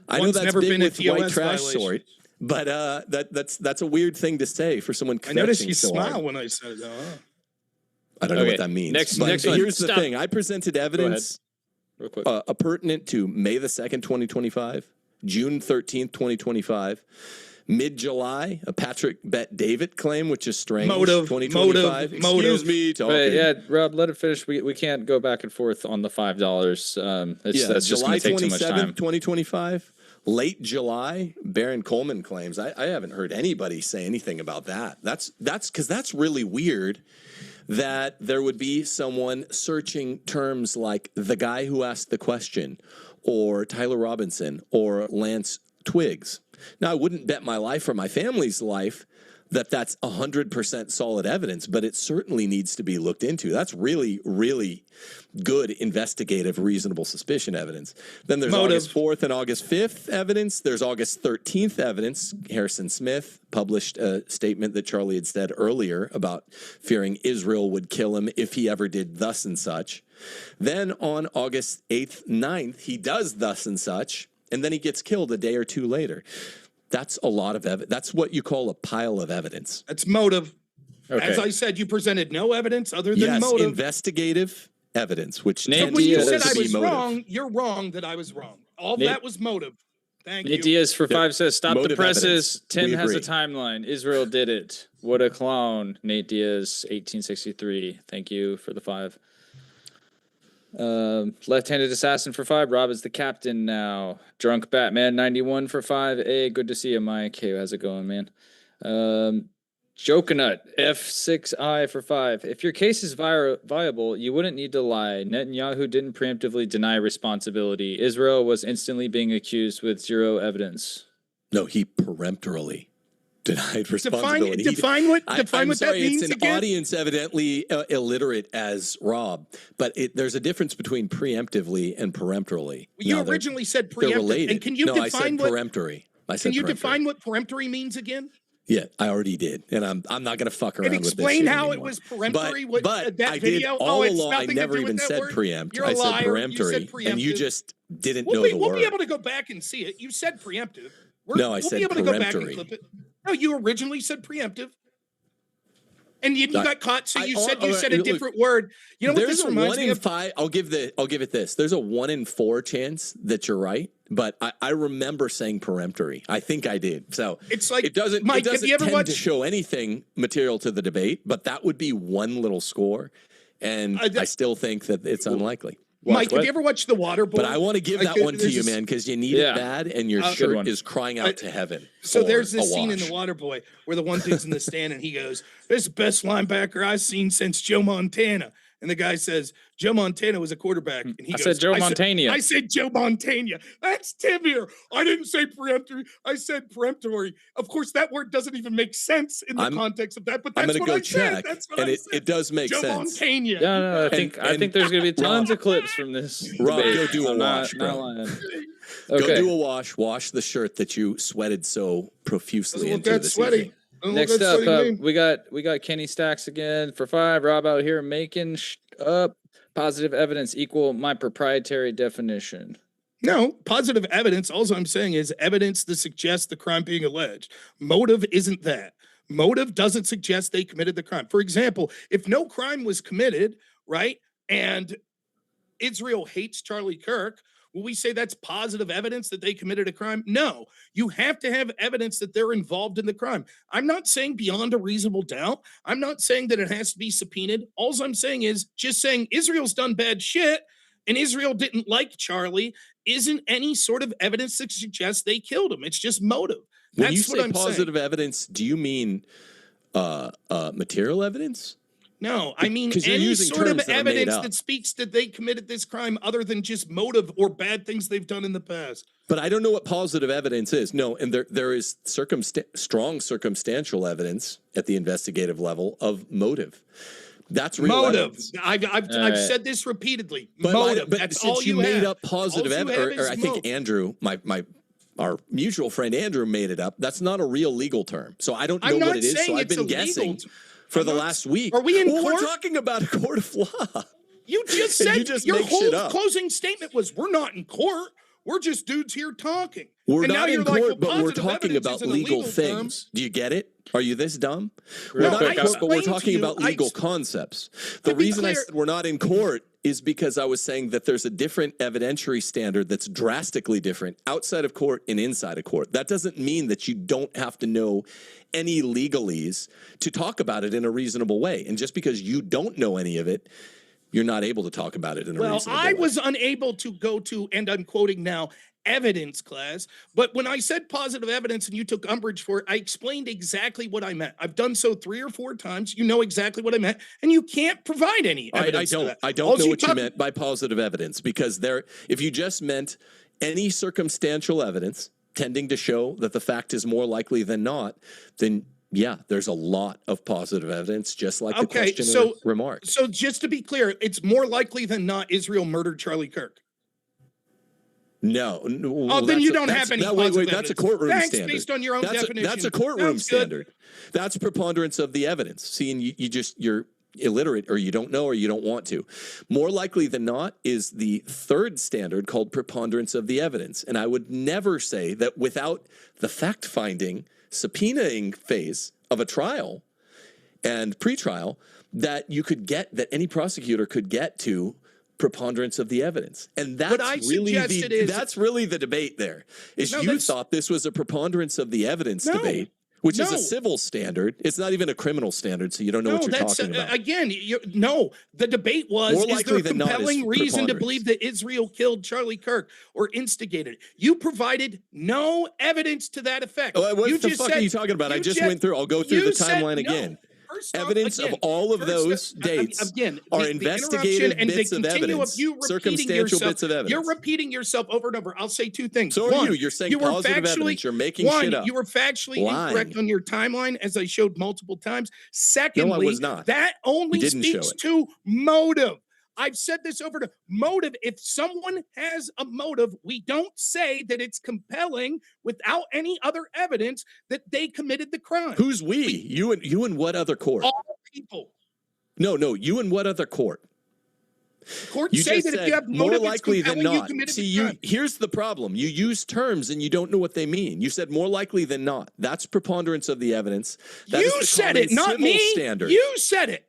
I know that's never been with white trash sort, but that's a weird thing to say for someone kvetching. I noticed you smile when I said it. I don't know what that means. Next here's the thing. I presented evidence real quick. Pertinent to May the 2nd, 2025, June 13th, 2025, mid-July, a Patrick Bet David claim, which is strange. Motive. Excuse me. But yeah, Rob, let it finish. We can't go back and forth on the $5. That's just going to take too much time. 2025. Late July, Baron Coleman claims. I haven't heard anybody say anything about that. That's because that's really weird that there would be someone searching terms like the guy who asked the question or Tyler Robinson or Lance Twiggs. Now, I wouldn't bet my life or my family's life that that's 100% solid evidence, but it certainly needs to be looked into. That's really, really good investigative reasonable suspicion evidence. Then there's August 4th and August 5th evidence. There's August 13th evidence. Harrison Smith published a statement that Charlie had said earlier about fearing Israel would kill him if he ever did thus and such. Then on August 8th, 9th, he does thus and such, and then he gets killed a day or two later. That's a lot of evidence. That's what you call a pile of evidence. That's motive. Okay. As I said, you presented no evidence other than motive. Investigative evidence, which when you said I was wrong, you're wrong that I was wrong. All that was motive. Thank you. Nate Diaz for 5 says, stop motive the presses. Tim has a timeline. Israel did it. What a clown. Nate Diaz, 1863. Thank you for the 5. Left-handed assassin for 5. Rob is the captain now. Drunk Batman 91 for 5. Hey, good to see you, Mike. Hey, how's it going, man? Jokenut F6I for 5. If your case is viable, you wouldn't need to lie. Netanyahu didn't preemptively deny responsibility. Israel was instantly being accused with 0 evidence. No, he peremptorily denied responsibility. Define what that means it's an again? Audience evidently illiterate as Rob, but there's a difference between preemptively and peremptorily. You originally said preemptive, and can you define I said peremptory. Can you define what peremptory means again? Yeah, I already did, and I'm not going to fuck around with this. Explain how it was peremptory. But that I video. did all along. I never even said preempt. I said peremptory, and you just didn't know the word. We'll be able to go back and see it. You said preemptive. I said peremptory. We'll be able to go back and clip it. No, you originally said preemptive. And you got caught, so you said a different word. You know what this reminds me of? There's a 1 in 5. I'll give it this. There's a 1 in 4 chance that you're right, but I remember saying peremptory. I think I did. So it's like it doesn't tend to show anything material to the debate, but that would be one little score, and I still think that it's unlikely. Mike, have you ever watched The Waterboy? But I want to give that one to you, man, because you need it bad, and your shirt is crying out to heaven. So there's this scene in The Waterboy where the one dude's in the stand, and he goes, "This is the best linebacker I've seen since Joe Montana." And the guy says, Joe Montana was a quarterback. And he goes, said Joe Montana. I said Joe Montana. That's Tim here. I didn't say peremptory. I said peremptory. Of course, that word doesn't even make sense in the context of that, but that's what I said. That's what I said. It does make Joe sense. Montana. Yeah, no, I think there's going to be tons of clips from this. Rob, go do a wash, bro. Okay. Go do a wash. Wash the shirt that you sweated so profusely into this evening. Next up, we got Kenny Stacks again for 5. Rob out here making up positive evidence equal my proprietary definition. No, positive evidence. All I'm saying is evidence that suggests the crime being alleged. Motive isn't that. Motive doesn't suggest they committed the crime. For example, if no crime was committed, right, and Israel hates Charlie Kirk, will we say that's positive evidence that they committed a crime? No, you have to have evidence that they're involved in the crime. I'm not saying beyond a reasonable doubt. I'm not saying that it has to be subpoenaed. All I'm saying is just saying Israel's done bad shit and Israel didn't like Charlie isn't any sort of evidence that suggests they killed him. It's just motive. When That's you what say I'm positive saying. evidence, do you mean material evidence? No, I mean 'Cause you're any using sort of terms that are made evidence up. that speaks that they committed this crime other than just motive or bad things they've done in the past. But I don't know what positive evidence is. No, and there is strong circumstantial evidence at the investigative level of motive. That's real Motive. evidence. I've said this repeatedly. But Motive. but That's since all you you made have. up positive All you evidence, have or is I think motive. Andrew, our mutual friend Andrew made it up. That's not a real legal term. So I don't know I'm what not it is. saying So I've it's been a legal guessing term. for I'm the not- last week. Are we in well, court? We're talking about a court of law. You just And said you just your make shit whole up. closing statement was, "We're not in court. We're just dudes here talking." We're And now not in you're court, like, well, but we're positive talking evidence about isn't a legal legal things. term. Do you get it? Are you this dumb? Real We're not quick, in court, but we're explained to talking you- about legal concepts. The To be reason I clear- said we're not in court is because I was saying that there's a different evidentiary standard that's drastically different outside of court and inside of court. That doesn't mean that you don't have to know any legalese to talk about it in a reasonable way. And just because you don't know any of it, you're not able to talk about it in a reasonable way. I was unable to go to, and I'm quoting now, evidence class. But when I said positive evidence and you took umbrage for it, I explained exactly what I meant. I've done so 3 or 4 times. You know exactly what I meant, and you can't provide any evidence. I don't know what you meant by positive evidence, because if you just meant any circumstantial evidence tending to show that the fact is more likely than not, then yeah, there's a lot of positive evidence, just like the questioner remarked. So just to be clear, it's more likely than not Israel murdered Charlie Kirk. No. Oh, then you don't have any positive wait, that's a evidence. courtroom Thanks, standard. based on your own definition. That's a courtroom Sounds good. standard. That's preponderance of the evidence. See, and you're illiterate, or you don't know, or you don't want to. More likely than not is the third standard called preponderance of the evidence. And I would never say that without the fact-finding, subpoenaing phase of a trial and pretrial, that any prosecutor could get to preponderance of the evidence. And that's really the debate there. You thought this was a preponderance of the evidence debate, which is a civil standard. It's not even a criminal standard, so you don't know what you're talking about. Again, the debate was, More is there likely a than not is compelling reason to preponderance. believe that Israel killed Charlie Kirk or instigated it? You provided no evidence to that effect. What the fuck are you talking about? I just went through. I'll go through the timeline again. Evidence of all of those dates are investigative bits of evidence, circumstantial bits of evidence. You're repeating yourself over and over. I'll say 2 things. So are you. You're saying positive evidence. You're making shit up. You were factually incorrect on your timeline, as I showed multiple times. Secondly, No, I was not. that only You didn't show speaks it. to motive. I've said this over to motive. If someone has a motive, we don't say that it's compelling without any other evidence that they committed the crime. Who's we? You and what other court? All people. No, you and what other court? Courts You say just that if said you have more motive, likely it's than compelling, you not. committed See, the crime. here's the problem. You use terms and you don't know what they mean. You said more likely than not. That's preponderance of the evidence. That is You the said common it, not civil me. standard. You said it.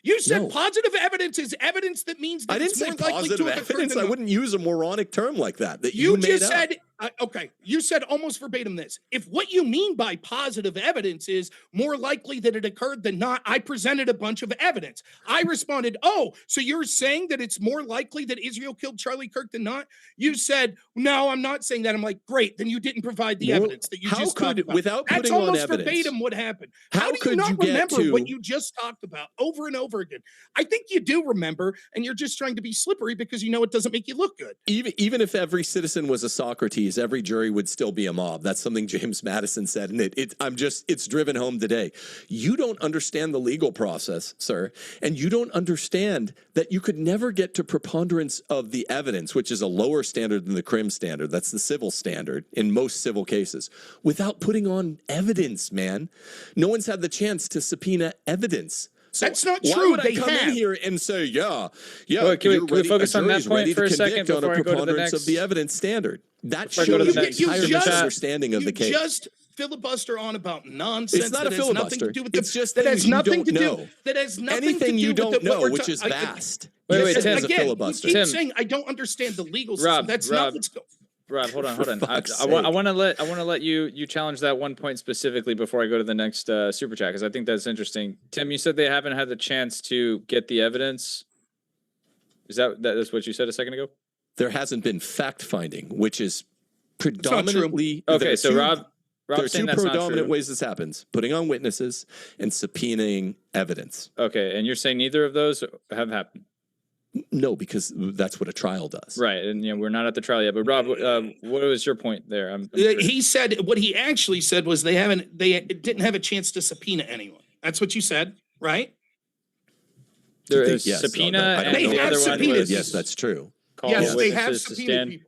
You said No. positive evidence is evidence that means that I didn't it's say more likely positive to have occurred evidence. than I not. wouldn't use a moronic term like that You made just up. said, okay, you said almost verbatim this. If what you mean by positive evidence is more likely that it occurred than not, I presented a bunch of evidence. I responded, oh, so you're saying that it's more likely that Israel killed Charlie Kirk than not? You said, no, I'm not saying that. I'm like, great, then you didn't provide the evidence that you how just could- talked about. without That's putting on almost evidence, verbatim what happened. how How do you could not you get remember to- what you just talked about over and over again? I think you do remember, and you're just trying to be slippery because you know it doesn't make you look good. Even if every citizen was a Socrates, every jury would still be a mob. That's something James Madison said, and it's driven home today. You don't understand the legal process, sir, and you don't understand that you could never get to preponderance of the evidence, which is a lower standard than the crim standard. That's the civil standard in most civil cases, without putting on evidence, man. No one's had the chance to subpoena evidence. So That's not why true. would They I come have. in here and say, yeah, Wait, can we focus on that jury's point ready for to a second convict on before I go to the preponderance next? of the evidence standard? That Before I go to shows the the next entire super chat. misunderstanding of the case. You just filibuster on about nonsense. It's not a that has nothing filibuster. to do with It's just that things has you nothing don't to do. know. That has nothing to Anything do you with don't what know, we're which is ta- vast. Wait, Yes, Tim. it's a Again, filibuster. you keep Tim. saying I don't understand the legal system. Rob, That's Rob. not what's going. Rob, hold on. fuck's I want to let you challenge that one point specifically before I go to the next super chat, because I think that's interesting. Tim, you said they haven't had the chance to get the evidence. That's what you said a second ago? There hasn't been fact-finding, which is predominantly... Okay, so Rob... There are two predominant ways this happens: putting on witnesses and subpoenaing evidence. Okay, and you're saying neither of those have happened? No, because that's what a trial does. Right, and we're not at the trial yet. But Rob, what was your point there? I'm He said what he actually said was they didn't have a chance to subpoena anyone. That's what you said, right? There is subpoena, and the other one was yes, that's true. Yes, they have subpoenaed people.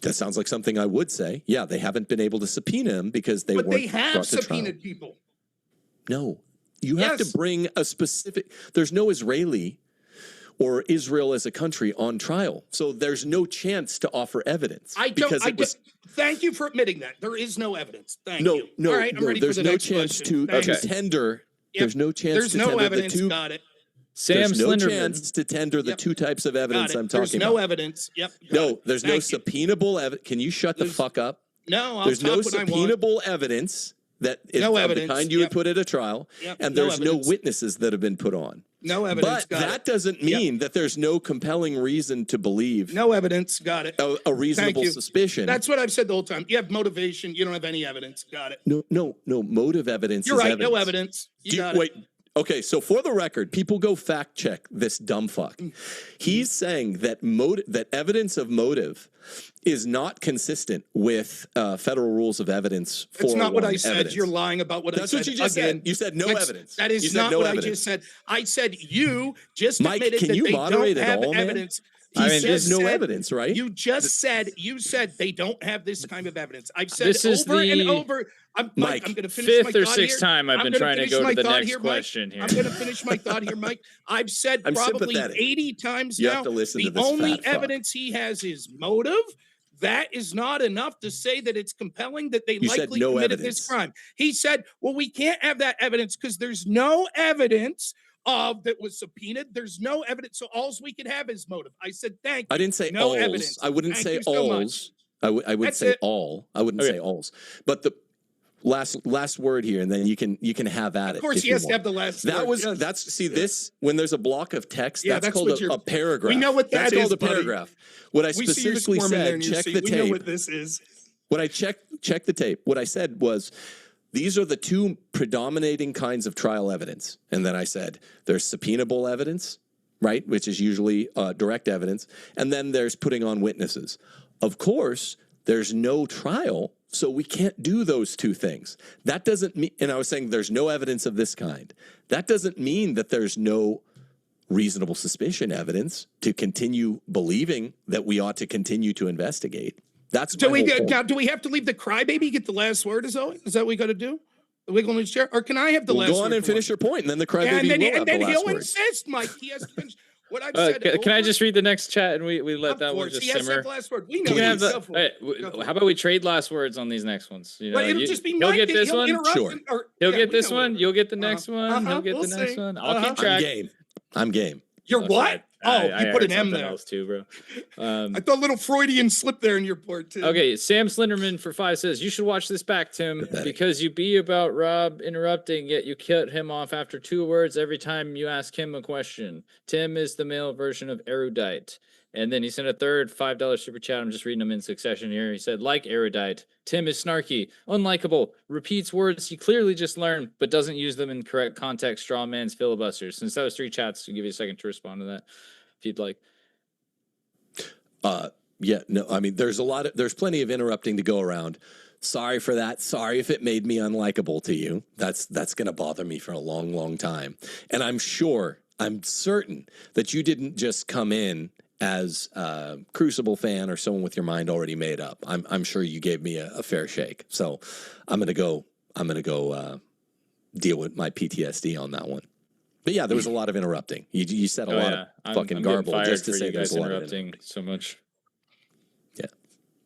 That sounds like something I would say. Yeah, they haven't been able to subpoena him because they weren't brought to trial. But they have subpoenaed people. No, you have to bring a specific. There's no Israeli or Israel as a country on trial, so there's no chance to offer evidence. Thank you for admitting that there is no evidence. Thank you. No, all right, I'm ready there's for the no next chance question. to tender. Yep. There's no chance. There's to no tender evidence. The two, got it. There's no chance to tender the two types of evidence I'm talking about. There's no evidence. Yep. No, there's no subpoenable evidence. Can you shut the fuck up? No, there's no subpoenable evidence that is of the kind you would put at a trial, and there's no witnesses that have been put on. No evidence. But that doesn't mean that there's no compelling reason to believe. No evidence. Got it. A reasonable suspicion. That's what I've said the whole time. You have motivation. You don't have any evidence. Got it. No. Motive evidence. You're right. Evidence. No evidence. You got it. Okay, so for the record, people go fact check this dumb fuck. He's saying that that evidence of motive is not consistent with federal rules of evidence. That's not what I said. You're lying about what I said. That's what you just said. You said no evidence. That is not what I just said. I said you just admitted that they don't have evidence. He says no evidence, right? You said they don't have this kind of evidence. I've said over and over. Mike, I'm going to finish my thought here. Fifth or sixth time I've been trying to go to the next question here. I'm going to finish my thought here, Mike. I've said probably 80 times now. You have to listen to this. The only evidence he has is motive. That is not enough to say that it's compelling that they likely committed this crime. He said, well, we can't have that evidence because there's no evidence that was subpoenaed. There's no evidence. So all we could have is motive. I said, thank you. I didn't say no alls. Evidence. I wouldn't say alls. I would say all. I wouldn't say alls. But the last word here, and then you can have at it. Of course, he has to have the last word. This when there's a block of text, that's called a paragraph. We know what that is. That's called a paragraph. What I specifically said, check the tape. We know what this is. What I check the tape. What I said was, these are the two predominating kinds of trial evidence. And then I said, there's subpoenable evidence, right, which is usually direct evidence. And then there's putting on witnesses. Of course, there's no trial, so we can't do those two things. That doesn't mean, and I was saying there's no evidence of this kind. That doesn't mean that there's no reasonable suspicion evidence to continue believing that we ought to continue to investigate. That's do we have to leave the crybaby get the last word? Is that what we got to do? The wiggle in his chair, or can I have the last word? Go on and finish your point, and then the crybaby and then he'll insist, Mike. He has to finish what I've said. Can I just read the next chat and we let that one just simmer? He has to have the last word. We know. How about we trade last words on these next ones? You know, it'll just be Mike. He'll get this one. Sure. He'll get this one. You'll get the next one. He'll get the next one. I'll keep track. I'm game. You're what? You put an M there. Else too, bro. I thought a little Freudian slip there in your part too. Okay, Sam Slenderman for 5 says, you should watch this back, Tim, because you be about Rob interrupting, yet you cut him off after 2 words every time you ask him a question. Tim is the male version of erudite. And then he sent a third $5 super chat. I'm just reading them in succession here. He said, like erudite, Tim is snarky, unlikable, repeats words he clearly just learned, but doesn't use them in correct context, straw man's filibusters. Since that was 3 chats, I'll give you a second to respond to that, if you'd like. I mean, there's plenty of interrupting to go around. Sorry for that. Sorry if it made me unlikable to you. That's going to bother me for a long, long time. And I'm certain that you didn't just come in as a Crucible fan or someone with your mind already made up. I'm sure you gave me a fair shake. So I'm gonna go deal with my PTSD on that one. But yeah, there was a lot of interrupting. You said a lot of fucking garble just to say there's a lot of interrupting so much.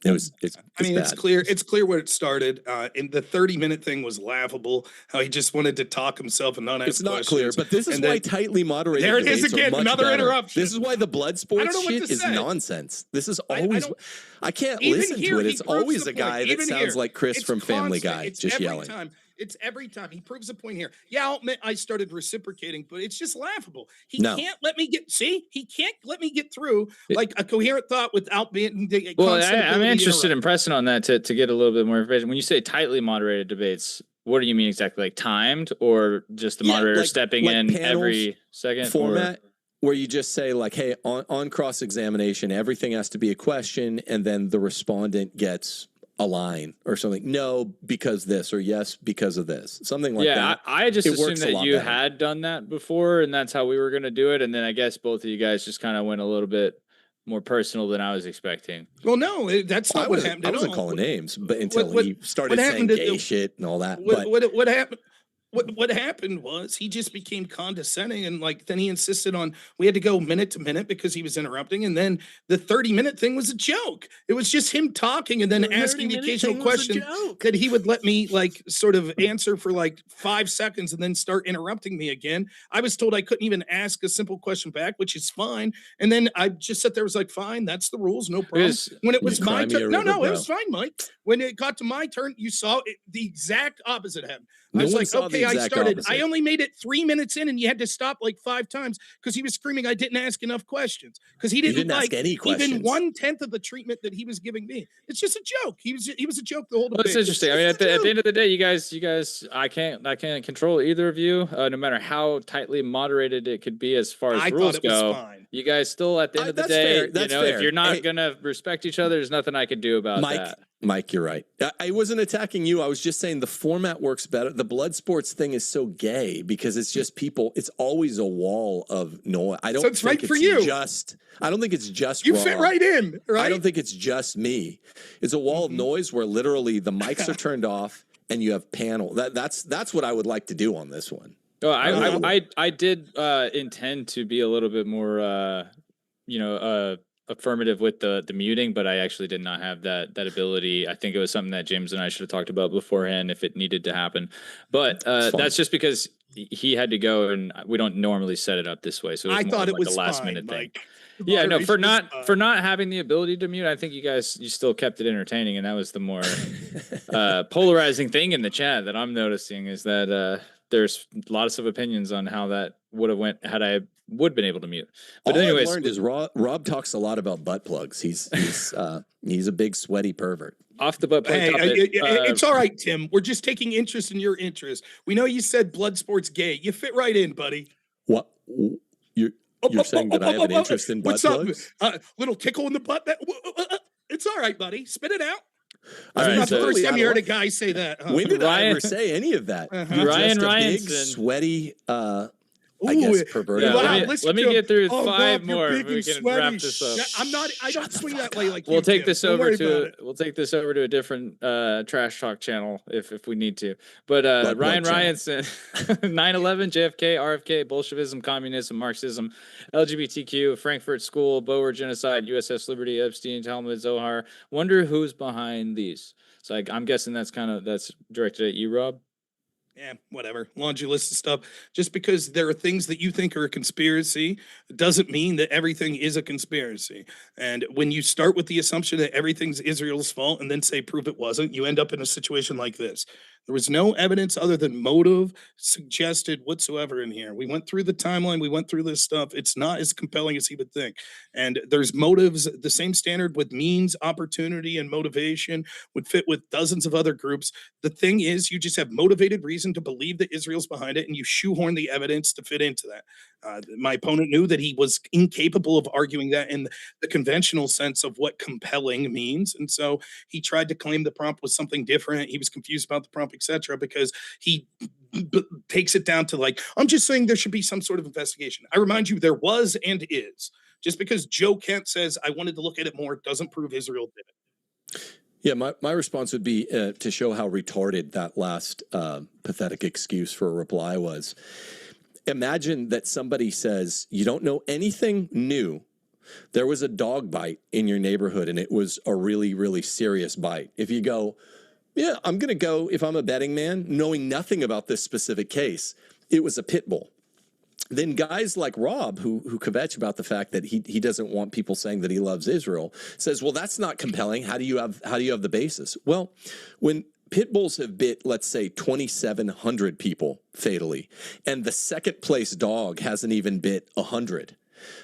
Yeah, it's clear. It's clear where it started. And the 30-minute thing was laughable. How he just wanted to talk himself and not ask questions. It's not clear, but this is why tightly moderated. There it is again. Another interruption. This is why the blood sports shit is nonsense. This is always. I can't listen to it. It's always a guy that sounds like Chris from Family Guy just yelling. It's every time. He proves a point here. Yeah, I'll admit I started reciprocating, but it's just laughable. He can't let me get through like a coherent thought without being well, I'm interested in pressing on that to get a little bit more information. When you say tightly moderated debates, what do you mean exactly? Like timed, or just the moderator stepping in every second format? Where you just say like, hey, on cross-examination, everything has to be a question, and then the respondent gets a line or something. No, because this, or yes, because of this. Something like that. Yeah, I just assumed that you had done that before, and that's how we were going to do it. And then I guess both of you guys just kind of went a little bit more personal than I was expecting. Well, no, that's not what happened. I wasn't calling names, but until he started saying gay shit and all that. What happened? What happened was he just became condescending, and like then he insisted on we had to go minute to minute because he was interrupting, and then the 30-minute thing was a joke. It was just him talking and then asking the occasional question that he would let me like sort of answer for like 5 seconds and then start interrupting me again. I was told I couldn't even ask a simple question back, which is fine. And then I just sat there, was like, fine, that's the rules, no problem. When it was my turn, no, it was fine, Mike. When it got to my turn, you saw it, the exact opposite happened. I was like, okay, I started. I only made it 3 minutes in, and you had to stop like 5 times because he was screaming I didn't ask enough questions because he didn't like ask any questions. Even 1/10 of the treatment that he was giving me. It's just a joke. He was a joke the whole debate. Well, it's interesting. I mean, at the end of the day, you guys, I can't control either of you. No matter how tightly moderated it could be as far as rules go. You guys still, at the end of the day, if you're not gonna respect each other, there's nothing I could do about that. Mike, you're right. I wasn't attacking you. I was just saying the format works better. The blood sports thing is so gay because it's just people. It's always a wall of noise. I don't think it's right for you. I don't think it's just you fit right in. Right? I don't think it's just me. It's a wall of noise where literally the mics are turned off and you have panel. That's what I would like to do on this one. Oh, I did intend to be a little bit more, affirmative with the muting, but I actually did not have that ability. I think it was something that James and I should have talked about beforehand if it needed to happen. But that's just because he had to go, and we don't normally set it up this way. So I thought it was a last fine, minute Mike. thing. Yeah, no, for not having the ability to mute, I think you still kept it entertaining, and that was the more polarizing thing in the chat that I'm noticing is that there's lots of opinions on how that would have went had I would have been able to mute. But all anyways, I've learned is Rob talks a lot about butt plugs. He's a big sweaty pervert. Off the butt plug topic, it's all right, Tim. We're just taking interest in your interest. We know you said blood sports gay. You fit right in, buddy. What you're saying that I have an interest in butt plugs? Little tickle in the butt. It's all right, buddy. Spit it out. That's not the first time you heard a guy say that. Huh? When did I ever say any of that? Ryan big, sweaty, I guess perverted. Yeah, let me get through 5 more. We can wrap this up. I don't swing that way like we'll take this over to a different trash talk channel if we need to. But Ryan Ryanson, 9/11, JFK, RFK, Bolshevism, communism, Marxism, LGBTQ, Frankfurt School, Boer genocide, USS Liberty, Epstein, Talmud, Zohar. Wonder who's behind these. So I'm guessing that's directed at you, Rob. Yeah, whatever. Laundry list of stuff. Just because there are things that you think are a conspiracy doesn't mean that everything is a conspiracy. And when you start with the assumption that everything's Israel's fault and then say prove it wasn't, you end up in a situation like this. There was no evidence other than motive suggested whatsoever in here. We went through the timeline. We went through this stuff. It's not as compelling as he would think. And there's motives. The same standard with means, opportunity, and motivation would fit with dozens of other groups. The thing is, you just have motivated reason to believe that Israel's behind it, and you shoehorn the evidence to fit into that. My opponent knew that he was incapable of arguing that in the conventional sense of what compelling means. And so he tried to claim the prompt was something different. He was confused about the prompt, etc., because he takes it down to like, I'm just saying there should be some sort of investigation. I remind you, there was and is. Just because Joe Kent says I wanted to look at it more doesn't prove Israel did it. Yeah, my response would be to show how retarded that last pathetic excuse for a reply was. Imagine that somebody says, you don't know anything new. There was a dog bite in your neighborhood, and it was a really, really serious bite. If you go, yeah, I'm going to go, if I'm a betting man, knowing nothing about this specific case, it was a pit bull. Then guys like Rob, who kvetch about the fact that he doesn't want people saying that he loves Israel, says, well, that's not compelling. How do you have the basis? Well, when pit bulls have bit, let's say, 2,700 people fatally, and the second place dog hasn't even bit 100,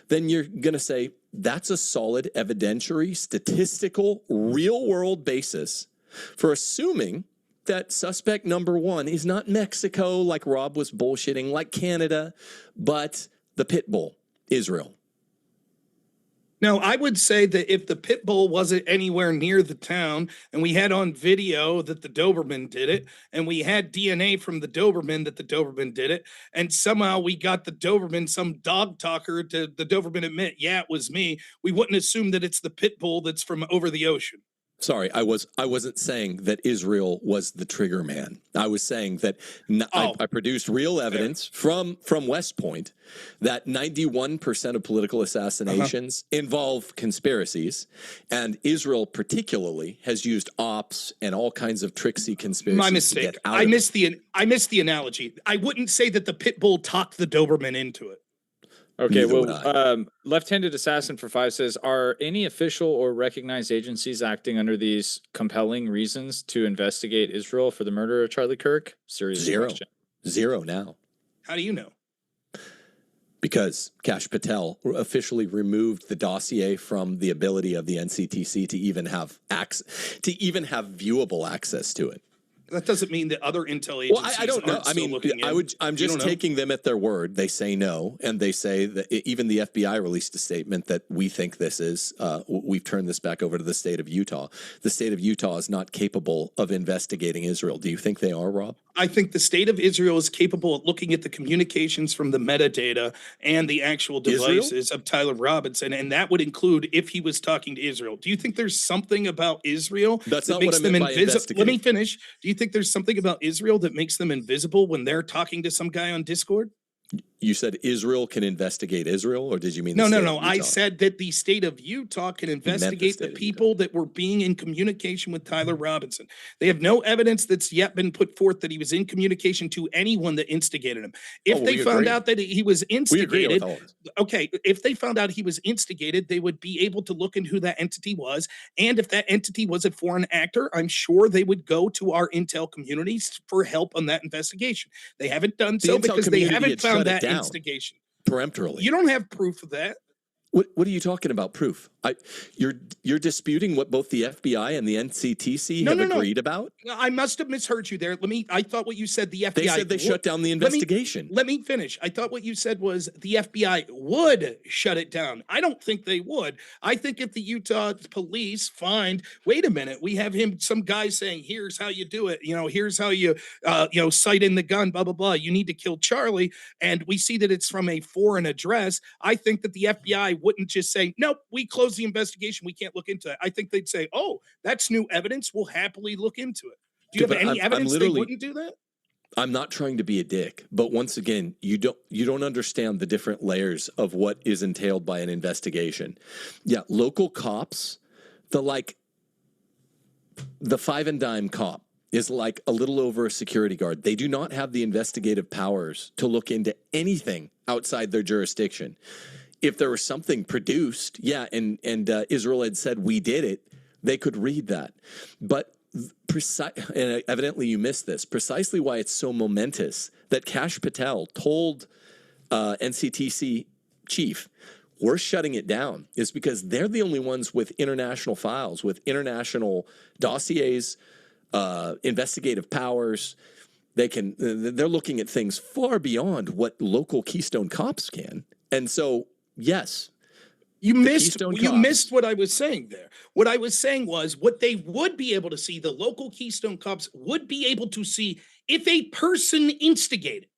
then you're going to say that's a solid evidentiary, statistical, real-world basis for assuming that suspect number one is not Mexico, like Rob was bullshitting, like Canada, but the pit bull, Israel. Now, I would say that if the pit bull wasn't anywhere near the town and we had on video that the Doberman did it, and we had DNA from the Doberman that the Doberman did it, and somehow we got the Doberman, some dog talker, to the Doberman admit, yeah, it was me, we wouldn't assume that it's the pit bull that's from over the ocean. Sorry, I wasn't saying that Israel was the trigger man. I was saying that I produced real evidence from West Point that 91% of political assassinations involve conspiracies, and Israel particularly has used ops and all kinds of tricksy conspiracies. My mistake. I missed the analogy. I wouldn't say that the pit bull talked the Doberman into it. Okay, well, left-handed assassin for 5 says, are any official or recognized agencies acting under these compelling reasons to investigate Israel for the murder of Charlie Kirk? Serious question. Zero now. How do you know? Because Kash Patel officially removed the dossier from the ability of the NCTC to even have viewable access to it. That doesn't mean that other intel agencies. Well, I don't know. I mean, I'm just taking them at their word. They say no, and they say that even the FBI released a statement that we think this is. We've turned this back over to the state of Utah. The state of Utah is not capable of investigating Israel. Do you think they are, Rob? I think the state of Israel is capable of looking at the communications from the metadata and the actual devices of Tyler Robinson, and that would include if he was talking to Israel. Do you think there's something about Israel that makes them invisible? Let me finish. Do you think there's something about Israel that makes them invisible when they're talking to some guy on Discord? You said Israel can investigate Israel, or did you mean No. I said that the state of Utah can investigate the people that were being in communication with Tyler Robinson. They have no evidence that's yet been put forth that he was in communication to anyone that instigated him. If they found out that he was instigated, if they found out he was instigated, they would be able to look into who that entity was. And if that entity was a foreign actor, I'm sure they would go to our intel communities for help on that investigation. They haven't done so because they haven't found that instigation peremptorily. You don't have proof of that. What are you talking about? Proof? You're disputing what both the FBI and the NCTC have agreed about? I must have misheard you there. I thought what you said, the FBI. They said they shut down the investigation. Let me finish. I thought what you said was the FBI would shut it down. I don't think they would. I think if the Utah police find, wait a minute, we have some guy saying, here's how you do it. Here's how you, sight in the gun, blah, blah, blah. You need to kill Charlie. And we see that it's from a foreign address. I think that the FBI wouldn't just say, nope, we close the investigation. We can't look into it. I think they'd say, oh, that's new evidence. We'll happily look into it. Do you have any evidence they wouldn't do that? I'm not trying to be a dick, but once again, you don't understand the different layers of what is entailed by an investigation. Yeah, local cops, the 5 and dime cop is like a little over a security guard. They do not have the investigative powers to look into anything outside their jurisdiction. If there was something produced, and Israel had said we did it, they could read that. But and evidently you missed this, precisely why it's so momentous that Kash Patel told NCTC chief, we're shutting it down, is because they're the only ones with international files, with international dossiers, investigative powers. They're looking at things far beyond what local Keystone cops can. And so, yes, you missed what I was saying there. What I was saying was what they would be able to see, the local Keystone cops would be able to see if a person instigated.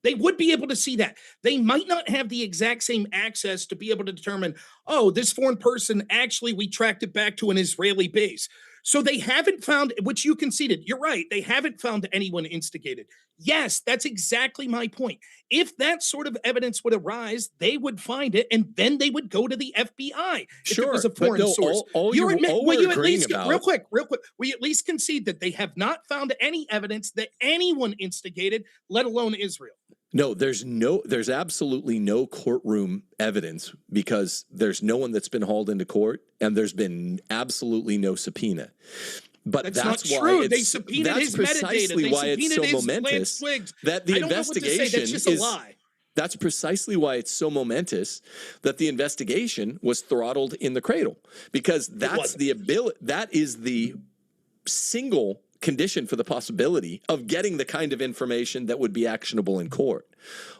They would be able to see that. They might not have the exact same access to be able to determine, oh, this foreign person, actually, we tracked it back to an Israeli base. So they haven't found, which you conceded, you're right, they haven't found anyone instigated. Yes, that's exactly my point. If that sort of evidence would arise, they would find it, and then they would go to the FBI if it was a foreign source. Real quick, we at least concede that they have not found any evidence that anyone instigated, let alone Israel. No, there's absolutely no courtroom evidence because there's no one that's been hauled into court and there's been absolutely no subpoena. But that's not why true. it's, They subpoenaed that's his metadata. precisely They why it's so subpoenaed his momentous Lance that the I don't know what to say. investigation That's just a is. lie. That's precisely why it's so momentous that the investigation was throttled in the cradle, because that's the ability. That is the single condition for the possibility of getting the kind of information that would be actionable in court.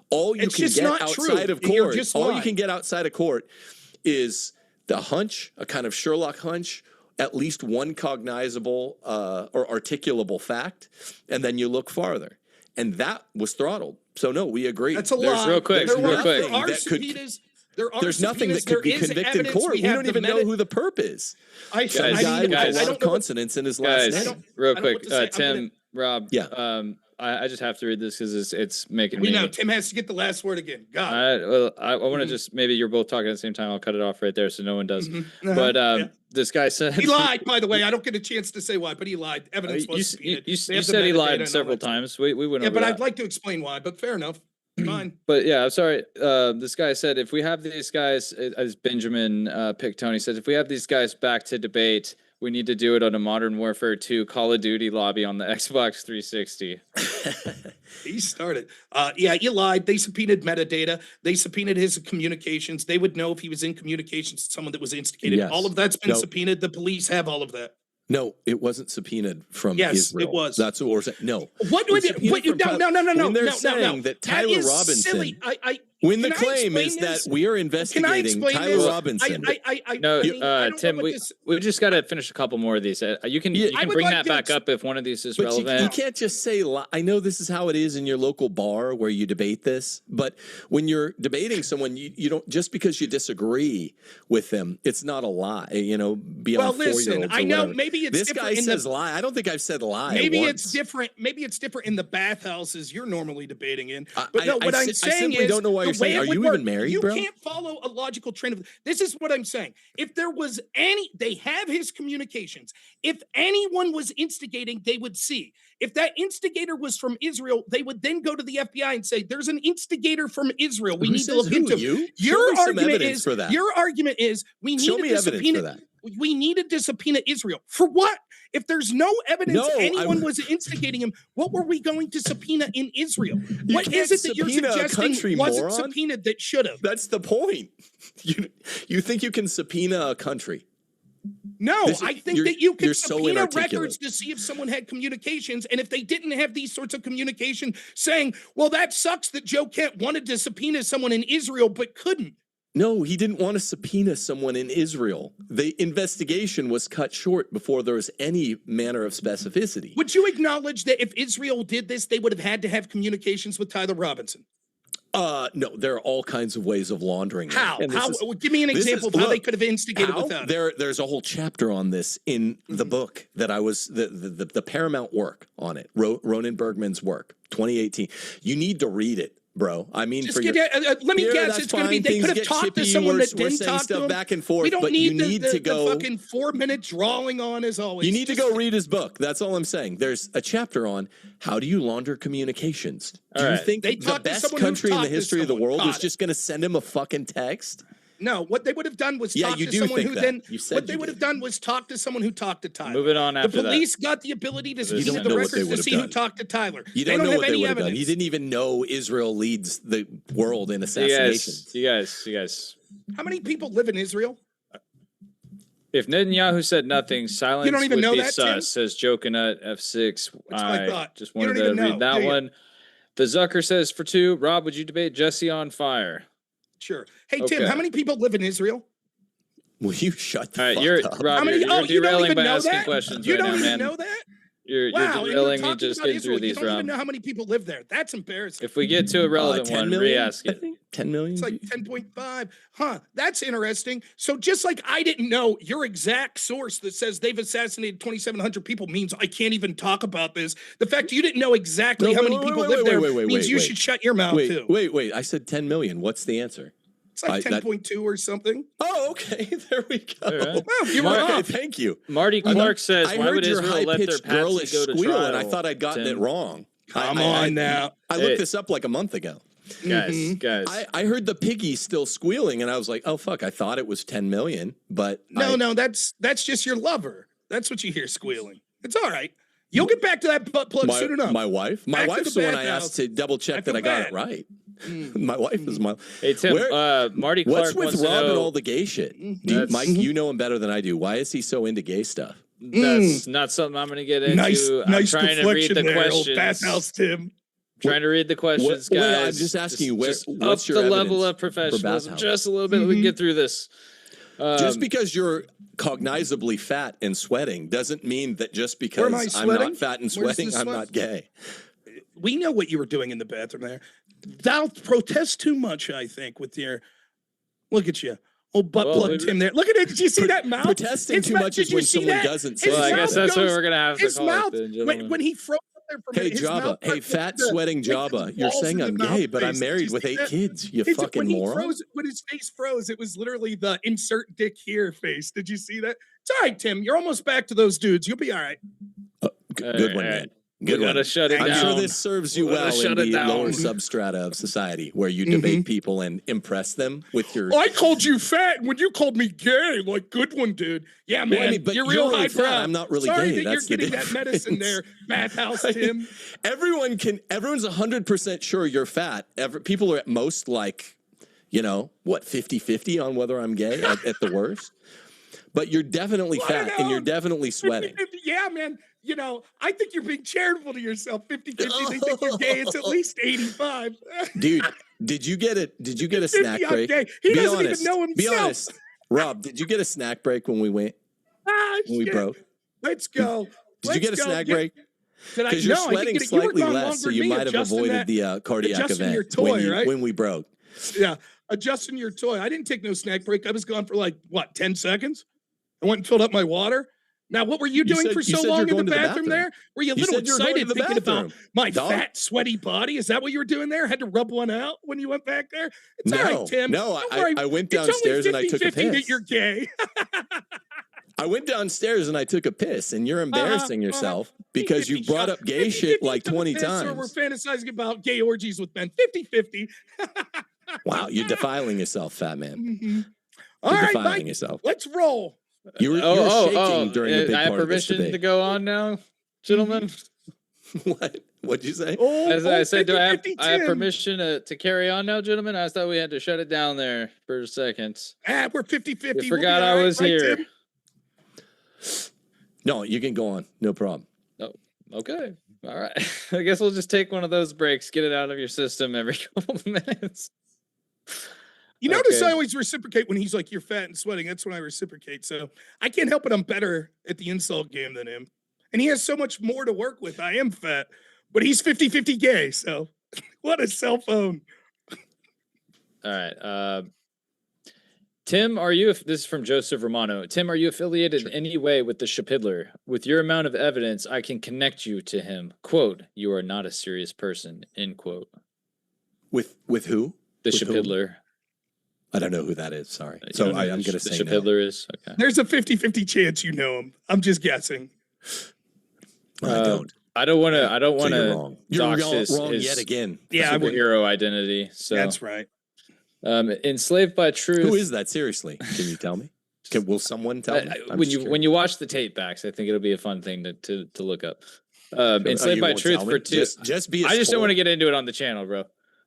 All you can get outside of court, all you can get outside of court is the hunch, a kind of Sherlock hunch, at least one cognizable or articulable fact, and then you look farther. And that was throttled. So no, we agree. That's a lie. Real quick. There's nothing that could be convicted in court. We don't even know who the perp is. I don't know a lot of consonants in his last name. Real quick, Tim, Rob. Yeah. I just have to read this because it's making me. We know Tim has to get the last word again. God. I want to just, maybe you're both talking at the same time. I'll cut it off right there so no one does. But this guy said he lied. By the way, I don't get a chance to say why, but he lied. Evidence was subpoenaed. You said he lied several times. We went over but that. I'd like to explain why. But fair enough. Fine. But yeah, I'm sorry. This guy said if we have these guys, as Benjamin Pictoni says, if we have these guys back to debate, we need to do it on a Modern Warfare 2 Call of Duty lobby on the Xbox 360. He started. Yeah, you lied. They subpoenaed metadata. They subpoenaed his communications. They would know if he was in communications with someone that was instigated. Yes. All of that's been subpoenaed. The police have all of that. No, it wasn't subpoenaed from Yes, Israel. it was. That's what we're saying. No. What would it? No. When they're saying that Tyler Robinson. Silly. When the claim is that we are investigating Tyler Robinson. Tim, we just got to finish a couple more of these. You can bring that back up if one of these is relevant. You can't just say, I know this is how it is in your local bar where you debate this, but when you're debating someone, you don't, just because you disagree with them, it's not a lie, beyond 4-year-olds. I know maybe it's this different. This guy says lie. I don't think I've said lie. Maybe once. it's different. Maybe it's different in the bathhouses you're normally debating in. But I simply don't know why you're saying. Are you even married, you bro? You can't follow a logical train of. This is what I'm saying. If there was they have his communications. If anyone was instigating, they would see. If that instigator was from Israel, they would then go to the FBI and say, "There's an instigator from Israel. We need to look into him." Your argument is we needed to subpoena. We needed to subpoena Israel for what? If there's no evidence anyone was instigating him, what were we going to subpoena in Israel? What is it that you're suggesting wasn't subpoenaed that should have? That's the point. You think you can subpoena a country? No, I think that you can subpoena records to see if someone had communications, and if they didn't have these sorts of communication, saying, well, that sucks that Joe Kent wanted to subpoena someone in Israel but couldn't. No, he didn't want to subpoena someone in Israel. The investigation was cut short before there was any manner of specificity. Would you acknowledge that if Israel did this, they would have had to have communications with Tyler Robinson? No, there are all kinds of ways of laundering. How? Give me an example of how they could have instigated without it. There's a whole chapter on this in the book that I was the Paramount work on it. Ronan Bergman's work, 2018. You need to read it. Bro, I mean, let me guess. It's going to be they could have talked to someone that didn't talk to him. Back and forth. We don't need to go the fucking 4-minute drawing on as always. You need to go read his book. That's all I'm saying. There's a chapter on how do you launder communications. Do you think the best country in the history of the world is just going to send him a fucking text? No, what they would have done was talk to someone who then. What they would have done was talk to someone who talked to Tyler. Moving on after that. The police got the ability to see the records to see who talked to Tyler. You don't know what they would have done. You didn't even know Israel leads the world in assassinations. You guys. How many people live in Israel? If Netanyahu said nothing, silence you don't even would know be that, sus, says Jokinut F6. I just wanted to read that one. The Zucker says for 2. Rob, would you debate Jesse on fire? Sure. Hey, Tim, how many people live in Israel? Will you shut the fuck up? Rob, you're derailing by asking questions right now, man. You don't even know that? You're derailing me just getting through these, Rob. You don't even know how many people live there. That's embarrassing. If we get to a relevant one, re-ask it. 10 million? It's like 10.5. Huh, that's interesting. So just like I didn't know your exact source that says they've assassinated 2,700 people means I can't even talk about this. The fact you didn't know exactly how many people live there means you should shut your mouth too. Wait. I said 10 million. What's the answer? It's like 10.2 or something. Oh, okay. There we go. Right. Well, you were off. Thank you. Marty Clark says, I why would heard your Israel let their girlish go to squeal, trial? and I thought I'd gotten it wrong. Come on now. I looked this up like a month ago. Guys. I heard the piggy still squealing, and I was like, oh, fuck. I thought it was 10 million, but No, that's just your lover. That's what you hear squealing. It's all right. You'll get back to that butt plug soon enough. My wife? My wife's the one I asked to double check that I got it right. My wife is my... Hey, Tim, Marty Clark what's with Rob and all the gay shit? Mike, you know him better than I do. Why is he so into gay stuff? That's not something I'm going to get into. Nice I'm trying to read the questions. Old bathhouse Tim. Trying to read the questions, guys. Wait, I'm just asking you, what's up your the level of professionalism just a little bit. We can get through this. Just because you're cognizably fat and sweating doesn't mean that just because I'm not fat and sweating, I'm not gay. We know what you were doing in the bathroom there. Thou protest too much, I think, with your... Look at you. Old butt plug Tim there. Look at it. Did you see that mouth? Protesting too much is when someone doesn't say. Well, I guess that's what we're going to have to call it. When he froze up there for Hey, Jabba. Hey, fat, sweating Jabba. You're saying I'm gay, but I'm married with 8 kids. You fucking moron. When his face froze, it was literally the insert dick here face. Did you see that? It's all right, Tim. You're almost back to those dudes. You'll be all right. Good one, man. Good one. Shut it down. I'm sure this serves you well in the lower substrata of society where you debate people and impress them with your... I called you fat when you called me gay. Like, good one, dude. Yeah, man. Well, I mean, but you're real really highbrow. I'm not really Sorry gay. That you're getting that medicine there, bathhouse Tim. Everyone's 100% sure you're fat. People are at most like, 50-50 on whether I'm gay at the worst. But you're definitely fat and you're definitely sweating. 50-50, yeah, man. I think you're being charitable to yourself. 50-50, they think you're gay. It's at least 85. Dude, did you get a snack break? He doesn't even know himself. Be honest. Rob, did you get a snack break when we went? We broke? Let's go. Did you get a snack break? Because you're sweating slightly less, so you might have avoided the cardiac event when we broke. Yeah, adjusting your toy. I didn't take no snack break. I was gone for 10 seconds? I went and filled up my water. Now, what were you doing for so long in the bathroom there? Were you a little excited thinking about my fat, sweaty body? Is that what you were doing there? Had to rub one out when you went back there? It's all right, Tim. No, I went downstairs and I took a piss. That you're gay. I went downstairs and I took a piss, and you're embarrassing yourself because you brought up gay shit like 20 times. Or we're fantasizing about gay orgies with men. 50-50. Wow, you're defiling yourself, fat man. All right, defiling Mike, yourself. Let's roll. You were shaking during a big I have part of this permission debate. to go on now, gentlemen? What? What'd you say? As I said, do I have permission to carry on now, gentlemen? I thought we had to shut it down there for a second. We're 50-50. You forgot I was here. Tim? No, you can go on. No problem. Oh, okay. All right. I guess we'll just take one of those breaks. Get it out of your system every couple of minutes. You notice I always reciprocate when he's like, you're fat and sweating. That's when I reciprocate. So I can't help it. I'm better at the insult game than him. And he has so much more to work with. I am fat, but he's 50-50 gay. So what a cell phone. All right. Tim, this is from Joseph Romano. Tim, are you affiliated in any way with the Shapidler? With your amount of evidence, I can connect you to him. Quote, you are not a serious person, end quote. With who? The Shapidler. I don't know who that is. Sorry. So I'm going to say the Shapidler is. Okay. There's a 50-50 chance you know him. I'm just guessing. I don't. I don't want to. You're wrong yet again. Yeah, superhero identity. So that's right. Enslaved by Truth. Who is that? Seriously, can you tell me? Will someone tell me? When you watch the tape backs, I think it'll be a fun thing to look up. Enslaved by Truth for 2. Just be. I just don't want to get into it on the channel, bro.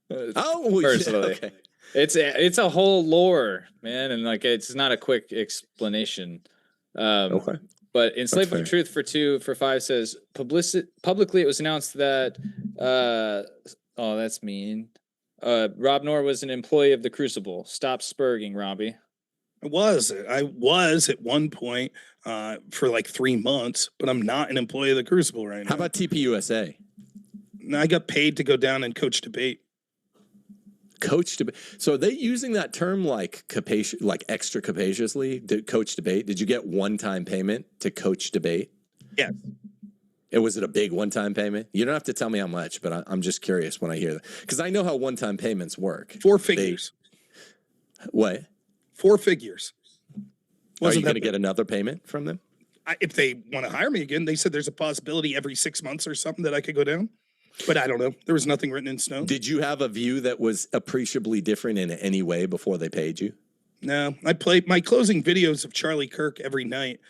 Personally. Okay. It's a whole lore, man, and it's not a quick explanation. Okay. But Enslaved by Truth for 2 for 5 says publicly it was announced that that's mean. Rob Noerr was an employee of the Crucible. Stop spurging, Robbie. I was at one point for 3 months, but I'm not an employee of the Crucible right now. How about TPUSA? I got paid to go down and coach debate. Coach debate. So are they using that term extra capaciously to coach debate? Did you get one-time payment to coach debate? Yeah. Was it a big one-time payment? You don't have to tell me how much, but I'm just curious when I hear that. Because I know how one-time payments work. 4 figures. What? 4 figures. Are you going to get another payment from them? If they want to hire me again, they said there's a possibility every 6 months or something that I could go down. But I don't know. There was nothing written in stone. Did you have a view that was appreciably different in any way before they paid you? No, I play my closing videos of Charlie Kirk every night,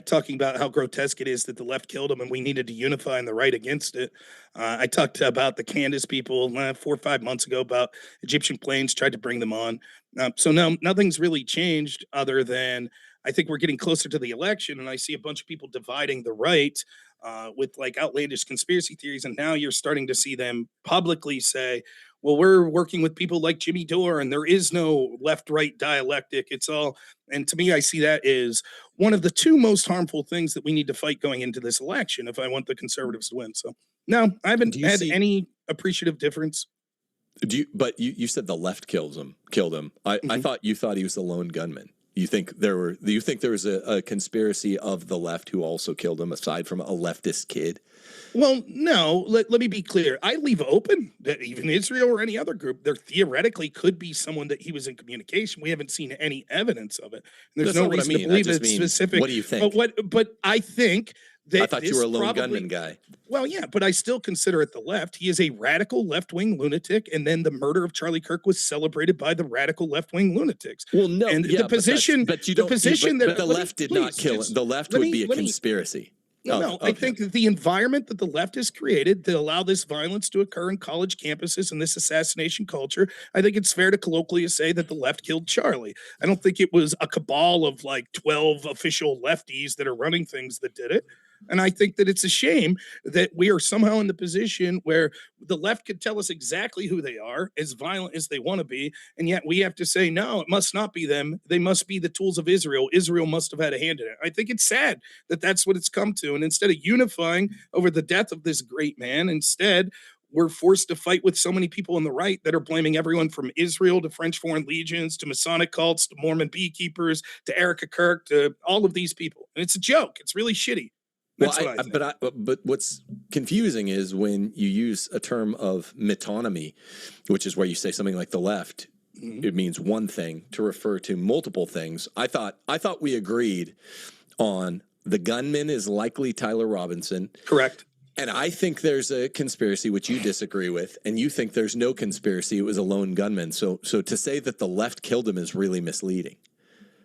talking about how grotesque it is that the left killed him and we needed to unify and the right against it. I talked about the Candace people 4 or 5 months ago about Egyptian planes, tried to bring them on. So no, nothing's really changed other than I think we're getting closer to the election, and I see a bunch of people dividing the right with like outlandish conspiracy theories, and now you're starting to see them publicly say, well, we're working with people like Jimmy Dore, and there is no left-right dialectic. It's all, and to me, I see that is one of the two most harmful things that we need to fight going into this election if I want the conservatives to win. So, no, I haven't had any appreciative difference. But you said the left killed him. I thought you thought he was the lone gunman. Do you think there was a conspiracy of the left who also killed him aside from a leftist kid? Well, no, let me be clear. I leave open that even Israel or any other group, there theoretically could be someone that he was in communication. We haven't seen any evidence of it. And there's no reason to believe it's specific. What do you think? But I think that I thought you were a lone gunman guy. Well, yeah, but I still consider it the left. He is a radical left-wing lunatic, and then the murder of Charlie Kirk was celebrated by the radical left-wing lunatics. Well, no, and the position, but the left did not kill him. The left would be a conspiracy. No, I think that the environment that the left has created to allow this violence to occur in college campuses and this assassination culture, I think it's fair to colloquially say that the left killed Charlie. I don't think it was a cabal of like 12 official lefties that are running things that did it. And I think that it's a shame that we are somehow in the position where the left could tell us exactly who they are, as violent as they want to be, and yet we have to say, no, it must not be them. They must be the tools of Israel. Israel must have had a hand in it. I think it's sad that that's what it's come to. And instead of unifying over the death of this great man, instead, we're forced to fight with so many people on the right that are blaming everyone from Israel to French Foreign Legions to Masonic cults to Mormon beekeepers to Erica Kirk to all of these people. And it's a joke. It's really shitty. But what's confusing is when you use a term of metonymy, which is where you say something like the left, it means one thing to refer to multiple things. I thought we agreed on the gunman is likely Tyler Robinson. Correct. And I think there's a conspiracy, which you disagree with, and you think there's no conspiracy. It was a lone gunman. So to say that the left killed him is really misleading.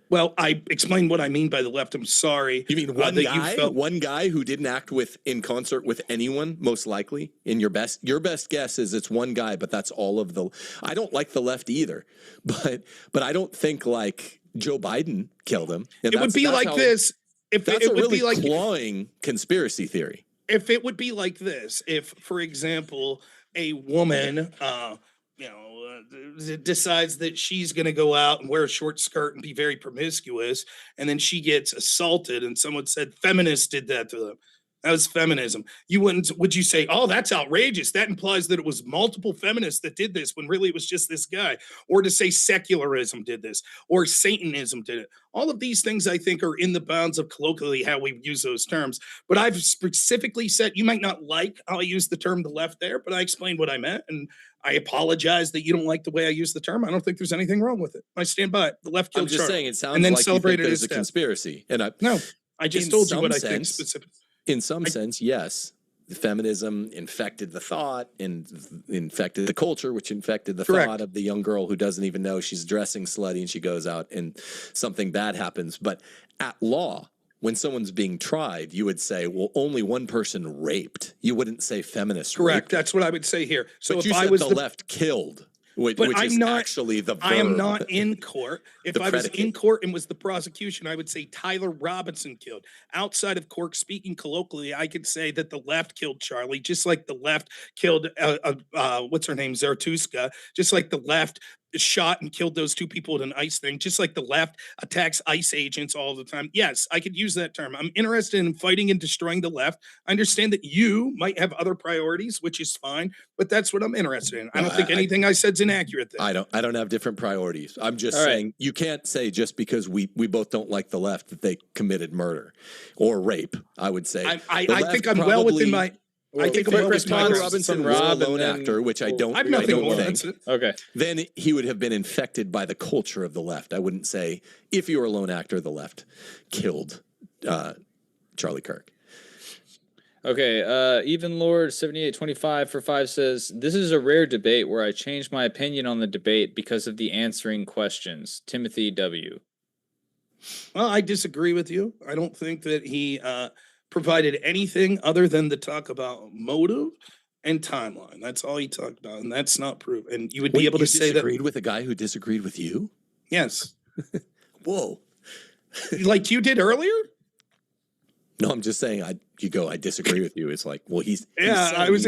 Well, I explained what I mean by the left. I'm sorry. You mean one guy who didn't act in concert with anyone, most likely? In your best guess is it's one guy, but that's all of the. I don't like the left either, but I don't think like Joe Biden killed him. And it would be like this. If that's a really clawing conspiracy theory. If it would be like this, if, for example, a woman, decides that she's going to go out and wear a short skirt and be very promiscuous, and then she gets assaulted, and someone said feminists did that to them. That was feminism. Would you say, oh, that's outrageous? That implies that it was multiple feminists that did this when really it was just this guy. Or to say secularism did this or Satanism did it. All of these things I think are in the bounds of colloquially how we use those terms. But I've specifically said, you might not like how I use the term the left there, but I explained what I meant. And I apologize that you don't like the way I use the term. I don't think there's anything wrong with it. I stand by it. The left killed Charlie. I'm just saying it sounds like you think there's a conspiracy. And I just told you what I think specifically. In some sense, yes. Feminism infected the thought and infected the culture, which infected the thought of the young girl who doesn't even know she's dressing slutty and she goes out and something bad happens. But at law, when someone's being tried, you would say, well, only one person raped. You wouldn't say feminists raped. That's what I would say here. So but if I was the left killed. Which is actually the verb. I am not in court. If I was in court and was the prosecution, I would say Tyler Robinson killed. Outside of court, speaking colloquially, I could say that the left killed Charlie, just like the left killed, what's her name, Zarathustra, just like the left shot and killed those two people at an ICE thing, just like the left attacks ICE agents all the time. Yes, I could use that term. I'm interested in fighting and destroying the left. I understand that you might have other priorities, which is fine, but that's what I'm interested in. I don't think anything I said's inaccurate there. I don't have different priorities. I'm just saying you can't say just because we both don't like the left that they committed murder or rape. I would say I think I'm well within my. I think quick response Robinson was a lone actor, which I don't think. Okay. Then he would have been infected by the culture of the left. I wouldn't say if you were a lone actor, the left killed Charlie Kirk. Okay, Even Lord 7825 for 5 says, this is a rare debate where I changed my opinion on the debate because of the answering questions. Timothy W. Well, I disagree with you. I don't think that he provided anything other than the talk about motive and timeline. That's all he talked about, and that's not proof. And you would be able to say that. Disagreed with a guy who disagreed with you? Yes. Whoa. Like you did earlier? No, I'm just saying. I disagree with you. It's like, well, Yeah, I was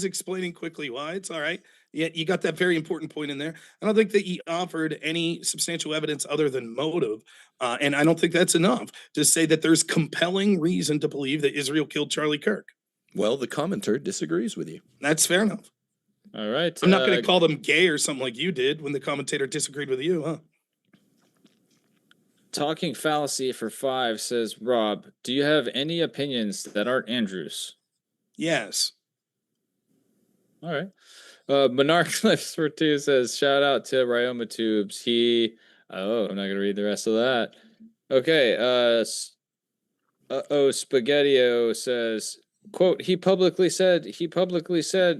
explaining quickly why. It's all right. Yeah, you got that very important point in there. I don't think that he offered any substantial evidence other than motive, and I don't think that's enough to say that there's compelling reason to believe that Israel killed Charlie Kirk. Well, the commenter disagrees with you. That's fair enough. All right. I'm not going to call them gay or something like you did when the commentator disagreed with you, huh? Talking Fallacy for 5 says, Rob, do you have any opinions that aren't Andrew's? Yes. All right. Monarch Cliffs for 2 says, shout out to Ryoma Tubes. I'm not going to read the rest of that. Okay. Spaghettio says, quote, he publicly said,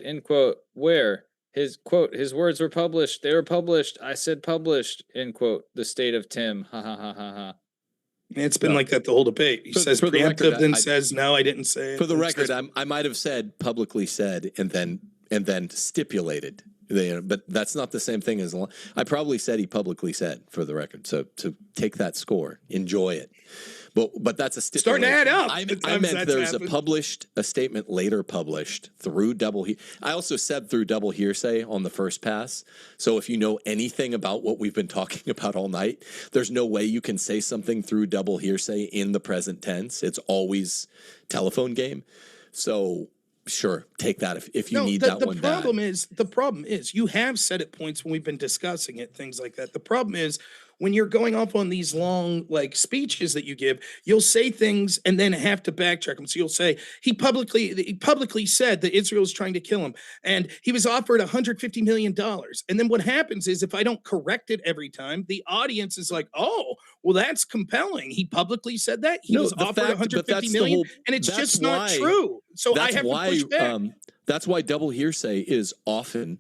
end quote, where? His quote, his words were published. They were published. I said published, end quote. The state of Tim. Ha ha ha ha ha. It's been like that the whole debate. He says preemptive, then says, no, I didn't say it. For the record, I might have said publicly said and then stipulated. But that's not the same thing as I probably said he publicly said, for the record. So to take that score, enjoy it. But that's a stipulation. Starting to add up. I meant there's a statement later published through I also said through double hearsay on the first pass. So if you know anything about what we've been talking about all night, there's no way you can say something through double hearsay in the present tense. It's always telephone game. So sure, take that if you need that one back. The problem is you have said at points when we've been discussing it, things like that. The problem is when you're going off on these long speeches that you give, you'll say things and then have to backtrack them. So you'll say he publicly said that Israel is trying to kill him, and he was offered $150 million. And then what happens is if I don't correct it every time, the audience is like, oh, well, that's compelling. He publicly said that he was offered $150 million, and it's just not true. So I have to push back. That's why double hearsay is often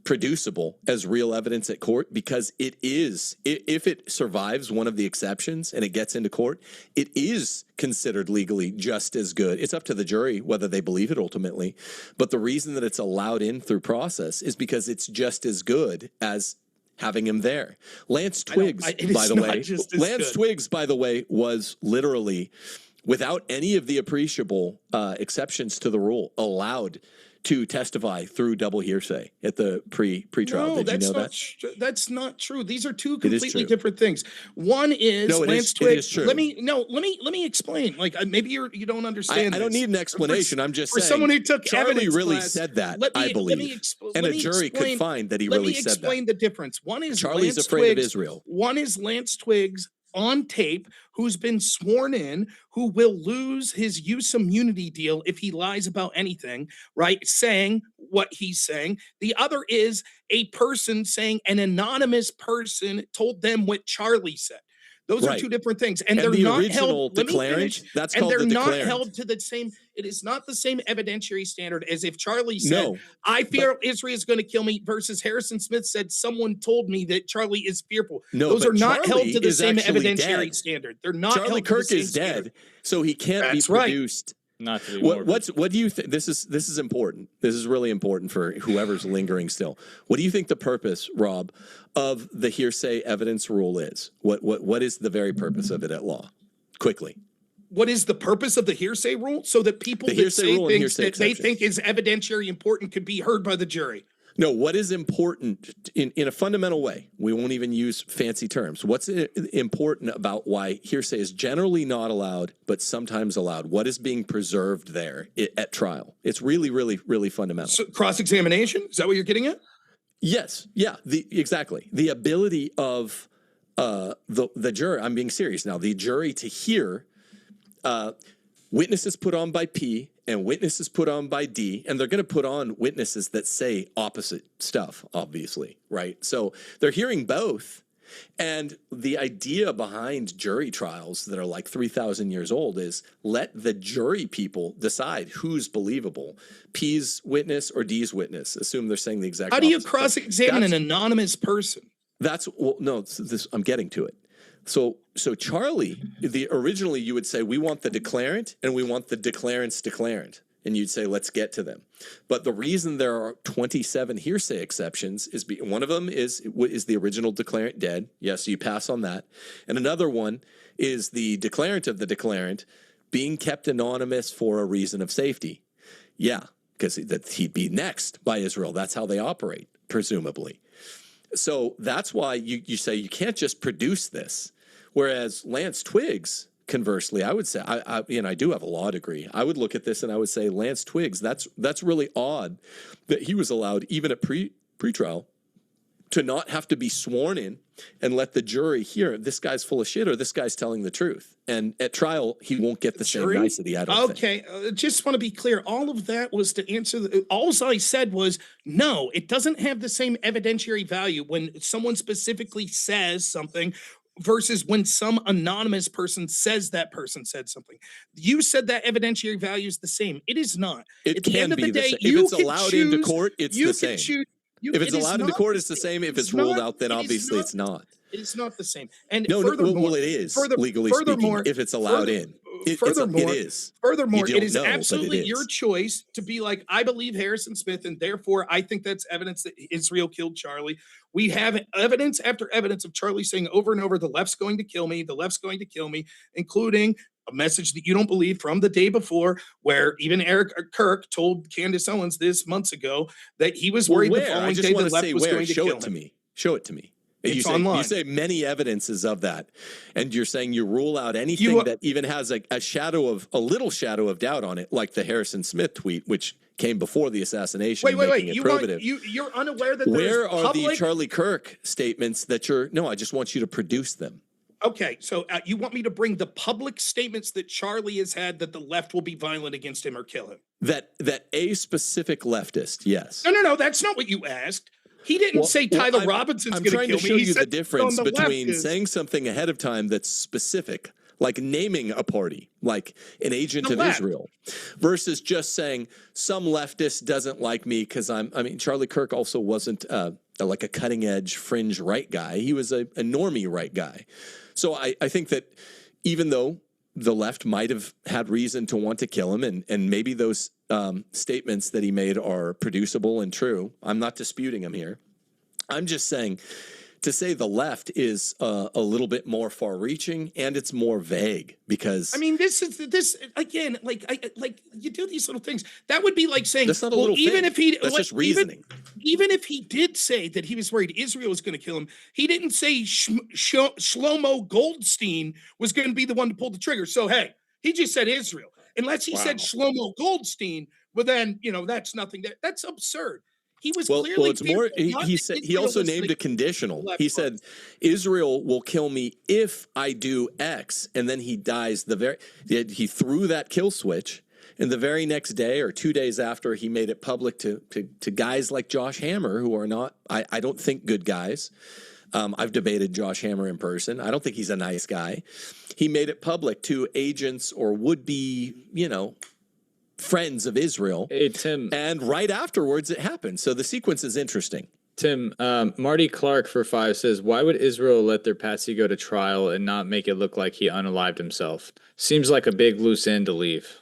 producible as real evidence at court, because it is, if it survives one of the exceptions and it gets into court, it is considered legally just as good. It's up to the jury whether they believe it ultimately, but the reason that it's allowed in through process is because it's just as good as having him there. Lance Twiggs, by the way, was literally, without any of the appreciable exceptions to the rule, allowed to testify through double hearsay at the pre-trial. No, Did you know that? That's not true. These are two completely different things. One is Lance Twiggs. It is true. Let me explain. Maybe you don't understand. I don't need an explanation. I'm just saying. For someone who took Charlie evidence really class, said that. I believe, and a jury could find that he really said that. Let me explain the difference. One is Charlie's Lance afraid Twiggs, of Israel. One is Lance Twiggs on tape, who's been sworn in, who will lose his use immunity deal if he lies about anything, right? Saying what he's saying. The other is a person saying an anonymous person told them what Charlie said. Those are two different things, and they're not held. That's called the declarant. They're not held to the same. It is not the same evidentiary standard as if Charlie said, "I fear Israel is going to kill me," versus Harrison Smith said, "Someone told me that Charlie is fearful." Those are not held to the same evidentiary standard. They're not. Charlie Kirk is dead, so he can't be produced. Not to be what do you think? This is important. This is really important for whoever's lingering still. What do you think the purpose, Rob, of the hearsay evidence rule is? What is the very purpose of it at law? Quickly. What is the purpose of the hearsay rule? So that people that say things that they think is evidentiary important could be heard by the jury. No, what is important in a fundamental way? We won't even use fancy terms. What's important about why hearsay is generally not allowed, but sometimes allowed? What is being preserved there at trial? It's really, really, really fundamental. So, cross-examination? Is that what you're getting at? Yes. Yeah, exactly. The ability of the jury, I'm being serious now, the jury to hear witnesses put on by P and witnesses put on by D, and they're going to put on witnesses that say opposite stuff, obviously, right? So they're hearing both, And the idea behind jury trials that are like 3,000 years old is let the jury people decide who's believable, P's witness or D's witness. Assume they're saying the exact How do you opposite. cross-examine an anonymous person? I'm getting to it. So Charlie, originally you would say we want the declarant and we want the declarant's declarant. And you'd say, let's get to them. But the reason there are 27 hearsay exceptions is one of them is the original declarant dead? Yes, you pass on that. And another one is the declarant of the declarant being kept anonymous for a reason of safety. Yeah, because he'd be next by Israel. That's how they operate, presumably. So that's why you say you can't just produce this. Whereas Lance Twiggs, conversely, I would say, I do have a law degree. I would look at this and I would say, Lance Twiggs, that's really odd that he was allowed, even at pretrial, to not have to be sworn in and let the jury hear this guy's full of shit or this guy's telling the truth. And at trial, he won't get the same nicety. I don't think. Okay, just want to be clear. All of that was to answer. All I said was, no, it doesn't have the same evidentiary value when someone specifically says something versus when some anonymous person says that person said something. You said that evidentiary value is the same. It is not. It can be the same. If it's allowed into court, it's the same. If it's allowed into court, it's the same. If it's ruled out, then obviously it's not. It's not the same. And no, well, it is legally speaking. If it's allowed in, it is. Furthermore, it is absolutely your choice to be like, I believe Harrison Smith, and therefore I think that's evidence that Israel killed Charlie. We have evidence after evidence of Charlie saying over and over, the left's going to kill me, the left's going to kill me, including a message that you don't believe from the day before, where even Kirk told Candace Owens this months ago that he was worried the following day the left was going to kill him. Show it to me. It's online. You say many evidences of that, and you're saying you rule out anything that even has a little shadow of doubt on it, like the Harrison Smith tweet, which came before the assassination. Wait. You're unaware that where are the Charlie Kirk statements that I just want you to produce them. Okay, so you want me to bring the public statements that Charlie has had that the left will be violent against him or kill him? That a specific leftist, yes. No, that's not what you asked. He didn't say Tyler Robinson's going to kill me. I'm trying to show you the difference between saying something ahead of time that's specific, like naming a party, like an agent of Israel, versus just saying some leftist doesn't like me because Charlie Kirk also wasn't like a cutting edge fringe right guy. He was a normie right guy. So I think that even though the left might have had reason to want to kill him, and maybe those statements that he made are producible and true. I'm not disputing him here. I'm just saying to say the left is a little bit more far-reaching and it's more vague because this again, like you do these little things. That would be like saying that's not a little even thing. If he that's just reasoning. Even if he did say that he was worried Israel was going to kill him, he didn't say Shlomo Goldstein was going to be the one to pull the trigger. So hey, he just said Israel. Unless he said Shlomo Goldstein, well then that's nothing. That's absurd. He was clearly. Well, it's more. He said he also named a conditional. He said, "Israel will kill me if I do X," and then he dies. He threw that kill switch, and the very next day or 2 days after, he made it public to guys like Josh Hammer, who are not. I don't think good guys. I've debated Josh Hammer in person. I don't think he's a nice guy. He made it public to agents or would be, friends of Israel. Hey, Tim. And right afterwards, it happened. So the sequence is interesting. Tim, Marty Clark for 5 says, why would Israel let their patsy go to trial and not make it look like he unalived himself? Seems like a big loose end to leave.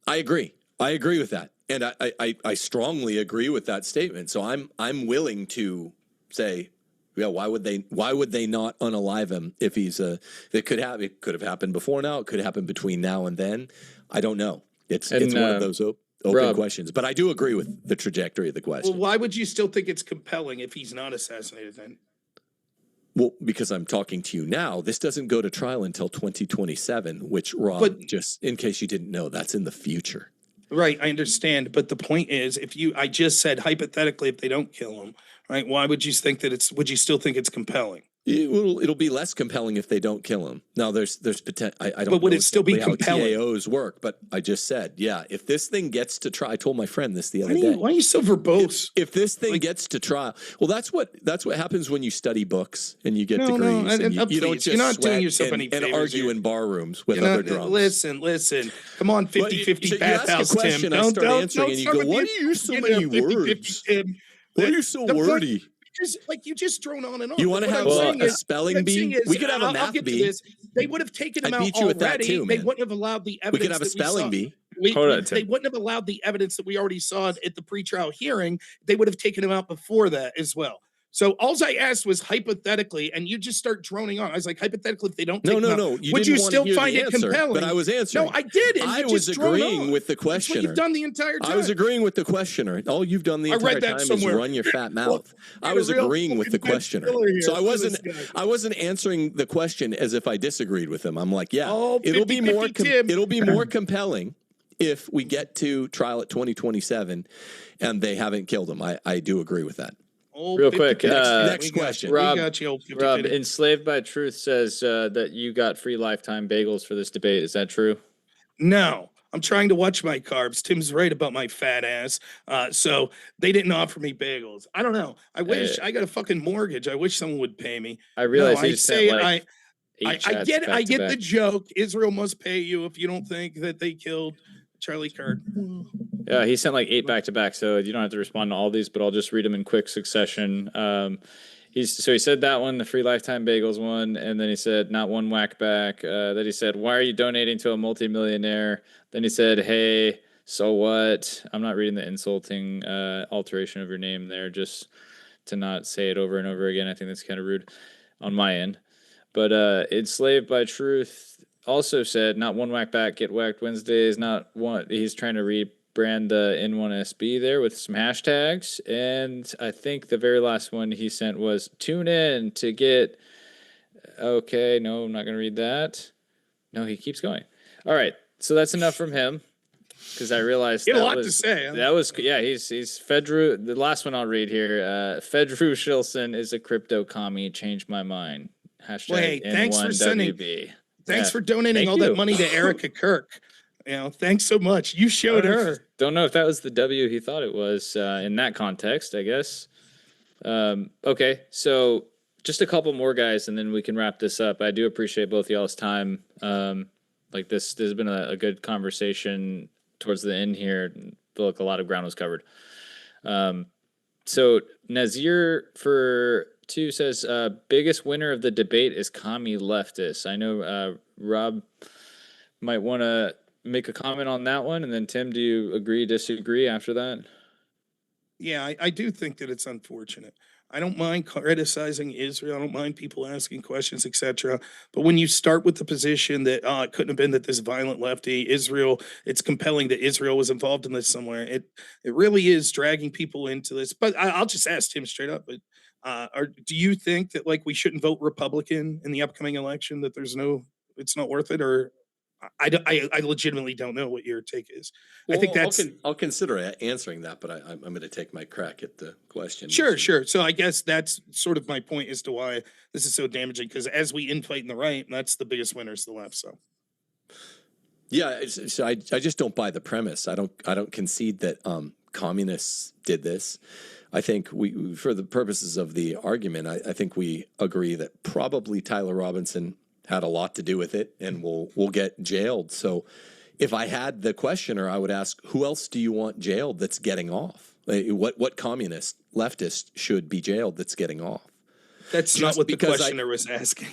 I agree with that. And I strongly agree with that statement. So I'm willing to say, yeah, why would they not unalive him if he's it could have happened before now. It could happen between now and then. I don't know. It's one of those open questions, but I do agree with the trajectory of the question. Well, why would you still think it's compelling if he's not assassinated then? Well, because I'm talking to you now. This doesn't go to trial until 2027, which, Rob, just in case you didn't know, that's in the future. Right, I understand, but the point is, I just said hypothetically, if they don't kill him, right? Why would you think that would you still think it's compelling? It'll be less compelling if they don't kill him. Now, there's potential. I don't. But would know it still be exactly how compelling? TAOs work, but I just said, yeah. If this thing gets to trial, I told my friend this the other day. Why are you so verbose? If this thing gets to trial, well, that's what happens when you study books and you get degrees. And you don't just you're not doing sweat yourself any and favors argue here. in bar rooms with other drums. Listen. Come on, 50-50 you bathhouse, ask a question, Tim. I start answering, and you go, "Why do you use so many words? Why are you so wordy?" You just drone on and on. You want to have a spelling bee? We could have a math bee. They would have taken him out beat you at that already. too, They man. wouldn't have allowed the evidence. We could have a spelling bee. They wouldn't have allowed the evidence that we already saw at the pretrial hearing. They would have taken him out before that as well. So all I asked was hypothetically, and you just start droning on. I was like, hypothetically, if they don't take him out, would you still find it compelling? But I was answering. No, I did. And I was agreeing with the questioner. That's what you've done the entire time. I was agreeing with the questioner. All you've done the entire time is run your fat mouth. I was agreeing with the questioner. So I wasn't answering the question as if I disagreed with him. I'm like, yeah, it'll be more compelling if we get to trial at 2027 and they haven't killed him. I do agree with that. Real quick, next question. Rob, Enslaved by Truth says that you got free lifetime bagels for this debate. Is that true? No, I'm trying to watch my carbs. Tim's right about my fat ass. So they didn't offer me bagels. I don't know. I wish I got a fucking mortgage. I wish someone would pay me. I realize I get the joke. Israel must pay you if you don't think that they killed Charlie Kirk. Yeah, he sent like 8 back-to-back, so you don't have to respond to all these, but I'll just read them in quick succession. He said that one, the free lifetime bagels one, and then he said not one whack back. Then he said, why are you donating to a multimillionaire? Then he said, hey, so what? I'm not reading the insulting alteration of your name there, just to not say it over and over again. I think that's kind of rude on my end. But Enslaved by Truth also said, not one whack back, get whacked Wednesdays, not one. He's trying to rebrand the N1SB there with some hashtags. And I think the very last one he sent was tune in to get. Okay, no, I'm not going to read that. No, he keeps going. All right. So that's enough from him. Because I realized he had a lot to say. Huh? That was, yeah, he's Fedru. The last one I'll read here. Fedru Shilson is a crypto commie. Changed my mind. Hashtag N1WB. Thanks for donating all that money to Erica Kirk. Thanks so much. You showed her. Don't know if that was the W he thought it was in that context, I guess. Okay, so just a couple more guys, and then we can wrap this up. I do appreciate both y'all's time. This has been a good conversation towards the end here. I feel like a lot of ground was covered. So Nazir for 2 says, biggest winner of the debate is commie leftists. I know Rob might want to make a comment on that one. And then Tim, do you agree, disagree after that? Yeah, I do think that it's unfortunate. I don't mind criticizing Israel. I don't mind people asking questions, etc. But when you start with the position that it couldn't have been that this violent lefty, Israel, it's compelling that Israel was involved in this somewhere. It really is dragging people into this. But I'll just ask Tim straight up. But do you think that we shouldn't vote Republican in the upcoming election? That it's not worth it, or I legitimately don't know what your take is. Well, I think I'll consider answering that, but I'm going to take my crack at the question. Sure. So I guess that's sort of my point as to why this is so damaging. Because as we infight in the right, that's the biggest winners the left. So. Yeah, I just don't buy the premise. I don't concede that communists did this. I think we, for the purposes of the argument, I think we agree that probably Tyler Robinson had a lot to do with it and will get jailed. So if I had the questioner, I would ask, who else do you want jailed that's getting off? What communist, leftist should be jailed that's getting off? That's not what the questioner was asking.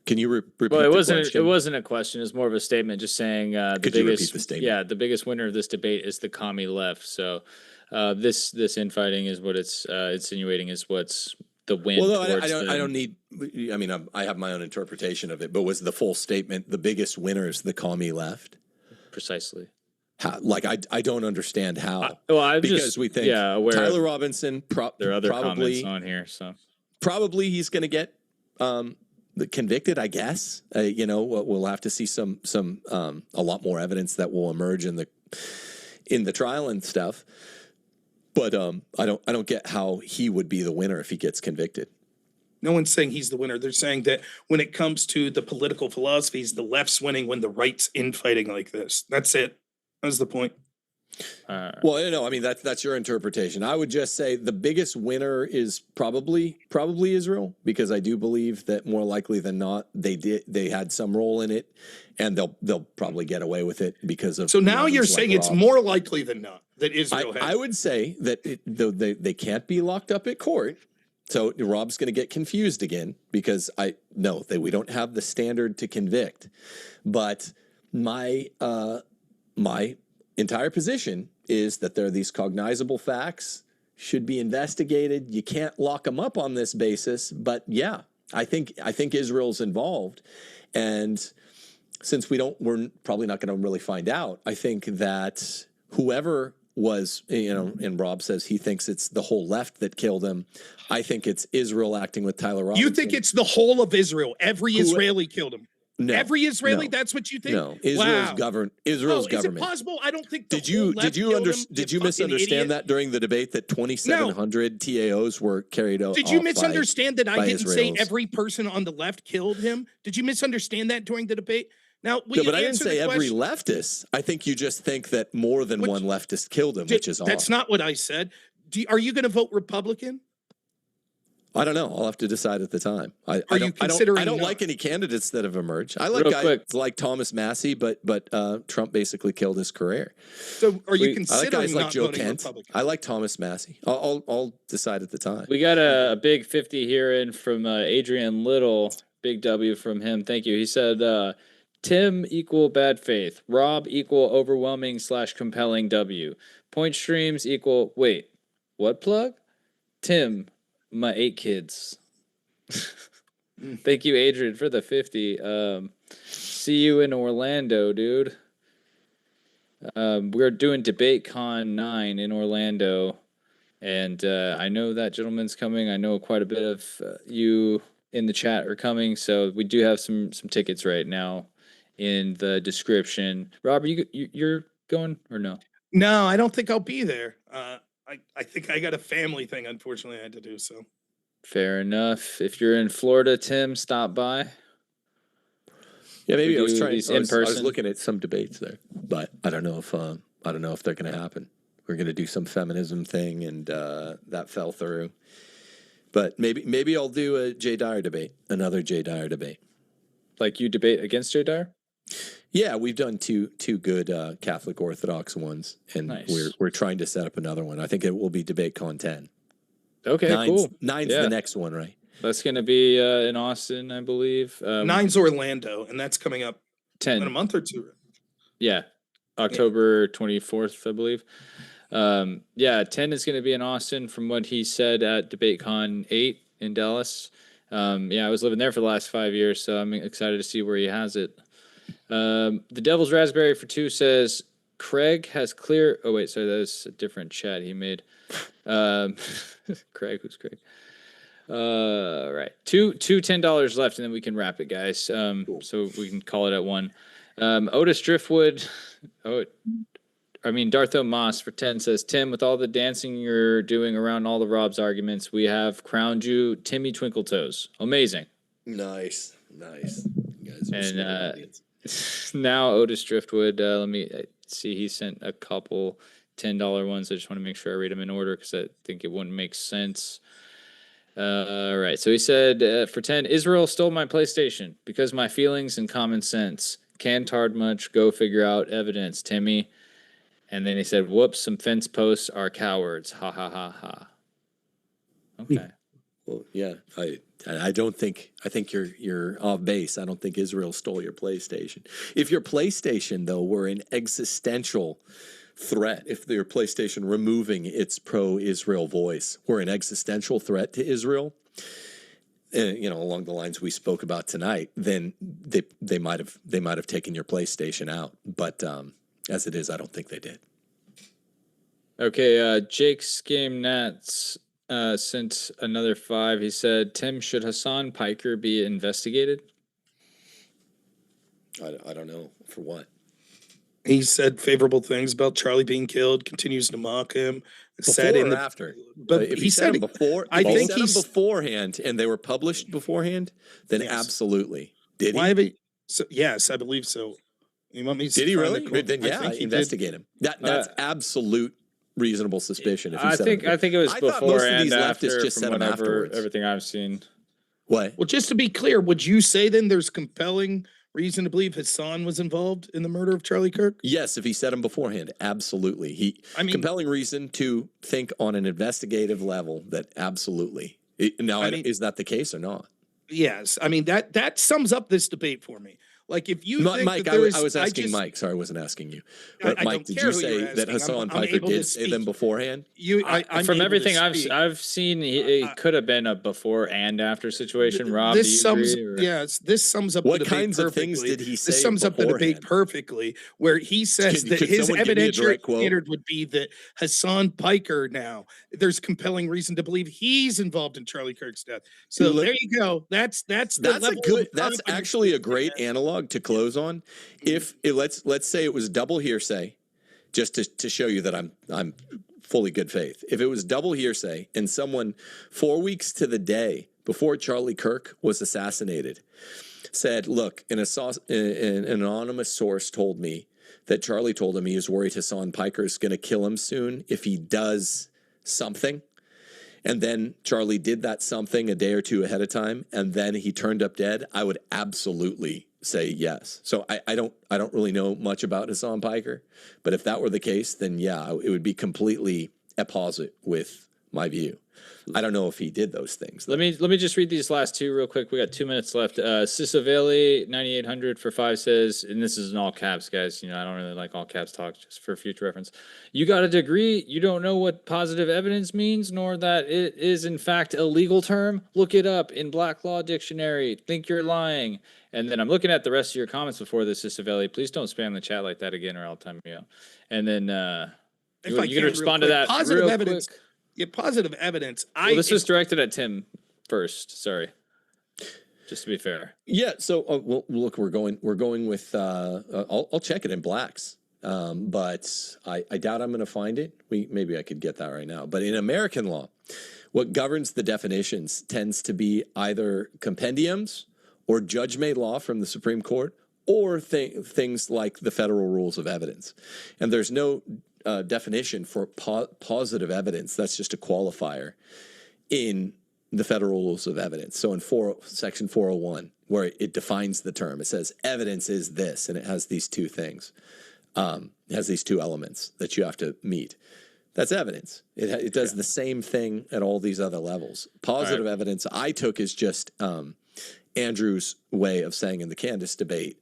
Can you repeat the question? It wasn't a question. It's more of a statement just saying Could you repeat the statement? Yeah, the biggest winner of this debate is the commie left. So this infighting is what it's insinuating is what's the win. Well, no, I don't need. I mean, I have my own interpretation of it. But was the full statement the biggest winner is the commie left? Precisely. How, I don't understand how. Because we think Tyler Robinson. There are other comments on here, so probably he's going to get convicted. I guess we'll have to see some a lot more evidence that will emerge in the trial and stuff. But I don't get how he would be the winner if he gets convicted. No one's saying he's the winner. They're saying that when it comes to the political philosophies, the left's winning when the right's infighting like this. That's it. That's the point. Well, I mean, that's your interpretation. I would just say the biggest winner is probably Israel, because I do believe that more likely than not they had some role in it, and they'll probably get away with it because of. So now you're saying it's more likely than not that Israel has. I would say that though they can't be locked up at court. So Rob's going to get confused again because we don't have the standard to convict, but my entire position is that there are these cognizable facts, should be investigated. You can't lock them up on this basis, but yeah, I think Israel's involved, and since we're probably not going to really find out, I think that whoever was, and Rob says he thinks it's the whole left that killed him. I think it's Israel acting with Tyler Robinson. You think it's the whole of Israel? Every Israeli killed him. No, every Israeli, that's what you think? No, Israel's government. Israel's government. Is it possible? I don't think. Did you misunderstand that during the debate that 2,700 TAOs were carried out? Did you misunderstand that I didn't say every person on the left killed him? Did you misunderstand that during the debate? Now, but I didn't say every leftist. I think you just think that more than one leftist killed him, which is odd. That's not what I said. Are you going to vote Republican? I don't know. I'll have to decide at the time. I don't like any candidates that have emerged. I like guys like Thomas Massey, but Trump basically killed his career. So are you considering I like guys like Joe Kent? Republican? I like Thomas Massey. I'll decide at the time. We got a big 50 here in from Adrian Little. Big W from him. Thank you. He said, Tim equal bad faith. Rob equal overwhelming / compelling W. Point streams equal, wait, what plug? Tim, my 8 kids. Thank you, Adrian, for the 50. See you in Orlando, dude. We're doing DebateCon 9 in Orlando, and I know that gentleman's coming. I know quite a bit of you in the chat are coming, so we do have some tickets right now in the description. Rob, you're going or no? No, I don't think I'll be there. I think I got a family thing, unfortunately, I had to do so. Fair enough. If you're in Florida, Tim, stop by. Yeah, maybe I was looking at some debates there, but I don't know if they're going to happen. We're going to do some feminism thing, and that fell through. But maybe I'll do a Jay Dyer debate, another Jay Dyer debate. Like you debate against Jay Dyer? Yeah, we've done two good Catholic Orthodox ones, and nice. we're trying to set up another one. I think it will be DebateCon 10. Okay, cool. 9's the next one, right? That's going to be in Austin, I believe. 9's Orlando, and that's coming up 10 in a month or two. Yeah, October 24th, I believe. 10 is going to be in Austin, from what he said at DebateCon 8 in Dallas. I was living there for the last 5 years, so I'm excited to see where he has it. The Devil's Raspberry for 2 says Craig has clear. Oh wait, sorry, that's a different chat he made. Craig, who's Craig? Right, two $10 left, and then we can wrap it, guys. Cool. So we can call it at 1. Otis Driftwood. Dartho Moss for 10 says, Tim, with all the dancing you're doing around all the Rob's arguments, we have crowned you Timmy Twinkletoes. Amazing. Nice. You guys are and now Otis Driftwood, let me see, he sent a couple $10 ones. I just want to make sure I read them in order because I think it wouldn't make sense. All right, so he said, for 10, Israel stole my PlayStation because my feelings and common sense. Can't hard much, go figure out evidence, Timmy. And then he said, whoops, some fence posts are cowards. Ha, ha, ha, ha. Okay. Well, yeah, I think you're off base. I don't think Israel stole your PlayStation. If your PlayStation, though, were an existential threat, if your PlayStation removing its pro-Israel voice were an existential threat to Israel, along the lines we spoke about tonight, then they might have taken your PlayStation out. But as it is, I don't think they did. Okay, Jake's Game Nats sent another 5. He said, Tim, should Hassan Piker be investigated? I don't know. For what? He said favorable things about Charlie being killed, continues to mock him, said Before in or the after? but If he said them before, I if he think said them he's beforehand and they were published beforehand, then yes. absolutely. Did Why he? have he so yes, I believe so. You want me to Did he find the really? quote? Then I yeah, think he did. investigate him. That's absolute reasonable suspicion. If he said I think it was I thought before most of and these leftists after just from said them whatever afterwards. everything I've seen. What? Well, just to be clear, would you say then there's compelling reason to believe Hassan was involved in the murder of Charlie Kirk? Yes, if he said them beforehand, absolutely. I mean, compelling reason to think on an investigative level that absolutely. Is that the case or not? yes. I mean that sums up this debate for me. Like if you Not think Mike, that there's, I was asking just, Mike. Sorry, I wasn't asking you. I Mike, don't did care you who you're say that asking. Hassan I'm Piker able to did say them speak. beforehand? I'm From able to everything speak. I've seen, it could have been a before and after situation. Rob, do This you sums, agree? Or? yes, this sums up What the debate kinds of perfectly. things did he say This sums up the debate beforehand? perfectly, where he says that Could his someone give me a evidentiary direct quote? standard would be that Hassan Piker now, there's compelling reason to believe he's involved in Charlie Kirk's death. So there you go. That's actually a great analog to close on. If let's say it was double hearsay, just to show you that I'm fully good faith. If it was double hearsay and someone 4 weeks to the day before Charlie Kirk was assassinated said, look, an anonymous source told me that Charlie told him he is worried Hassan Piker is going to kill him soon if he does something. And then Charlie did that something a day or two ahead of time, and then he turned up dead, I would absolutely say yes. So I don't really know much about Hassan Piker, but if that were the case, then yeah, it would be completely opposite with my view. I don't know if he did those things, though. Let me just read these last two real quick. We got 2 minutes left. Sisaveli 9800 for 5 says, and this is in all caps, guys. You know, I don't really like all caps talk, just for future reference. You got a degree. You don't know what positive evidence means, nor that it is in fact a legal term. Look it up in Black Law Dictionary. Think you're lying. And then I'm looking at the rest of your comments before this, Sisaveli. Please don't spam the chat like that again, or I'll time you out. And then you can respond to that positive real evidence. quick. Yeah, positive evidence. Well, this was directed at Tim first. Sorry, just to be fair. Yeah. So well, look, we're going with. I'll check it in Blacks, but I doubt I'm going to find it. Maybe I could get that right now. But in American law, what governs the definitions tends to be either compendiums or judge-made law from the Supreme Court, or things like the federal rules of evidence, and there's no definition for positive evidence. That's just a qualifier in the federal rules of evidence. So in section 401, where it defines the term, it says evidence is this, and it has these two things. It has these two elements that you have to meet. That's evidence. It does the same thing at all these other levels. Positive evidence I took is just Andrew's way of saying in the Candace debate,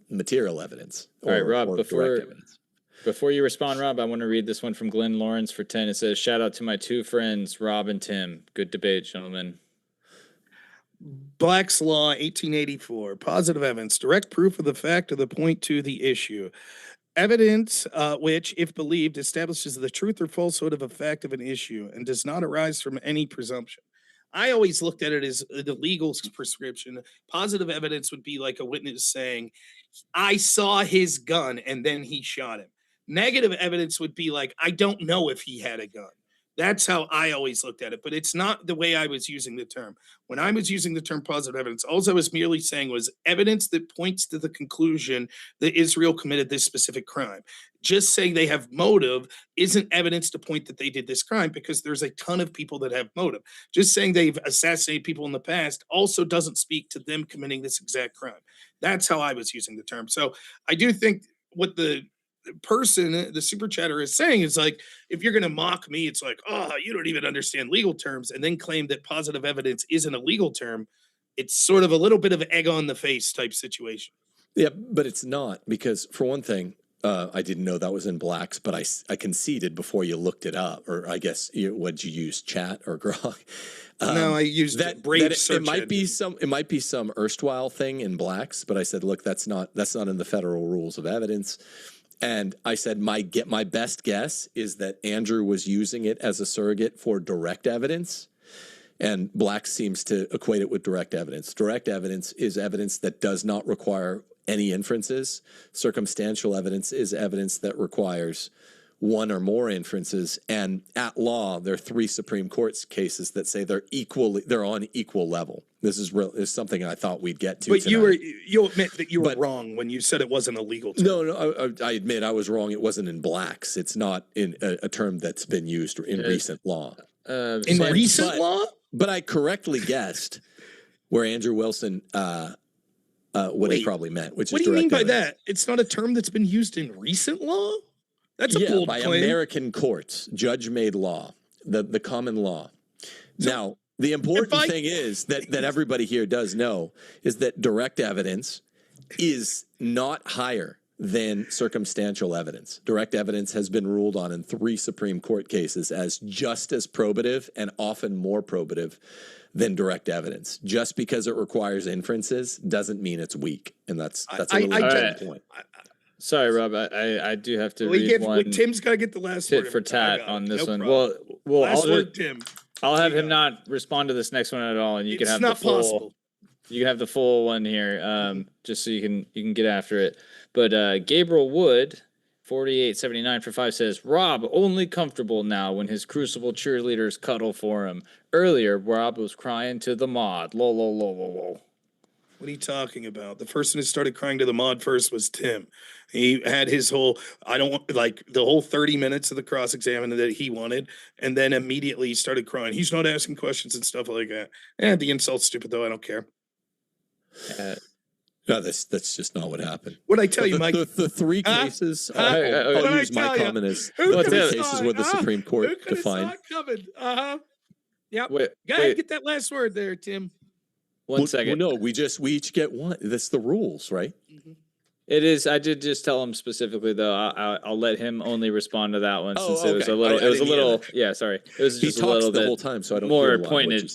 material evidence. All right, Rob, or direct evidence. Before you respond, Rob, I want to read this one from Glenn Lawrence for 10. It says, shout out to my two friends, Rob and Tim. Good debate, gentlemen. Black's Law, 1884. Positive evidence, direct proof of the fact of the point to the issue. Evidence which, if believed, establishes the truth or falsehood of a fact of an issue and does not arise from any presumption. I always looked at it as the legal prescription. Positive evidence would be like a witness saying, I saw his gun and then he shot him. Negative evidence would be like, I don't know if he had a gun. That's how I always looked at it, but it's not the way I was using the term. When I was using the term positive evidence, all I was merely saying was evidence that points to the conclusion that Israel committed this specific crime. Just saying they have motive isn't evidence to point that they did this crime, because there's a ton of people that have motive. Just saying they've assassinated people in the past also doesn't speak to them committing this exact crime. That's how I was using the term. So I do think what the person, the super chatter, is saying is like, if you're going to mock me, it's like, oh, you don't even understand legal terms, and then claim that positive evidence isn't a legal term. It's sort of a little bit of egg on the face type situation. Yeah, but it's not, because for one thing, I didn't know that was in Blacks, but I conceded before you looked it up, or I guess what'd you use, chat or Grok? No, I used that Brave search. It might be some erstwhile thing in Blacks, but I said, look, that's not in the federal rules of evidence. And I said, my best guess is that Andrew was using it as a surrogate for direct evidence. And Black seems to equate it with direct evidence. Direct evidence is evidence that does not require any inferences. Circumstantial evidence is evidence that requires one or more inferences, and at law, there are 3 Supreme Court cases that say they're on equal level. This is something I thought we'd get to. But tonight. you admit that you were wrong when you said it wasn't a legal term. No, I admit I was wrong. It wasn't in blacks. It's not in a term that's been used in recent law. In recent law? But I correctly guessed where Andrew Wilson what he probably meant, which is direct evidence. What do you mean by that? It's not a term that's been used in recent law? That's a bold by claim. American courts, judge-made law, the common law. So, now, the important thing is that everybody here does know is that direct evidence is not higher than circumstantial evidence. Direct evidence has been ruled on in 3 Supreme Court cases as just as probative and often more probative than direct evidence. Just because it requires inferences doesn't mean it's weak, and that's a really important point. Sorry, Rob. I do have to read one. Tim's got to get the last tit word for tat on this one. Problem. Well, last word, Tim. I'll have him not respond to this next one at all, and you can have the full. Possible. You can have the full one here, just so you can get after it. But Gabriel Wood, 4879 for 5 says, Rob only comfortable now when his Crucible cheerleaders cuddle for him. Earlier, Rob was crying to the mod. Lol, lol, lol, lol, lol. What are you talking about? The person who started crying to the mod first was Tim. He had his whole, the whole 30 minutes of the cross-examiner that he wanted, and then immediately he started crying. He's not asking questions and stuff like that. The insult's stupid, though. I don't care. No, that's just not what happened. What I tell you, Mike? The 3 cases. I'll use my comment as the 3 cases where the Supreme Court defined. Yep. Go ahead, get that last word there, Tim. One second. Well, no, we each get one. That's the rules, right? Mm-hmm. It is. I did just tell him specifically, though. I'll let him only respond to that one since it was a little. Yeah, sorry. It was just a little bit the whole time, so I don't more hear pointed.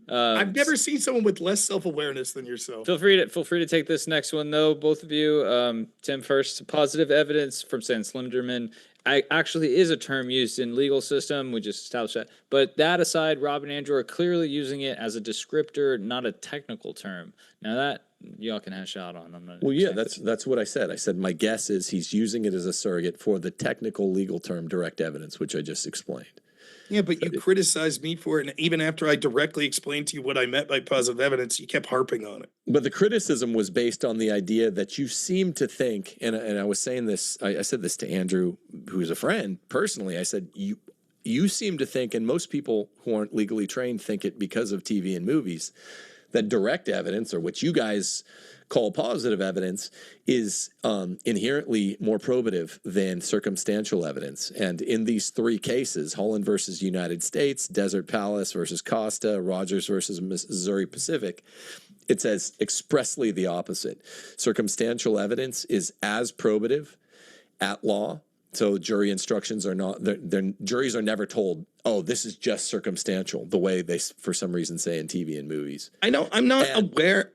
I've never seen someone with less self-awareness than yourself. Feel free to take this next one, though, both of you. Tim first. Positive evidence from San Slenderman actually is a term used in legal system. We just established that. But that aside, Rob and Andrew are clearly using it as a descriptor, not a technical term. Now that y'all can hash out on. I'm not. Well, yeah, that's what I said. I said my guess is he's using it as a surrogate for the technical legal term direct evidence, which I just explained. Yeah, but you criticized me for it, and even after I directly explained to you what I meant by positive evidence, you kept harping on it. But the criticism was based on the idea that you seem to think, and I was saying this, I said this to Andrew, who's a friend, personally. I said, you seem to think, and most people who aren't legally trained think it because of TV and movies, that direct evidence, or what you guys call positive evidence, is inherently more probative than circumstantial evidence. And in these 3 cases, Holland versus United States, Desert Palace versus Costa, Rogers versus Missouri Pacific, it says expressly the opposite. Circumstantial evidence is as probative at law. So jury instructions are not, juries are never told, oh, this is just circumstantial, the way they, for some reason, say in TV and movies. I know, I'm not aware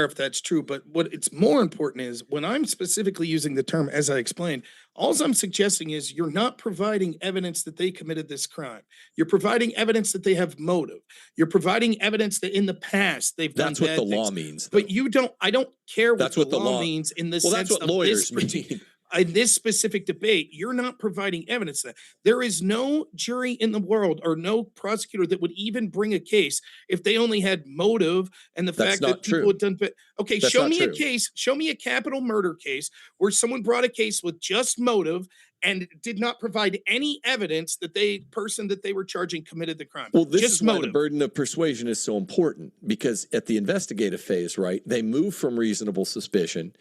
if that's true, but what it's more important is when I'm specifically using the term, as I explained, all I'm suggesting is you're not providing evidence that they committed this crime. You're providing evidence that they have motive. You're providing evidence that in the past they've done bad things. That's what the law means, though. But I don't care what the law means in the sense that's what of lawyers this mean. In this specific debate, you're not providing evidence that there is no jury in the world or no prosecutor that would even bring a case if they only had motive and the fact that people had done. Okay, show me a case. Show me a capital murder case where someone brought a case with just motive and did not provide any evidence that person that they were charging committed the crime. Well, this is why the burden of persuasion is so important, because at the investigative phase, right, they move from reasonable suspicion,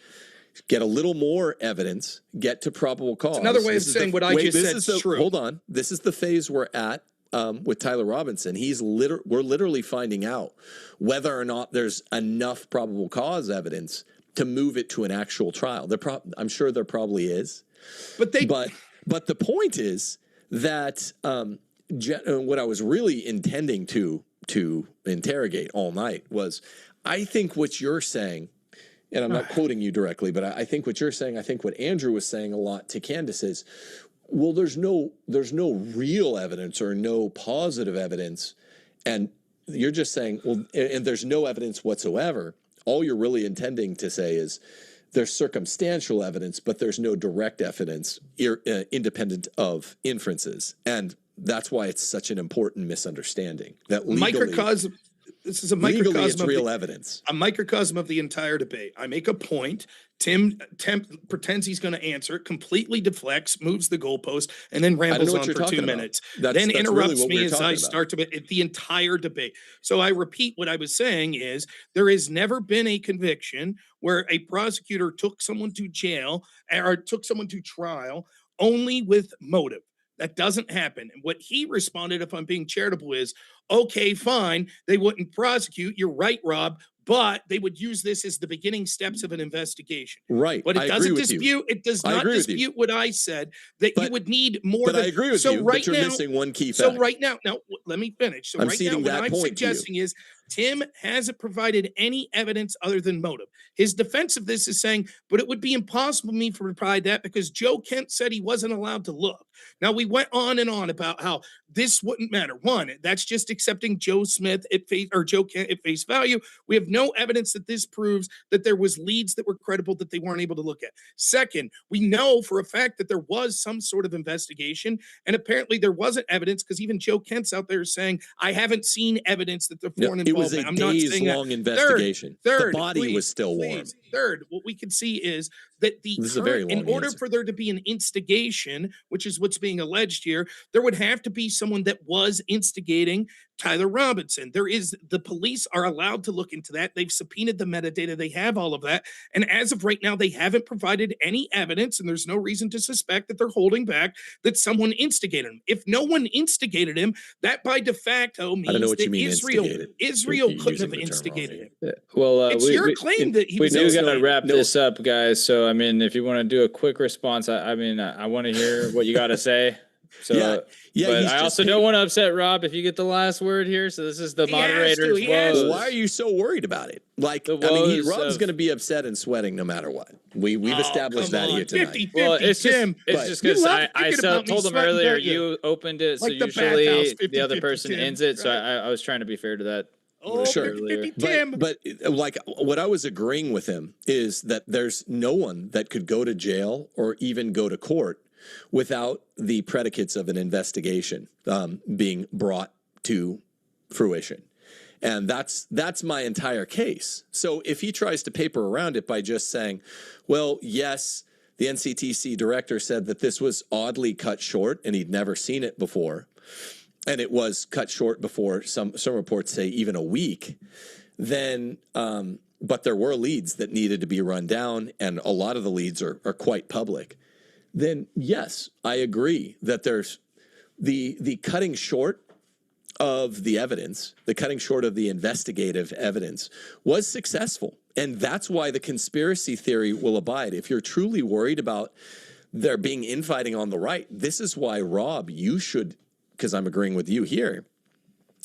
get a little more evidence, get to probable cause. It's another way of saying what I just said is true. Hold on. This is the phase we're at with Tyler Robinson. We're literally finding out whether or not there's enough probable cause evidence to move it to an actual trial. I'm sure there probably is. But the point is that what I was really intending to interrogate all night was, I think what you're saying, and I'm not quoting you directly, but I think what you're saying, I think what Andrew was saying a lot to Candace is, well, there's no real evidence or no positive evidence. And you're just saying, well, and there's no evidence whatsoever. All you're really intending to say is there's circumstantial evidence, but there's no direct evidence independent of inferences. And that's why it's such an important misunderstanding. That legally, this is a legally microcosm it's of real evidence. A microcosm of the entire debate. I make a point. Tim pretends he's going to answer it, completely deflects, moves the goalpost, and then rambles on for 2 minutes. Then interrupts me as I start the entire debate. So I repeat what I was saying is there has never been a conviction where a prosecutor took someone to jail or took someone to trial only with motive. That doesn't happen. And what he responded, if I'm being charitable, is, okay, fine, they wouldn't prosecute. You're right, Rob. But they would use this as the beginning steps of an investigation. Right. But it doesn't dispute. It does not dispute what I said, that you would need more. But I agree with you. But you're missing one key fact. So right now, let me finish. So right now, what I'm suggesting is Tim hasn't provided any evidence other than motive. His defense of this is saying, but it would be impossible for me to provide that because Joe Kent said he wasn't allowed to look. Now, we went on and on about how this wouldn't matter. One, that's just accepting Joe Smith Joe Kent at face value. We have no evidence that this proves that there was leads that were credible that they weren't able to look at. Second, we know for a fact that there was some sort of investigation, and apparently there wasn't evidence because even Joe Kent's out there saying, I haven't seen evidence that the foreign involvement. It was a days-long investigation. Third, the body was still warm. Third, what we can see is that in order for there to be an instigation, which is what's being alleged here, there would have to be someone that was instigating Tyler Robinson. The police are allowed to look into that. They've subpoenaed the metadata. They have all of that. And as of right now, they haven't provided any evidence, and there's no reason to suspect that they're holding back that someone instigated him. If no one instigated him, that by de facto means that Israel couldn't have instigated him. Well, it's your claim that he was. We do got to wrap this up, guys. So, I mean, if you want to do a quick response, I want to hear what you got to say. So, but I also don't want to upset Rob if you get the last word here. So this is the moderator's woes. Why are you so worried about it? Like, Rob's going to be upset and sweating no matter what. We've established that here tonight. 50, well, it's Tim. Just because I told him earlier you opened it, so usually the other person ends it. So I was trying to be fair to that. Oh, sure. But like what I was agreeing with him is that there's no one that could go to jail or even go to court without the predicates of an investigation being brought to fruition. And that's my entire case. So if he tries to paper around it by just saying, well, yes, the NCTC director said that this was oddly cut short and he'd never seen it before, and it was cut short before some reports say even a week, then but there were leads that needed to be run down, and a lot of the leads are quite public. Then yes, I agree that there's the cutting short of the evidence, the cutting short of the investigative evidence was successful. And that's why the conspiracy theory will abide. If you're truly worried about there being infighting on the right, this is why, Rob, you should, because I'm agreeing with you here,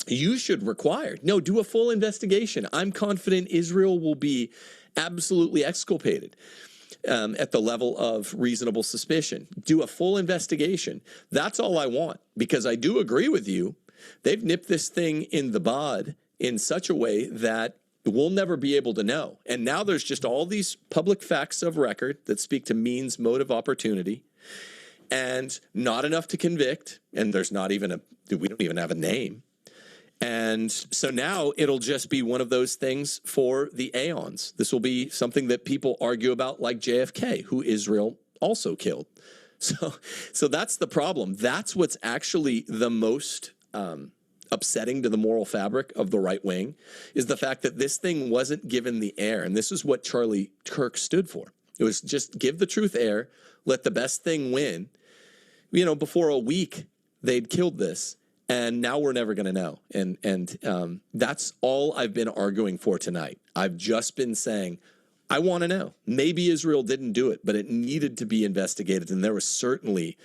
you should do a full investigation. I'm confident Israel will be absolutely exculpated at the level of reasonable suspicion. Do a full investigation. That's all I want, because I do agree with you. They've nipped this thing in the bud in such a way that we'll never be able to know. And now there's just all these public facts of record that speak to means, motive, opportunity, and not enough to convict. And there's not even we don't even have a name. And so now it'll just be one of those things for the aeons. This will be something that people argue about, like JFK, who Israel also killed. So that's the problem. That's what's actually the most upsetting to the moral fabric of the right wing, is the fact that this thing wasn't given the air. And this is what Charlie Kirk stood for. It was just give the truth air, let the best thing win. You know, before a week, they'd killed this. And now we're never going to know. And that's all I've been arguing for tonight. I've just been saying, I want to know. Maybe Israel didn't do it, but it needed to be investigated. And there was certainly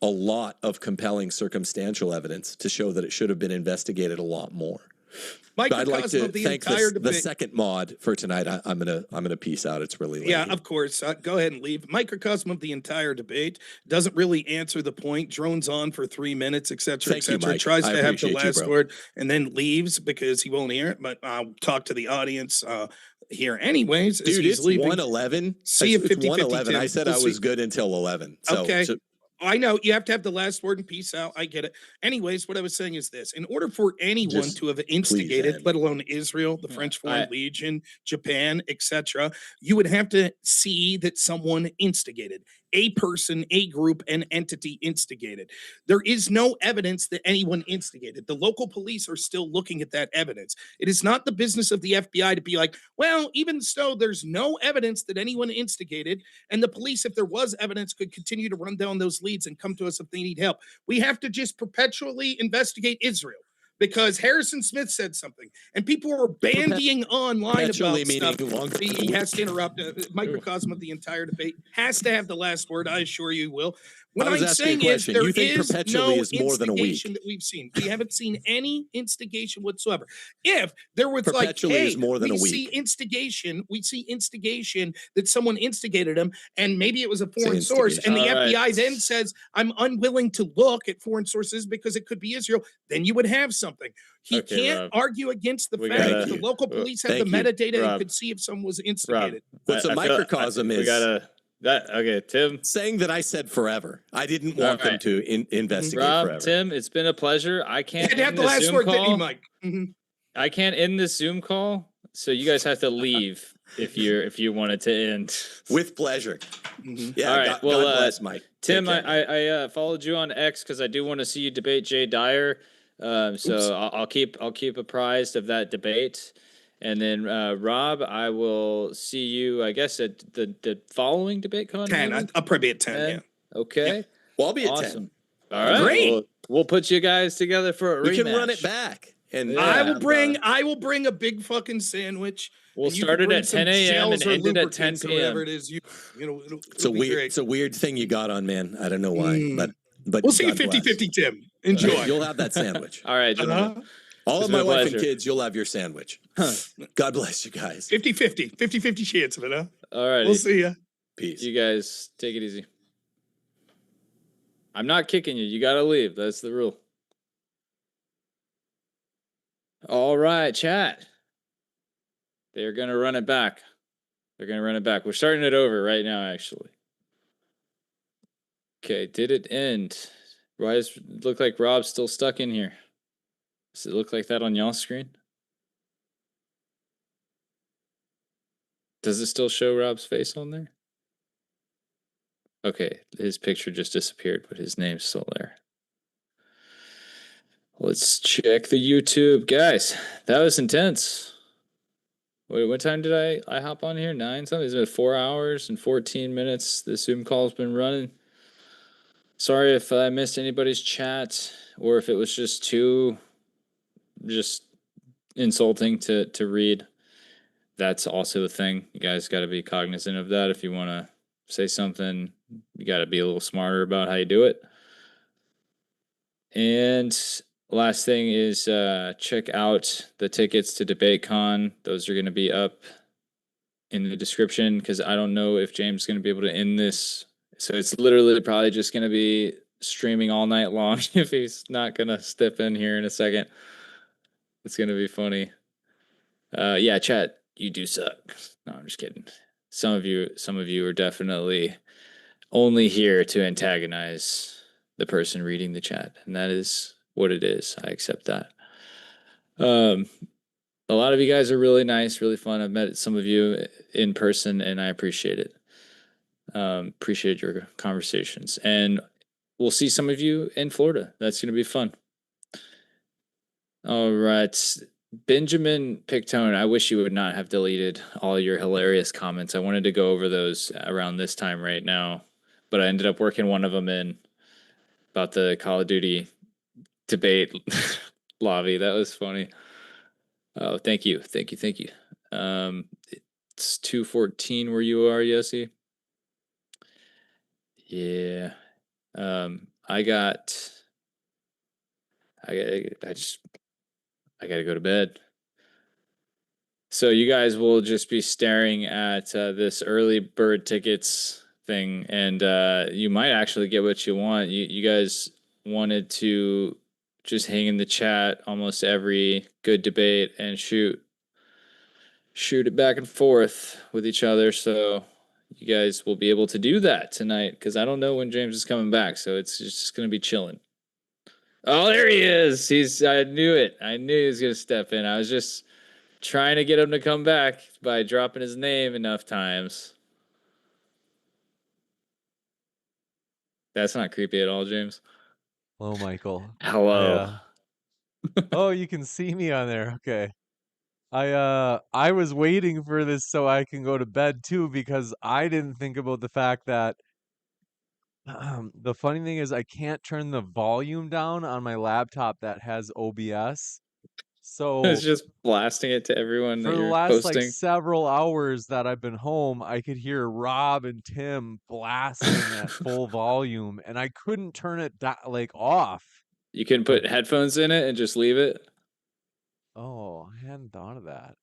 a lot of compelling circumstantial evidence to show that it should have been investigated a lot more. I'd like Microcosm to of the thank entire the debate. second mod for tonight. I'm gonna peace out. It's really late. Yeah, here. of course. Go ahead and leave. Microcosm of the entire debate doesn't really answer the point. Drones on for 3 minutes, et cetera, et Thank you, cetera. Mike. Tries I to have the appreciate you, last bro. word and then leaves because he won't hear it. But I'll talk to the audience here anyways. As Dude, he's it's leaving. 1:11. See you It's 50-50, 1:11. I Tim. said We'll I was see. good until 11. So, Okay. so I know you have to have the last word and peace out. I get it. Anyways, what I was saying is this: in order for anyone Just to have please instigated, end. let alone Israel, the Yeah, French Foreign Legion, Japan, etc., you would have to see that someone instigated. A person, a group, an entity instigated. There is no evidence that anyone instigated. The local police are still looking at that evidence. It is not the business of the FBI to be like, well, even so, there's no evidence that anyone instigated, and the police, if there was evidence, could continue to run down those leads and come to us if they need help. We have to just perpetually investigate Israel because Harrison Smith said something and people were bandying online about stuff. He has to interrupt. Microcosm of the entire debate has to have the last word. I assure you will. What I was I'm asking saying a is question. there You think is perpetually no is more than a week? instigation that we've seen. We haven't seen any instigation whatsoever. If there was Perpetually like, hey, is more than we a week. see instigation that someone instigated him, and maybe it was a foreign source, and the All right. FBI then says, I'm unwilling to look at foreign sources because it could be Israel, then you would have something. He Okay, can't Rob. argue against the We fact gotta- that the local police have the Thank you, metadata Rob. and could see if someone was Rob, instigated. What's a I feel- microcosm we is gotta that okay, Tim. saying that I said forever. I didn't want them right. to investigate Rob, forever. Tim, it's been a pleasure. I You can't had to have end the this last Zoom word, didn't you, call. Mike? Mhm. I can't end this Zoom call, so you guys have to leave if you want it to end. With pleasure. Mhm. Yeah, All right, God, well, God bless Mike. Tim, Take care. I followed you on X because I do want to see you debate Jay Dyer. So I'll keep apprised of that debate. And then Rob, I will see you, I guess, at the following debate con. 10. maybe? I'll probably be at 10, yeah. Okay. Well, I'll be at 10. Awesome. All right. Great. We'll put you guys together for a We rematch. can run it back. And Yeah. I will bring a big fucking sandwich. We'll and you start can it bring at some 10 a.m. and gels or end it at 10 lubricants or whatever p.m. it is. It'll it's a be weird great. it's a weird thing you got on, man. I don't know why, but We'll see you God bless. 50-50, Tim. Enjoy. You'll have that sandwich. All right, gentlemen. Uh-huh. All It's of been my a wife pleasure. and kids, you'll have your sandwich. God bless you guys. 50-50. 50-50 chance of it, huh? All right. We'll see ya. Peace. You guys take it easy. I'm not kicking you. You got to leave. That's the rule. All right, chat. They're going to run it back. We're starting it over right now, actually. Okay, did it end? Why does it look like Rob's still stuck in here? Does it look like that on y'all's screen? Does it still show Rob's face on there? Okay, his picture just disappeared, but his name's still there. Let's check the YouTube. Guys, that was intense. Wait, what time did I hop on here? 9 something? It's been 4 hours and 14 minutes. The Zoom call's been running. Sorry if I missed anybody's chat or if it was just too insulting to read. That's also a thing. You guys got to be cognizant of that. If you want to say something, you got to be a little smarter about how you do it. And last thing is check out the tickets to DebateCon. Those are going to be up in the description because I don't know if James is going to be able to end this. So it's literally probably just going to be streaming all night long if he's not going to step in here in a second. It's going to be funny. Yeah, chat, you do suck. No, I'm just kidding. Some of you are definitely only here to antagonize the person reading the chat, and that is what it is. I accept that. A lot of you guys are really nice, really fun. I've met some of you in person, and I appreciate it. Appreciate your conversations, and we'll see some of you in Florida. That's going to be fun. All right. Benjamin Pictone, I wish you would not have deleted all your hilarious comments. I wanted to go over those around this time right now, but I ended up working one of them in about the Call of Duty debate lobby. That was funny. Oh, thank you. It's 2:14 where you are, Yossi. Yeah. I just I got to go to bed. So you guys will just be staring at this early bird tickets thing, and you might actually get what you want. You guys wanted to just hang in the chat almost every good debate and shoot it back and forth with each other. So you guys will be able to do that tonight, because I don't know when James is coming back. So it's just going to be chilling. Oh, there he is. I knew it. I knew he was going to step in. I was just trying to get him to come back by dropping his name enough times. That's not creepy at all, James. Hello, Michael. Hello. Oh, you can see me on there. Okay. I was waiting for this so I can go to bed too, because I didn't think about the fact that the funny thing is I can't turn the volume down on my laptop that has OBS. So It's just blasting it to everyone for that the you're last like posting. several hours that I've been home, I could hear Rob and Tim blasting at full volume, and I couldn't turn it like off. You can put headphones in it and just leave it. Oh, I hadn't thought of that.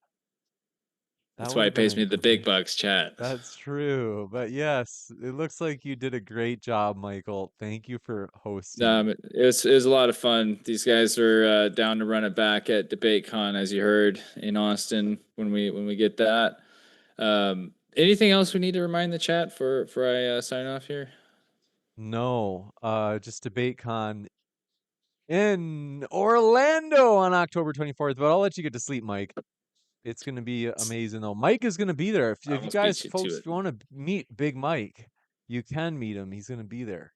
That's why it pays me the big bucks, chat. That's true. But yes, it looks like you did a great job, Michael. Thank you for hosting. It was a lot of fun. These guys are down to run it back at DebateCon, as you heard, in Austin when we get that. Anything else we need to remind the chat for I sign off here? No, just DebateCon in Orlando on October 24th. But I'll let you get to sleep, Mike. It's going to be amazing, though. Mike is going to be there. If you guys, folks, if you want to meet Big Mike, you can meet him. He's going to be there.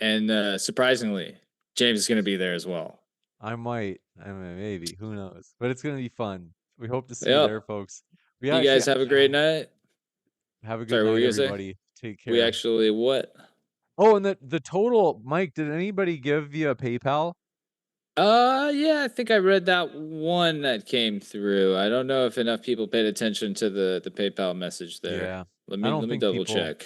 And surprisingly, James is going to be there as well. I might. I mean, maybe. Who knows? But it's going to be fun. We hope to see you there, folks. You guys have a great night. Have a good night, everybody. Take care. We actually what? Oh, and the total, Mike, did anybody give you a PayPal? Yeah, I think I read that one that came through. I don't know if enough people paid attention to the PayPal message there. Yeah. Let me double check.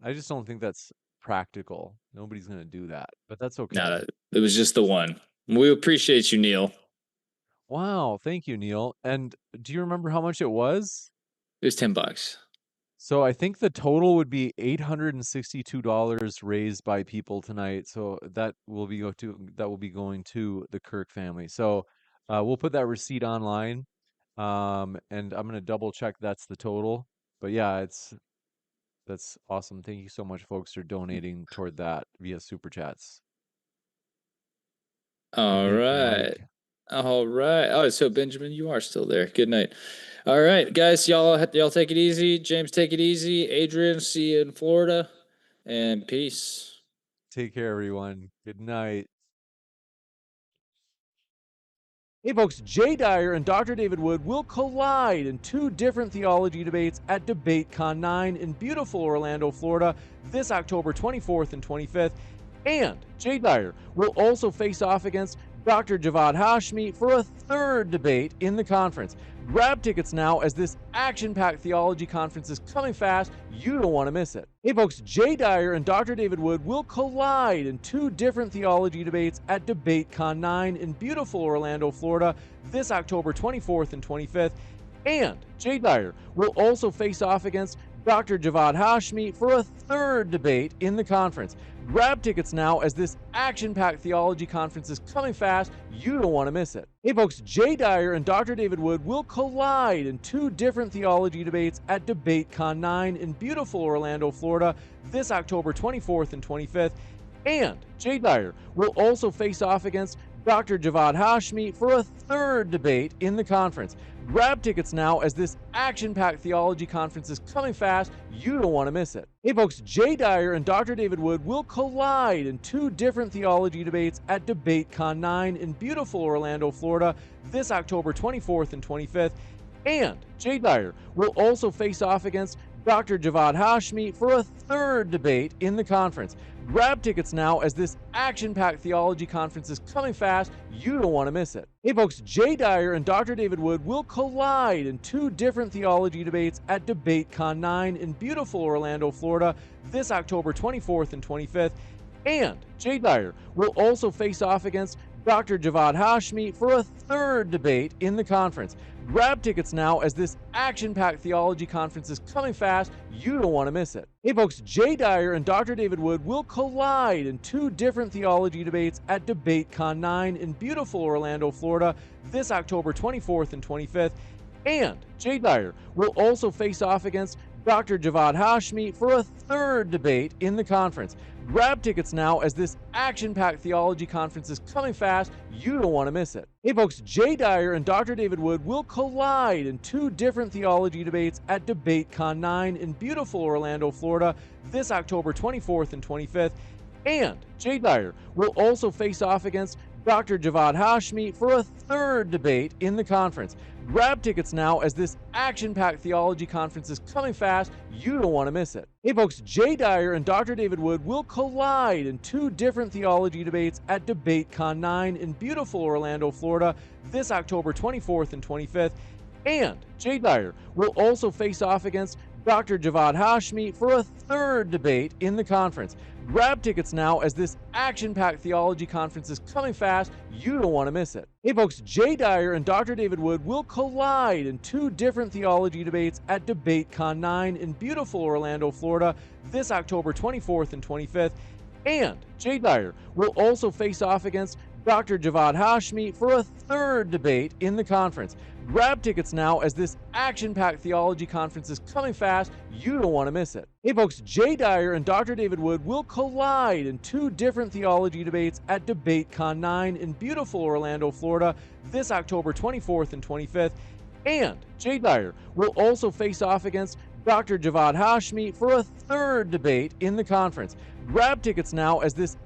I just don't think that's practical. Nobody's going to do that, but that's okay. No, it was just the one. We appreciate you, Neil. Wow, thank you, Neil. And do you remember how much it was? It was $10. So I think the total would be $862 raised by people tonight. So that will be going to the Kirk family. So we'll put that receipt online, and I'm going to double check that's the total. But yeah, that's awesome. Thank you so much, folks, for donating toward that via super chats. All right. Oh, so Benjamin, you are still there. Good night. All right, guys, y'all take it easy. James, take it easy. Adrian, see you in Florida, and peace. Take care, everyone. Good night. Hey, folks, Jay Dyer and Dr. David Wood will collide in two different theology debates at DebateCon 9 in beautiful Orlando, Florida, this October 24th and 25th. And Jay Dyer will also face off against Dr. Javad Hashmi for a third debate in the conference. Grab tickets now, as this action-packed theology conference is coming fast. You don't want to miss it. Hey folks, Jay Dyer and Dr. David Wood will collide in two different theology debates at DebateCon 9 in beautiful Orlando, Florida, this October 24th and 25th. And Jay Dyer will also face off against Dr. Javad Hashmi for a third debate in the conference. Grab tickets now, as this action-packed theology conference is coming fast. You don't want to miss it. Hey folks, Jay Dyer and Dr. David Wood will collide in two different theology debates at DebateCon 9 in beautiful Orlando, Florida, this October 24th and 25th. And Jay Dyer will also face off against Dr. Javad Hashmi for a third debate in the conference. Grab tickets now, as this action-packed theology conference is coming fast. You don't want to miss it. Hey folks, Jay Dyer and Dr. David Wood will collide in two different theology debates at DebateCon 9 in beautiful Orlando, Florida, this October 24th and 25th. And Jay Dyer will also face off against Dr. Javad Hashmi for a third debate in the conference. Grab tickets now, as this action-packed theology conference is coming fast. You don't want to miss it. Hey folks, Jay Dyer and Dr. David Wood will collide in two different theology debates at DebateCon 9 in beautiful Orlando, Florida, this October 24th and 25th. And Jay Dyer will also face off against Dr. Javad Hashmi for a third debate in the conference. Grab tickets now as this action-packed theology conference is coming fast. You don't want to miss it. Hey folks, Jay Dyer and Dr. David Wood will collide in two different theology debates at DebateCon 9 in beautiful Orlando, Florida, this October 24th and 25th. And Jay Dyer will also face off against Dr. Javad Hashmi for a third debate in the conference. Grab tickets now as this action-packed theology conference is coming fast. You don't want to miss it. Hey folks, Jay Dyer and Dr. David Wood will collide in two different theology debates at DebateCon 9 in beautiful Orlando, Florida, this October 24th and 25th. And Jay Dyer will also face off against Dr. Javad Hashmi for a third debate in the conference. Grab tickets now as this action-packed theology conference is coming fast. You don't want to miss it. Hey folks, Jay Dyer and Dr. David Wood will collide in two different theology debates at DebateCon 9 in beautiful Orlando, Florida, this October 24th and 25th. And Jay Dyer will also face off against Dr. Javad Hashmi for a third debate in the conference. Grab tickets now as this action-packed theology conference is coming fast. You don't want to miss it. Hey folks, Jay Dyer and Dr. David Wood will collide in two different theology debates at DebateCon 9 in beautiful Orlando, Florida, this October 24th and 25th. And Jay Dyer will also face off against Dr. Javad Hashmi for a third debate in the conference. Grab tickets now as this action-packed theology conference is coming fast. You don't want to miss it. Hey folks, Jay Dyer and Dr. David Wood will collide in two different theology debates at DebateCon 9 in beautiful Orlando, Florida, this October 24th and 25th. And Jay Dyer will also face off against Dr. Javad Hashmi for a third debate in the conference. Grab tickets now as this